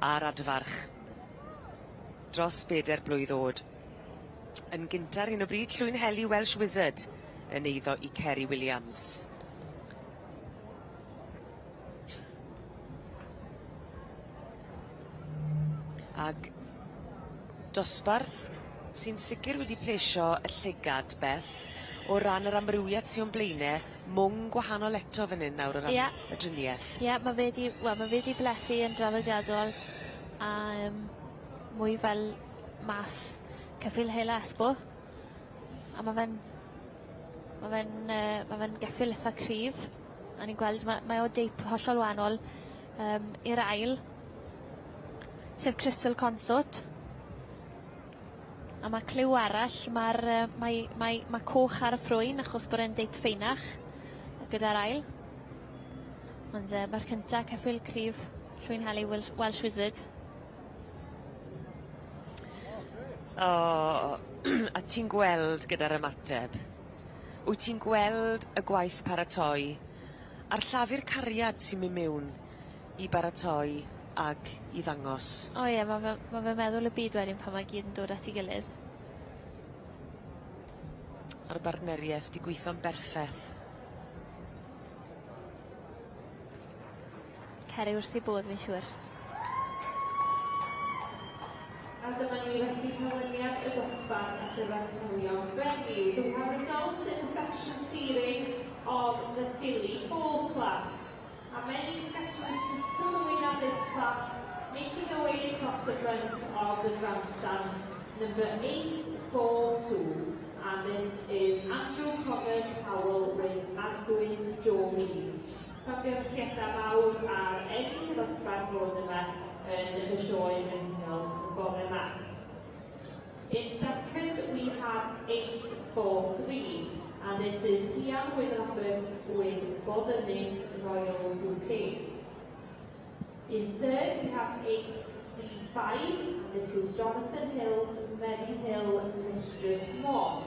[SPEAKER 4] a'r adfarch dros 4 blwydd o'd. Yn gynta'r hyn o bryd, llwyn heli Welsh Wizard yn eiddo i Kerry Williams. Ag dosbarth sy'n sicr wedi plesio y llygad, Beth, o ran yr amrywiaeth sy'n blaenau, mwng gwahanol eto fan hyn nawr o ran y driniaeth.
[SPEAKER 11] Ie, mae fe di blethu yn draddodiadol a mwy fel mas Cyffil Hill Esbo. A mae fe'n geffil eitha cryf. A ni'n gweld mae o deip hollol wahanol i'r ail. Sef Crystal Consort. A mae cliw arall, mae coch ar y ffrwyn achos bod e'n deip ffeinach gyda'r ail. Ond mae'r cyntaf Cyffil Cryf, llwyn heli Welsh Wizard.
[SPEAKER 4] A ti'n gweld gyda'r ymateb, wyt ti'n gweld y gwaith paratoi a'r llafur cariad sy'n mynd mewn i baratoi ag i ddangos.
[SPEAKER 11] O ie, mae fe meddwl y byd wedyn pan mae gyd yn dod at ei gilydd.
[SPEAKER 4] A'r bartneriaeth di gweithio'n berffeth.
[SPEAKER 11] Ceri wrth ei bodd, fi'n siŵr.
[SPEAKER 2] A dyma ni felly canlyniad y dosbarth at y rhaglynion benni. So we have results in the section steering of the filly ball class. And many congratulations to the winner of this class, making their way across the front of the grandstand, number 842. And this is Andrew Connors Powell with Adwyn Jolie. Champion Lleta mawr ar ennill y dosbarth roedd yma yn y sioe yn hynol y bore yma. In second, we have 843, and this is Ian with Roberts with Boderness Royal Bouquet. In third, we have 835, and this is Jonathan Hill's Mary Hill Mistress 1.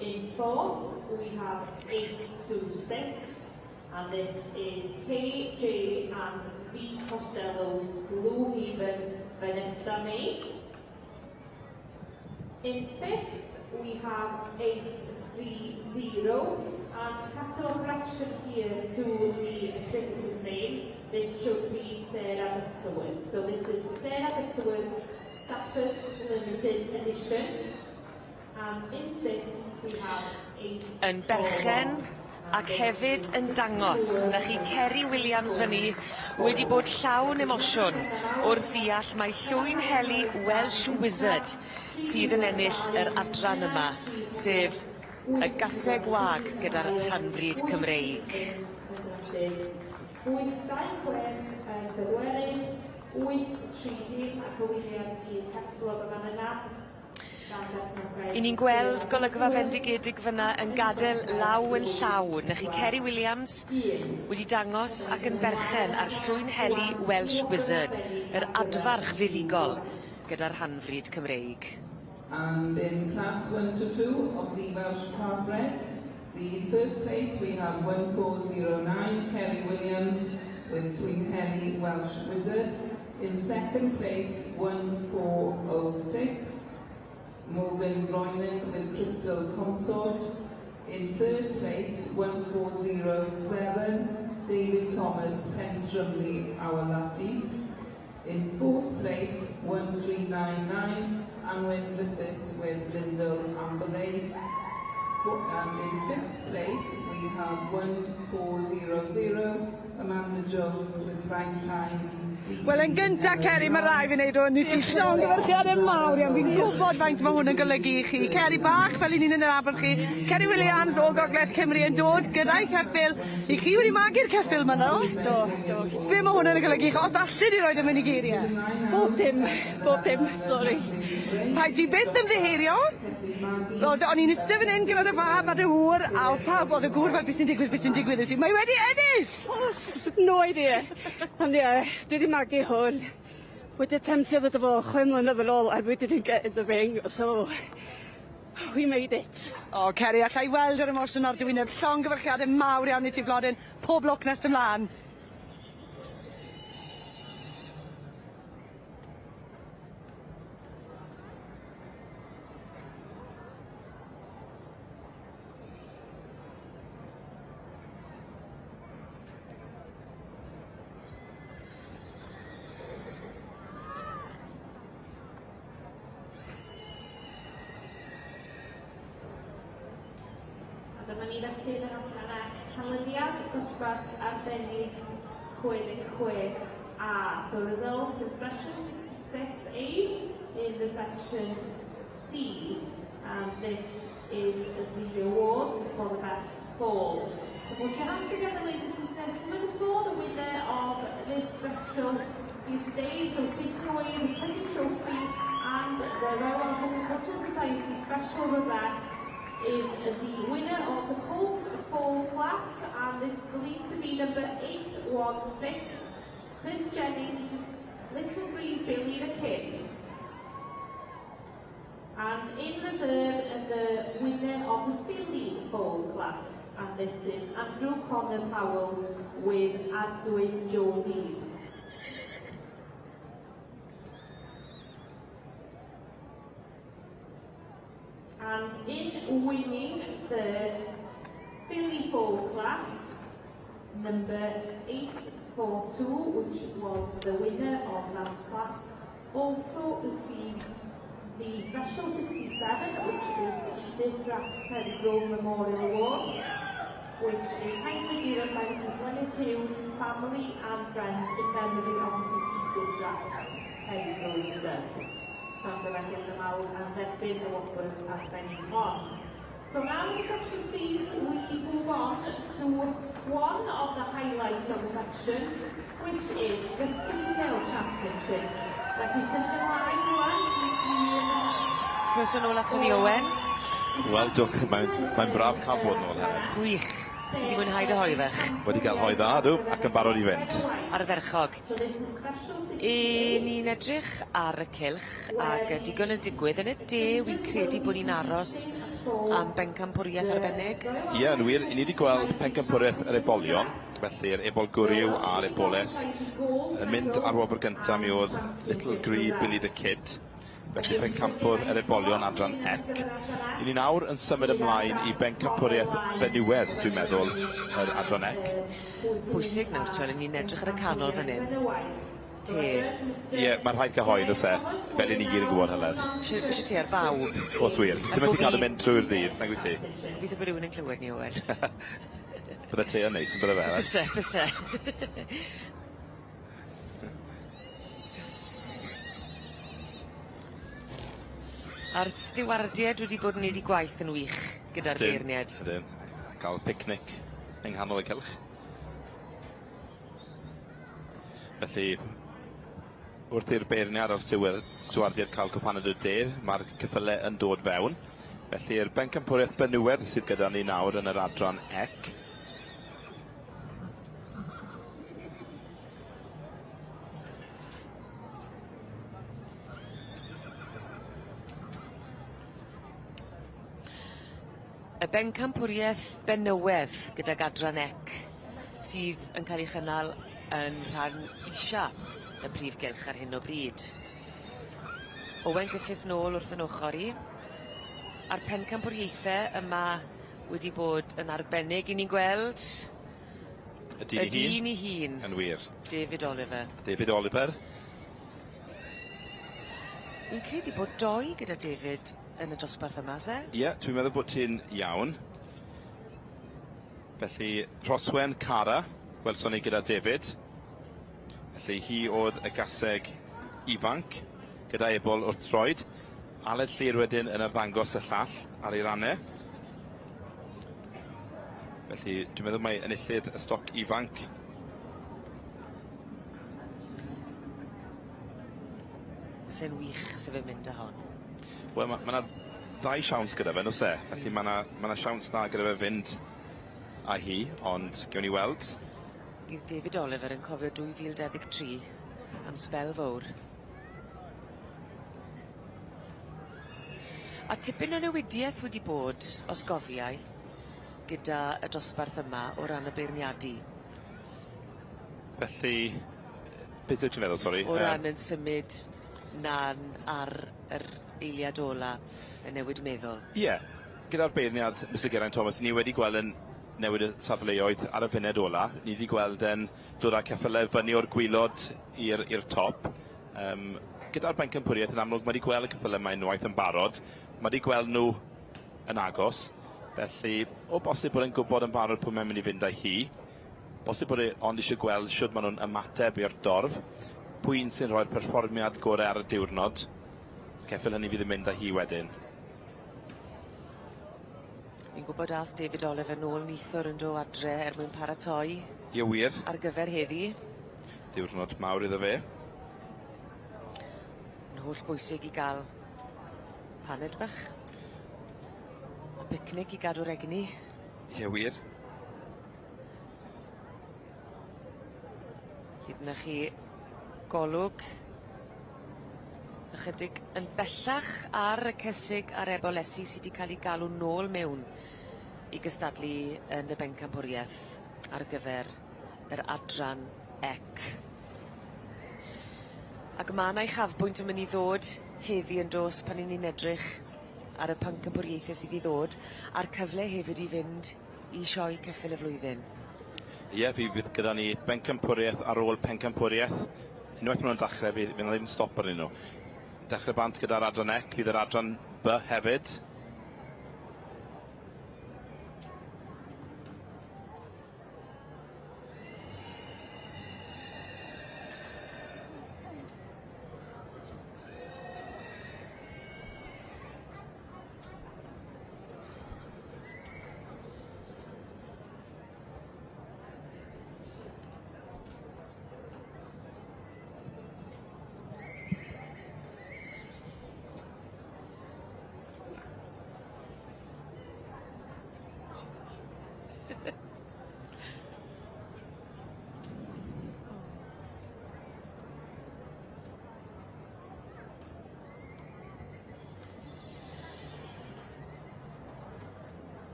[SPEAKER 2] In fourth, we have 826, and this is KJ and B. Costello's Blue Haven Vanessa May. In fifth, we have 830, and cattle correction here to the executor's name. This should be Sarah Butterworth. So this is Sarah Butterworth's Stafford Limited Edition. And in sixth, we have 840.
[SPEAKER 4] Yn berchen ac hefyd yn dangos na chi Kerry Williams fyny wedi bod llawn emosiwn wrth ddeall mae llwyn heli Welsh Wizard sydd yn ennill yr adran yma, sef y gaseg wag gyda'r rhanbryd Cymreig.
[SPEAKER 2] 826 February, 830 ac o wyliad i'r Catalog yma yna.
[SPEAKER 4] I ni'n gweld golygfa fendigedig fyna yn gadael law yn llawn. Na chi Kerry Williams wedi dangos ac yn berchen ar llwyn heli Welsh Wizard, yr adfarch fuddugol gyda'r rhanfryd Cymreig.
[SPEAKER 10] And in class 1 to 2 of the Welsh Parbreds, in first place we have 1409 Kerry Williams with llwyn heli Welsh Wizard. In second place 1406 Morgan Roynan with Crystal Consort. In third place, 1407, David Thomas, Penstrumley, Awalati. In fourth place, 1399, Anwen Griffiths with Lindell, Amberley. In fifth place, we have 1400, Amanda Jones with Blankline.
[SPEAKER 6] Wel, yn gyntaf, Ceri, mae rai fi wneud hwn. Ni ti'n llongyfarchiadau mawr iawn. Fi'n gwybod faint mae hwn yn golygu i chi. Ceri bach, fel i ni'n yn yr aber chi. Kerry Williams o Gogledd Cymru yn dod gyda'i ceffil. I chi wedi magu'r ceffil yma, no? Do. Be mae hwn yn golygu chi? Os allan i roed yn mynd i geiriau? Bob dim, sorry. Paid ti byth ymddeherio? O'n i'n ystod fan hyn gyda'r fab ar y wr, a oedd pawb oedd y gwr fel beth sy'n digwydd. Mae wedi ennill!
[SPEAKER 16] No idea. Ond ie, dwi wedi magu hwn. Wedi attemptio ddod o fo 6 mlynedd yn ôl, and we didn't get in the ring, so we made it.
[SPEAKER 6] O, Ceri, allai weld yr emosiwn ar dywyneb. Llongyfarchiadau mawr iawn i ti Blodyn. Pob lwc nes ymlaen.
[SPEAKER 2] ni felly yn adran canlyniad dosbarth arbennig 66A. So results in special 66A in the section C's, and this is the award for the best fall. So put your hands together, ladies and gentlemen, for the winner of this special today. So taking away the teddy trophy and the Royal Welsh Agricultural Society Special Rosette is the winner of the Colt Fall class, and this is believed to be number 816, Chris Jennings, Little Green Billy the Kid. And in reserve, the winner of the Filly Fall class, and this is Andrew Connor Powell with Adwyn Jolie. And in winning the Filly Fall class, number 842, which was the winner of that class, also receives the Special 67, which is the Edith Raps Perry Memorial Award, which is kindly given by Mrs. Glenys Hughes, family and friends in memory of Mrs. Edith Raps Perry. So now in section C, we move on to one of the highlights of the section, which is the female championship. Let me send them live one.
[SPEAKER 4] Croeso nôl ato ni Owen.
[SPEAKER 5] Wel, diolch, mae'n braf cael bod nôl hynny.
[SPEAKER 4] Gwych. Ti wedi mwynhau dy hoeddech?
[SPEAKER 5] Wedi cael hoi dda, dw, ac yn barod I fynd.
[SPEAKER 4] Ar y ferchog. Ni'n edrych ar y cylch, ac digon yn digwydd yn y de, wy'n credu bod ni'n aros am bencampwriaeth arbennig.
[SPEAKER 5] Ie, yn wir, ni wedi gweld pencampwriaeth yr ebolion, felly'r ebol gwryw a'r eboles. Yn mynd ar wobr gyntaf mi oedd Little Green Billy the Kid, felly pencampwr yr ebolion adran ec. I ni nawr yn symud ymlaen I bencampwriaeth benywedd, dwi'n meddwl, yr adran ec.
[SPEAKER 4] Bwysig nawr, twel, ni'n edrych ar y canol fan hyn. Te.
[SPEAKER 5] Ie, mae'n rhaid cael yn ose, fel I ni gyd yn gwybod hynny.
[SPEAKER 4] Eisiau te ar bawb.
[SPEAKER 5] Os wir, dwi'n meddwl cadw mynd trwy'r ddydd, nag wyt ti?
[SPEAKER 4] Bydd y bod rhywun yn clywed ni, Owen.
[SPEAKER 5] Bydde te yn neis yn bydde fe.
[SPEAKER 4] Byse. A'r stiwardied wedi bod yn neud I gwaith yn wych gyda'r beirniad.
[SPEAKER 5] Ydyn, cael picnic yng nghanol y cylch. Felly, wrth i'r beirniad o'r stiwardiad cael cwpaned o de, mae'r cyffyle yn dod fewn. Felly'r bencampwriaeth benywedd sydd gyda ni nawr yn yr adran ec.
[SPEAKER 4] Y bencampwriaeth benywedd gydag adran ec sydd yn cael ei chynnal yn rhan isa y Prif Gylch ar hyn o bryd. Owen gyffes nôl wrth yn ochr I. A'r pencampwriaethau yma wedi bod yn arbennig I ni'n gweld
[SPEAKER 5] y dyn
[SPEAKER 4] I hun.
[SPEAKER 5] Yn wir.
[SPEAKER 4] David Oliver.
[SPEAKER 5] David Oliver.
[SPEAKER 4] Fi'n credu bod doi gyda David yn y dosbarth yma, se?
[SPEAKER 5] Ie, dwi'n meddwl bod ti'n iawn. Felly, Rhoswen Cara, welson ni gyda David. Felly, hi oedd y gaseg ifanc, gyda ebol wrth troed. Aled Llyr wedyn yn arddangos y llall ar ei rannau. Felly, dwi'n meddwl mae enillydd y stoc ifanc.
[SPEAKER 4] Sy'n wych sef yn mynd â hon.
[SPEAKER 5] Wel, mae yna ddau siawns gyda fe, nos e. Felly mae yna siawns da gyda fe fynd a hi, ond gewn ni weld.
[SPEAKER 4] Bydd David Oliver yn cofio 2013 am sbel fawr. A tipyn o newidiaeth wedi bod, os gofiau, gyda y dosbarth yma o ran y beirniadu.
[SPEAKER 5] Felly, beth ydych chi'n meddwl, sori?
[SPEAKER 4] O ran yn symud nan ar yr eiliad ola y newid meddwl.
[SPEAKER 5] Ie, gyda'r beirniad Mr Geraint Thomas, ni wedi gweld yn newid y safleoedd ar y funed ola. Ni wedi gweld yn dod â ceffyle fyny o'r gwylod i'r top. Gyda'r bencampwriaeth yn amlwg, mae wedi gweld y ceffyle yma unwaith yn barod. Mae wedi gweld nhw yn agos. Felly, o bosib bod e'n gwybod yn barod pwy mae'n mynd i fynd â'i hi. Bosib bod e ond eisiau gweld siwt maen nhw'n ymateb i'r dorf. Pwy'n sy'n rhoi'r perfformiad gorau ar y diwrnod. Ceffyl hynny fydd yn mynd â hi wedyn.
[SPEAKER 4] Fi'n gwybod ath David Oliver nôl nithwr yn do adre mwyn paratoi.
[SPEAKER 5] Ie wir.
[SPEAKER 4] Ar gyfer heddi.
[SPEAKER 5] Diwrnod mawr iddo fe.
[SPEAKER 4] Yn holl bwysig i gael paned bach. A picnic i gadw'r egni.
[SPEAKER 5] Ie wir.
[SPEAKER 4] Hyd yna chi golwg ychydig yn bellach ar y cesig a'r ebolesu sydd wedi cael ei galw nôl mewn i gystadlu yn y bencampwriaeth ar gyfer yr adran ec. Ac mae yna chafbwynt yn mynd i ddod heddi yn dos pan ni'n edrych ar y pencampwriaethau sydd i ddod a'r cyfle hefyd i fynd i sioe ceffyl y flwyddyn.
[SPEAKER 5] Ie, fydd gyda ni bencampwriaeth ar ôl pencampwriaeth. Unwaith maen nhw'n dechrau, fydd yna ddim stop arnyn nhw. Dechrau bant gyda'r adran ec, fydd yr adran B hefyd.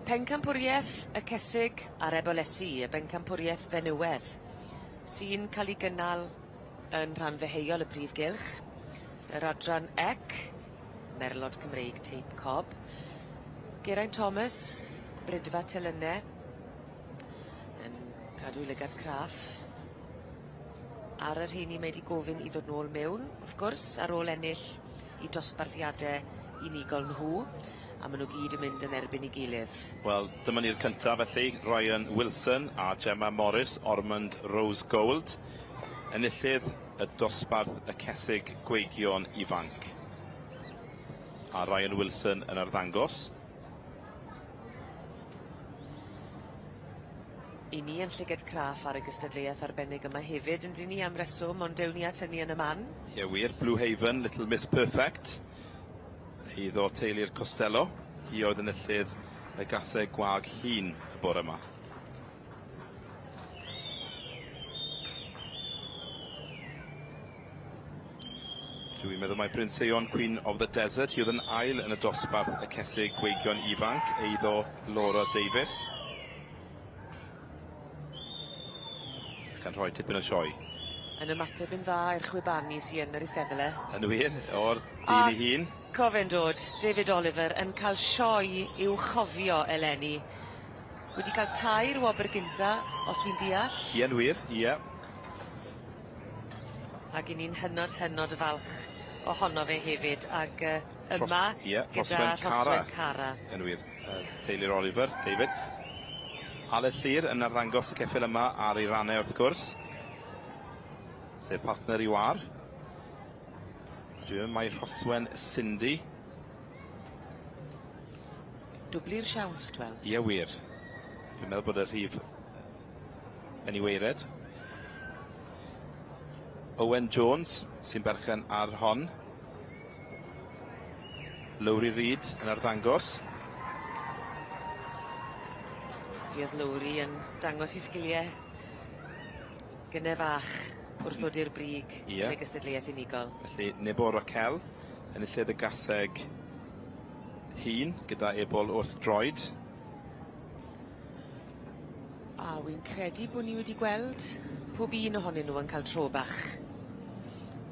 [SPEAKER 4] Pencampwriaeth y cesig a'r ebolesu, y bencampwriaeth fenywedd, sy'n cael ei gynnal yn rhan ddeheuol y Prif Gylch, yr adran ec, Merlod Cymreig Teip Cob, Geraint Thomas, Brydfa Telynne, yn cadw lygad craff. Ar yr rheini mae wedi gofyn i ddod nôl mewn, wrth gwrs, ar ôl ennill i dosbarthiadau unigol nhw, a maen nhw gyd yn mynd yn erbyn i gilydd.
[SPEAKER 5] Wel, dyma ni'r cyntaf felly, Ryan Wilson a Gemma Morris, Ormond Rose Gold. Enillydd y dosbarth y cesig gweigion ifanc. A Ryan Wilson yn arddangos.
[SPEAKER 4] I ni yn llygad craff ar y gystadleuaeth arbennig yma hefyd, yn dyn ni am reswm, ond dewn ni at hynny yn y man.
[SPEAKER 5] Ie wir, Blue Haven, Little Miss Perfect. Iddo teulu'r Costello. Hi oedd yn enillydd y gasau gwag hun y bore yma. Dwi'n meddwl mae Brynseon Queen of the Desert. Hi oedd yn ail yn y dosbarth y cesig gweigion ifanc, eiddo Laura Davies. Ac yn rhoi tipyn o sioe.
[SPEAKER 4] Yn ymateb yn dda i'r chwibani sy'n yr Eisteddle.
[SPEAKER 5] Yn wir, o'r dyn i hun.
[SPEAKER 4] Cofyn dod, David Oliver yn cael sioe i'w chofio eleni. Wedi cael tair wobr gynta, os dwi'n deall.
[SPEAKER 5] Ie'n wir, ie.
[SPEAKER 4] Ac i ni'n hynod y falch ohono fe hefyd. Ac yma gyda Rhoswen Cara.
[SPEAKER 5] Yn wir, teulu'r Oliver, David. Aled Llyr yn arddangos y ceffyl yma ar ei rannau wrth gwrs. Sef partner i war. Mae Rhoswen Cindy.
[SPEAKER 4] Dwbli'r siawns, twel.
[SPEAKER 5] Ie wir. Fi'n meddwl bod y rhif yn ei weired. Owen Jones sy'n berchen ar hon. Lowry Reid yn arddangos.
[SPEAKER 4] Fydd Lowry yn dangos i sgiliau gynne fach wrth ddod i'r brig yn y gystadleuaeth unigol.
[SPEAKER 5] Felly, Nebo Raquel yn enillydd y gaseg hun gyda ebol wrth droed.
[SPEAKER 4] A wy'n credu bod ni wedi gweld pob un ohonyn nhw yn cael tro bach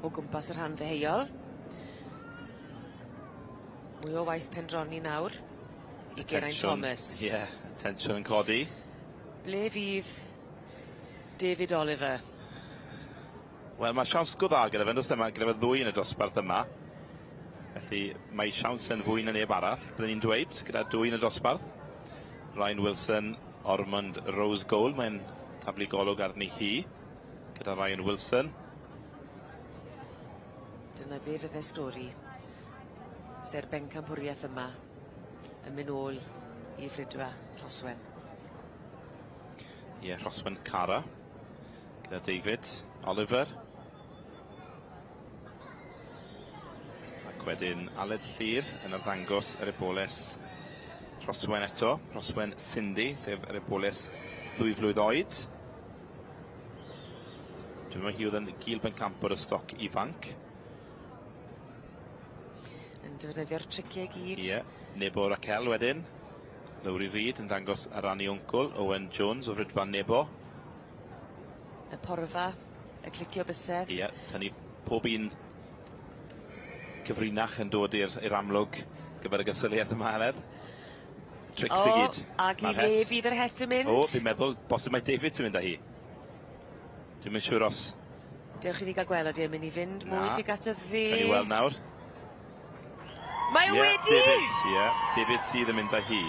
[SPEAKER 4] o gwmpas yr rhan ddeheuol. Mwy o waith pendroni nawr i Geraint Thomas.
[SPEAKER 5] Ie, tensiwn yn codi.
[SPEAKER 4] Ble fydd David Oliver?
[SPEAKER 5] Wel, mae siawns go dda gyda fe, does yma, gyda fe ddwy yn y dosbarth yma. Felly, mae siawns yn fwy na neb arall, byddwn ni'n dweud, gyda dwy yn y dosbarth. Ryan Wilson, Ormond Rose Gold, mae'n taflu golwg arni hi, gyda Ryan Wilson.
[SPEAKER 4] Dyna be fydd y stori. Ser bencampwriaeth yma yn mynd ôl i Frydwa Rhoswen.
[SPEAKER 5] Ie, Rhoswen Cara, gyda David Oliver. Ac wedyn Aled Llyr yn arddangos yr eboles Rhoswen eto, Rhoswen Cindy, sef yr eboles 2 flwydd oed. Dyma hi oedd yn gil bencampwr y stoc ifanc.
[SPEAKER 4] Yn defnyddio'r triciau gyd.
[SPEAKER 5] Ie, Nebo Raquel wedyn. Lowry Reid yn dangos ar rannu wncl, Owen Jones o Frydfa Nebo.
[SPEAKER 4] Y porfa, y clicio bysedd.
[SPEAKER 5] Ie, tynnu pob un cyfrinach yn dod i'r amlwg gyfer y gysyliaeth yma, Heledd. Trics i gyd.
[SPEAKER 4] Ag i le fydd yr het yn mynd?
[SPEAKER 5] O, fi'n meddwl, bosib mae David sy'n mynd â hi. Dwi'n mynd siŵr os...
[SPEAKER 4] Dewch i ni gael gweld o, mynd i fynd mwy tuag at y dde.
[SPEAKER 5] Can i weld nawr?
[SPEAKER 4] Mae wedi!
[SPEAKER 5] David sydd yn mynd â hi.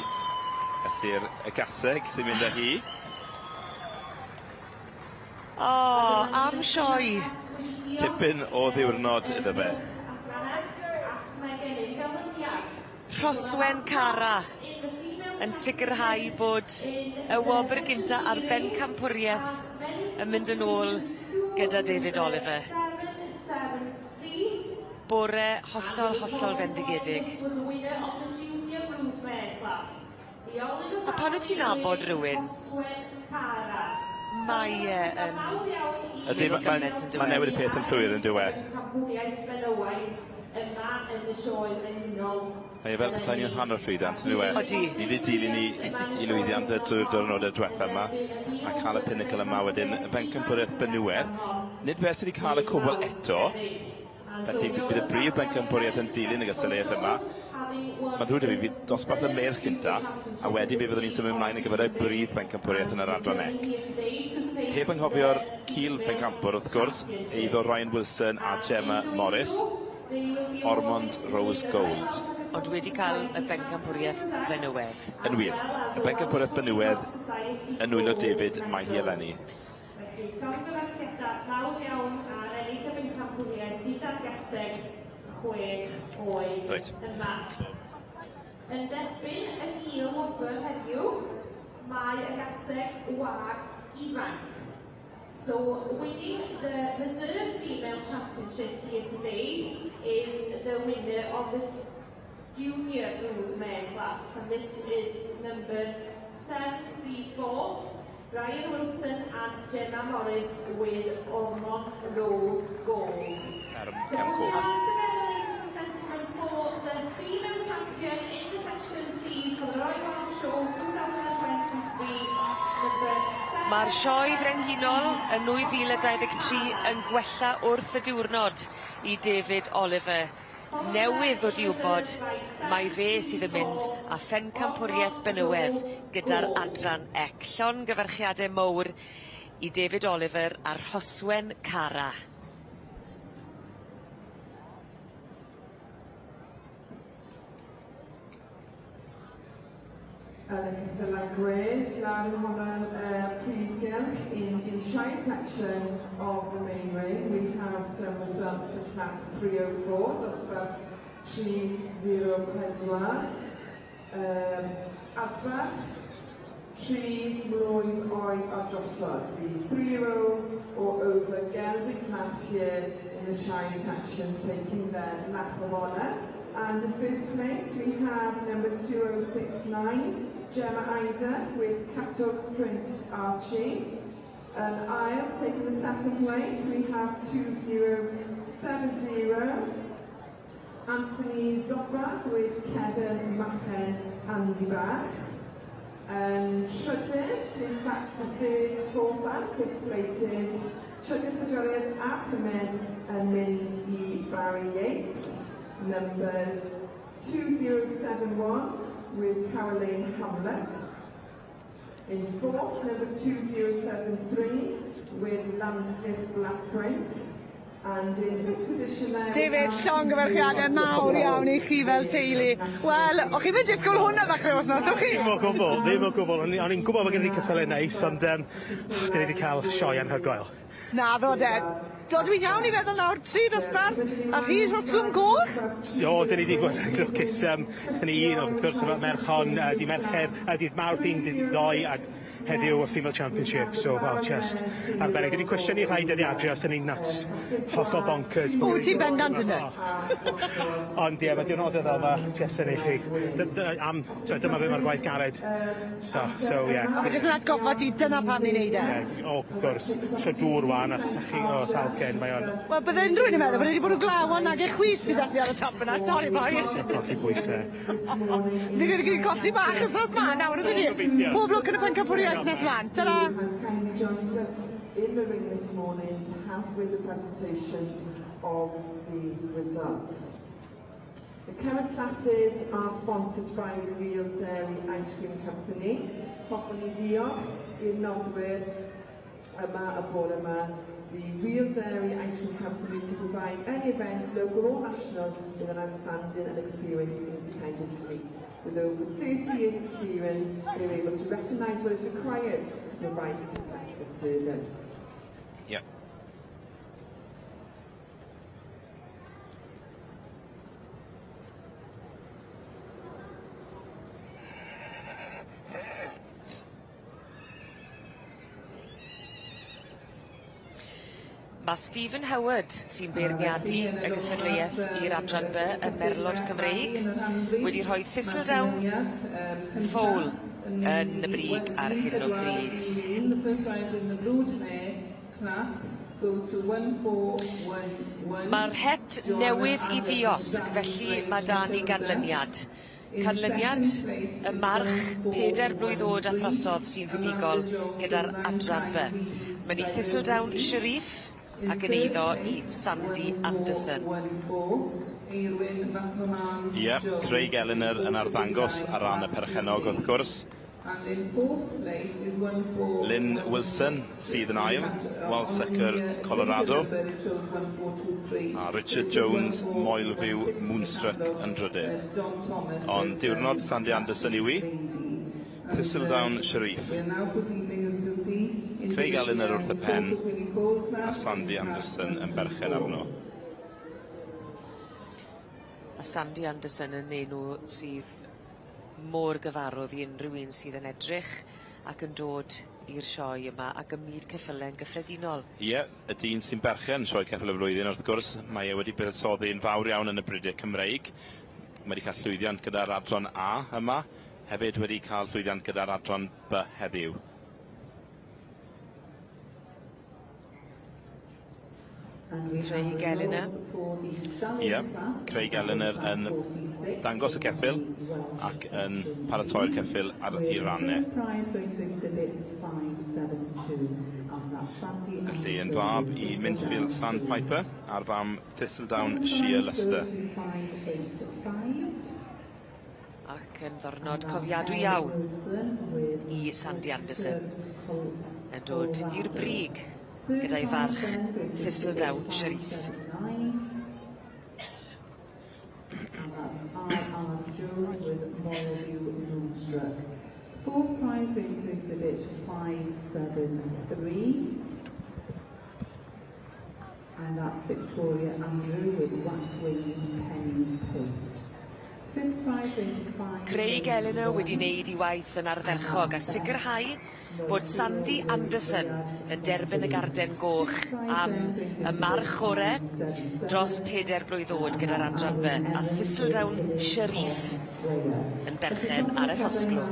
[SPEAKER 5] Felly'r y gaseg sy'n mynd â hi.
[SPEAKER 4] O, am sioi.
[SPEAKER 5] Tipyn o ddiwrnod iddo fe.
[SPEAKER 4] Rhoswen Cara yn sicrhau bod y wobr gynta ar ben campwriaeth yn mynd yn ôl gyda David Oliver. Bore hollol fendigedig. A pan wyt ti'n nabod rhywun, mae yn gyment yn dweud.
[SPEAKER 5] Mae newid y peth yn llwyr yn dweud. Mae fel petai ni'n rhan o'r llwyddiant, yn dweud.
[SPEAKER 4] Odi.
[SPEAKER 5] Ni wedi dilyn i lwyddiant y drwy'r diwrnodau diwethaf yma, a cael y pinnacle yma wedyn, y bencampwriaeth benywedd. Nid fe sydd wedi cael y cwbl eto, felly bydd y brif bencampwriaeth yn dilyn y gysyliaeth yma. Mae'n ddrwyd i fi fydd dosbarth y merch gynta, a wedyn byddwn ni'n symud ymlaen i gyfer y brif bencampwriaeth yn yr adran ec. Heb anghofio'r cil bencampwr, wrth gwrs, eiddo Ryan Wilson a Gemma Morris, Ormond Rose Gold.
[SPEAKER 4] Ond wedi cael y bencampwriaeth benywedd.
[SPEAKER 5] Yn wir, y bencampwriaeth benywedd yn nwylo David mae hi eleni.
[SPEAKER 2] Felly, llongyfarchiadau mawr iawn ar ennill y bencampwriaeth gyda'r gaseg 6 oed yma. Yn derbyn y gil wobr heddiw, mae y gaseg wag ifanc. So, winning the reserve female championship here today is the winner of the junior broodmare class, and this is number 734, Ryan Wilson and Gemma Morris with Ormond Rose Gold. So, put your hands together, ladies and gentlemen, for the female champion in the section C's for the Royal Welsh Show 2023, number 7.
[SPEAKER 4] Mae'r sioe frenhinol yn 2023 yn gwella wrth y diwrnod i David Oliver. Newydd o diwbod, mae fe sydd yn mynd a phen campwriaeth benywedd gyda'r adran ec. Llongyfarchiadau mowr i David Oliver a'r Rhoswen Cara.
[SPEAKER 10] Yn y ceffylau gwedd, lan hwnna'n prif Gylch in Gylch section of the main ring. We have some results for class 304, dosbarth 304. Adfarth, 3 mlwydd oed a drosodd. The 3-year-old or over girls in class here in the shy section taking their lap of honour. And in first place we have number 2069, Gemma Isa with capital Prince Archie. Isle taking the second place, we have 2070, Anthony Zoppa with Kevin Machen Andy Bach. Trydydd, in fact, the third, fourth and fifth places. Trydydd Pedwerydd a Pumed yn mynd I Barry Yates, numbers 2071 with Caroline Hamlet. In fourth, number 2073 with Landcliffe Black Prince. And in fifth position there...
[SPEAKER 6] David, llongyfarchiadau mawr iawn I chi fel teulu. Wel, o'ch chi fynd disgwyl hwnna ddechrau wythnos, o'ch chi?
[SPEAKER 13] Ddim o gwbl, ddim o gwbl. O'n i'n gwybod bod gen i ceffylau neis, ond dyn ni wedi cael sioe anhygoel.
[SPEAKER 6] Na, ddod e. Dod dwi'n iawn I feddwl nawr, tri dosbarth, a fi rhoswm goch?
[SPEAKER 13] O, dyn ni wedi gweld yn lwcus. Dyn ni un, wrth gwrs, yma merchon, di merched, di mawr ddyn, di ddoi, a heddiw y Female Championship, so, well, just arbennig. Dyn ni'n cwestiwn I rhai dyddiadau, os dyn ni'n nuts, hollol bonkers.
[SPEAKER 6] O, ti'n bendant yn nuts?
[SPEAKER 13] Ond, ie, mae diwrnodau fel yma, just yn eich chi. Dyma fe mae'r gwaith gared. So, ie.
[SPEAKER 6] A mae jyst yn atgoffa ti, dyna pam ni'n neud e?
[SPEAKER 13] O, wrth gwrs, so dŵr wan, a sychu o talcen, mae o'n...
[SPEAKER 6] Wel, byddai'n rwy'n meddwl bod wedi bod yn glawon nag e chwys sydd ati ar y top yna, sori boys.
[SPEAKER 13] Colli bwysau.
[SPEAKER 6] Fi wedi colli bach wrthnos ma, nawr ydyn ni. Pob lwc yn y pencampwriaeth nes lan. Ta-ra!
[SPEAKER 10] Has kindly joined us in the ring this morning to help with the presentations of the results. The current classes are sponsored by the Real Dairy Ice Cream Company. Hoffwn I ddiolch i'r noddwyr yma y bore yma. The Real Dairy Ice Cream Company can provide any event, local or national, with an outstanding and experienced independent fleet. With over 30 years experience, they're able to recognise what is required to provide a successful service.
[SPEAKER 5] Yep.
[SPEAKER 4] Mae Stephen Howard sy'n beirniadu y gystadleuaeth i'r adran B y Merlod Cymreig wedi rhoi thistledown ffôl yn y brig ar hyn o bryd. Mae'r het newydd I ddiosg, felly mae dan I ganlyniad. Canlyniad y march 4 blwydd oed a throsodd sy'n fuddugol gyda'r adran B. Mae'n I thistledown Sharif ac yn eiddo I Sandy Anderson.
[SPEAKER 5] Ie, Craig Eleanor yn arddangos ar ran y perchenog wrth gwrs. Lynn Wilson sydd yn ail, Walsecker Colorado. A Richard Jones, Moelview, Moonstruck yn drydydd. Ond diwrnod Sandy Anderson yw I. Thistledown Sharif. Craig Eleanor wrth y pen a Sandy Anderson yn berchen arno.
[SPEAKER 4] A Sandy Anderson yn enw sydd mor gyfarwydd I unrhyw un sydd yn edrych ac yn dod i'r sioe yma ac ymwneud ceffylau yn gyffredinol.
[SPEAKER 5] Ie, y dyn sy'n berchen sioe ceffyl y flwyddyn wrth gwrs. Mae wedi buddsoddi'n fawr iawn yn y brydiau Cymreig. Mae wedi cael llwyddiant gyda'r adran A yma. Hefyd wedi cael llwyddiant gyda'r adran B heddiw.
[SPEAKER 4] Craig Eleanor.
[SPEAKER 5] Ie, Craig Eleanor yn dangos y ceffyl ac yn paratoi'r ceffyl ar ei rannau. Felly yn fab I Minfield Sandpiper a'r fam Thistledown Sheer Leicester.
[SPEAKER 4] Ac yn ddornod cofiadwy iawn I Sandy Anderson yn dod i'r brig gyda'i farch Thistledown Sharif.
[SPEAKER 10] Fourth prize going to exhibit 573. And that's Victoria Andrew with Wax Wings Penny Post.
[SPEAKER 4] Craig Eleanor wedi wneud I waith yn ardderchog a sicrhau bod Sandy Anderson yn derbyn y garden goch am y march ore dros 4 blwydd oed gyda'r adran B a Thistledown Sharif yn berchen ar yr hosglwm.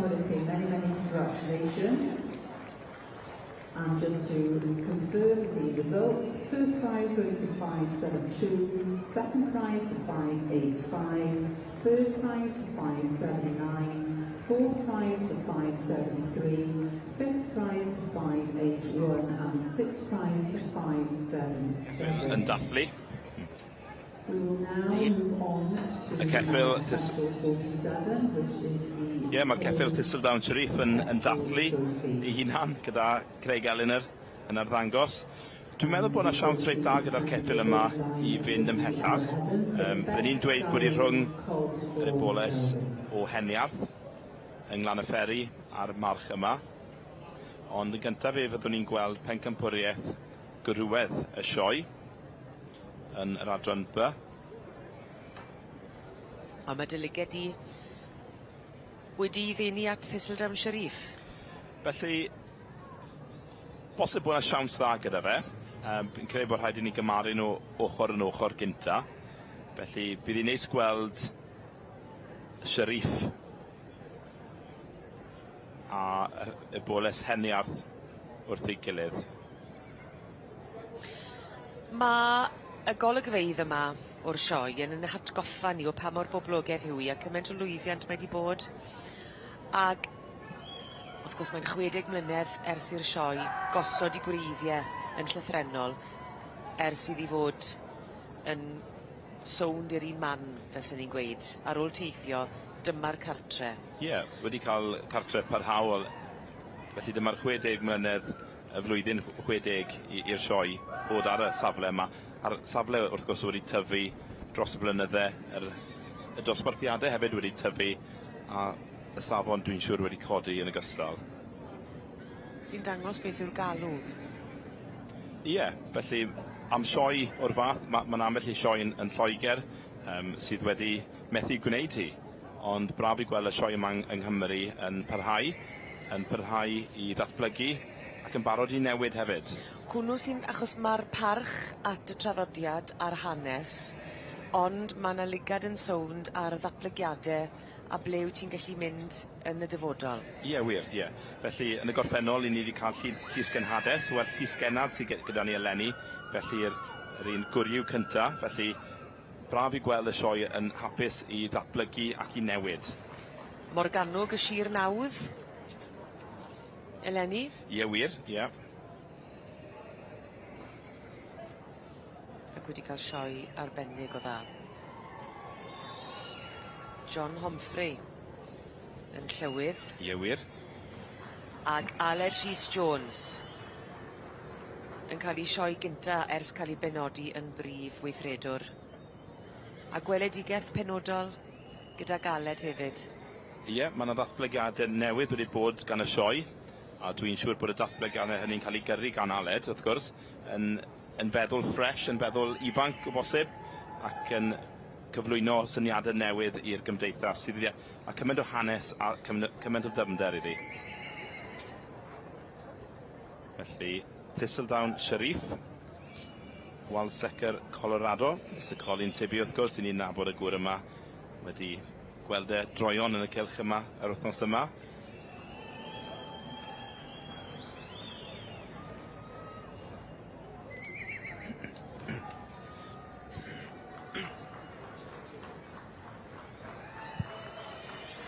[SPEAKER 1] And just to confirm the results, first prize going to 572, second prize to 585, third prize to 579, fourth prize to 573, fifth prize to 581, and sixth prize to 577.
[SPEAKER 5] Yn dathlu.
[SPEAKER 1] We will now move on to
[SPEAKER 5] y ceffyl
[SPEAKER 1] 47, which is the...
[SPEAKER 5] Mae'r ceffyl Thistledown Sharif yn dathlu ei hunan gyda Craig Eleanor yn arddangos. Dwi'n meddwl bod yna siawns reit dda gyda'r ceffyl yma i fynd ymhellach. Byddwn ni'n dweud bod i rhwng yr eboles o Heniarth yng Nglan y Fferi a'r march yma. Ond yn gyntaf fyddwn ni'n gweld pencampwriaeth gyrwedd y sioe yn yr adran B.
[SPEAKER 4] A mae dylyged wedi ddenu at Thistledown Sharif.
[SPEAKER 5] Felly, bosib bod yna siawns dda gyda fe. Fi'n credu bod rhaid i ni gymaru nhw ochr yn ochr gynta. Felly, bydd hi'n neis gweld Sharif a y boles Heniarth wrth ei gilydd.
[SPEAKER 4] Mae y golygfeydd yma o'r sioe yn hatgoffa ni o pa mor boblogaidd yw hi a cymaint o lwyddiant mae wedi bod. Ac, wrth gwrs, mae'n 60 mlynedd ers i'r sioe gosod i gwreiddiau yn llythrenol ers iddi fod yn sownd i'r un man, fel sy'n ni'n gweud, ar ôl teithio, dyma'r cartre.
[SPEAKER 5] Wedi cael cartre parhaol. Felly dyma'r 60 mlynedd y flwyddyn 60 i'r sioe bod ar y safle yma. A'r safle wrth gwrs wedi tyfu dros y blynydde, y dosbarthiadau hefyd wedi tyfu, a y safon dwi'n siŵr wedi codi yn ogystal.
[SPEAKER 4] Sy'n dangos beth yw'r galw.
[SPEAKER 5] Felly am sioe o'r fath, mae'n ambell i sioe yn Lloegr sydd wedi methu gwneud hi. Ond braf i gweld y sioe yma yng Nghymru yn parhau i ddatblygu ac yn barod i newid hefyd.
[SPEAKER 4] Hwnnw sy'n, achos mae'r parch at y traddodiad a'r hanes, ond mae yna ligad yn sownd ar ddatblygiadau a ble wyt ti'n gallu mynd yn y dyfodol.
[SPEAKER 5] Wir. Felly, yn y gorffennol, ni wedi cael llysgenhades, wel llysgenad sydd gyda ni eleni, felly yr un gwryw cynta, felly braf i gweld y sioe yn hapus i ddatblygu ac i newid.
[SPEAKER 4] Morgannwg y Sir Nawdd, eleni?
[SPEAKER 5] Wir.
[SPEAKER 4] Ac wedi cael sioe arbennig o dda. John Humphrey yn llywydd.
[SPEAKER 5] Wir.
[SPEAKER 4] Ac Aled Rhys Jones yn cael ei sioe gynta ers cael ei benodi yn brif weithredwr. A gweledigaeth penodol gyda Aled hefyd.
[SPEAKER 5] Mae yna ddatblygiadau newydd wedi bod gan y sioe, a dwi'n siŵr bod y datblygiadau hynny'n cael ei gyrru gan Aled, wrth gwrs, yn feddwl ffres, yn feddwl ifanc o bosib, ac yn cyflwyno syniadau newydd i'r gymdeithas sydd a cymaint o hanes a cymaint o ddyfnder iddi. Felly, Thistledown Sharif, Walsecker, Colorado, Mr Colin Tibby, wrth gwrs, i ni'n nabod y gŵr yma, wedi gweld e droion yn y cylch yma yr wythnos yma.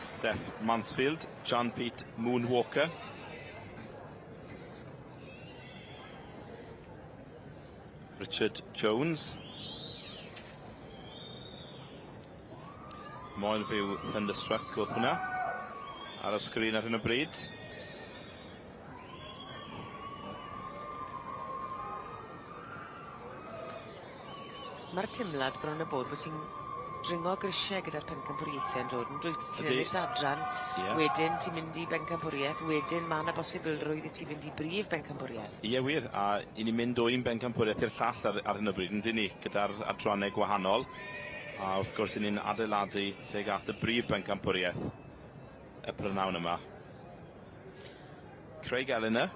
[SPEAKER 5] Steph Mansfield, John Pete Moonwalker. Richard Jones. Moel fyw Thunderstruck oedd hwnna ar y sgrin ar hyn o bryd.
[SPEAKER 4] Mae'r timlad bron y bod bod ti'n dringo grisiau gyda'r pencampwriaethau yn dod. Yn dweud ti'n ennill adran, wedyn ti'n mynd i bencampwriaeth, wedyn mae yna bosibilrwydd i ti'n mynd i brif bencampwriaeth.
[SPEAKER 5] Wir, a i ni'n mynd o'n bencampwriaeth i'r llall ar hyn o bryd, yndyn ni, gyda'r adrannau gwahanol. A wrth gwrs, ni'n adeiladu teg at y brif bencampwriaeth y prynawn yma. Craig Eleanor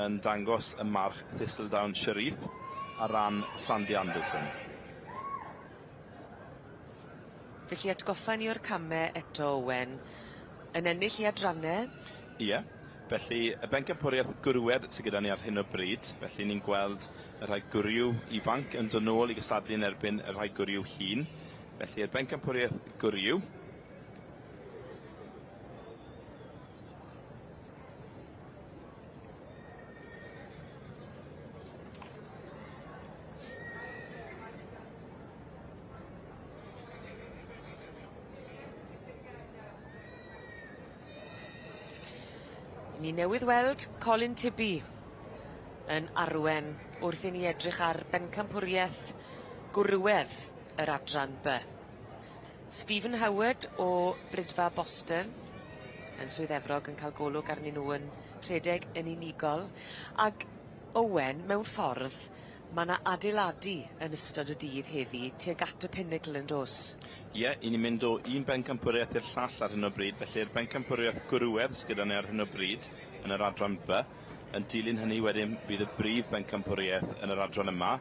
[SPEAKER 5] yn dangos y march Thistledown Sharif ar ran Sandy Anderson.
[SPEAKER 4] Felly atgoffa ni o'r camau eto, Owen, yn ennill i adrannau.
[SPEAKER 5] Felly, y bencampwriaeth gwrwedd sydd gyda ni ar hyn o bryd. Felly, ni'n gweld y rhai gwryw ifanc yn dod nôl i gysadlu yn erbyn y rhai gwryw hŷn. Felly, y bencampwriaeth gwryw.
[SPEAKER 4] Ni newydd weld Colin Tibby yn arwen wrth i ni edrych ar bencampwriaeth gwrwedd yr adran B. Stephen Howard o Brydfa Boston yn Swydd-Efrog yn cael golwg arnyn nhw yn rhedeg yn unigol. Ac Owen, mewn ffordd, mae yna adeiladu yn ystod y dydd heddi tuag at y Pinnacle yn dos.
[SPEAKER 5] Ie, i ni'n mynd o un bencampwriaeth i'r llall ar hyn o bryd, felly'r bencampwriaeth gwrwedd sydd gyda ni ar hyn o bryd yn yr adran B. Yn dilyn hynny wedyn bydd y brif bencampwriaeth yn yr adran yma.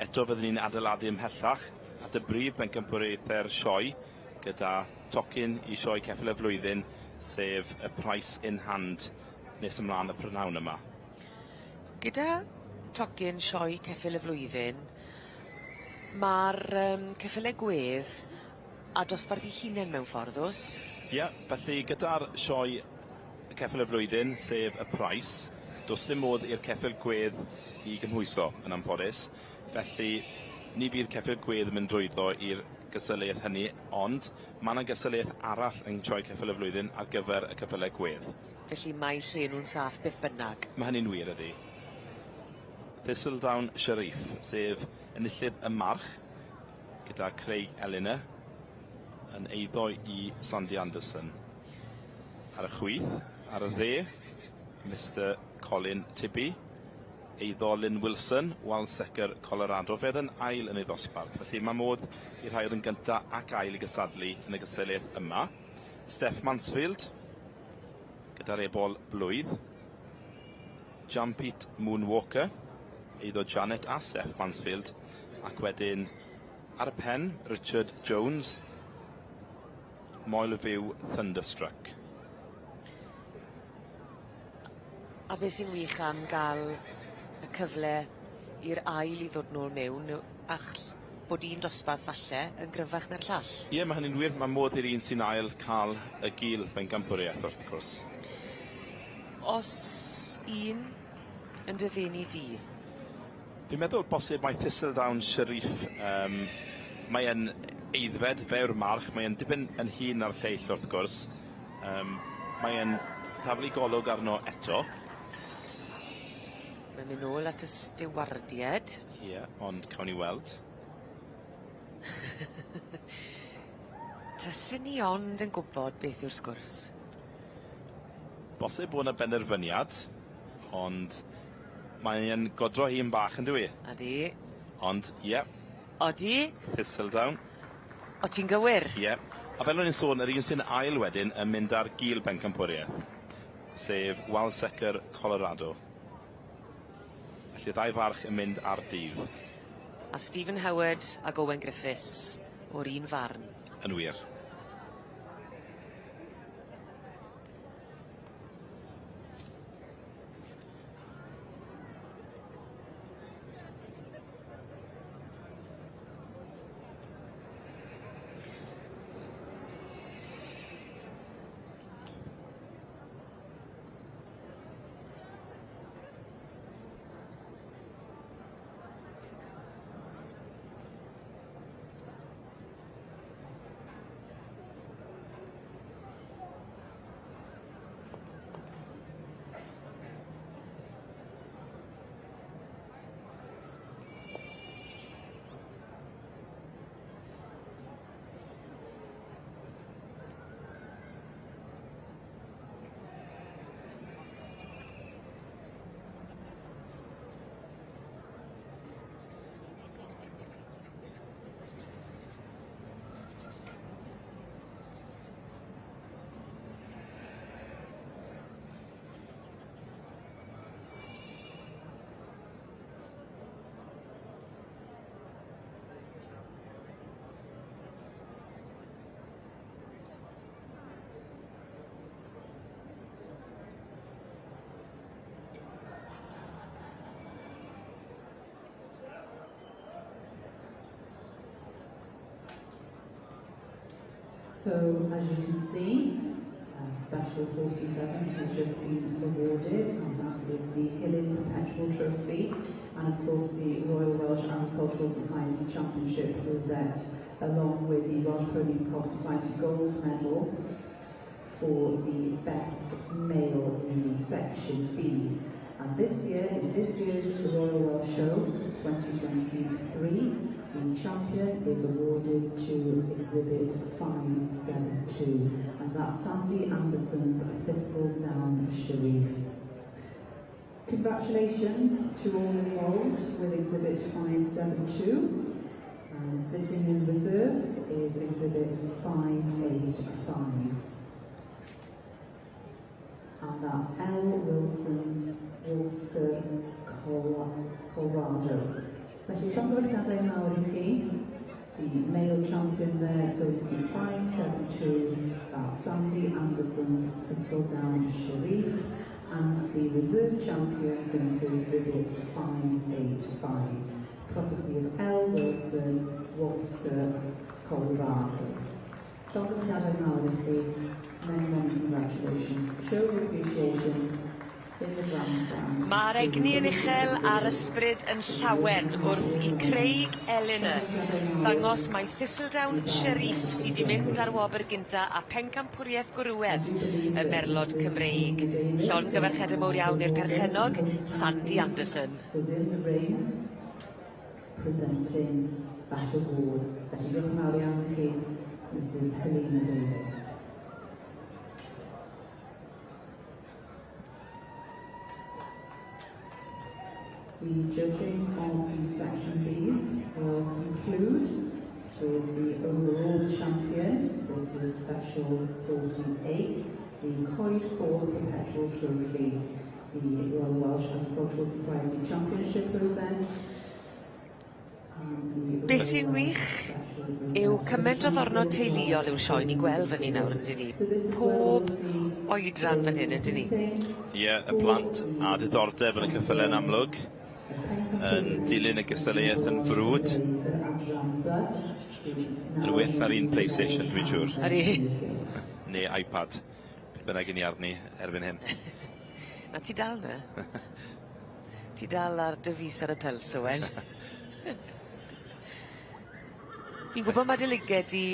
[SPEAKER 5] Eto fyddwn ni'n adeiladu ymhellach at y brif bencampwriaethau'r sioe gyda tocyn i sioe ceffyl y flwyddyn, sef y price in hand nes ymlaen y prynawn yma.
[SPEAKER 4] Gyda tocyn sioe ceffyl y flwyddyn, mae'r ceffylau gwedd a dosbarth ei hunain mewn ffordd os?
[SPEAKER 5] Ie, felly gyda'r sioe ceffyl y flwyddyn, sef y price, does dim modd i'r ceffyl gwedd i gymhwyso yn anffodus. Felly, ni fydd ceffyl gwedd yn mynd drwyddo i'r gysylltiaeth hynny, ond mae yna gysylltiaeth arall yn sioe ceffyl y flwyddyn ar gyfer y ceffylau gwedd.
[SPEAKER 4] Felly mae lle nhw'n saff beth bynnag.
[SPEAKER 5] Mae hynny'n wir ydy. Thistledown Sharif, sef enillydd y march, gyda Craig Eleanor, yn eiddo i Sandy Anderson. Ar y chwith, ar y dde, Mr Colin Tibby, eiddo Lynn Wilson, Walsecker Colorado, fedd yn ail yn ei ddosbarth. Felly mae modd i'r rhai oedd yn gyntaf ac ail i gysadlu yn y gysylltiaeth yma. Steph Mansfield, gyda'r ebol blwydd. Jampete Moonwalker, eiddo Janet a Steph Mansfield, ac wedyn ar y pen, Richard Jones, Moel y Fyw Thunderstruck.
[SPEAKER 4] A beth sy'n wych am gael y cyfle i'r ail i ddod nôl mewn, bod un dosbarth falle yn gryfach na'r llall?
[SPEAKER 5] Ie, mae hynny'n wir. Mae modd i'r un sy'n ail cael y gil bencampwriaeth, wrth gwrs.
[SPEAKER 4] Os un yn dyfennu di?
[SPEAKER 5] Fi'n meddwl bosib mae Thistledown Sharif, mae yn eiddfed fewr march, mae yn dibyn yn hun ar lleill wrth gwrs. Mae yn taflu golwg arno eto.
[SPEAKER 4] Mae'n mynd nôl at y stiwardied.
[SPEAKER 5] Ie, ond cawn ni weld.
[SPEAKER 4] Tasen ni ond yn gwybod beth yw'r sgwrs.
[SPEAKER 5] Bosib bod yna benderfyniad, ond mae'n godro hi'n bach yn dwi.
[SPEAKER 4] Adi.
[SPEAKER 5] Ond, ie.
[SPEAKER 4] Odi.
[SPEAKER 5] Thistledown.
[SPEAKER 4] O ti'n gywir?
[SPEAKER 5] Ie. A fel o'n i'n sôn, yr un sy'n ail wedyn yn mynd ar gil bencampwriaeth, sef Walsecker Colorado. Felly ddau farch yn mynd ar dydd.
[SPEAKER 4] A Stephen Howard ac Owen Griffiths o'r un farn.
[SPEAKER 5] Yn wir.
[SPEAKER 1] So, as you can see, Special 47 has just been awarded, and that is the Hillin Perpetual Trophy, and of course the Royal Welsh Agricultural Society Championship Rosette, along with the Welsh Pony Cob Society Gold Medal for the Best Male in Section Bs. And this year, in this year's Royal Welsh Show 2023, the champion is awarded to Exhibit 572, and that's Sandy Anderson's Thistledown Sharif. Congratulations to all involved with Exhibit 572, and sitting in reserve is Exhibit 585. And that's L. Wilson's Wolfster Colorado. Felly, llongyfarchiadau mawr I chi. The male champion there going to 572, that's Sandy Anderson's Thistledown Sharif, and the reserve champion going to exhibit 585. Property of L. Wilson, Wolfster, Colorado. Llongyfarchiadau mawr I chi. Many congratulations. Show of appreciation.
[SPEAKER 4] Mae'r egni yn uchel a'r ysbryd yn llawen wrth I Craig Eleanor ddangos mai Thistledown Sharif sydd wedi mynd ar wobr gynta a pencampwriaeth gwrywedd y merlod Cymreig. Llon gyfarchedau mawr iawn i'r perchenog, Sandy Anderson.
[SPEAKER 1] Presenting that award. Felly diolch yn fawr iawn I chi, Mrs Helena Davies. The judging of the Section Bs will conclude with the overall champion. This is Special 48, the Coed Coch Perpetual Trophy, the Royal Welsh Agricultural Society Championship Rosette.
[SPEAKER 4] Be sy'n wych yw cymaint o ddornod teuluol yw sioe ni gweld fan hyn nawr ydyn ni. Pob oedran fan hyn ydyn ni.
[SPEAKER 5] Ie, y plant a diddordeb yn y cyffyle yn amlwg. Yn dilyn y gystadleuaeth yn frwd. Yn wyll ar un PlayStation, dwi'n siŵr.
[SPEAKER 4] Ar i?
[SPEAKER 5] Neu iPad. Bynnag yn I arni erbyn hyn.
[SPEAKER 4] Na ti dal na? Ti dal ar dy fus ar y pels, Owen? Fi'n gwybod mae dy liged I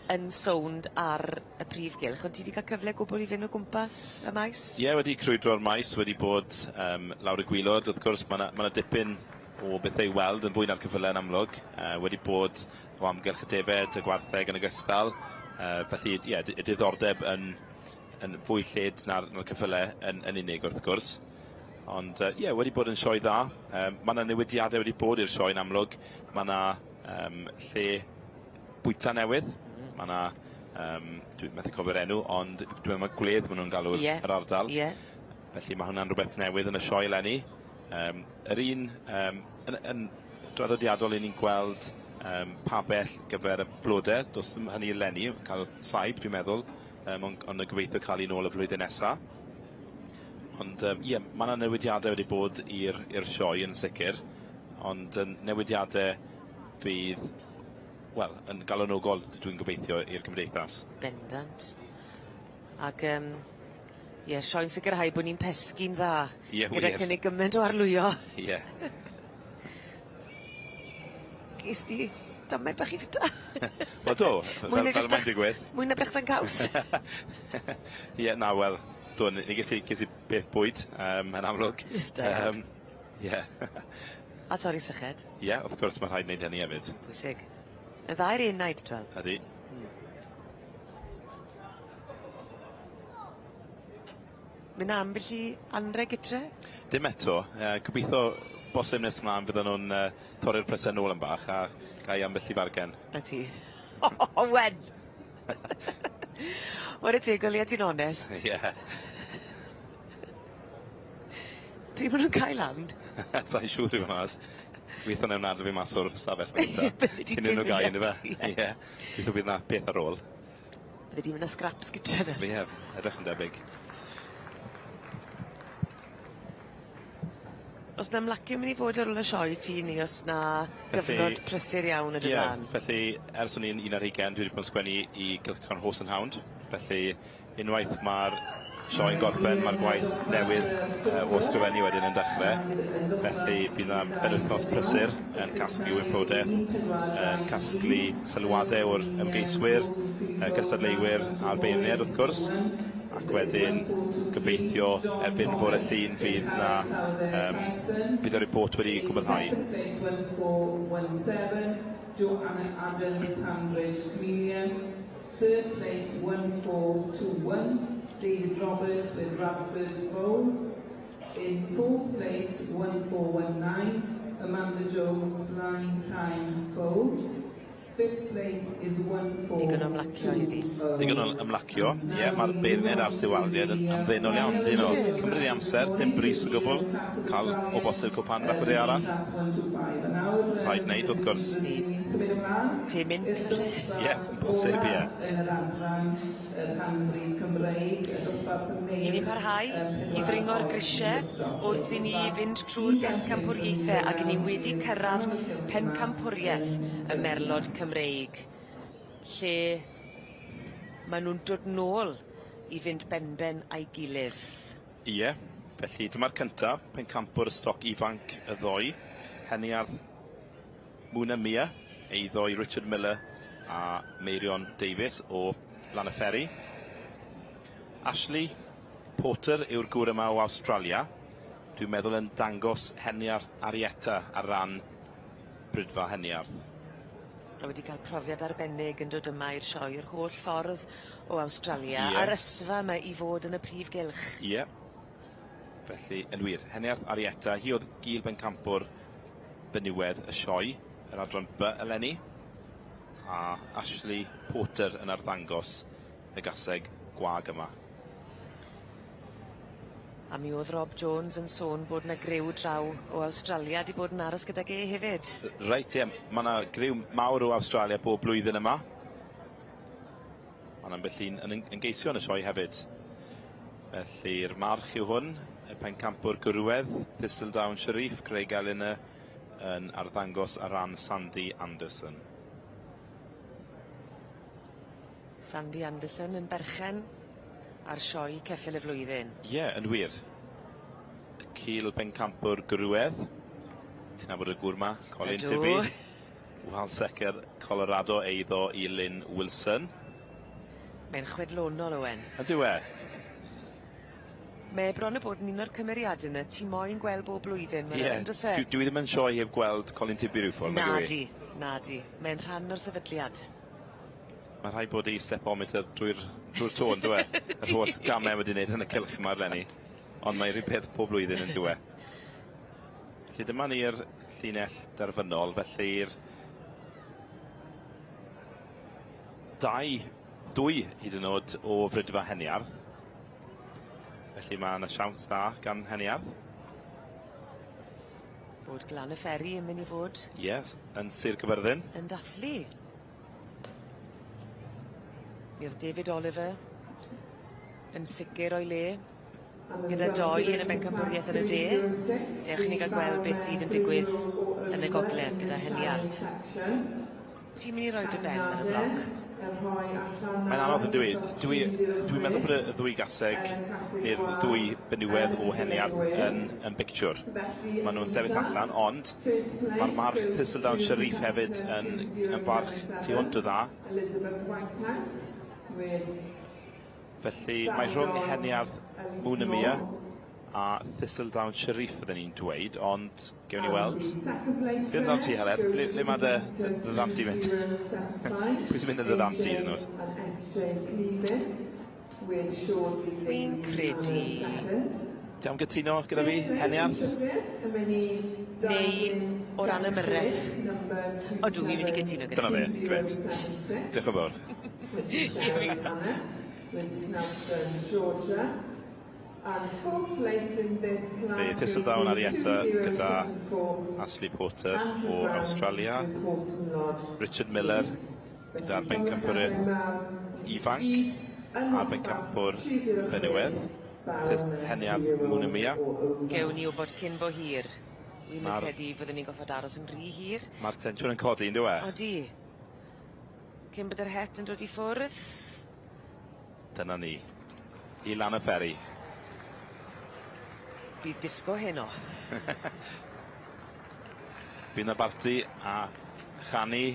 [SPEAKER 4] yn sownd ar y prif gylch, ond ti wedi cael cyfle gwbl I fynd o gwmpas y maes? Ie, wedi crwydro'r maes, wedi bod lawr y gwylod. Wrth gwrs, mae yna dipyn o bethau I weld yn fwy na'r cyffyle yn amlwg. Wedi bod o amgylch y defed, y gwartheg yn ogystal. Felly, ie, y diddordeb yn fwy lled na'r cyffyle yn unig, wrth gwrs. Ond, ie, wedi bod yn sioe dda. Mae yna newidiadau wedi bod i'r sioe yn amlwg. Mae yna lle bwyta newydd. Mae yna, dwi'n methu cofio'r enw, ond dwi'n meddwl gwledd maen nhw'n galw'r ardal. Felly mae hwnna'n rhywbeth newydd yn y sioe lenni. Yr un, yn draddodiadol I ni'n gweld pabell gyfer y blodau, does ddim hynny lenni, cael saib dwi'n meddwl, ond y gobeithio cael un ôl y flwyddyn nesaf. Ond ie, mae yna newidiadau wedi bod i'r sioe yn sicr, ond newidiadau fydd, wel, yn galonogol dwi'n gobeithio i'r Cymdeithas. Bendant. Ac, ie, sioe'n sicrhau bod ni'n pesgu'n dda.
[SPEAKER 5] Ie, wir.
[SPEAKER 4] Gyda cynnig gymaint o arlwyo.
[SPEAKER 5] Ie.
[SPEAKER 4] Ges di damau bach I fita?
[SPEAKER 5] Wel do, fel mae'n digwydd.
[SPEAKER 4] Mwy na brechdan caws.
[SPEAKER 5] Ie, na, wel, do, ni ges I beth bwyd yn amlwg. Ie.
[SPEAKER 4] A torri syched?
[SPEAKER 5] Ie, wrth gwrs mae'n rhaid wneud hynny hefyd.
[SPEAKER 4] Pwysig. Y ddau'r un naid, twel?
[SPEAKER 5] Ydy.
[SPEAKER 4] Mynd ambell I anreg itre?
[SPEAKER 5] Dim eto. Gobeithio bosib nes ymlaen bydden nhw'n torri'r presennol yn bach a gai ambell I fargen.
[SPEAKER 4] A ti? O, wen! O'r y tegol I a ti'n onest?
[SPEAKER 5] Ie.
[SPEAKER 4] Pryd maen nhw'n cael land?
[SPEAKER 5] Sa'n siŵr I fy mas. Gobeithio newn adro fi mas o'r stafell fan gyda. Cyn nhw gai ynddo fe. Ie. Gobeithio bydd na peth ar ôl.
[SPEAKER 4] Bydde di mynd â scraps gytre na?
[SPEAKER 5] Ie, edrych yn debyg.
[SPEAKER 4] Os na ymlacio mynd i fod ar ôl y sioe ti ni, os na gyfnod prysur iawn y dyflan?
[SPEAKER 5] Felly, ers o'n i'n 11, dwi wedi bod yn sgwennu i Gylch Horse and Hound. Felly, unwaith mae'r sioe'n gorffen, mae'r gwaith newydd o ysgrifennu wedyn yn dechrau. Felly, bydd yna benwythnos prysur yn casglu wybodaeth, yn casglu sylwadau o'r ymgeiswyr, cystadleuwyr a'r beirniad wrth gwrs. Ac wedyn, gobeithio erbyn fore llun fydd y report wedi cwblhau.
[SPEAKER 10] Third place, 1421, David Roberts with Radford Bowl. In fourth place, 1419, Amanda Jones, Blind Time Bowl. Fifth place is 14.
[SPEAKER 4] Digon o ymlacio iddi.
[SPEAKER 5] Digon o ymlacio, ie, mae'r beirniad a'r sywaldiad yn ddynol iawn, ddynol. Cymryd i amser, dim bris o gwbl, cael o bosib cwpan record arall. Rhaid wneud, wrth gwrs.
[SPEAKER 4] Te mynd?
[SPEAKER 5] Ie, bosib, ie.
[SPEAKER 4] I ni parhau i ddringo'r grisiau wrth i ni fynd trwy'r pencampwriaethau ac i ni wedi cyrraedd pencampwriaeth y merlod Cymreig, lle maen nhw'n dod nôl i fynd benben a'i gilydd.
[SPEAKER 5] Ie, felly dyma'r cyntaf, pencampwr y stoc ifanc y ddoi, Heniarth Muna Mia, ei ddoi Richard Miller a Meirion Davies o Llaneffery. Ashley Porter yw'r gŵr yma o Australia. Dwi'n meddwl yn dangos Heniarth Arietta ar ran brydfa Heniarth.
[SPEAKER 4] A wedi cael profiad arbennig yn dod yma i'r sioe yr holl ffordd o Australia. A'r ysfa yma i fod yn y prif gylch.
[SPEAKER 5] Ie. Felly, yn wir, Heniarth Arietta, hi oedd gil bencampwr benywedd y sioe, yr adran B eleni. A Ashley Porter yn arddangos y gaseg gwag yma.
[SPEAKER 4] A mi oedd Rob Jones yn sôn bod yna griw draw o Australia di bod yn aros gyda ge hefyd.
[SPEAKER 5] Reit, ie, mae yna griw mawr o Australia bob blwyddyn yma. Mae'n ambell un yn geisio yn y sioe hefyd. Felly'r march yw hwn, y pencampwr gwrwedd, Thistledown Sharif, Craig Eleanor yn arddangos ar ran Sandy Anderson.
[SPEAKER 4] Sandy Anderson yn berchen ar sioe ceffyl y flwyddyn.
[SPEAKER 5] Ie, yn wir. Y cil bencampwr gwrwedd. Ti'n nabod y gŵr ma, Colin Tibby. Wal secer Colorado eiddo i Lynn Wilson.
[SPEAKER 4] Mae'n chwedlonol Owen.
[SPEAKER 5] Ydyw e?
[SPEAKER 4] Mae bron y bod yn un o'r cymeriadau yna, ti moyn gweld bob blwyddyn.
[SPEAKER 5] Ie, dwi ddim yn sioe heb gweld Colin Tibby rhyw ffordd.
[SPEAKER 4] Nadi. Mae'n rhan o'r sefydliad.
[SPEAKER 5] Mae rhaid bod i stepometer drwy'r tôn, dwi e? Yr holl gamau wedi wneud yn y cylch yma eleni. Ond mae'n rhyw peth pob blwyddyn yn dwi e. Felly dyma ni'r llinell derfynol, felly'r dwy hyd yn oed o frydfa Heniarth. Felly mae yna siawns dda gan Heniarth.
[SPEAKER 4] Bod Llaneffery yn mynd i fod.
[SPEAKER 5] Yes, yn Sir Gyfyrddin.
[SPEAKER 4] Yn dathlu. Mi oedd David Oliver yn sicr o'i le, gyda doi yn y bencampwriaeth yn y de. Dewch i ni gael gweld beth fydd yn digwydd yn y gogledd gyda Heniarth. Ti'n mynd i roi dy ben yn y bloc?
[SPEAKER 5] Mae'n anodd yn dwi. Dwi'n meddwl bod y ddwy gaseg i'r ddwy benywedd o Heniarth yn picture. Maen nhw'n sefyll allan, ond mae'r march Thistledown Sharif hefyd yn barch tu hwnt o dda. Felly mae rhwng Heniarth Muna Mia a Thistledown Sharif fydden ni'n dweud, ond gewn ni weld. Beth am ti, Heledd? Le mae dy ddamti mynd? Pwy sy'n mynd yn dy ddamti yn nhw?
[SPEAKER 4] Fi'n credu...
[SPEAKER 5] Ti am gytuno gyda fi, Heniarth?
[SPEAKER 4] Neu o ran ymyrraeth? O, dwi'n mynd i gytuno gyda
[SPEAKER 5] fi. Dyna fe, gred. Diolch yn fawr. Fe Thistledown Arietta gyda Ashley Porter o Australia, Richard Miller gyda'r bencampwriaeth ifanc a'r bencampwr benywedd, Heniarth Muna Mia.
[SPEAKER 4] Gewn ni wybod cyn bo hir. Wi'n credu byddwn ni'n goffod aros yn rhy hir.
[SPEAKER 5] Mae'r tensiwn yn codi, yn dyw e?
[SPEAKER 4] Odi. Cyn bod yr het yn dod i ffwrdd.
[SPEAKER 5] Dyna ni. I lan y fferi.
[SPEAKER 4] Bydd disgo heno.
[SPEAKER 5] Bydd na Barti a Chani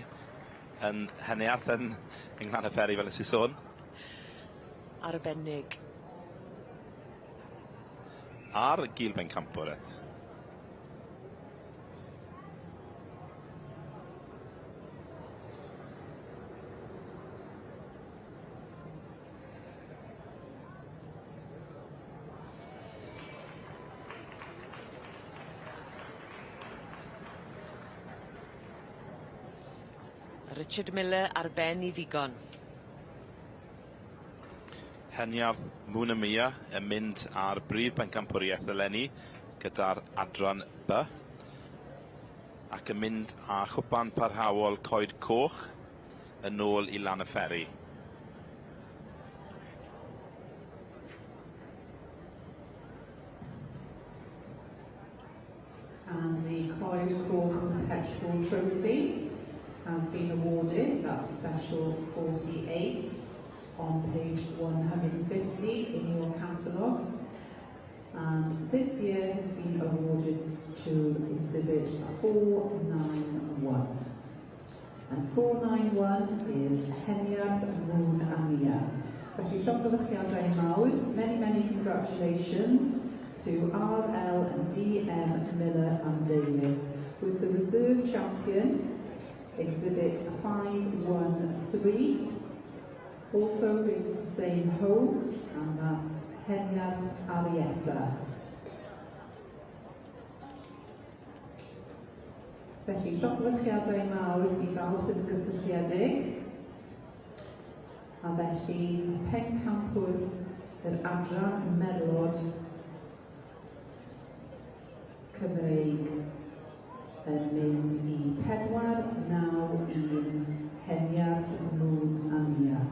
[SPEAKER 5] yn heniath yn lan y fferi fel ys i sôn.
[SPEAKER 4] Arbennig.
[SPEAKER 5] Ar Gylch Campwraeth.
[SPEAKER 4] Richard Miller ar ben I ddigon.
[SPEAKER 5] Heniaf Mŵna Mia yn mynd ar brif bencampwriaeth eleni gyda'r adran B ac yn mynd â chwpan parhaol coed coch yn ôl I lan y fferi.
[SPEAKER 1] And the Coed Coch Perpetual Trophy has been awarded, that's special 48 on page 150 in your catalogues, and this year has been awarded to exhibit 491, and 491 is Heniaf Mŵna Mia. Felly llofruddiadau mawr, many congratulations to RL and DM Miller and Davis, with the reserve champion exhibit 513 also brings the same home, and that's Heniaf Arietta. Felly llofruddiadau mawr I bawb sydd yn gysylltiedig, a felly pencampwr yr adran melod Cymreig yn mynd I 4-9-1 Heniaf Mŵna Mia.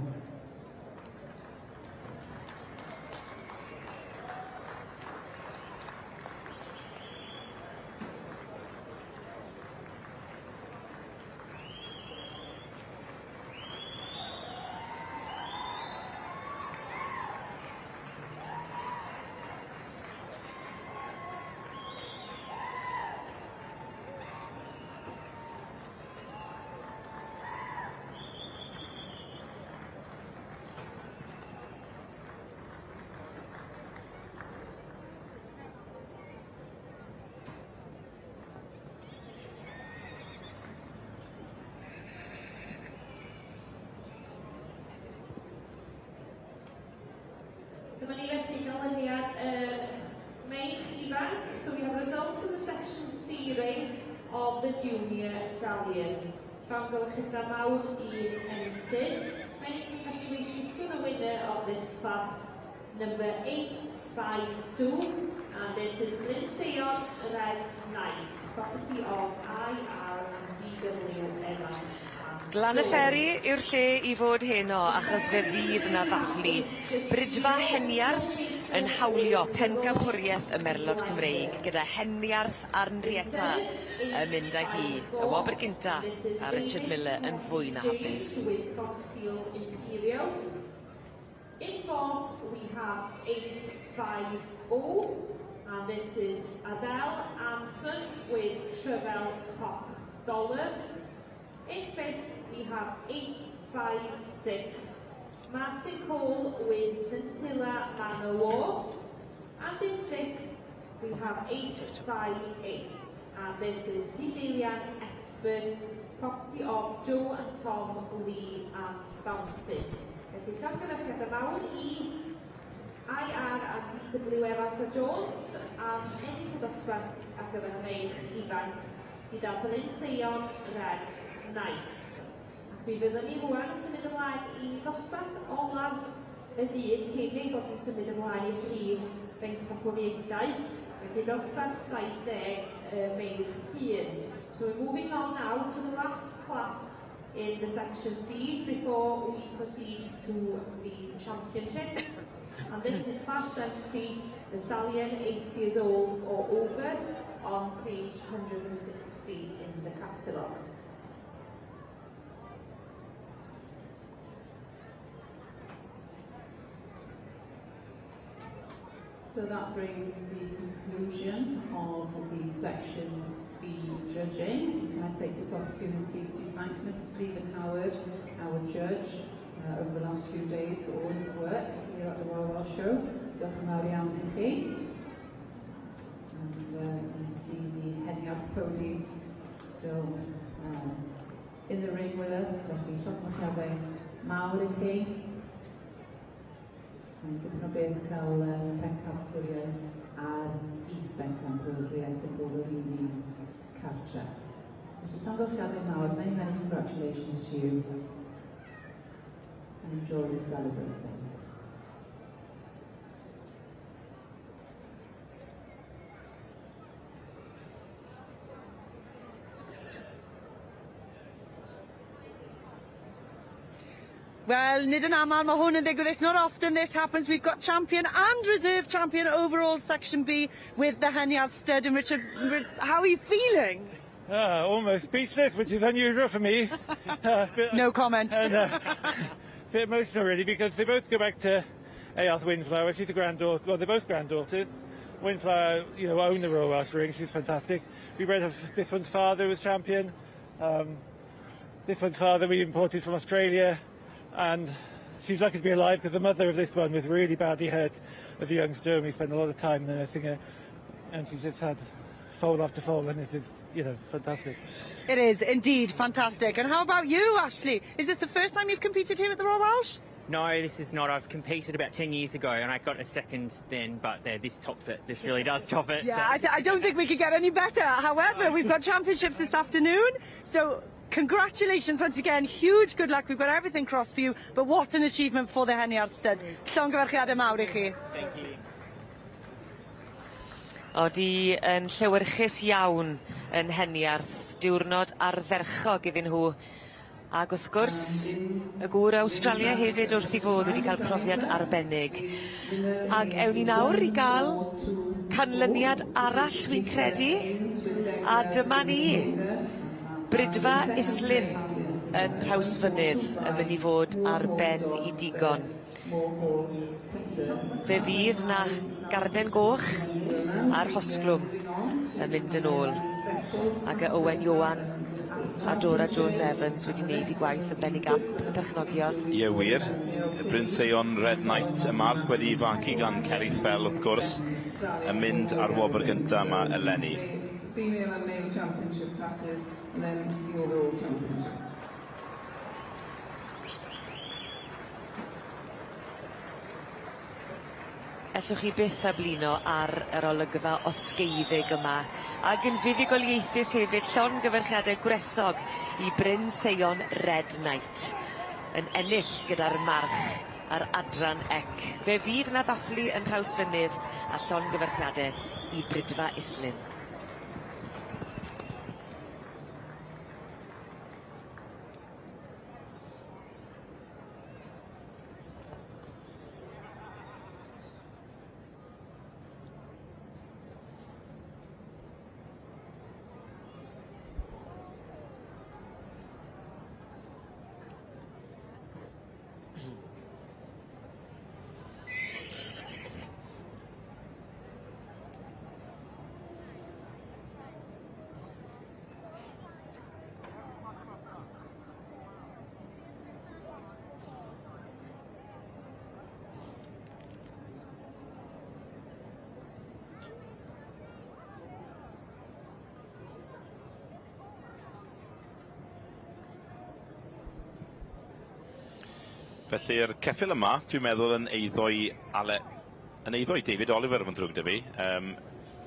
[SPEAKER 2] Dyma ni felly ganlyniad meich ifanc. So we have results of the section C ring of the junior stallions. Llonggylchydda mawr I enillydd. Many congratulations to the winner of this class, number 852, and this is Linseon Red Knight, property of IR and BW Evans.
[SPEAKER 4] Glan y fferi yw'r lle I fod heno achos fe fydd yna ddathlu. Brydfa Heniarth yn hawlio pencampwriaeth y Merlod Cymreig gyda Heniarth Arietta yn mynd ag hi. Y wobr gynta a Richard Miller yn fwy na hapus.
[SPEAKER 2] In fourth we have 850, and this is Adele Amson with Trevel Top Dollar. In fifth we have 856, Martin Cole with Tintilla Manor War. And in sixth we have 858, and this is Pavilion Experts, property of Joe and Tom Lee and Fountain. Felly llofruddiadau mawr I IR and BW Evans Jones, am ennill y dosbarth ar gyfer meich ifanc gyda Linseon Red Knight. Mi fyddwn ni rwan symud ymlaen I ddosbarth olaf y dydd cyn ei bod yn symud ymlaen I brif bencampwriaethau, felly dosbarth 70 meich hun. So we're moving on now to the last class in the section C's before we proceed to the championships. And this is class 70, the stallion 8 years old or over, on page 160 in the catalogue.
[SPEAKER 1] So that brings the conclusion of the section B judging. Can I take this opportunity to thank Mr. Stephen Howard, our judge, over the last 2 days for all his work here at the Royal Welsh Show. Diolch yn fawr iawn i chi. And you can see the Heniath ponies still in the ring with us. Felly llofnodiadau mawr i chi. Dipyn o beth cael pencampwriaeth ar is-bencampwriaeth y bwrdd yr unig cartre. Felly llofnodiadau mawr, many congratulations to you and enjoy the celebrating.
[SPEAKER 6] Well, nid yn amal, mae hwn yn ddigwydd. It's not often this happens. We've got champion and reserve champion overall Section B with the Heniath stud. And Richard, how are you feeling?
[SPEAKER 7] Almost speechless, which is unusual for me.
[SPEAKER 6] No comment.
[SPEAKER 7] Bit emotional, really, because they both go back to Earth Windflower. She's a granddaughter. Well, they're both granddaughters. Windflower, owned the Royal Welsh Ring. She's fantastic. We read of this one's father was champion. This one's father we imported from Australia. And she's lucky to be alive because the mother of this one was really badly hurt as a youngster, and we spent a lot of time nursing her, and she's just had foal after foal, and this is, fantastic.
[SPEAKER 6] It is indeed fantastic. And how about you, Ashley? Is this the first time you've competed here at the Royal Welsh?
[SPEAKER 15] No, this is not. I've competed about 10 years ago, and I got a second then, but this tops it. This really does top it.
[SPEAKER 6] Yeah, so. I don't think we could get any better. However, we've got championships this afternoon, so congratulations once again. Huge good luck. We've got everything crossed for you, but what an achievement for the Heniath stud. Llongyfarchiadau mawr i chi.
[SPEAKER 15] Thank you.
[SPEAKER 4] Odi yn llewyrchus iawn yn Heniarth, diwrnod ardderchog iddyn nhw. Ac wrth gwrs, y gŵr Awstralia hefyd wrth i fod wedi cael profiad arbennig. Ac ewn ni nawr i gael canlyniad arall, fi'n credu. A dyma ni, Brydfa Islin yn Rhawsfynydd yn mynd i fod ar ben i digon. Fe fydd na garden goch a'r hosglwm yn mynd yn ôl. Ac Owen Iowan a Dora Jones-Evans wedi wneud i gwaith yn bennig amp y perchnogion.
[SPEAKER 5] Ie, wir. Y Brynseuon Red Knight y marth wedi facu gan Cerry Fell, wrth gwrs, yn mynd ar wobr gyntaf yma eleni.
[SPEAKER 10] Female and male championship classes, and then the overall championship.
[SPEAKER 4] Ellwch chi byth a blino ar yr olygfa osgeiddig yma, ac yn fuddigoliaethus hefyd llongyfarchiadau gwresog i Bryn Seion Red Knight, yn ennill gyda'r march ar adran ec. Fe fydd na ddathlu yn Rhawsfynydd a llongyfarchiadau i Brydfa Islin.
[SPEAKER 5] Felly'r ceffyl yma, dwi'n meddwl yn eiddo David Oliver yn drwg dy fi.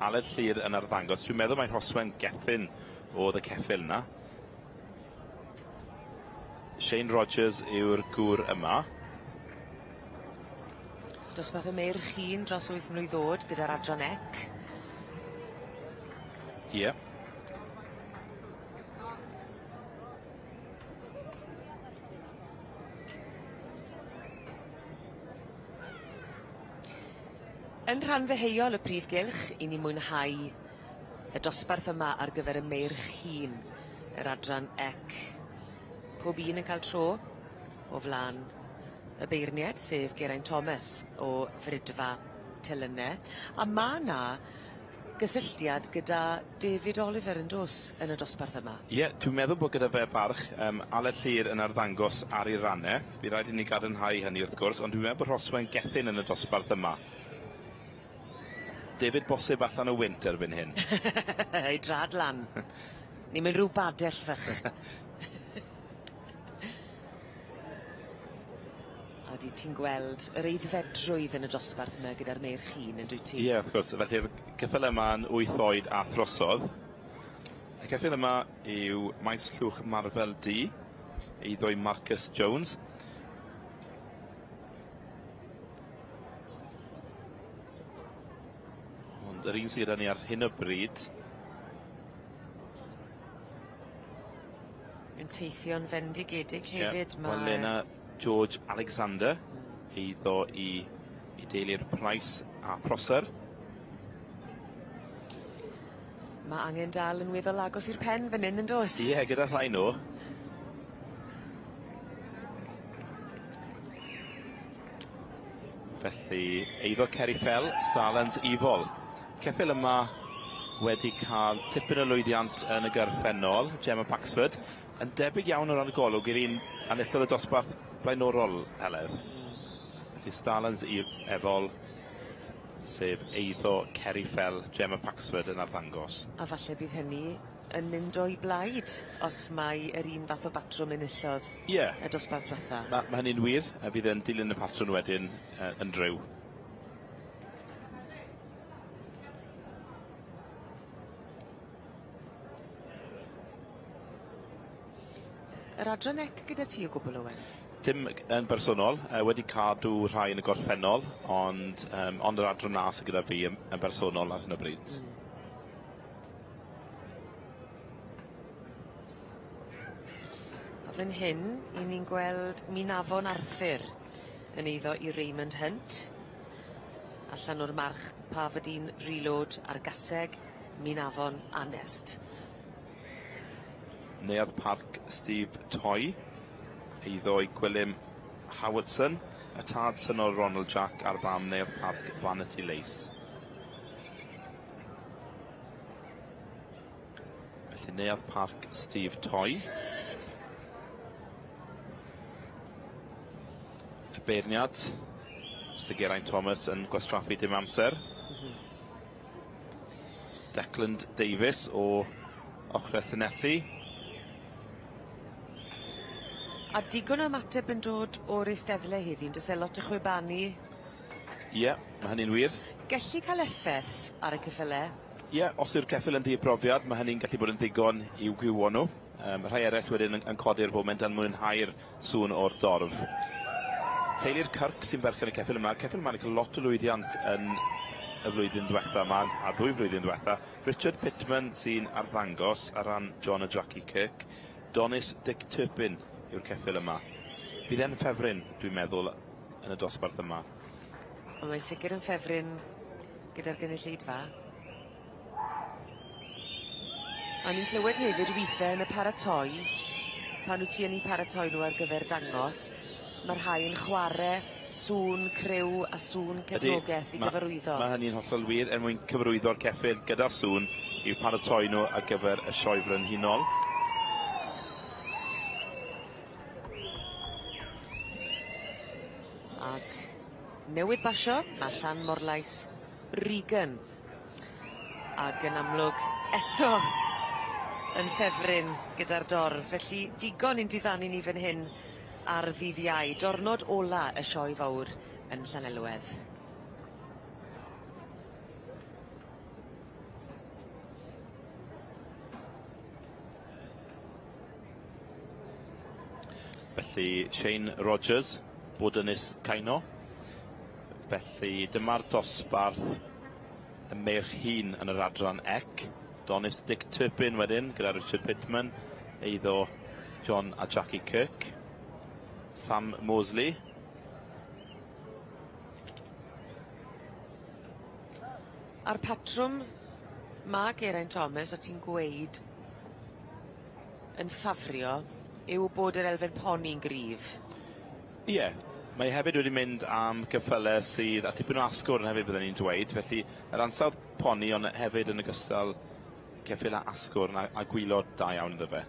[SPEAKER 5] Aled Llyr yn arddangos. Dwi'n meddwl mae'n rhoswen gethyn oedd y ceffyl yna. Shane Rogers yw'r gŵr yma.
[SPEAKER 4] Dosbarth y meir Chyn dros 8 mlwydd oed gyda'r adran ec.
[SPEAKER 5] Ie.
[SPEAKER 4] Yn rhan feheuol y Prif Gylch, i ni mwynhau y dosbarth yma ar gyfer y meirch hŷn, yr adran ec. Pob un yn cael tro o flan y beirniad, sef Geraint Thomas o Frydfa Telynne. A ma' na gysylltiad gyda David Oliver yn dos yn y dosbarth yma.
[SPEAKER 5] Ie, dwi'n meddwl bod gyda fe barch. Aled Llyr yn arddangos ar ei rannau. Bydd rhaid i ni gadarnhau hynny wrth gwrs, ond dwi'n meddwl bod Rhoswen Gethin yn y dosbarth yma. David bosib allan o wynt erbyn hyn.
[SPEAKER 4] Ei drad lan. Ni'n mynd rhyw badell fach. A di ti'n gweld yr eiddfedrwydd yn y dosbarth yma gyda'r meirch hŷn yn dwyt ti?
[SPEAKER 5] Ie, wrth gwrs. Felly'r ceffyl yma yn 8 oed a throsodd. Y ceffyl yma yw maes llwch Marfel D, eiddo i Marcus Jones. Ond yr un sydd ni ar hyn o bryd
[SPEAKER 4] yn teithio'n fendigedig hefyd.
[SPEAKER 5] Lena George Alexander, eiddo i deulu'r Price a Prosser.
[SPEAKER 4] Mae angen dal yn weddol agos i'r pen fan hyn yn dos.
[SPEAKER 5] Ie, gyda rhai nhw. Felly, eiddo Ceri Fell, Salans Ifol. Ceffyl yma wedi cael tipyn o lwyddiant yn y gorffennol, Gemma Paxford, yn debyg iawn o ran y golwg i'r un anillodd y dosbarth blaenorol Heledd. Felly Stalans Ifol, sef eiddo Ceri Fell, Gemma Paxford yn arddangos.
[SPEAKER 4] A falle bydd hynny yn mynd o'i blaid os mae yr un fath o batrwm enillodd y dosbarth diwetha.
[SPEAKER 5] Mae hynny'n wir, a fydd yn dilyn y patrwm wedyn yn driw.
[SPEAKER 4] Yr adran ec gyda ti o gwbl o wen?
[SPEAKER 5] Dim yn bersonol, wedi cadw rhai yn y gorffennol, ond yr adran na sydd gyda fi yn bersonol ar hyn o bryd.
[SPEAKER 4] A fan hyn, i ni'n gweld Mynafon Arthur yn eiddo i Raymond Hunt. Allan o'r march pa fyddai'n reload ar gaseg Mynafon Anest.
[SPEAKER 5] Neuadd Parc Steve Toy, eiddo i Gwilym Howardson, y tad synol Ronald Jack ar fam Neuadd Parc Vanity Lace. Felly Neuadd Parc Steve Toy. Y beirniad, sydd Geraint Thomas yn gwastraffu dim amser. Declan Davies o ochrau Llanelli.
[SPEAKER 4] A digon o ymateb yn dod o'r eisteddle heddi, yn dysau lot o chwibanu.
[SPEAKER 5] Ie, mae hynny'n wir.
[SPEAKER 4] Gellu cael effaith ar y ceffylau?
[SPEAKER 5] Ie, os yw'r ceffyl yn ddi-brofiad, mae hynny'n gallu bod yn ddigon i'w gwywo nhw. Rhai eraill wedyn yn codi'r foment yn mwynhau'r sŵn o'r dorf. Teulu'r Cyrc sy'n berchen y ceffyl yma. Ceffyl yma'n cael lot o lwyddiant yn y flwyddyn diwetha yma, a 2 flwyddyn diwetha. Richard Pittman sy'n arddangos ar ran John a Jackie Kirk. Donis Dick Turpin yw'r ceffyl yma. Bydd e'n ffefryn, dwi'n meddwl, yn y dosbarth yma.
[SPEAKER 4] Ond mae'n sicr yn ffefryn gyda'r gynulleidfa. A ni'n clywed hefyd weithiau yn y paratoi, pan wyt ti yn eu paratoi nhw ar gyfer dangos, mae'r rhai yn chwarae sŵn criw a sŵn cefnogaeth i gyfarwyddo.
[SPEAKER 5] Mae hynny'n hollol wir, mwyn cyfarwyddo'r ceffyl gyda sŵn i'w paratoi nhw ar gyfer y sioe frenhinol.
[SPEAKER 4] Ac newydd basio, mae Llan Morlais Regan. Ac yn amlwg eto yn ffefryn gyda'r dorf. Felly digon i'n diddanu ni fan hyn ar ddydd Iau. Diwrnod ola y sioe fawr yn Llanelwedd.
[SPEAKER 5] Felly Shane Rogers, Bodynis Caino. Felly dyma'r dosbarth y meirch hŷn yn yr adran ec. Donis Dick Turpin wedyn gyda Richard Pittman, eiddo John a Jackie Kirk. Sam Mosley.
[SPEAKER 4] A'r patrwm Mae Geraint Thomas, o ti'n gweud, yn ffafrio, yw bod yr elfen poni'n gryf.
[SPEAKER 5] Ie, mae hefyd wedi mynd am ceffylau sydd a tipyn o asgwr yn hefyd byddwn ni'n dweud, felly yr ansawdd poni ond hefyd yn ogystal ceffyl a asgwr a gwylod da iawn iddo fe.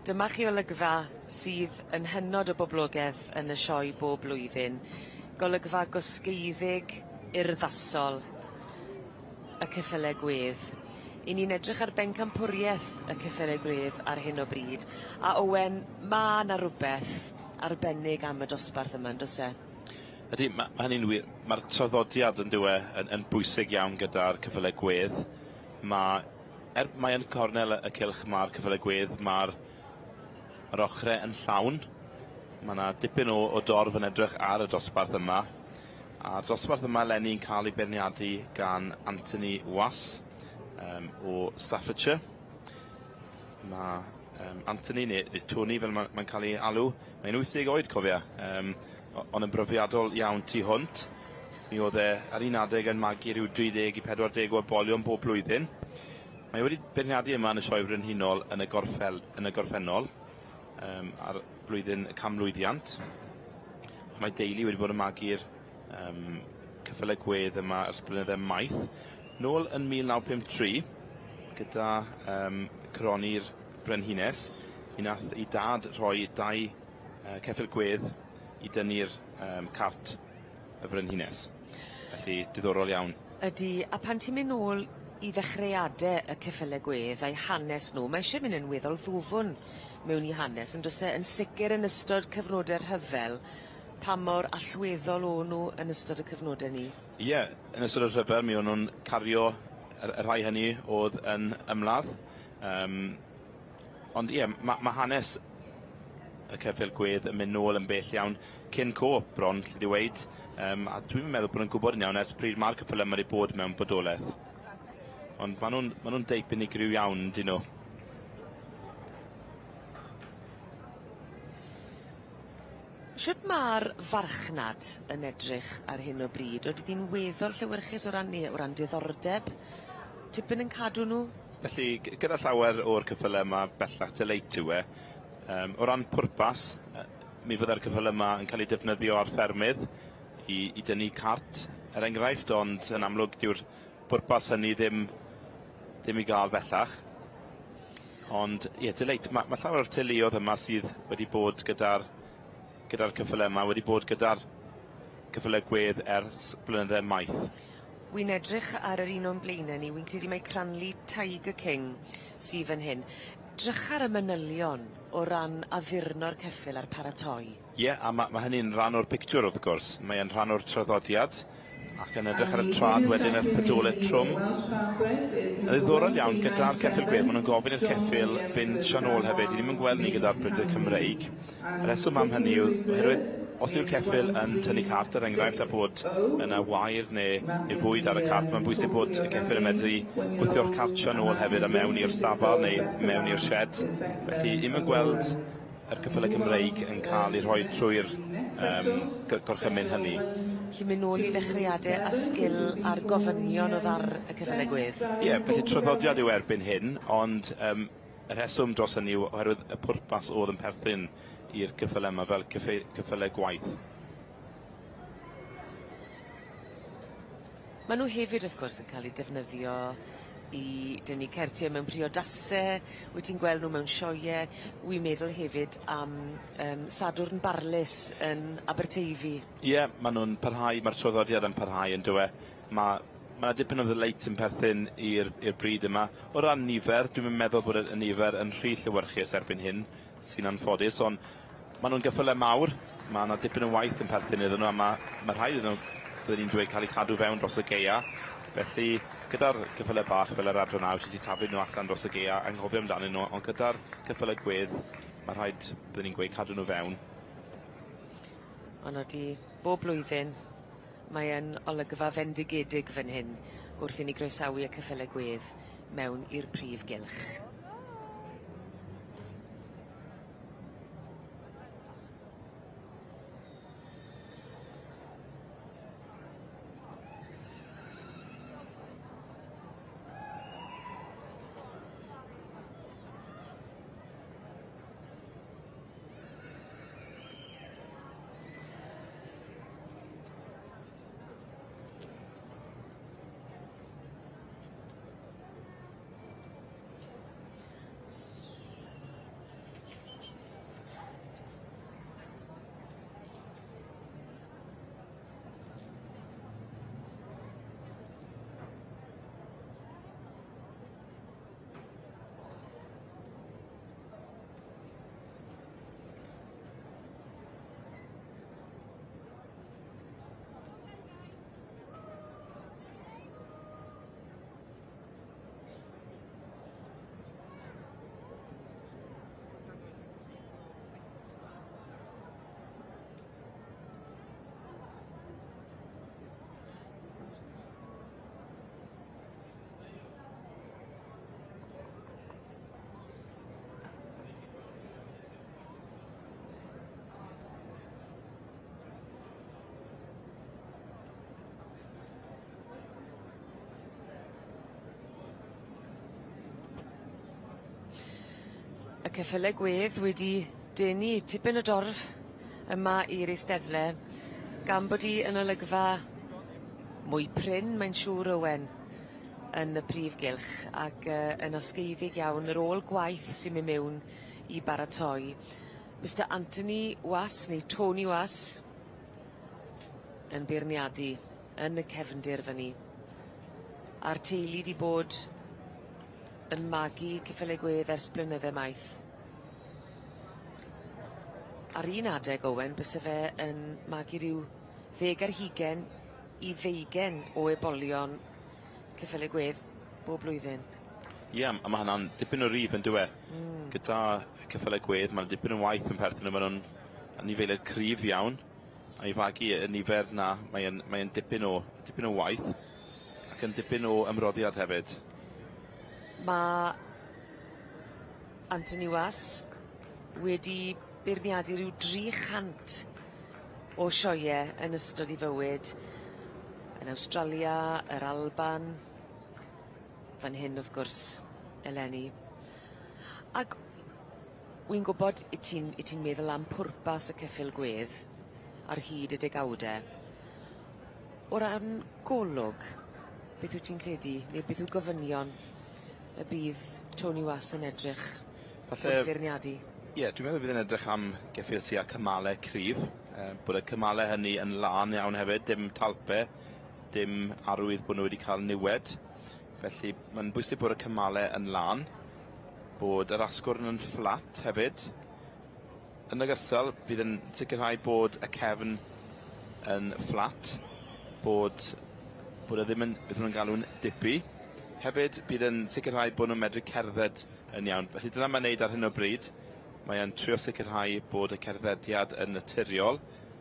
[SPEAKER 4] Dyma chi olygfa sydd yn hynod o boblogaidd yn y sioe bob blwyddyn. Golygfa gosgeiddig, urddasol, y ceffylau gwedd. I ni'n edrych ar bencampwriaeth y ceffylau gwedd ar hyn o bryd. A Owen, ma' na rwbeth arbennig am y dosbarth yma, yn does e?
[SPEAKER 5] Ydy, mae hynny'n wir. Mae'r traddodiad yn dywe yn bwysig iawn gyda'r ceffylau gwedd. Mae yn cornel y cylch mae'r ceffylau gwedd, mae'r ochrau yn llawn. Mae yna dipyn o dorf yn edrych ar y dosbarth yma. A'r dosbarth yma lenni'n cael ei berniadu gan Anthony Was o Staffordshire. Mae Anthony, neu Tony fel mae'n cael ei alw, mae'n 80 oed cofia, ond yn brofiadol iawn tu hwnt. Mi oedd e ar un adeg yn magu rhyw 30 i 40 o bolion bob blwyddyn. Mae wedi berniadu yma yn y sioe frenhinol yn y gorffennol ar blwyddyn camlwyddiant. Mae deulu wedi bod yn magu'r ceffylau gwedd yma ers blynydde maith. Nôl yn 1953, gyda croni'r brenhines, mi nath ei dad rhoi 2 ceffyl gwedd i dynnu'r cart y frenhines. Felly, diddorol iawn.
[SPEAKER 4] Ydy, a pan ti'n mynd nôl i ddechreuadau y ceffylau gwedd a'i hanes nhw, mae eisiau mynd yn weddol ddwfwn mewn i hanes, yn does e, yn sicr yn ystod cyfnodau'r rhyfel, pa mor allweddol o'n nhw yn ystod y cyfnodau ni?
[SPEAKER 5] Ie, yn ystod y rhyfel mi o'n nhw'n cario y rhai hynny oedd yn ymladd. Ond ie, mae hanes y ceffyl gwedd yn mynd nôl yn bell iawn cyn co bron, lle di weid. A dwi'n meddwl bod yn gwybod yn iawn ers pryd mae'r ceffyl yma wedi bod mewn bodolaeth. Ond maen nhw'n deipyn i gryw iawn, dyn nhw.
[SPEAKER 4] Sut mae'r farchnad yn edrych ar hyn o bryd? Oeddi di'n weddol llewyrchus o ran diddordeb? Tipyn yn cadw nhw?
[SPEAKER 5] Felly, gyda llawer o'r ceffylau yma bellach dyleit yw e. O ran pwrpas, mi fyddai'r ceffylau yma yn cael ei defnyddio ar ffermydd i dynnu cart, er enghraifft, ond yn amlwg dyw'r pwrpas hynny ddim i gael bellach. Ond, ie, dyleit, mae llawer o'r teuluodd yma sydd wedi bod gyda'r ceffylau yma, wedi bod gyda'r ceffylau gwedd ers blynydde maith.
[SPEAKER 4] Wy'n edrych ar yr un o'n blaenau ni, wy'n credu mai Cranley Tiger King sydd fan hyn. Drych ar y manylion o ran addurno'r ceffyl a'r paratoi.
[SPEAKER 5] Ie, a mae hynny'n rhan o'r pictiwr wrth gwrs. Mae'n rhan o'r traddodiad. ac yn edrych ar y trad wedyn y pedoled trwm. Yn ddiddorol iawn, gyda'r ceffyl gwedd, maen nhw'n gofyn i'r ceffyl fynd sian ôl hefyd. I ddim yn gweld ni gyda'r brydau Cymreig. Y reswm am hynny yw, oherwydd os yw'r ceffyl yn tynnu cart, er enghraifft a bod yna wair neu bwyd ar y cart, mae'n bwysig bod y ceffyl yn medru gweithio'r cart sian ôl hefyd a mewn i'r stafal neu mewn i'r shed. Felly, ddim yn gweld yr ceffylau Cymreig yn cael ei rhoi trwy'r gorchymyn hynny.
[SPEAKER 4] Felly mynd nôl i ddechreuadau a sgil a'r gofynion oedd ar y ceffylau gwedd?
[SPEAKER 5] Ie, felly traddodiad yw erbyn hyn, ond y rheswm dros hynny yw oherwydd y pwrpas oedd yn perthyn i'r ceffylau yma fel ceffylau gwaith.
[SPEAKER 4] Maen nhw hefyd wrth gwrs yn cael eu defnyddio i dynnu certiau mewn priodasau, wyt ti'n gweld nhw mewn sioeau, wy'n meddwl hefyd am Sadwrn Barlus yn Aberteifi. Ie, maen nhw'n parhau, mae'r traddodiad yn parhau yn dywe. Mae dipyn o ddyleit yn perthyn i'r bryd yma. O ran nifer, dwi'n meddwl bod y nifer yn rhy llywyrchus erbyn hyn, sy'n anffodus, ond maen nhw'n geffylau mawr, mae yna dipyn o waith yn perthyn iddyn nhw, a mae rhaid iddyn nhw, byddwn ni'n dweud, cael eu cadw fewn dros y geia. Felly, gyda'r ceffylau bach fel yr adron awr, sydd wedi taflu nhw allan dros y geia, anghofio amdanyn nhw, ond gyda'r ceffylau gwedd, mae rhaid, byddwn ni'n gweud, cadw nhw fewn. Ond oeddi, bob blwyddyn, mae yn olygfa fendigedig fan hyn, wrth i ni groesawu y ceffylau gwedd mewn i'r Prif Gylch. Y ceffylau gwedd wedi denu tipyn o dorf yma i'r eisteddle, gan bod hi yn olygfa mwy prin, mae'n siŵr Owen, yn y Prif Gylch, ac yn osgeiddig iawn ar ôl gwaith sy'n mynd mewn i baratoi. Mr Anthony Was, neu Tony Was, yn beirniadu yn y cefndir fyny. A'r teulu di bod yn magu ceffylau gwedd ers blynydde maith. Ar un adeg, Owen, bysa fe yn magu rhyw 10 ar 20 i 20 o ebolion ceffylau gwedd bob blwyddyn.
[SPEAKER 5] Ie, a mae hynna'n dipyn o rif yn dywe. Gyda ceffylau gwedd, mae'n dipyn o waith yn perthyn, mae nhw'n niferoedd cryf iawn, a i fagu y nifer na, mae'n dipyn o waith, ac yn dipyn o ymroddiad hefyd.
[SPEAKER 4] Mae Anthony Was wedi beirniadu rhyw 300 o sioeau yn ystod i fywyd yn Awstralia, yr Alban, fan hyn wrth gwrs eleni. Ac wy'n gwybod i ti'n meddwl am pwrpas y ceffyl gwedd ar hyd y degawdau. O ran golwg, beth wyt ti'n credu, neu beth yw gofynion y bydd Tony Was yn edrych wrth feirniadu?
[SPEAKER 5] Ie, dwi'n meddwl bydd yn edrych am geffyl sy'n cymalau cryf, bod y cymalau hynny yn lan iawn hefyd, dim talpe, dim arwydd bod nhw wedi cael niwed. Felly mae'n bwysig bod y cymalau yn lan, bod yr asgwrn yn fflat hefyd. Yn ogystal, bydd yn sicrhau bod y cefn yn fflat, bod bod e ddim yn, beth nhw'n galw'n dipi. Hefyd, bydd yn sicrhau bod nhw'n medru cerdded yn iawn. Felly dyna mae'n neud ar hyn o bryd. Mae e'n trio sicrhau bod y cerddediad yn naturiol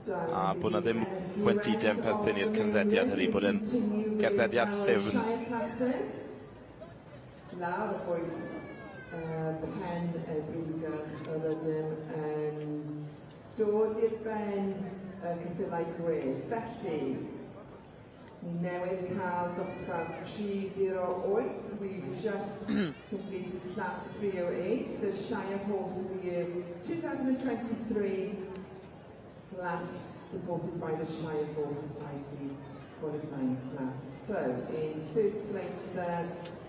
[SPEAKER 5] a bod yna ddim gwendidau yn perthyn i'r cerddediad hynny, bod e'n gerddediad ffifn.
[SPEAKER 10] Lawr y bwys pen y brifgylch oedd ydym dod i'r ben y ceffylau gwedd. Felly, ni newydd cael dosbarth 308. We've just completed class 308, the Shire Horse of the Year 2023 class supported by the Shire Horse Society qualifying class. So, in first place there,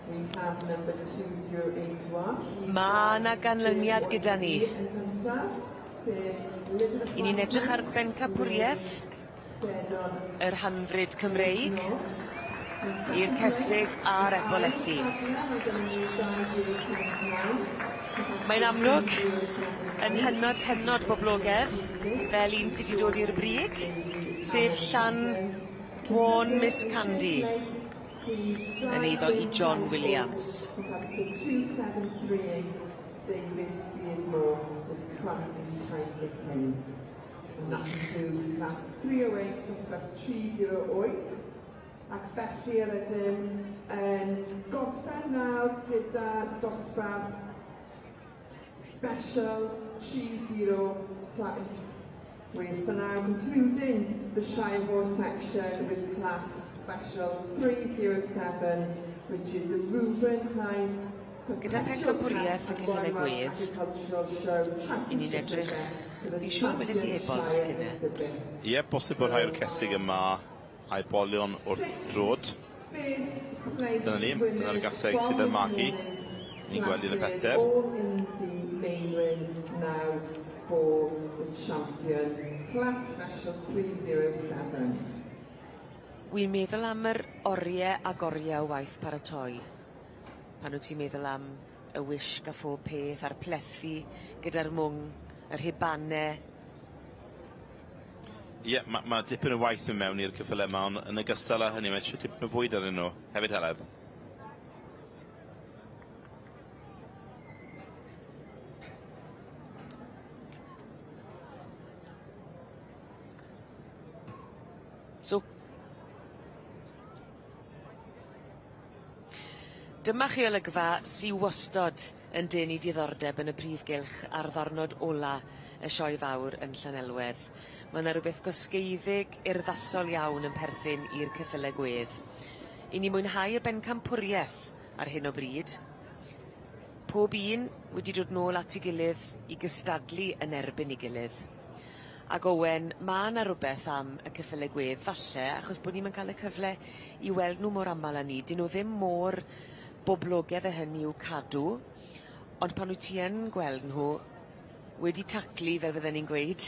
[SPEAKER 10] we have number 208.
[SPEAKER 4] Ma' na ganlyniad gyda ni. I ni'n edrych ar bencampwriaeth yr hanfryd Cymreig i'r cesig a'r epolesu. Mae'n amlwg yn hynod boblogedd fel un sydd wedi dod i'r brig, sef llan Warn Miss Candy yn eiddo i John Williams.
[SPEAKER 10] David Beardmore with Cramping Tiger King. And that includes class 308 dosbarth 308. Ac felly yr ydym yn gorffen nawr gyda dosbarth special 307, with for now concluding the Shire Horse section with class special 307, which is the Reuben High.
[SPEAKER 4] Gyda pencampwriaeth y ceffylau gwedd, i ni'n edrych, fi'n siŵr wedys i ebol fach gyda.
[SPEAKER 5] Ie, bosib bod rhai o'r cesig yma a'i bolion o'r drod. Dyna ni, dyna'r gaseg sydd yn magu. Ni'n gweld un y peter.
[SPEAKER 4] Wi'n meddwl am yr oriau a goriau o waith paratoi. Pan wyt ti'n meddwl am y wisg a phob peth a'r plethu gyda'r mwng, yr hebannau.
[SPEAKER 5] Ie, mae dipyn o waith yn mewn i'r ceffylau yma, ond yn ogystal â hynny, mae eisiau dipyn o fwyd arnyn nhw. Hefyd Heledd.
[SPEAKER 4] So, dyma chi olygfa sy'n wastod yn denu diddordeb yn y Prif Gylch ar ddiwrnod ola y sioe fawr yn Llanelwedd. Mae yna rhywbeth gosgeiddig urddasol iawn yn perthyn i'r ceffylau gwedd. I ni mwynhau y bencampwriaeth ar hyn o bryd. Pob un wedi dod nôl at ei gilydd i gystadlu yn erbyn ei gilydd. Ac Owen, mae yna rhywbeth am y ceffylau gwedd, falle, achos bod ni'n cael y cyfle i weld nhw mor aml â ni. Dyn nhw ddim mor boblogedd y hynny i'w cadw, ond pan wyt ti yn gweld nhw wedi taclu fel fydden ni'n gweud,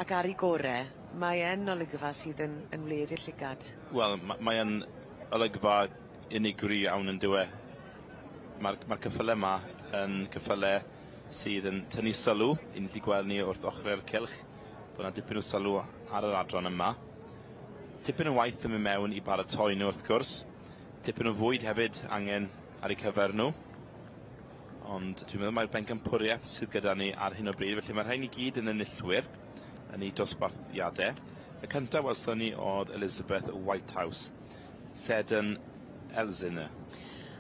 [SPEAKER 4] ac ar ei gore, mae e'n olygfa sydd yn wledd i'r llygad.
[SPEAKER 5] Wel, mae e'n olygfa unigryw iawn yn dywe. Mae'r ceffylau yma yn ceffylau sydd yn tynnu sylw. I ni wedi gweld ni wrth ochrau'r cylch, bod yna dipyn o sylw ar yr adran yma. Dipyn o waith yn mynd mewn i baratoi nhw wrth gwrs. Dipyn o fwyd hefyd angen ar eu cyfer nhw. Ond dwi'n meddwl mae'r bencampwriaeth sydd gyda ni ar hyn o bryd, felly mae'r rhain i gyd yn enillwyr yn ei dosbarthiadau. Y cyntaf welson ni oedd Elizabeth Whitehouse, Sedan Elsineur.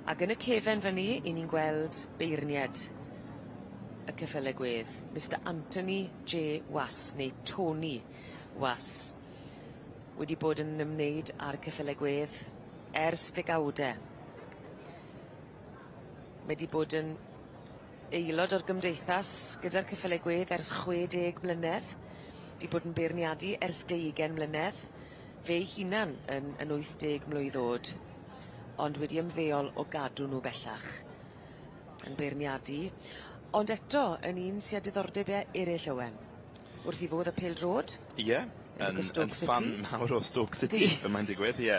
[SPEAKER 4] Ac yn y cefen fyny, i ni'n gweld beirniad y ceffylau gwedd, Mr Anthony J. Was, neu Tony Was, wedi bod yn ymwneud â'r ceffylau gwedd ers degawdau. Mae wedi bod yn aelod o'r gymdeithas gyda'r ceffylau gwedd ers 60 mlynedd, wedi bod yn beirniadu ers 20 mlynedd, fe hunan yn 80 mlwydd oed, ond wedi ymddeol o gadw nhw bellach yn beirniadu. Ond eto, yn un sy'n diddordeb eraill Owen, wrth i fod y pêl-drod?
[SPEAKER 5] Ie, yn fan mawr o Stoke City, y mae'n digwydd, ie.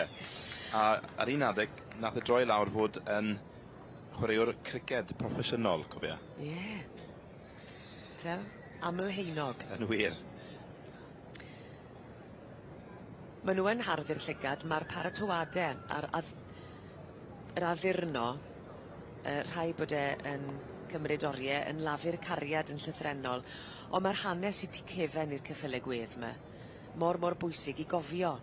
[SPEAKER 5] A ar un adeg, nath y droi lawr fod yn chwaraewr criced proffesiynol, cofia.
[SPEAKER 4] Ie. Tel, aml heinog.
[SPEAKER 5] Yn wir.
[SPEAKER 4] Maen nhw yn harddur'r llygad, mae'r paratoadau a'r yr addurno, rhai bod yn cymryd oriau, yn lafu'r cariad yn llythrennol, ond mae'r hanes i ti cefen i'r ceffylau gwedd yma mor bwysig i gofio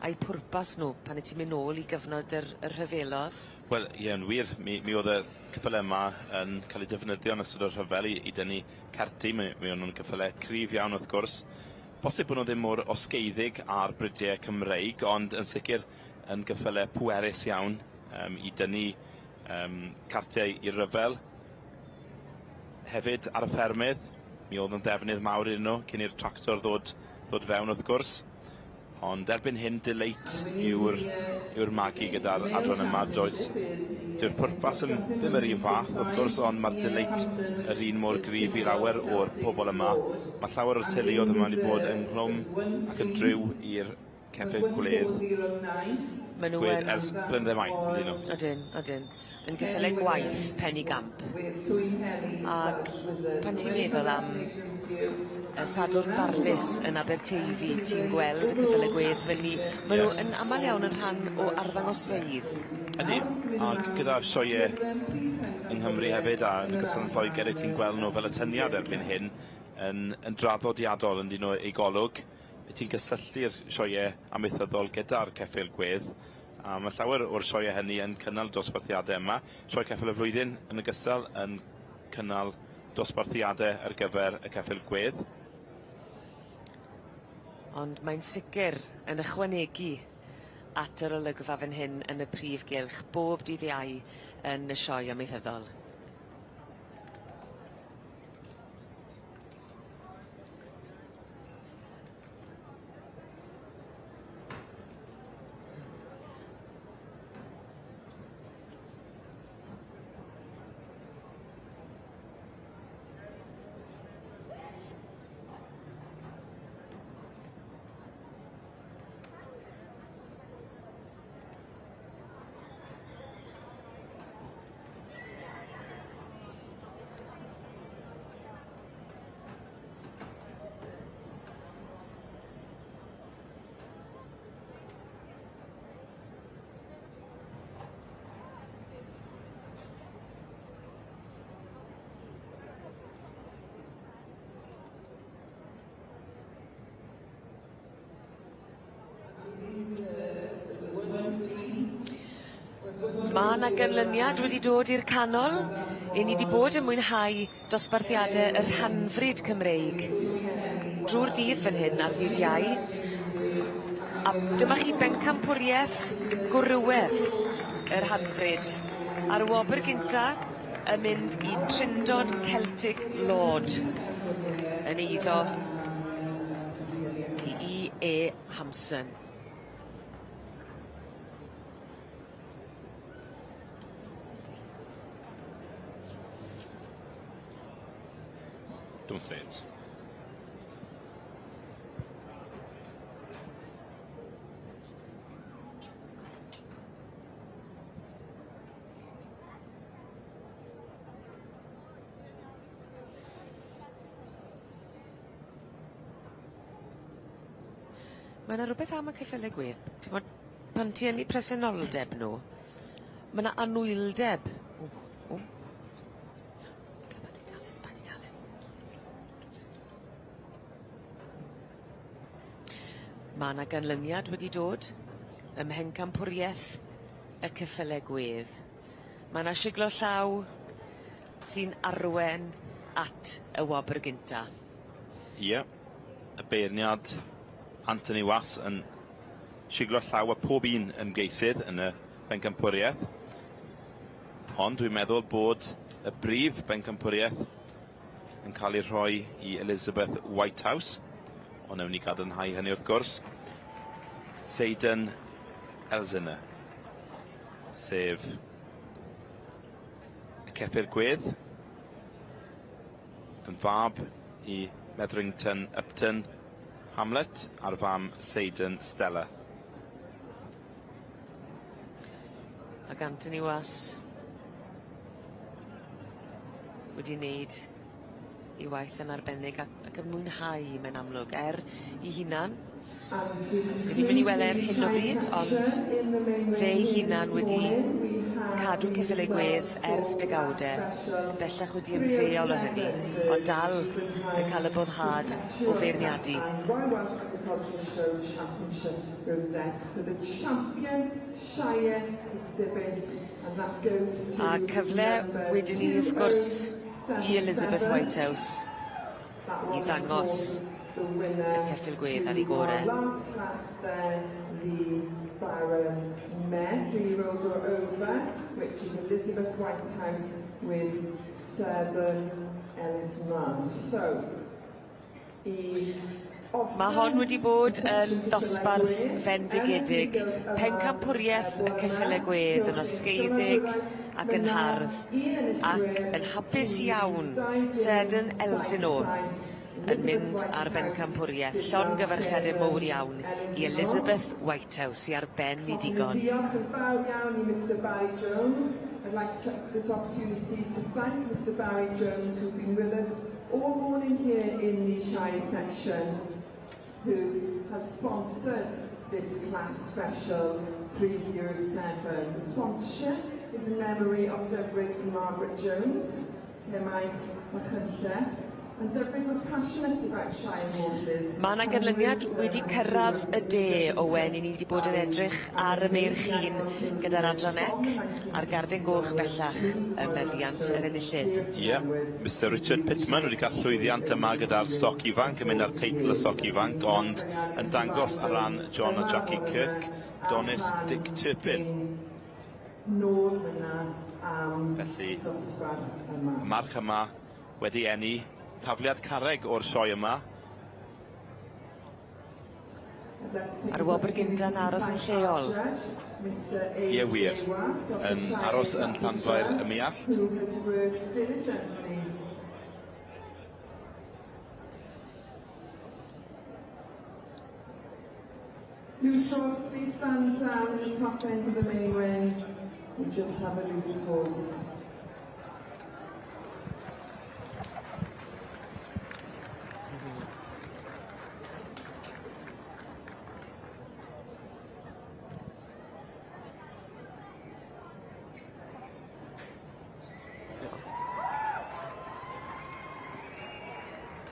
[SPEAKER 4] a'i pwrpas nhw pan ti'n mynd nôl i gyfnod yr rhyfelodd.
[SPEAKER 5] Wel, ie, yn wir, mi oedd y ceffylau yma yn cael ei defnyddio yn ystod o'r rhyfel i dynnu certi. Mi o'n nhw'n ceffylau cryf iawn wrth gwrs. Bosib bod nhw ddim mor osgeiddig ar brydiau Cymreig, ond yn sicr yn ceffylau pwerus iawn i dynnu cartiau i'r rhyfel. Hefyd ar y ffermydd, mi oedd yn defnydd mawr iddyn nhw cyn i'r tractor ddod fewn wrth gwrs. Ond erbyn hyn, deleit yw'r magu gyda'r adran yma, does. Dyw'r pwrpas ddim yr un fath, wrth gwrs, ond mae'r deleit yr un mor gryf i lawer o'r pobl yma. Mae llawer o'r teuluodd yma wedi bod yn nghlwm ac yn driw i'r ceffyl gwledd ers blynydde maith, ydyn nhw.
[SPEAKER 4] Ydyn. Yn ceffylau gwaith Penny Gamp. Ac pan ti'n meddwl am y sadwr barlus yn Aberteifi, ti'n gweld y ceffylau gwedd fyny, maen nhw yn aml iawn yn rhan o arddangosfeydd.
[SPEAKER 5] Ydy, ac gyda sioeau yng Nghymru hefyd, a yn y gyson Lloegr, ti'n gweld nhw fel y tyniad erbyn hyn yn draddodiadol yn dyn nhw ei golwg. Ti'n cysylltu'r sioeau amaethyddol gyda'r ceffyl gwedd, a mae llawer o'r sioeau hynny yn cynnal dosbarthiadau yma. Sioe ceffyl y flwyddyn yn ogystal yn cynnal dosbarthiadau ar gyfer y ceffyl gwedd.
[SPEAKER 4] Ond mae'n sicr yn ychwanegu at yr olygfa fan hyn yn y Prif Gylch bob dydd Iau yn y sioe amaethyddol. Mae yna ganlyniad wedi dod i'r canol. I ni wedi bod yn mwynhau dosbarthiadau yr Hanfryd Cymreig drwy'r dydd fan hyn ar ddydd Iau. A dyma chi bencampwriaeth gwrywedd yr Hanfryd. Ar y wobr gynta yn mynd i Trindod Celtic Lord yn eiddo i E. Hampson.
[SPEAKER 5] Don't say it.
[SPEAKER 4] Mae yna rhywbeth am y ceffylau gwedd. Pan ti yn eu presenoldeb nhw, mae yna anwyldeb. Mae yna ganlyniad wedi dod ym mhencampwriaeth y ceffylau gwedd. Mae yna siglo llaw sy'n arwen at y wobr gynta.
[SPEAKER 5] Ie, y beirniad Anthony Was yn siglo llaw a pob un ymgeisydd yn y bencampwriaeth. Ond dwi'n meddwl bod y brif bencampwriaeth yn cael ei rhoi i Elizabeth Whitehouse. Ond ewn ni gadarnhau hynny wrth gwrs. Seiden Elsineur, sef y ceffyl gwedd, yn fab i Methrington Upton Hamlet a'r fam Seiden Stella.
[SPEAKER 4] Ac Anthony Was wedi wneud ei waith yn arbennig ac yn mwynhau mewn amlwg i hunan Dyn ni'n mynd i weld ar hyn o bryd, ond fe hunan wedi cadw ceffylau gwedd ers degawdau, bellach wedi ymddeol o hynny, ond dal yn cael y boddhad o feirniadu. A cyfle wedyn ni, wrth gwrs, i Elizabeth Whitehouse i ddangos y ceffyl gwedd ar ei gorau.
[SPEAKER 10] Last class there, the Baron Mare, 3-year-old or over, which is Elizabeth Whitehouse with Serdon Ellis Marsh. So,
[SPEAKER 4] Mae hon wedi bod yn dosbarth fendigedig, pencampwriaeth y ceffylau gwedd yn osgeiddig ac yn hardd, ac yn hapus iawn Serdon Elsinô yn mynd ar bencampwriaeth, llongyfarchiadau mowr iawn i Elizabeth Whitehouse i ar ben i digon.
[SPEAKER 10] Diolch yn fawr iawn i Mr Barry Jones. I'd like to take this opportunity to thank Mr Barry Jones, who's been with us all morning here in the Shire section, who has sponsored this class special 307. The sponsorship is in memory of Dyfrig and Margaret Jones, Cemais Machynlleth, and Dyfrig was passionate about Shire horses.
[SPEAKER 4] Mae yna ganlyniad wedi cyrraedd y de o wen i ni wedi bod yn edrych ar y meirchyn gyda'r adran ec a'r gardyn goch bellach y meddiant yr enillydd.
[SPEAKER 5] Mr Richard Pittman wedi cael llwyddiant yma gyda'r stoc ifanc, yn mynd ar teitl y stoc ifanc, ond yn dangos ar ran John a Jackie Kirk, Donis Dick Turpin. Felly, march yma wedi enni tafliad carreg o'r sioe yma.
[SPEAKER 4] A'r wobr gynta'n aros yn lleol.
[SPEAKER 5] Ie wir, yn aros yn Llanfair y Miallt.
[SPEAKER 10] Loose horse, please stand down at the top end of the main ring. We just have a loose horse.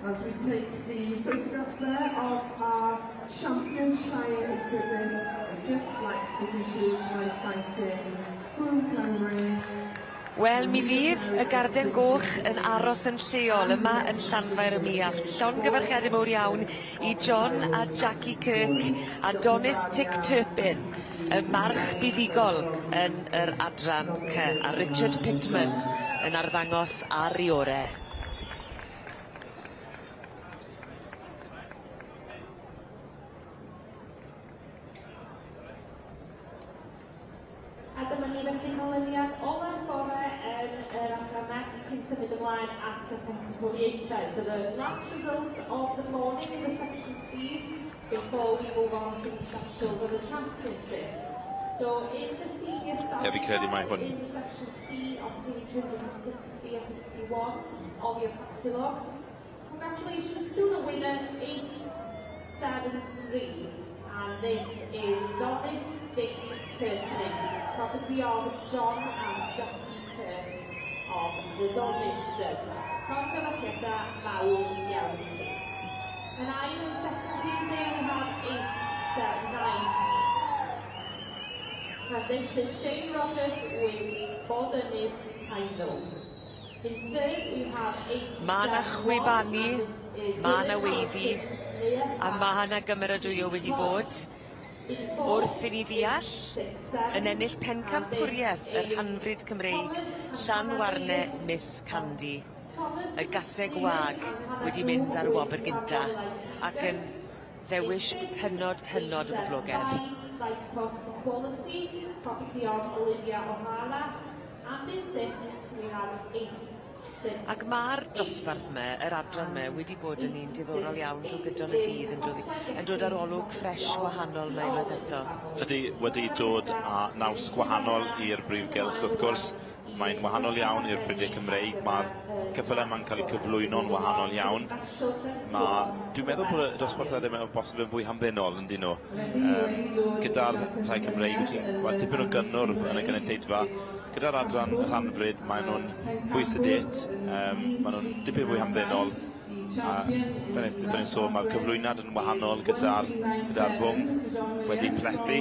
[SPEAKER 10] As we take the photographs there of our champion Shire exhibit, I'd just like to conclude by thanking Cwm Cymru.
[SPEAKER 4] Wel, mi fydd y garden goch yn aros yn lleol yma yn Llanfair y Miallt. Llongyfarchiadau mowr iawn i John a Jackie Kirk a Donis Dick Turpin, y march buddigol yn yr adran C, a Richard Pittman yn arddangos ar ei orau.
[SPEAKER 2] A dyma ni felly canlyniad ola'r gorau yn yr adran cyn symud ymlaen at y pencampwriaethau. So the last result of the morning in the section C's before we move on to the specials of the championships. So in the senior style, in section C on page 160 and 61 of your catalogue. Congratulations to the winner, 873. And this is Donis Dick Turpin, property of John and Jackie Kirk of the Donis Llongyfarchiadau mawr iawn. And I in second place there we have 879. And this is Shane Rogers with Bodanis Kaino. In third we have 8.
[SPEAKER 4] Mae yna chwibanu, mae yna weiddi, a mae yna gymeradwyo wedi bod. Wrth i ni ddeall, yn ennill pencampwriaeth yr Hanfryd Cymreig, Llanwarne Miss Candy. Y gaseg wag wedi mynd ar y wobr gynta, ac yn ddewis hynod y boblogaidd. Ac mae'r dosbarth me, yr adran me, wedi bod yn un diddorol iawn drwy gydol y dydd yn dod ar olwg ffres wahanol me unwaith eto.
[SPEAKER 5] Wedi dod â naws gwahanol i'r brif gylch, wrth gwrs, mae'n wahanol iawn i'r brydau Cymreig. Mae'r cyffyle yma'n cael ei cyflwyno'n wahanol iawn. Dwi'n meddwl bod y dosbarthau ddim yn bosib yn fwy hamddenol yn dyn nhw. Gyda'r rhai Cymreig, chi'n gweld tipyn o gynnwrf yn y gynulleidfa. Gyda'r adran y rhanfryd, maen nhw'n fwy sedate, maen nhw'n dipyn fwy hamddenol. Fel ni'n sôn, mae'r cyflwynad yn wahanol gyda'r fwng wedi plethu.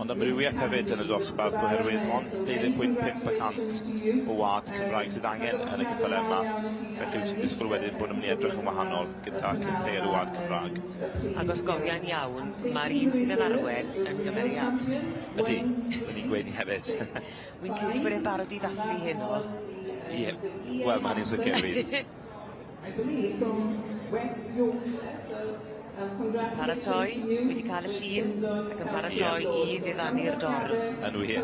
[SPEAKER 5] Ond amrywiaeth hefyd yn y dosbarth oherwydd ond 12.5% o wad Cymraeg sydd angen yn y cyffyle yma. Felly wyt ti'n disgwyl wedyn bod nhw'n mynd i edrych yn wahanol gyda cynlleir o wad Cymraeg.
[SPEAKER 4] Ac os gofian iawn, mae'r un sydd yn arwen yn gymeriad.
[SPEAKER 5] Ydy, ni'n gweud ni hefyd.
[SPEAKER 4] Wy'n credu bod e'n barod i ddathlu hyn o.
[SPEAKER 5] Ie, wel, mae hynny'n sicr fi.
[SPEAKER 4] Paratoi, wedi cael y llun ac yn paratoi i ddiddannu'r dorf.
[SPEAKER 5] Yn wir.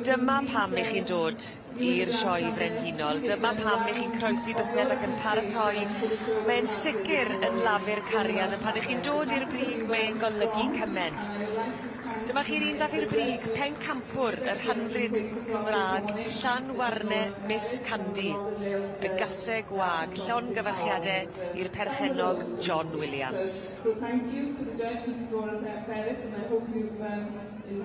[SPEAKER 4] Dyma pam i chi'n dod i'r sioe frenhinol. Dyma pam i chi'n croesi bysedd ac yn paratoi. Mae'n sicr yn lafu'r cariad, a pan i chi'n dod i'r brig, mae'n golygu cyment. Dyma chi'r un fath i'r brig, pen campwr, yr hanfryd Cymraeg, Llanwarne Miss Candy, y gasau gwag, llongyfarchiadau i'r perchenog John Williams.
[SPEAKER 10] So thank you to the judges for Paris, and I hope you've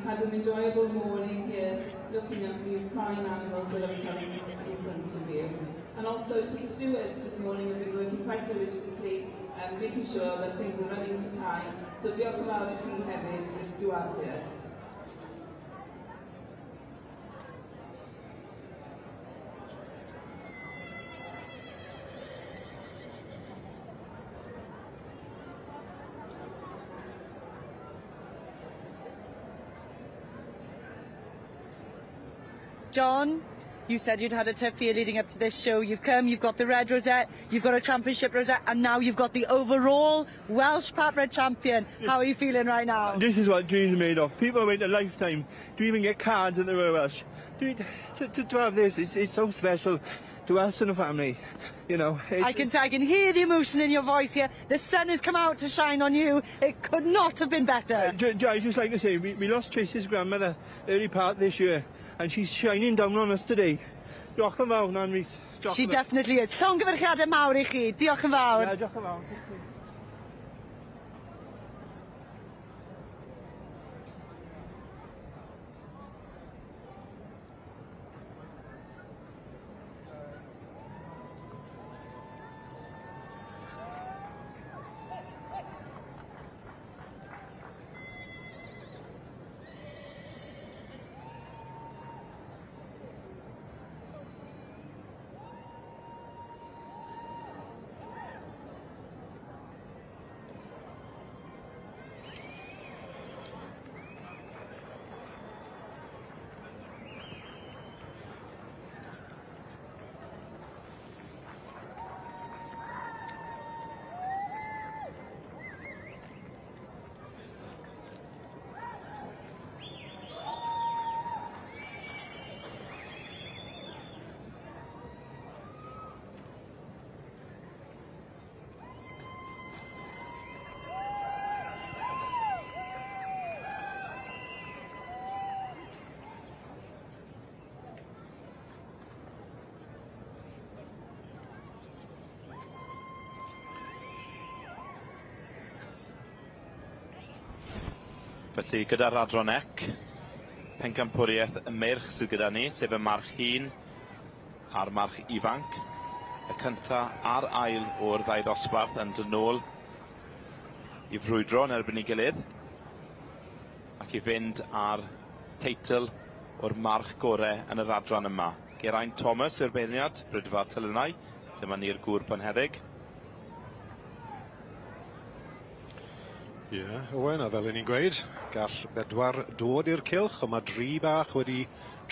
[SPEAKER 10] had an enjoyable morning here looking at these fine animals that are coming in front of you. And also to the stewards this morning, we've been working quite diligently and making sure that things are running to time. So diolch yn fawr i chi hefyd i'r stewardiad.
[SPEAKER 6] John, you said you'd had a tough year leading up to this show. You've come, you've got the red rosette, you've got a championship rosette, and now you've got the overall Welsh Pat Red champion. How are you feeling right now?
[SPEAKER 7] This is what dreams are made of. People wait a lifetime to even get cards in the Royal Welsh. To have this, it's so special to us and the family. You know,
[SPEAKER 6] I can hear the emotion in your voice here. The sun has come out to shine on you. It could not have been better.
[SPEAKER 7] I'd just like to say, we lost Tracy's grandmother early part this year, and she's shining down on us today. Diolch yn fawr, Nan Rhys.
[SPEAKER 6] She definitely is. Llongyfarchiadau mawr I chi. Diolch yn fawr.
[SPEAKER 7] Yeah, diolch yn fawr.
[SPEAKER 5] Felly gyda'r adron ec, pencampwriaeth y merch sydd gyda ni, sef y march hŷn a'r march ifanc. Y cynta a'r ail o'r ddau dosbarth yn dod nôl i frwydro yn erbyn ei gilydd ac i fynd ar teitl o'r march gorau yn yr adran yma. Geraint Thomas yw'r beirniad, brydfa telynau, dyma ni'r gŵr panheddig.
[SPEAKER 9] Ie, Owen, a fel ni'n gweud, gall bedwar dod i'r cylch, ond mae dri bach wedi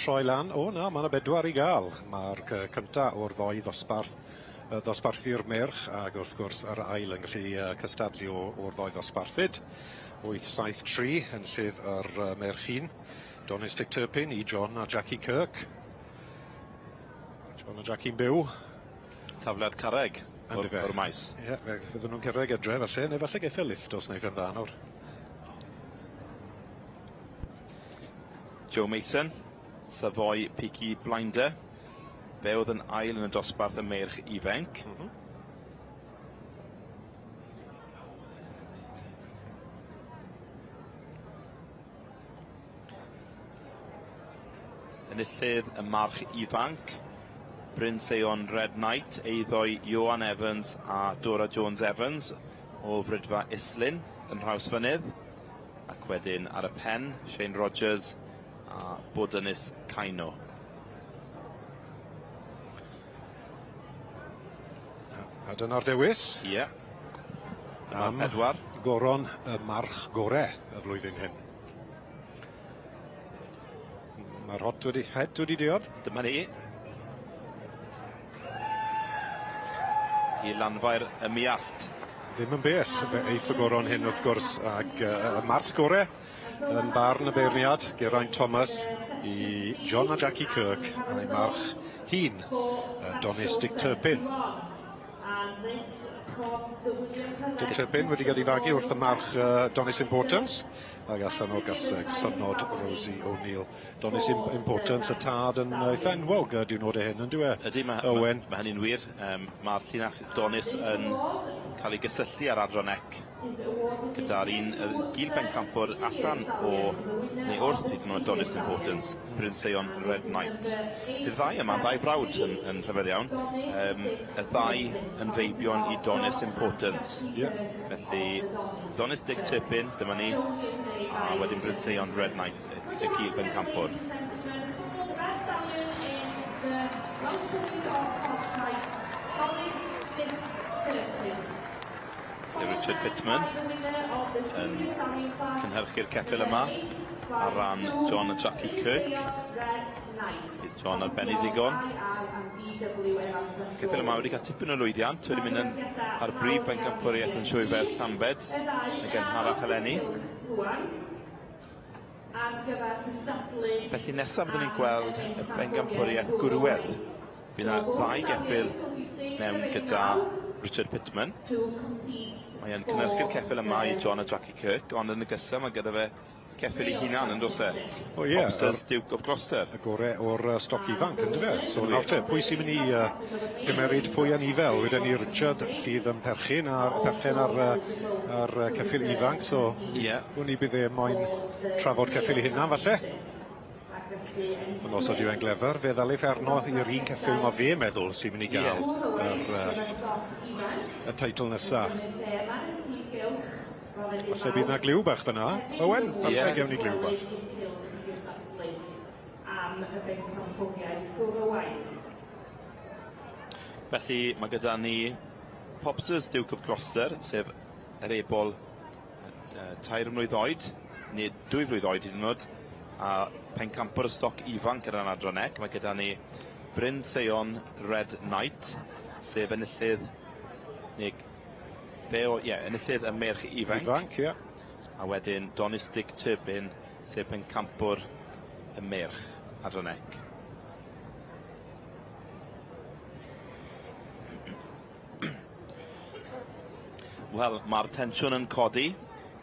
[SPEAKER 9] troi lan. O na, mae yna bedwar i gael. Mae'r cynta o'r ddoi ddosbarthu'r merch, ac wrth gwrs yr ail yn gallu cystadlu o'r ddoi ddosbarthyd. 8-7-3 yn lledd yr merch hŷn. Donistic Turpin i John a Jackie Kirk. John a Jackie'n byw.
[SPEAKER 5] Tafliad carreg. o'r maes.
[SPEAKER 9] Ie, fydden nhw'n cerdded edre falle, neu falle geith e lift os wneud yn dda nawr.
[SPEAKER 5] Joe Mason, Savoy Peaky Blinder. Fe oedd yn ail yn y dosbarth y merch ifanc. Enillydd y march ifanc, Bryn Seon Red Knight, eiddoi Ioan Evans a Dora Jones Evans o Frydfa Islin yn Rhawsfynydd, ac wedyn ar y pen, Shane Rogers a Bodynis Caino.
[SPEAKER 9] A dyna'r dewis.
[SPEAKER 5] Ie.
[SPEAKER 9] Am
[SPEAKER 5] Edward.
[SPEAKER 9] Goron y march gore y flwyddyn hyn. Mae'r het wedi diod.
[SPEAKER 5] Dyma ni. I lanfair y miallt.
[SPEAKER 9] Ddim yn bell, eith y goron hyn wrth gwrs, ac y march gore yn barn y beirniad, Geraint Thomas i John a Jackie Kirk, a'i march hun, Donis Dick Turpin. Dick Turpin wedi cael ei fagu wrth y march Donis Importance, ac allan o'r gaseg synod Rosie O'Neill. Donis Importance, y tad yn eitha enwog diwrnodau hyn, yn dwi e?
[SPEAKER 5] Ydy, mae hynny'n wir. Mae'r llinach Donis yn cael ei gysylltu ar adron ec gyda'r gil bencampwr allan neu wrth hyd yn oed Donis Importance, Bryn Seon Red Knight. Sy'r ddau yma, ddau frawd yn rhyfedd iawn. Y ddau yn feibion i Donis Importance. Felly, Donis Dick Turpin, dyma ni, a wedyn Bryn Seon Red Knight, y gil bencampwr. Richard Pittman yn cynhyrchu'r ceffyl yma ar ran John a Jackie Kirk. John ar benni ddigon. Ceffyl yma wedi cael tipyn o lwyddiant, wedi mynd ar brif bencampwriaeth yn Sylwebaeth Llambed y gynharach eleni. Felly nesaf byddwn ni'n gweld y bencampwriaeth gwrwedd. Bydd yna ddau geffyl mewn gyda Richard Pittman. Mae e'n cynhyrchu'r ceffyl yma i John a Jackie Kirk, ond yn y gysau mae gyda fe ceffyl i hunan yn dos e.
[SPEAKER 9] O ie.
[SPEAKER 5] Popsters Duke of Gloucester.
[SPEAKER 9] Y gore o'r stoc ifanc yn dyfa. So nawr te, pwy sy'n mynd i gymeryd pwy anifel? Wedyn ni Richard sydd yn perchen ar ceffyl ifanc, so hwn i bydd e moyn trafod ceffyl i hunan falle. Ond os ydyw e'n glefer, fe ddalif arno i'r un ceffyl mae fe meddwl sy'n mynd i gael y teitl nesa. Falle bydd yna gliw bach fyna. Owen, falle gewn ni gliw bach.
[SPEAKER 5] Felly mae gyda ni Popsters Duke of Gloucester, sef yr ebol 3 mlwydd oed, neu 2 mlwydd oed hyd yn oed, a pencampwr y stoc ifanc ar adron ec. Mae gyda ni Bryn Seon Red Knight, sef enillydd enillydd y merch ifanc. A wedyn Donis Dick Turpin, sef pencampwr y merch adron ec. Wel, mae'r tensiwn yn codi.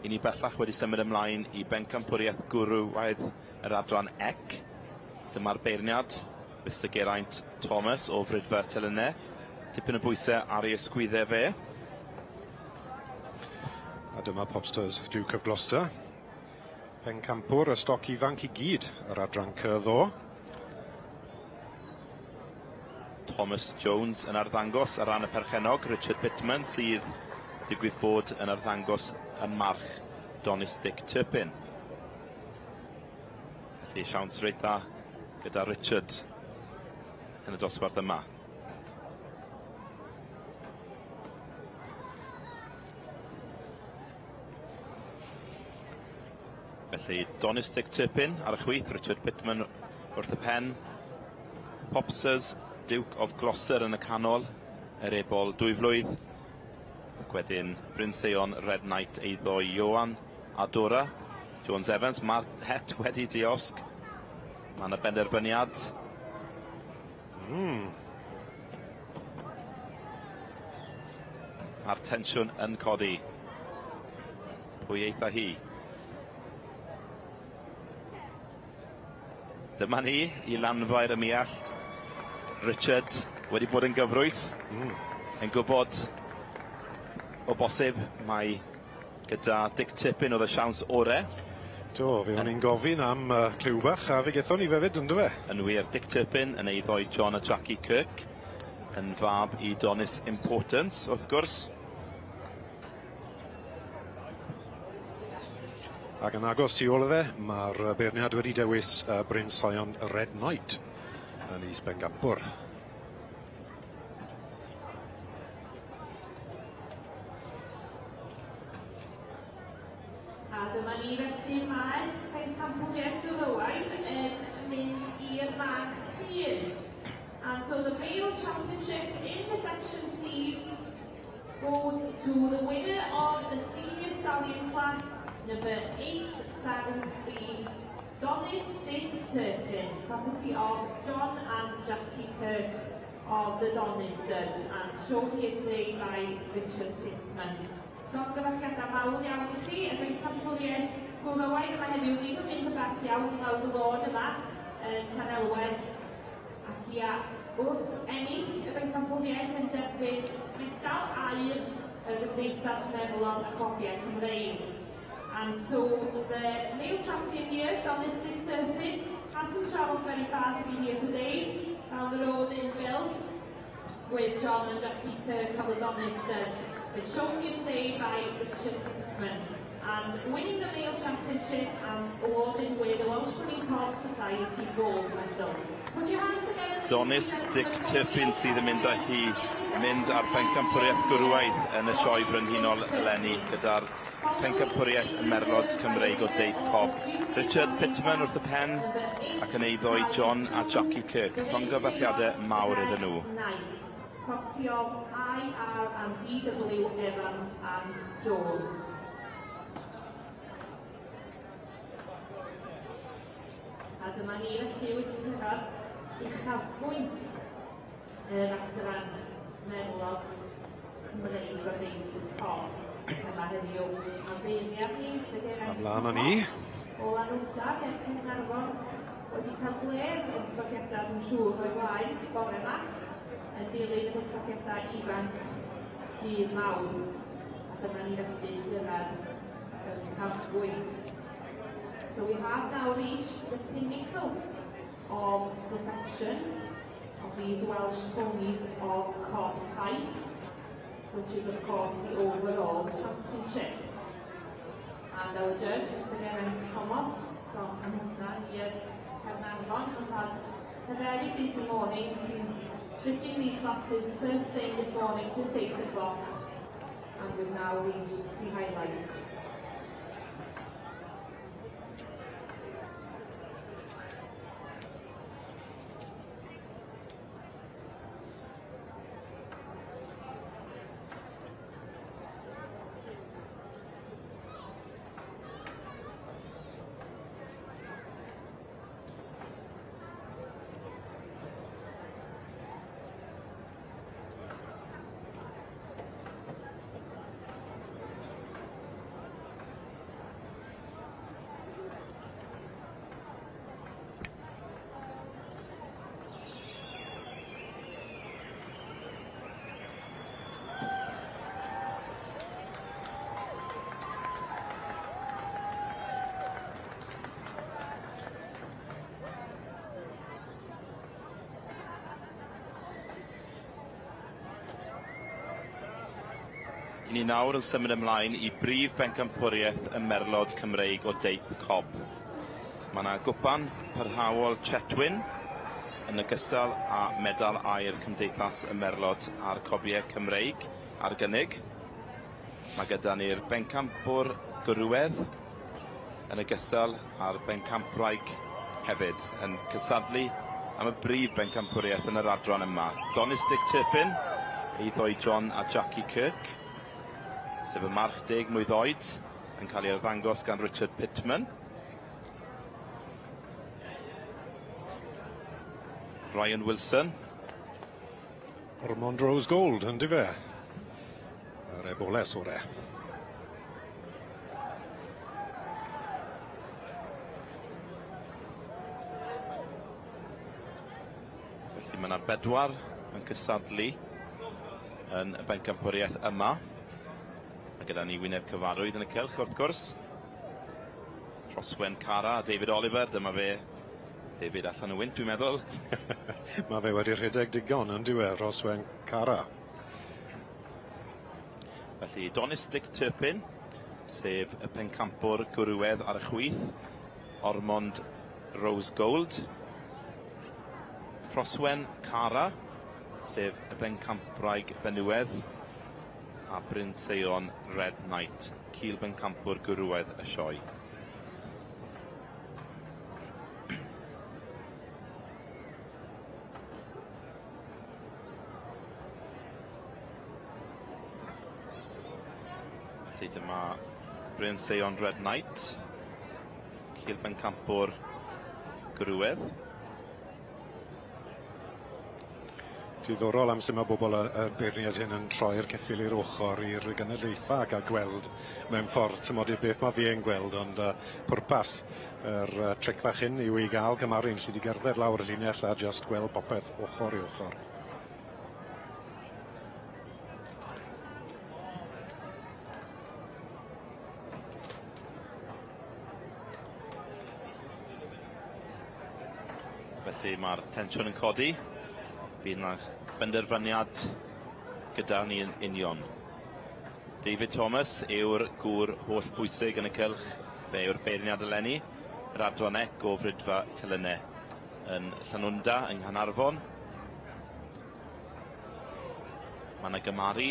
[SPEAKER 5] I ni bellach wedi symud ymlaen i bencampwriaeth gwrwaidd yr adran ec. Dyma'r beirniad, Mr Geraint Thomas o Frydfa Telynne. Tipyn o bwysau ar ei ysgwyddau fe.
[SPEAKER 9] A dyma Popsters Duke of Gloucester. Pencampwr y stoc ifanc i gyd yr adran cyddo.
[SPEAKER 5] Thomas Jones yn arddangos ar ran y perchenog. Richard Pittman sydd digwydd bod yn arddangos yn march Donis Dick Turpin. Felly siawns reit dda gyda Richard yn y dosbarth yma. Felly Donis Dick Turpin ar y chwith, Richard Pittman wrth y pen. Popsters Duke of Gloucester yn y canol, yr ebol 2 flwydd. Ac wedyn Bryn Seon Red Knight eiddo Ioan a Dora Jones Evans. Mae'r het wedi diosg. Mae yna benderfyniad. a'r tensiwn yn codi. Pwy eitha hi? Dyma ni i lanfair y miallt. Richard wedi bod yn gyfrwys. Yn gwybod o bosib mai gyda Dick Tippin oedd y siawns orau.
[SPEAKER 9] Do, fe o'n i'n gofyn am cliw bach a fe gethon ni fefyd, ynddo fe?
[SPEAKER 5] Yn wir, Dick Tippin yn eiddo i John a Jackie Kirk. Yn fab i Donis Importance, wrth gwrs.
[SPEAKER 9] Ac yn agos i ôl o fe, mae'r beirniad wedi dewis Bryn Sion Red Knight yn Is Bengampwr.
[SPEAKER 2] A dyma ni felly mae pencampwriaeth Gymraeg yn mynd i'r marc hun. And so the male championship in the section C's goes to the winner of the senior stallion class, number 873, Donis Dick Turpin, property of John and Jackie Kirk of the Donis Stud, and shown here today by Richard Fitzman. Llofgyfarchiadau mawr iawn i chi, y bencampwriaeth Gymraeg yma heddiw ddim yn mynd yn bach iawn lawr y lôn yma yn Llanelwedd. Ac ia, wrth ennill y bencampwriaeth yn derbyn medal aur y Gymdeithas Meddalwedd a Chofiau Cymreig. And so the male champion here, Donis Dick Turpin, hasn't travelled very far to be here today, down the road in Gylch, with John and Jackie Kirk of the Donis Stud. It's shown here today by Richard Fitzman, and winning the male championship and awarded with the Welsh Marine Corps Society Gold Medal. Put your hands together.
[SPEAKER 5] Donis Dick Turpin sydd yn mynd â hi mynd ar bencampwriaeth gwrwaith yn y sioe frenhinol eleni gyda'r pencampwriaeth y merlod Cymreig o Deud Cob. Richard Pittman wrth y pen ac yn eiddo i John a Jackie Kirk. Llongyfarchiadau mawr iddyn nhw.
[SPEAKER 2] Property of IR and BW Evans and Jones. A dyma ni felly wedi cyrraedd uchafbwynt yr adran merlod Cymreig o Deud Cob. Yma heddiw am beirniad ni sydd
[SPEAKER 9] Ymlaen â ni.
[SPEAKER 2] O Lanwda, gen Cynarfon, wedi cael bledd o ysgogiadau yn siŵr o'i blaen bore yma. Yn dilyn y ysgogiadau ifanc dydd mawr. A dyma ni felly gyrraedd yr uchafbwynt. So we have now reached the pinnacle of the section of these Welsh ponies of cob type, which is of course the overall championship. And our judge, Mr. Geraint Thomas, from Hwnna here at Caernarfon, has had a very busy morning. He's been judging these classes first thing this morning since 8 o'clock, and we've now reached the highlights.
[SPEAKER 5] Ni nawr yn symud ymlaen i brif bencampwriaeth y merlod Cymreig o Deip Cob. Mae yna gwpan parhaol Chetwyn yn ogystal â medal aur Cymdeithas y merlod a'r cobiau Cymreig ar gynnig. Mae gyda ni'r bencampwr gwrwedd yn ogystal â'r bencampraig hefyd yn cysadlu am y brif bencampwriaeth yn yr adran yma. Donis Dick Turpin, eiddo i John a Jackie Kirk, sef y march 10 mlwydd oed yn cael ei arddangos gan Richard Pittman. Ryan Wilson.
[SPEAKER 9] Ormond Rose Gold, ynddi fe? Yr eboles o'r e.
[SPEAKER 5] Felly mae yna 4 yn cysadlu yn y bencampwriaeth yma. Mae gyda ni wyneb cyfarwydd yn y cylch, wrth gwrs. Rhoswen Cara a David Oliver, dyma fe. David allan y wynt, dwi'n meddwl.
[SPEAKER 9] Mae fe wedi rhedeg digon yn dywe, Rhoswen Cara.
[SPEAKER 5] Felly Donis Dick Turpin, sef y pencampwr gwrywedd ar y chwith. Ormond Rose Gold. Rhoswen Cara, sef y bencampraig benywedd. A Bryn Seion Red Knight, cil bencampwr gwrywedd y sioe. Felly dyma Bryn Seion Red Knight, cil bencampwr gwrywedd.
[SPEAKER 9] Diddorol am sut mae bobl y beirniad hyn yn troi'r ceffil i'r ochr i'r genedlaethau ac a gweld mewn ffordd, tymod i'r beth mae fi yn gweld, ond pwrpas yr tric fach hyn yw i gael cymaru'n sydd wedi gerdded lawr y llinell a just gweld popeth ochr i ochr.
[SPEAKER 5] Felly mae'r tensiwn yn codi. Bydd yna benderfyniad gyda ni yn union. David Thomas yw'r gŵr holl bwysig yn y cylch. Fe yw'r beirniad eleni. Yr adronec o frydfa telynau yn Llanwnda yng Nghanarfon. Mae yna gymaru,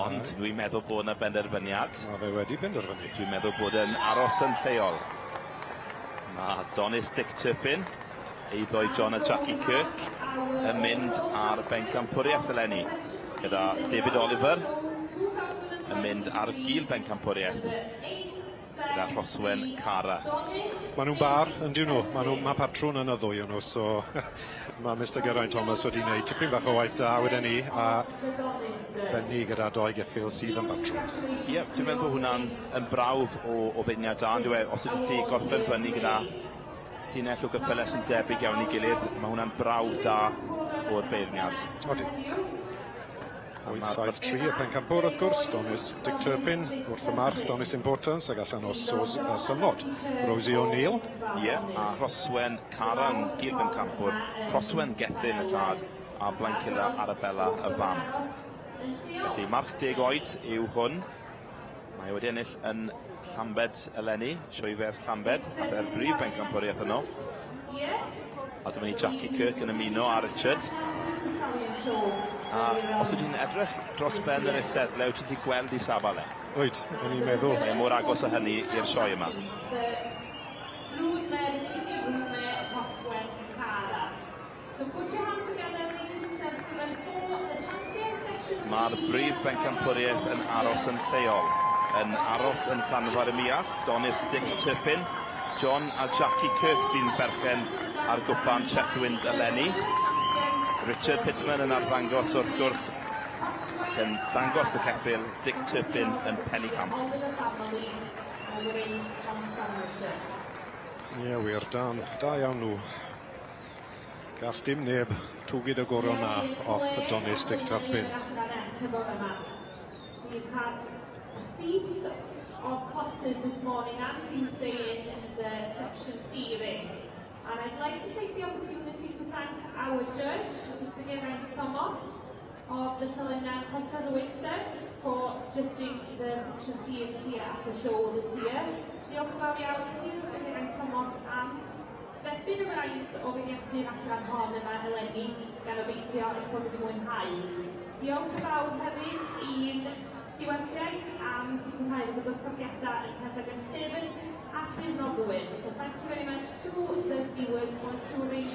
[SPEAKER 5] ond dwi'n meddwl bod yna benderfyniad.
[SPEAKER 9] Mae fe wedi benderfynu.
[SPEAKER 5] Dwi'n meddwl bod yn aros yn lleol. Mae Donis Dick Turpin, eiddo John a Jackie Kirk, yn mynd ar bencampwriaeth eleni, gyda David Oliver yn mynd ar gil bencampwriaeth gyda Rhoswen Cara.
[SPEAKER 9] Maen nhw'n bar, yn dyn nhw. Mae patrwn yn y ddwy yn nhw, so mae Mr Geraint Thomas wedi gwneud tipyn bach o waith da wedyn ni, a benni gyda 2 geffil sydd yn patrwn.
[SPEAKER 5] Ie, dwi'n meddwl bod hwnna'n brawf o feirniad da, os ydych chi gorffen fyny gyda llinell o gyffyle sy'n debyg iawn i gilydd, mae hwnna'n brawf da o'r beirniad.
[SPEAKER 9] Odi. 8-7-3 y pencampwr, wrth gwrs. Donis Dick Turpin, wrth y march, Donis Importance, ac allan o synod. Rosie O'Neill.
[SPEAKER 5] Ie, a Rhoswen Cara yn gil bencampwr. Rhoswen Gethin y tad, a Blancilla Arabella y fam. Felly, march 10 oed yw hwn. Mae wedi ennill yn Llambed eleni, sioefer Llambed, a fe'r brif bencampwriaeth yno. A dyma ni Jackie Kirk yn ymuno a Richard. A os ydych chi'n edrych dros ben yr eisteddle, wyt ti'n gweld i safal e?
[SPEAKER 9] Wyt, yn i'n meddwl.
[SPEAKER 5] Mae mor agos â hynny i'r sioe yma. Mae'r brif bencampwriaeth yn aros yn lleol. Yn aros yn Llanfair y Miach, Donis Dick Turpin, John a Jackie Kirk sy'n berchen ar gwpan Chetwynd eleni. Richard Pittman yn arddangos wrth gwrs yn dangos y ceffil, Dick Turpin yn Pennycamp.
[SPEAKER 9] Ie, wir, da iawn nhw. Gall dim neb twgyd y gorau na off Donis Dick Turpin.
[SPEAKER 2] We've had a feast of classes this morning and Tuesday in the section C ring. And I'd like to take the opportunity to thank our judge, Mr Geraint Thomas, of the Telynau Concert Winster, for judging the section C's here at the show this year. Diolch yn fawr iawn i chi, Mr Geraint Thomas, am derbyn y fraint o fyniadu'r adran hon yma eleni, gan obeithio eich bod wedi mwynhau. Diolch yn fawr hefyd i'n stiwardiau am sicrhau bod y dosbarthiadau yn rhedeg yn llyfr ac yn noddwyn. So thank you very much to the stewards for ensuring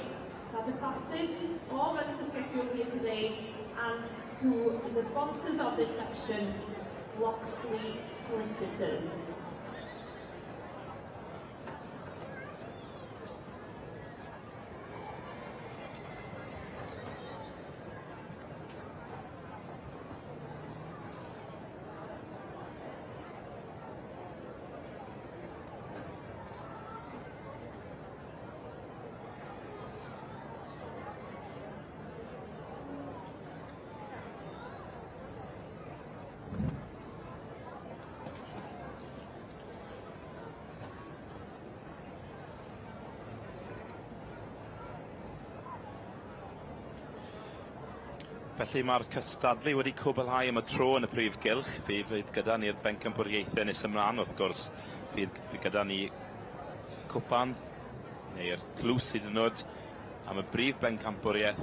[SPEAKER 2] that the classes all run as scheduled here today, and to the sponsors of this section, Loxley Solicitors.
[SPEAKER 5] Felly mae'r cystadlu wedi cwblhau am y tro yn y Prif Gylch. Fydd gyda ni'r bencampwriaethau nes ymlaen, wrth gwrs. Fydd gyda ni cwpan, neu'r tlws hyd yn oed, am y brif bencampwriaeth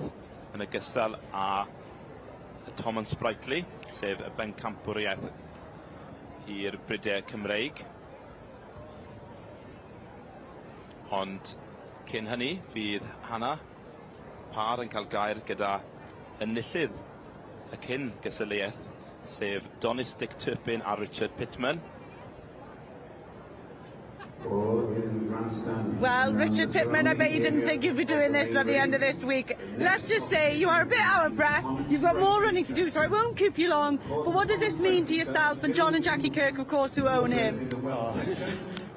[SPEAKER 5] yn ogystal â y Tom and Sprightly, sef y bencampwriaeth i'r brydau Cymreig. Ond cyn hynny, fydd Hannah Parr yn cael gair gyda enillydd y cyn gysyliaeth, sef Donis Dick Turpin a Richard Pittman.
[SPEAKER 6] Well, Richard Pittman, I bet you didn't think you'd be doing this at the end of this week. Let's just say you are a bit out of breath. You've got more running to do, so I won't keep you long. But what does this mean to yourself and John and Jackie Kirk, of course, who own him?
[SPEAKER 7] Oh,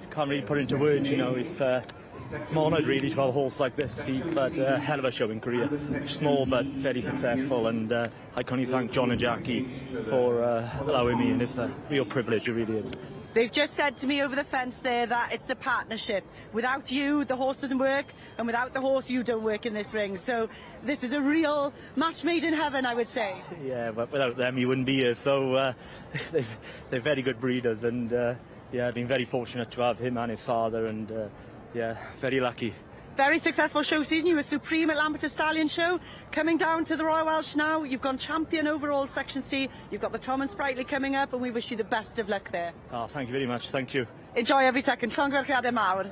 [SPEAKER 7] can't really put into words, you know. It's I'm honoured really to have a horse like this. He's had a hell of a showing career. Small but very successful, and I can only thank John and Jackie for allowing me, and it's a real privilege, it really is.
[SPEAKER 6] They've just said to me over the fence there that it's a partnership. Without you, the horse doesn't work, and without the horse, you don't work in this ring. So this is a real match made in heaven, I would say.
[SPEAKER 7] Yeah, but without them, you wouldn't be here. So they're very good breeders, and yeah, I've been very fortunate to have him and his father, and yeah, very lucky.
[SPEAKER 6] Very successful show season. You were supreme at Lamberton Stallion Show. Coming down to the Royal Welsh now, you've gone champion overall Section C. You've got the Tom and Sprightly coming up, and we wish you the best of luck there.
[SPEAKER 7] Oh, thank you very much. Thank you.
[SPEAKER 6] Enjoy every second. Llongyfarchiadau mawr.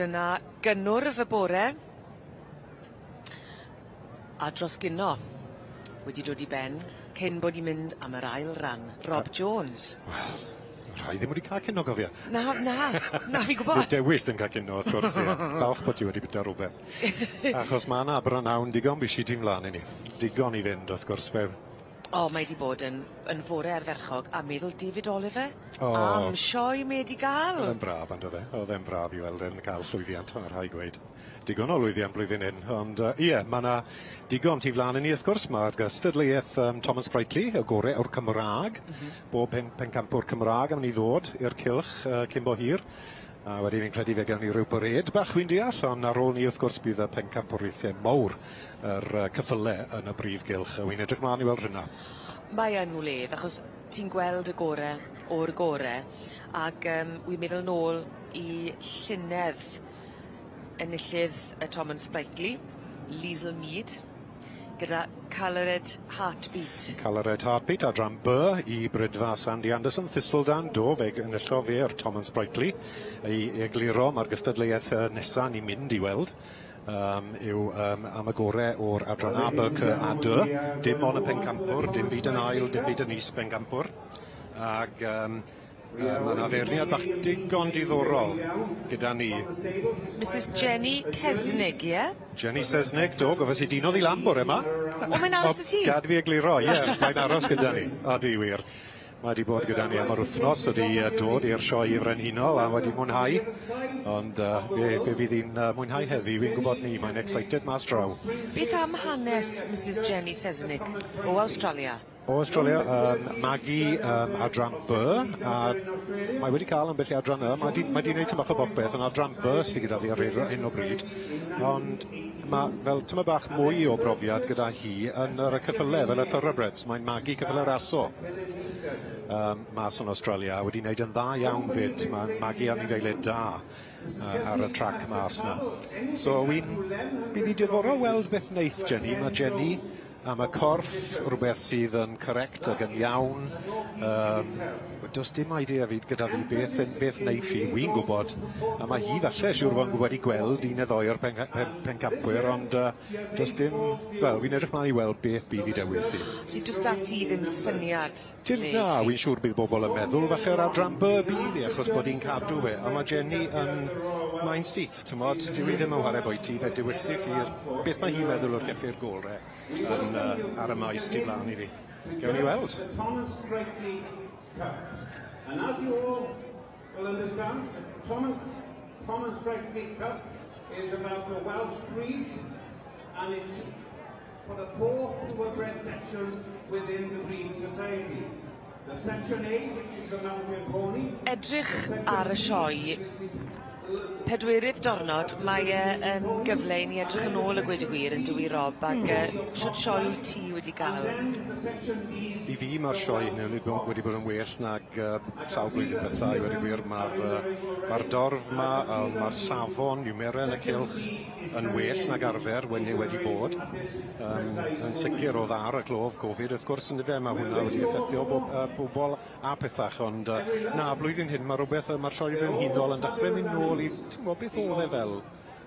[SPEAKER 4] Dyna gynnwrf y bore a dros ginno wedi dod I ben cyn bod i'n mynd am yr ail ran. Rob Jones.
[SPEAKER 9] Wel, rhai ddim wedi cael cynno, gofio.
[SPEAKER 4] Na, fi gwybod.
[SPEAKER 9] Dwi'n dewis ddim cael cynno, wrth gwrs. Falch bod ti wedi bita rhywbeth. Achos mae yna Abernawn digon bys I ti mlaen I ni. Digon I fynd, wrth gwrs.
[SPEAKER 4] O, mae di bod yn fore arferchog a meddwl David Oliver am sioe mae di gael.
[SPEAKER 9] Oedd e'n braf, ond oedd e. Oedd e'n braf I weld e'n cael llwyddiant, ar rhai gweud. Digon o lwyddiant blwyddyn hyn, ond ie, mae yna digon ti flaen I ni, wrth gwrs. Mae'r gystadleuaeth Tom and Sprightly, y gorau o'r Cymraeg. Bob pencampwr Cymraeg am ni ddod i'r Gylch cyn bo hir. A wedyn fi'n credu fe gen I ryw pared bach wy'n deall, ond ar ôl ni wrth gwrs bydd y pencampwriaethau mawr yr cyffylau yn y brif Gylch. A wy'n edrych mlaen I weld hynna.
[SPEAKER 4] Mae yn wledd, achos ti'n gweld y gorau o'r gorau, ac wy'n meddwl nôl I llynedd enillydd y Tom and Sprightly, Liesl Mead, gyda Colored Heartbeat.
[SPEAKER 9] Colored Heartbeat, adran B I brydfa Sandy Anderson, Thistledown, do fe enillodd fe'r Tom and Sprightly. I egluro mae'r gystadleuaeth nesaf ni'n mynd I weld. Yw am y gorau o'r adran A, B, C a D. Dim ond y pencampwr, dim byd yn ail, dim byd yn is pencampwr. Ac mae yna ferniad bach digon diddorol gyda ni.
[SPEAKER 4] Mrs Jenny Kesnig, ie?
[SPEAKER 9] Jenny Sesnig, do, gofes I dino ddi lamp o'r yma.
[SPEAKER 4] O, mae'n aros dy ti?
[SPEAKER 9] Gad fi egluro, ie, mae'n aros gyda ni. O, di wir. Mae wedi bod gyda ni am yr wythnos, wedi dod i'r sioe I frenhinol a wedi mwynhau. Ond fe fydd hi'n mwynhau heddi, fi'n gwybod ni, mae'n excited mas draw.
[SPEAKER 4] Beth am hanes Mrs Jenny Sesnig o Australia?
[SPEAKER 9] O Australia, Maggie adran B, a mae wedi cael ambell i adran Y. Mae wedi gwneud tymach o bopeth yn adran B sydd gyda fi ar hyn o bryd. Ond mae fel tyma bach mwy o brofiad gyda hi yn yr cyffyle fel y thoroughbreds. Mae'n Maggie cyffyle raso. Mas yn Australia wedi gwneud yn dda iawn fyd. Mae Maggie anifeiliaid da ar y trac mas na. So bydd hi diddorol weld beth wneith Jenny. Mae Jenny am y corff, rhywbeth sydd yn correct ac yn iawn. Does dim idea gyda fi beth wneud hi, wy'n gwybod. A mae hi falle siwr fod wedi gweld un neu ddoi o'r pencampwyr, ond does dim... Wel, fi'n edrych mlaen i weld beth bydd i dewis hi.
[SPEAKER 4] Ti does da ti ddim syniad?
[SPEAKER 9] Na, wy'n siwr bydd bobl yn meddwl falle ar adran B bydd hi, achos bod hi'n cadw fe. A mae Jenny yn... Mae'n syth, ti'n modd, dwi ddim yn whareb o'i ti, fe dewisu ffyr beth mae hi'n meddwl o'r geffi'r golre ar y maes tu blaen i fi. Gewn ni weld.
[SPEAKER 17] And as you all will understand, the Thomas Brightly Cup is about the Welsh breeds, and it's for the poor who were bred sections within the breed society. The section A, which is the mountain pony.
[SPEAKER 4] Edrych ar y sioe, pedwerydd diwrnod, mae yn gyfle i ni edrych yn ôl y gweud y gwir yn dwy Rob, ac siwt sioe wyt ti wedi cael?
[SPEAKER 9] I fi mae'r sioe wedi bod yn well nag sawl blwyddyn bethau wedi gwir. Mae'r dorf yma, mae'r safon, ymeren y cylch yn well nag arfer wedi bod. Yn sicr o ddar y glof Covid, wrth gwrs yn y fe, mae hwnna wedi effeithio bobl a pethach, ond na, blwyddyn hyn mae'r sioe frenhinol yn dechrau mynd nôl i, ti'n gwybod beth oedd e fel?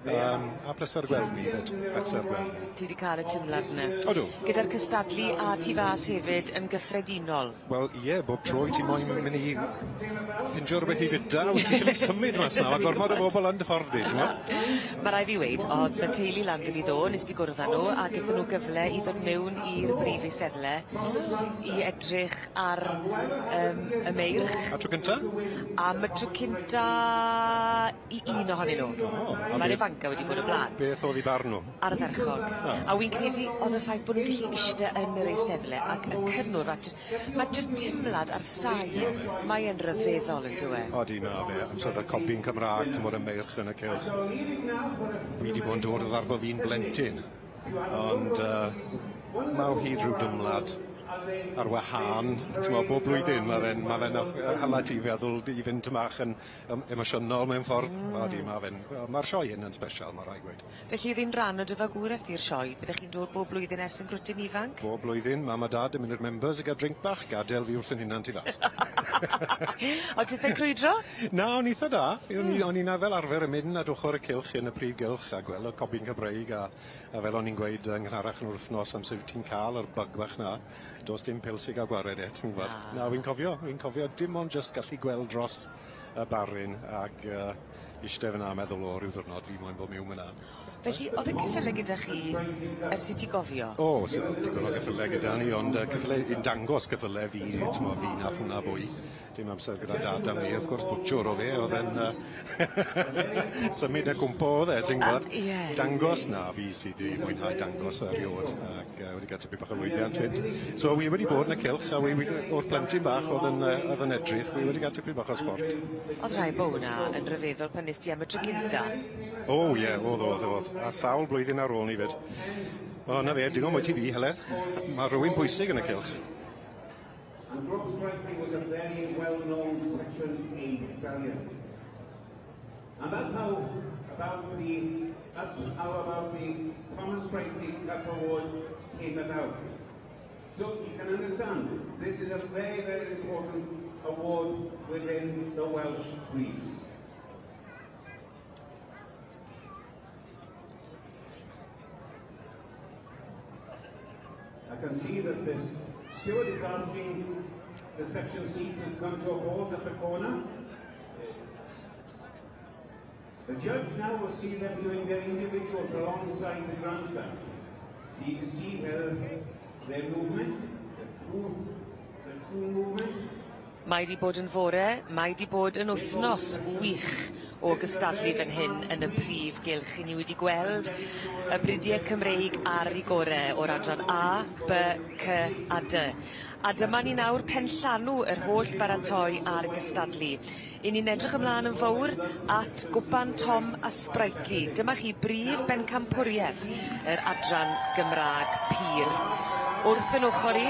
[SPEAKER 9] A pleser gweld ni, pleser gweld ni.
[SPEAKER 4] Ti wedi cael y tymlad yna?
[SPEAKER 9] Odw.
[SPEAKER 4] Gyda'r cystadlu a ti fas hefyd yn gyffredinol?
[SPEAKER 9] Wel, ie, bob tro ti moyn mynd i ffindio rhywbeth i fyda, wyt ti'n cael ei symud mas na, a gormod o bobl yn dyffordu, ti'n gwybod?
[SPEAKER 4] Mae rai fi weid, oedd y teulu land yn i ddo, nes ti gwrdd â nhw, a gyda nhw gyfle i ddod mewn i'r brif eisteddle i edrych ar y meirch.
[SPEAKER 9] A tro cynta?
[SPEAKER 4] Am y tro cynta i un ohonyn nhw. Mae'n ifanca wedi bod y blaen.
[SPEAKER 9] Beth oedd i barn nhw?
[SPEAKER 4] Ardderchog. A wy'n credu oedd y ffaith bod nhw'n gallu eistedd yn yr eisteddle ac yn cynnwr. Mae jyst timlad ar sain. Mae'n ryfeddol yn dweud.
[SPEAKER 9] O, di ma fe. Amser y copi'n Cymraeg, ti'n bod y meirch yn y cylch. Fi wedi bod yn dod o ddarbo fi'n blentyn. Ond mae o hyd rhyw dymlad ar wahân, ti'n meddwl, bob blwyddyn mae fe'n hala ti feddwl i fynd tymach yn emosiynol mewn ffordd. Mae'r sioe hyn yn special, mae rai gweud.
[SPEAKER 4] Felly ydyn rhan o dy fagwraeth i'r sioe? Byddech chi'n dod bob blwyddyn ers yn grwtyn ifanc?
[SPEAKER 9] Bob blwyddyn, mam a dad yn mynd i'r members i gael drink bach, gadael fi wrth yn hynna'n tu fas.
[SPEAKER 4] O, ti'n dweud crwydro?
[SPEAKER 9] Na, o'n eitha da. O'n i'n fel arfer yn mynd ad ochr y cylch yn y prif gylch a gweld y cobi'n Cymreig a fel o'n i'n gweud yng nghanarach yn wythnos am sef ti'n cael yr bug bach na. Does dim pilsig a gwared ti'n gwybod. Na, wy'n cofio dim ond just gallu gweld dros y baryn ac eistedd fyna meddwl o ryw ddiwrnod fi moyn bod mewn yna.
[SPEAKER 4] Felly, oedd y cyffyle gyda chi ers i ti gofio?
[SPEAKER 9] O, digon o cyffyle gyda ni, ond yn dangos cyffyle fi, fi nath hwnna fwy. Dim amser gyda dad am ni, wrth gwrs bwtsiwr o fe, oedd e'n symud y cwmpo oedd e, ti'n gwybod? Dangos na, fi sydd wedi mwynhau dangos eriod, ac wedi cael tipyn bach o lwyddiant fyd. So, wi wedi bod yn y cylch, a o'r plentyn bach oedd yn edrych, wi wedi cael tipyn bach o sport.
[SPEAKER 4] Oedd rai bo hwnna yn ryfeddol pan nes ti am y tro cynta?
[SPEAKER 9] O, ie, oedd. A sawl blwyddyn ar ôl ni fyd. O, na fe, digon mwy ti fi, Heledd. Mae rhywun bwysig yn y cylch.
[SPEAKER 17] And Brooks Brightly was a very well-known Section A stallion. And that's how about the Thomas Brightly Cup Award came about. So you can understand, this is a very, very important award within the Welsh breeds. I can see that this steward is asking the section C to come to a halt at the corner. The judge now will see them doing their individuals alongside the grandstand. Need to see their movement, the true movement.
[SPEAKER 4] Mae di bod yn fore, mae di bod yn wythnos wych o gystadlu fan hyn yn y Prif Gylch. I ni wedi gweld y bridiau Cymreig ar ei gorau o'r adran A, B, C a D. A dyma ni nawr penllanw yr holl baratoi ar gystadlu. I ni'n edrych ymlaen yn fawr at gwpan Tom a Sprightly. Dyma chi brif bencampwriaeth yr adran Gymraeg pur. Wrth yn ochr i,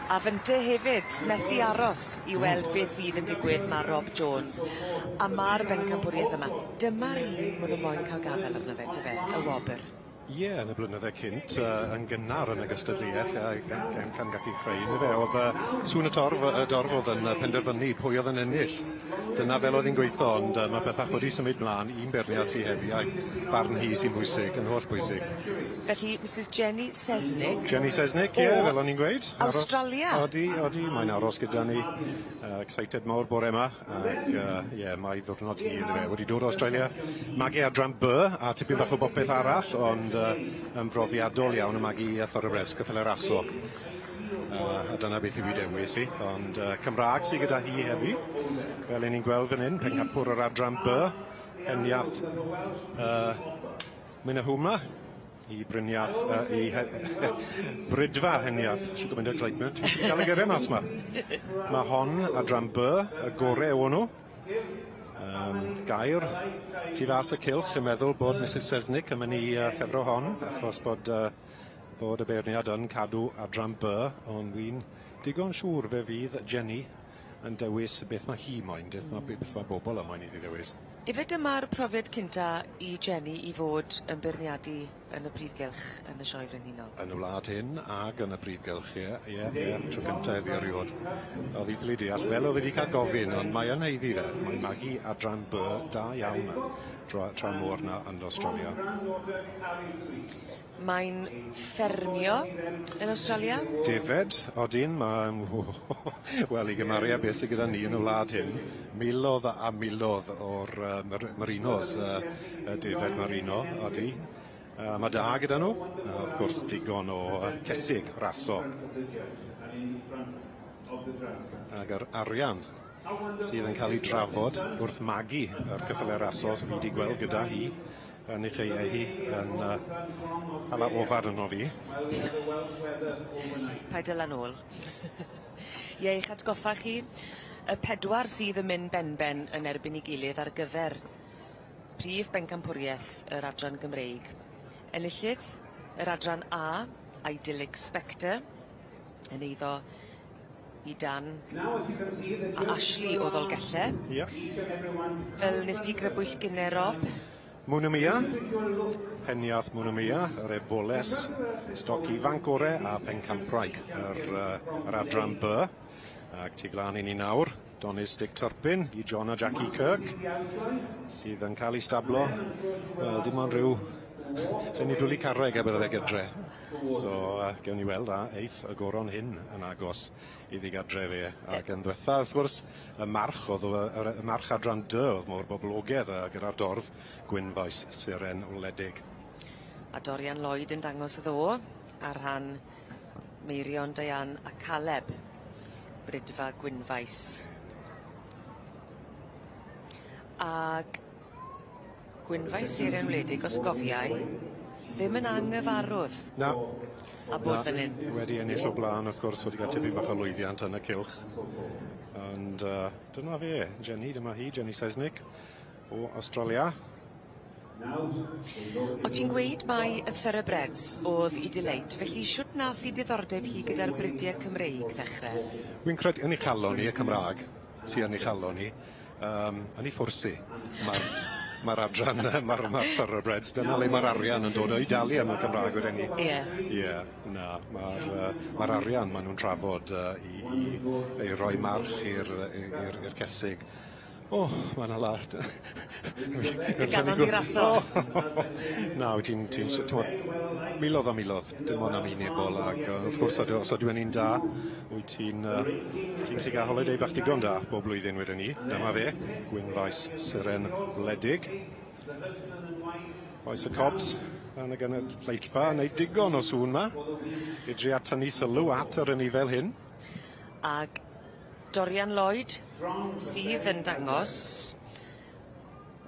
[SPEAKER 4] a fynte hefyd methu aros i weld beth fydd yn digwydd mae Rob Jones. A mae'r bencampwriaeth yma. Dyma'r un maen nhw moyn cael gafel arno fe, y wobr.
[SPEAKER 9] Ie, yn y blynydde cynt, yn gynnar yn y gystadleuaeth, gan gallu creu. Oedd sŵn y dorf oedd yn penderfynu pwy oedd yn ennill. Dyna fel oedd hi'n gweithio, ond mae pethau wedi symud mlaen, un berniad sy'n heddi, a barn hi sy'n bwysig, yn holl bwysig.
[SPEAKER 4] Felly, Mrs Jenny Sesnick.
[SPEAKER 9] Jenny Sesnick, ie, fel o'n i'n gweud.
[SPEAKER 4] Australia.
[SPEAKER 9] Odi, mae'n aros gyda ni. Excited mawr bore yma, ac ie, mae ddwrnod hir wedi dod o Australia. Magi adran B, a tipyn bach o bopeth arall, ond yn brofiadol iawn y magi Thoroughbreds, cyffel yr aso. A dyna beth yw i dewis i, ond Cymraeg sydd gyda hi heddi, fel ni'n gweld fan hyn, pencampwr yr adran B, heniath Mynahwma, i bryniath, brydfa heniath, siw gwybod excitement, gael y gyrau mas yma. Mae hon adran B, y gorau o nhw. Gair tu fas y cylch yn meddwl bod Mrs Sesnick yn mynd i ffefro hon, achos bod y beirniad yn cadw adran B, ond dwi'n digon siŵr fe fydd Jenny yn dewis beth mae hi moyn, beth mae bobl yn moyn i ddewis.
[SPEAKER 4] Ife dyma'r profiad cynta i Jenny i fod yn beirniadu yn y Prif Gylch yn y sioe frenhinol?
[SPEAKER 9] Yn y wlad hyn ac yn y Prif Gylch, ie, tro cynta iddi eriod. Oedd hi ffili deall, fel oedd wedi cael gofyn, ond mae yn heiddi fe. Mae magi adran B da iawn tra môr na yn Australia.
[SPEAKER 4] Mae'n ffermio yn Australia?
[SPEAKER 9] Defed, odyn, wel, i gymaru a beth sydd gyda ni yn y wlad hyn, milodd a milodd o'r marinos, defed marino, odi. Mae da gyda nhw, wrth gwrs digon o cesig raso. Ac yr arian sydd yn cael ei drafod wrth magu yr cyffelau raso sydd wedi gweld gyda hi, yn eich hi yn hala ofar yno fi.
[SPEAKER 4] Paid yla nôl. Ie, eich atgoffa chi, y pedwar sydd yn mynd ben-ben yn erbyn ei gilydd ar gyfer prif bencampwriaeth yr adran Gymreig. Enillydd, yr adran A, Idyllic Spectre, yn eiddo i Dan a Ashley o Ddolgelle. Fel nes ti grybwyll gynne, Rob?
[SPEAKER 9] Mwynymia, peniath Mwynymia, yr eboles, stoc ifanc gore a pencampraig yr adran B. Ac ti glan i ni nawr, Donis Dick Turpin i John a Jackie Kirk, sydd yn cael ei stablo. Wel, dim ond rhyw, sy'n ni dwlu carreg a bydde fe gydre. So, gewn ni weld a eith y goron hyn yn agos iddi gadre fe. Ac yn ddiwetha, wrth gwrs, y march adran D oedd mor boblogedd gyda'r dorf gwynfaes siren wledig.
[SPEAKER 4] A Dorian Lloyd yn dangos y ddo ar rhan Meirion, Diane a Caleb, brydfa gwynfaes. Ac gwynfaes siren wledig os gofiau ddim yn anghyfarwdd.
[SPEAKER 9] Na.
[SPEAKER 4] A bod fan hyn.
[SPEAKER 9] Wedi ennill o blaen, wrth gwrs, wedi cael tipyn bach o lwyddiant yn y cylch. Ond dyna fe, Jenny, dyma hi, Jenny Sesnick, o Australia.
[SPEAKER 4] O ti'n gweud mai y Thoroughbreds oedd i dyleit, felly siwt nath i diddordeb hi gyda'r bridiau Cymreig ddechrau?
[SPEAKER 9] Dwi'n credu yn ei chalon ni, y Cymraeg, sy'n yn ei chalon ni, yn ei ffwrsi. Mae'r adran, mae'r Thoroughbreds, dyna le mae'r arian yn dod o'i dalu am y Cymraeg wedi ni. Ie, na, mae'r arian maen nhw'n trafod i roi march i'r cesig. O, mae'n ala.
[SPEAKER 4] Dy ganon i raso.
[SPEAKER 9] Na, milodd a milodd, dim ond am unigol, ac wrth gwrs, os ydw i'n un da, wyt ti'n gallu gael holiday bach digon da bob blwyddyn wedyn ni. Dyma fe, gwynfaes siren wledig. Oes y cobs, yn y gynulleidfa, yn neud digon o sŵn ma. I dri at tynnu sylw at yr ynni fel hyn.
[SPEAKER 4] Ag Dorian Lloyd sydd yn dangos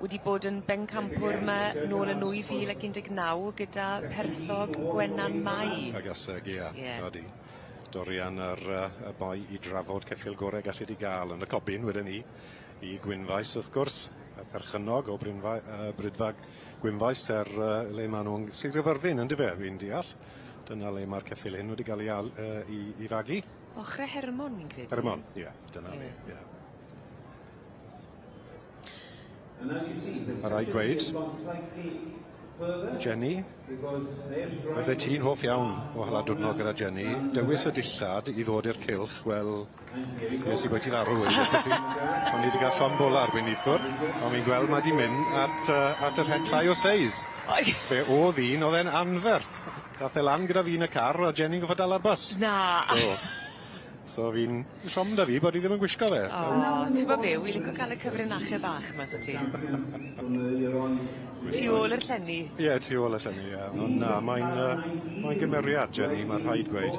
[SPEAKER 4] wedi bod yn bencampwr yma nôl yn 2019 gyda perthog Gwenan Mai.
[SPEAKER 9] A gaseg, ie. Dorian yr boi I drafod ceffil gorau gallu di gael yn y cobyn wedyn ni I Gwynfaes wrth gwrs, y perchynog o Brydfag Gwynfaes le maen nhw'n Sir Gyfyrddin yn dyfe, fi'n deall. Dyna le mae'r ceffil hyn wedi cael I fagu.
[SPEAKER 4] Ochre Hermon fi'n credu.
[SPEAKER 9] Hermon, ie, dyna le, ie. A rhaid gweud, Jenny, bydde ti'n hoff iawn o hala diwrnod gyda Jenny, dywys y dillad I ddod i'r Gylch, wel, nes I wedi farw wedi ti. Ond ni wedi cael llon bola ar weinithwr, ond mi'n gweld mae di mynd at yr het llai o seis. Fe oedd un, oedd e'n anferth. Dath e lan gyda fi yn y car, a Jenny'n goffod dal ar bus.
[SPEAKER 4] Na!
[SPEAKER 9] So fi'n siom da fi bod I ddim yn gwisgo fe.
[SPEAKER 4] Ti'n bod be, wi'n licio cael y cyfrinachau bach yma, ti? Ti ôl yr llenni?
[SPEAKER 9] Ie, ti ôl y llenni, ie. Ond na, mae'n gymeriad, Jenny, mae'n rhaid gweud.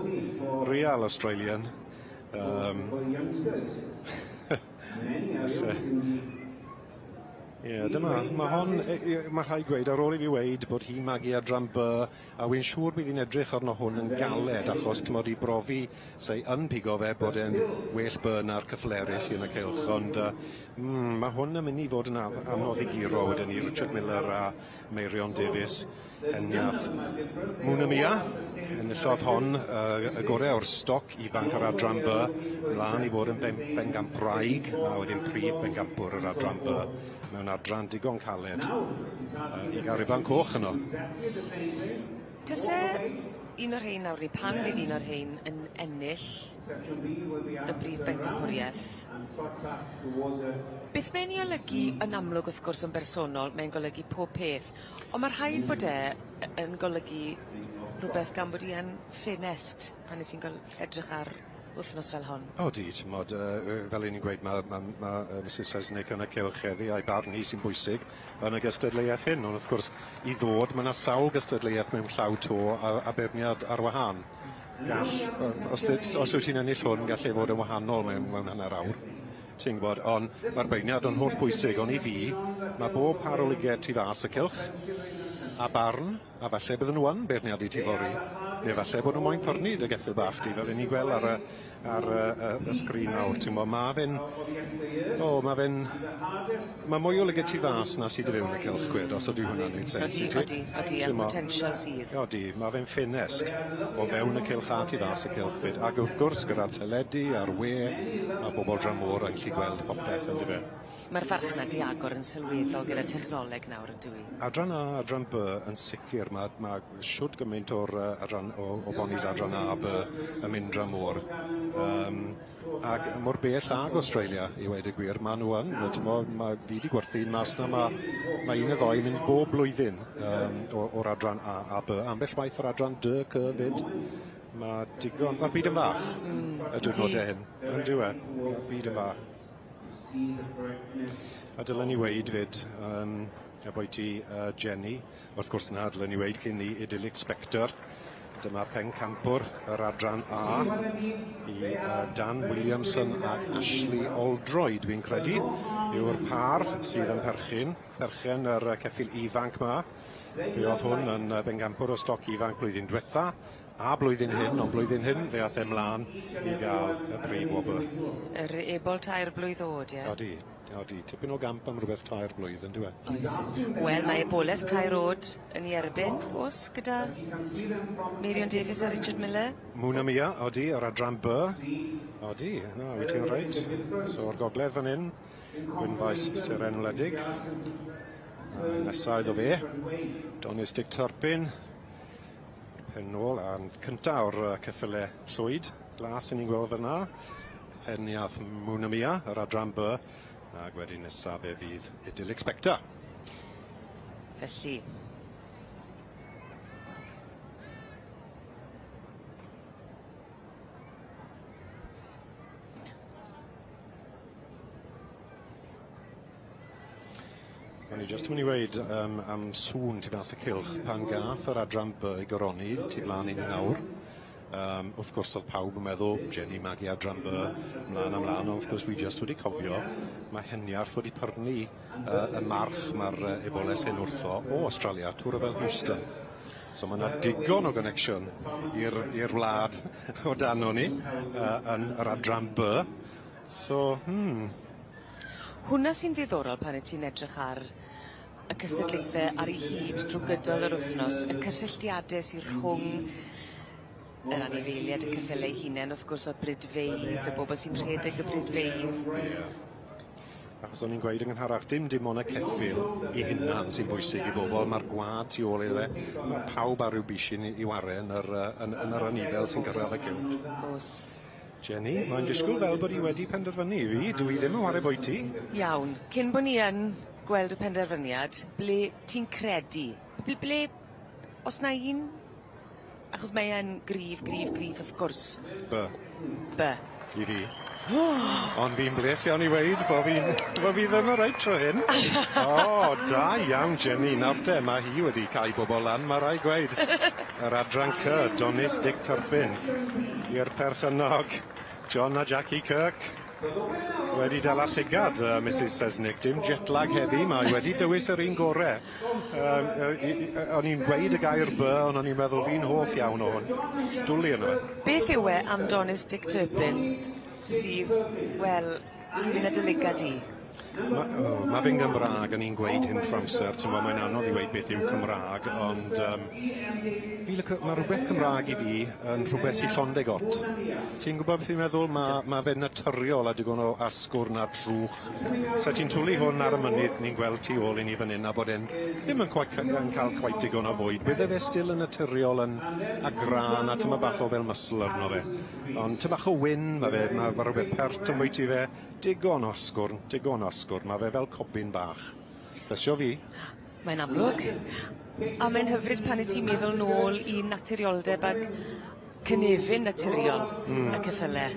[SPEAKER 9] Real Australian. Ie, dyma, mae rhaid gweud ar ôl I fi weid bod hi'n magu adran by, a wy'n siŵr bydd hi'n edrych arno hwn yn galed, achos cymod I brofi, sei, yn pigo fe bod e'n well by na'r cyfflerus yn y Gylch, ond mae hwn yn mynd I fod yn anodd I giro wedyn ni, Richard Miller a Meirion Davies, enniath Muna Mia, enillodd hon y gorau o'r stoc ifanc ar adran by, mlaen I fod yn bengamp Braig, a wedyn prif bengampwr yr adran by, mewn adran digon caled I gael riban coch yno.
[SPEAKER 4] Tyse un o'r rhain nawr, pan fydd un o'r rhain yn ennill y brif bencampwriaeth? Beth mae'n I olygu yn amlwg wrth gwrs yn bersonol, mae'n golygu pob peth, ond mae'r rhaid bod yn golygu rhywbeth gan bod I yn ffenest pan I ti'n edrych ar wythnos fel hon.
[SPEAKER 9] O di, tymod, fel ni'n gweud, mae Mrs Sesnick yn y Gylch heddi a'i barn hi sy'n bwysig yn y gystadleuaeth hyn, ond wrth gwrs I ddod, mae yna sawl gystadleuaeth mewn llaw to a beirniad ar wahân. Os wyt ti'n ennill hwn, gall ei fod yn wahanol mewn hanner awr. Ti'n gwybod, ond mae'r beirniad yn holl bwysig, ond I fi, mae bob paroligedd tu fas y Gylch, a barn, a falle bydden nhw yn beirniadu ti fori, neu falle bod nhw moyn porni dy geffil bach ti, fel ni'n gweld ar y sgrin nawr, ti'n gwybod, mae mwy o lygyd tu fas na sydd I fewn y Gylch gwed, os ydy hwnna'n neud sens.
[SPEAKER 4] Odi, yn potensial sydd.
[SPEAKER 9] Odi, mae fe'n ffenest o fewn y Gylch a tu fas y Gylch fyd, ac wrth gwrs gyda teledu a'r we, a bobl dramor yn gallu gweld popeth yn dyfe.
[SPEAKER 4] Mae'r farchnad I agor yn sylweddol gyda technoleg nawr yn dwi.
[SPEAKER 9] Adran A, adran B yn sicr, mae siwt gymaint o bonis adran A, B yn mynd dra môr. Ac mor bell ag Australia, I weid y gwir, mae nhw yn. Mae fi wedi gwerthu mas na mae un o ddoi mynd bob blwyddyn o'r adran A a B. Ambell waith o'r adran D, C, fyd. Mae digon, mae'r byd yn fach y diwrnodau hyn. Yn diwedd, mae'r byd yn fach. A dylen ni weid fyd, a boi ti Jenny, wrth gwrs na dylen ni weid cyn ni Idyllic Spectre. Dyma pencampwr yr adran A I Dan Williamson a Ashley Oldroyd, dwi'n credu, yw'r par sydd yn perchen yr ceffil ifanc ma. Fe oedd hwn yn bencampwr o stoc ifanc blwyddyn diwetha, a blwyddyn hyn, ond blwyddyn hyn fe ath mlaen I gael y brif wobr.
[SPEAKER 4] Yr ebol tair blwydd oed, ie?
[SPEAKER 9] Odi, tipyn o gamp am rhywbeth tair blwydd, ynddo e?
[SPEAKER 4] Wel, mae eboles tair oed yn ei erbyn, os gyda Meirion Davies a Richard Miller?
[SPEAKER 9] Muna Mia, odi, yr adran B. Odi, na, wyt ti'n reit. So, o'r gogledd fan hyn, Gwynfaes Serenwledig. Nesaf iddo fe, Donis Dick Turpin. Penol, a'n cynta o'r ceffylau llwyd, glas yn ni'n gweld fyna. Henniath Muna Mia, yr adran B, ac wedyn nesaf fe fydd Idyllic Spectre.
[SPEAKER 4] Felly.
[SPEAKER 9] O'n i jyst yn mynd I weid am sŵn tu fas y Gylch pan gath yr adran B I goroni tu flaen I nawr. Wrth gwrs, oedd pawb yn meddwl, Jenny, Maggie a Dramber, ymlaen, wrth gwrs, dwi just wedi cofio, mae Heniarth wedi pyrnu y march mae'r eboles hyn wrtho o Australia, Tŵr o fel Houston. So mae yna digon o connection i'r wlad o dano ni yn yr adran B. So,
[SPEAKER 4] Hwna sy'n ddiddorol pan y ti'n edrych ar y cystadlaethau ar ei hyd drwy gydol yr wythnos, y cysylltiadau sy'n rhwng yr anifeiliaid, y ceffylau hunain, wrth gwrs, o'r brydfeidd, y bobl sy'n rhedeg y brydfeidd.
[SPEAKER 9] Achos o'n i'n gweud yn gynharach, dim ond y ceffyl i hunan sy'n bwysig i bobl, mae'r gwad tu ôl iddo fe. Mae pawb ar ryw bisin i ware yn yr anifel sy'n gyrraedd y cylch. Jenny, mae'n disgwyl fel bod i wedi penderfynu i fi, dwi ddim yn ware bwy ti.
[SPEAKER 4] Iawn, cyn bod ni yn gweld y penderfyniad, ble ti'n credu? Ble, os na un, achos mae e'n grif, wrth gwrs. B.
[SPEAKER 9] I fi. Ond fi'n bles iawn i weid bod fi ddim yn reit tro hyn. O, da iawn, Jenny. Nawr te, mae hi wedi cael bobl lan, mae rai gweud. Yr adran C, Donis Dick Turpin. I'r perchynog, John a Jackie Kirk. Wedi dal a llygad, Mrs Sesnick. Dim jetlag heddi, mae wedi dywys yr un gorau. O'n i'n gweud y gair B, ond o'n i'n meddwl fi'n hoff iawn o hwn. Dwlu yno.
[SPEAKER 4] Beth yw e am Donis Dick Turpin sydd, wel, yn y dylygad i?
[SPEAKER 9] Mae fe'n Gymraeg, yn i'n gweud hyn trwy amser, mae'n anodd i weid beth yw Cymraeg, ond mae rhywbeth Cymraeg i fi yn rhywbeth sy'n llondeg ot. Ti'n gwybod beth i'n meddwl? Mae fe'n naturiol a digon o asgwr na drwch. So ti'n twlu hwn ar y mynydd, ni'n gweld tu ôl i ni fan hyn, a bod e'n ddim yn cael quite digon o fwyd. Bydde fe still yn naturiol yn agran, a tyma bach o fel muscle arno fe. Ond tyma bach o wyn, mae rhywbeth pert yn bwyty fe, digon o asgwrn. Mae fe fel cobyn bach. Fesio fi.
[SPEAKER 4] Mae'n amlwg. A mae'n hyfryd pan y ti'n meddwl nôl i naturioldeb ag cynefin naturiol y ceffylau.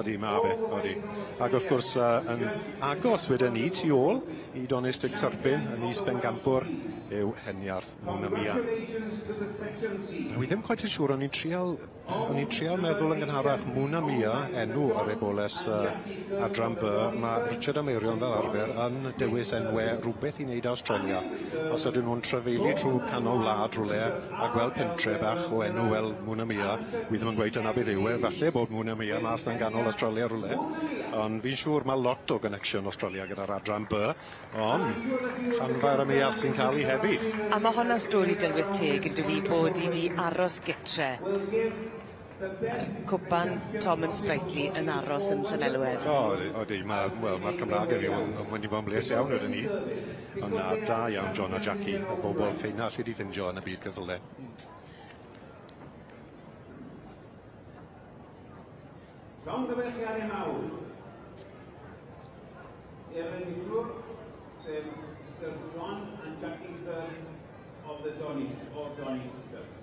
[SPEAKER 9] Odi, mae fe, odi. Ac wrth gwrs, yn agos wedyn ni tu ôl i Donis Dick Turpin yn is Bengampwr yw Heniarth Mwynamia. Wi ddim quite yn siŵr, o'n i'n trial meddwl yn gynharach Mwynamia, enw ar eboles adran B. Mae Richard a Meirion fel arfer yn dewis enwau rhywbeth i wneud Australia. Os ydyn nhw'n trefeili trwy canol wlad rhywle a gweld pentre bach o enw fel Mwynamia, wi ddim yn gweud yna beth yw e, falle bod Mwynamia mas na'n ganol Australia rhywle. Ond fi'n siŵr mae lot o connection Australia gyda'r adran B, ond llanfa'r ymwneud sy'n cael ei heddi.
[SPEAKER 4] A mae hwnna stori dylwydd teg yn dwi bod i di aros gytre. Cwpan Tom yn Sprightly yn aros yn Llanelwedd.
[SPEAKER 9] Odi, mae'r Cymraeg yn mynd i fod yn bles iawn ydyn ni. Ond da iawn John a Jackie, o bobl ffeina lle di ffindio yn y byd cyfle.
[SPEAKER 17] Llongyfarchiad i mawr. I'r enillwr, sef Mr John and Jackie Kirk of the Donis, or Donis Kirk.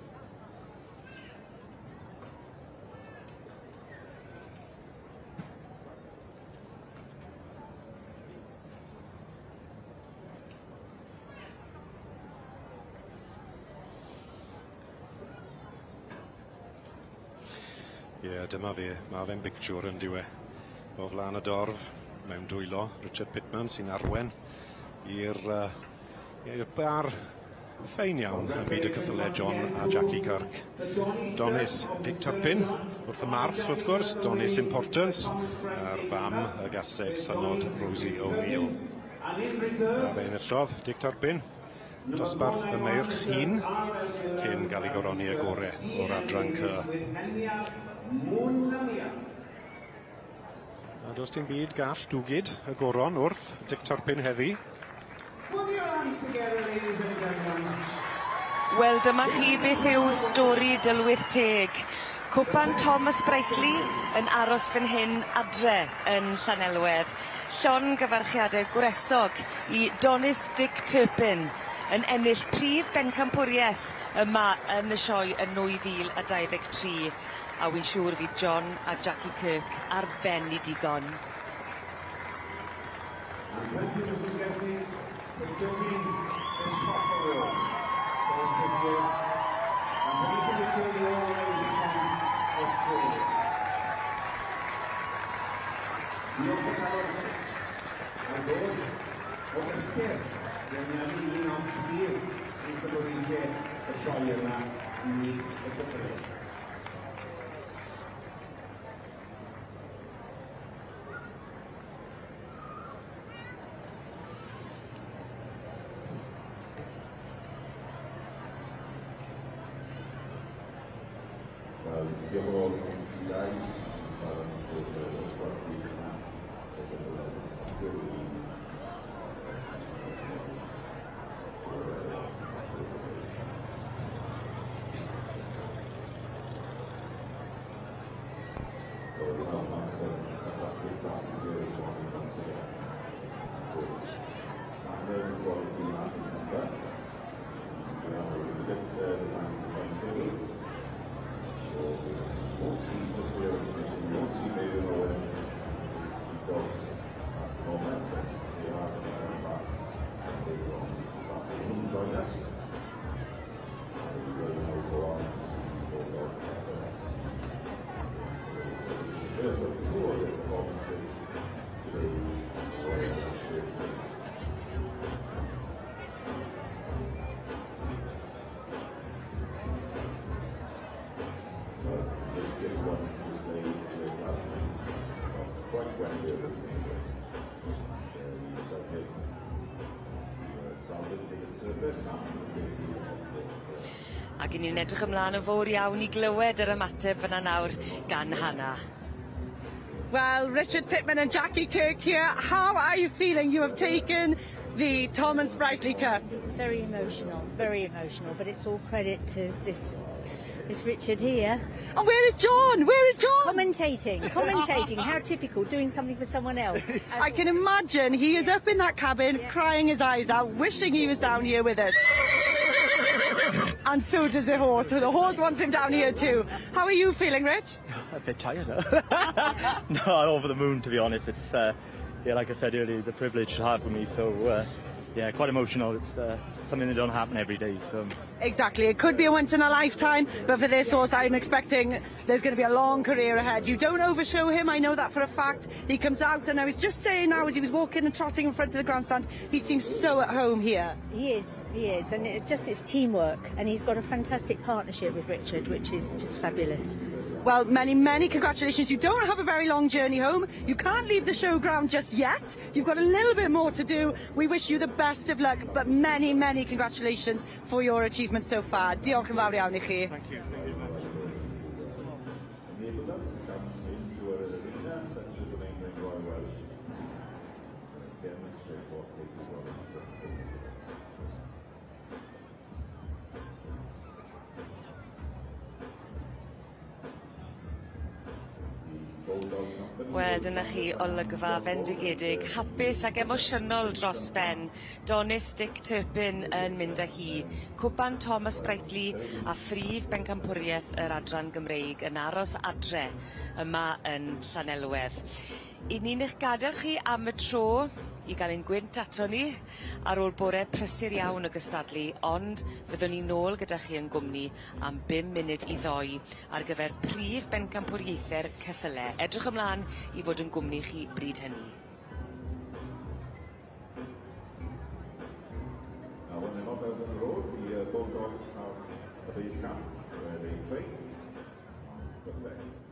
[SPEAKER 9] Dyma fe, mae fe'n bictiwr yn diwe o flaen y dorf mewn dwylo. Richard Pittman sy'n arwen i'r bar ffein iawn yn byd y cyffyle John a Jackie Kirk. Donis Dick Turpin wrth y march wrth gwrs, Donis Importance a'r fam y gaseg synod Rosie O'Neill. A fe enillodd Dick Turpin dosbarth y meirch hun cyn gael ei goroni y gorau o'r adran C. A does dim byd gall dwgyd y goron wrth Dick Turpin heddi.
[SPEAKER 4] Wel, dyma chi beth yw stori dylwydd teg. Cwpan Tom Sprightly yn aros fan hyn adre yn Llanelwedd. Llon gyfarchiadau gwresog i Donis Dick Turpin yn ennill prif bencampwriaeth yma yn y sioe yn 2023. A wy'n siŵr fydd John a Jackie Kirk ar ben i digon.
[SPEAKER 17] Australia. Diolch yn fawr ar ddod o bellter feirniadu un am hir i'n cyflwyniadau y sioe yma i y gyfrif.
[SPEAKER 4] Ac i ni'n edrych ymlaen yn fawr iawn I glywed yr ymateb fyna nawr gan Hannah.
[SPEAKER 6] Well, Richard Pittman and Jackie Kirk here. How are you feeling? You have taken the Tom and Sprightly Cup.
[SPEAKER 18] Very emotional, but it's all credit to this Richard here.
[SPEAKER 6] And where is John? Where is John?
[SPEAKER 18] Commentating. How typical, doing something for someone else.
[SPEAKER 6] I can imagine he is up in that cabin, crying his eyes out, wishing he was down here with us. And so does the horse. So the horse wants him down here too. How are you feeling, Rich?
[SPEAKER 19] A bit tired. No, I'm over the moon, to be honest. It's yeah, like I said earlier, it's a privilege to have for me. So yeah, quite emotional. It's something that don't happen every day. So
[SPEAKER 6] exactly, it could be a once in a lifetime, but for this horse, I'm expecting there's going to be a long career ahead. You don't overshow him, I know that for a fact. He comes out, and I was just saying now, as he was walking and trotting in front of the grandstand, he seems so at home here.
[SPEAKER 18] He is, and it's teamwork, and he's got a fantastic partnership with Richard, which is just fabulous.
[SPEAKER 6] Well, many congratulations. You don't have a very long journey home. You can't leave the showground just yet. You've got a little bit more to do. We wish you the best of luck, but many congratulations for your achievements so far. Diolch yn fawr iawn I chi.
[SPEAKER 19] Thank you.
[SPEAKER 4] Wel, dyna chi olygfa fendigedig, hapus ac emosiynol dros ben. Donis Dick Turpin yn mynd â hi. Cwpan Thomas Brightly a phrif bencampwriaeth yr adran Gymreig yn aros adre yma yn Llanelwedd. I ni'n eich gadael chi am y tro I gael ein gwynt ato ni ar ôl bore prysur iawn o gystadlu, ond fyddwn ni nôl gyda chi yn gwmni am 5 munud I 2 ar gyfer prif bencampwriaethau'r ceffyle. Edrych ymlaen I fod yn gwmni chi bryd hynny.
[SPEAKER 20] Now, when they're not out on the road, the Bulldogs have a base camp where they train. Perfect.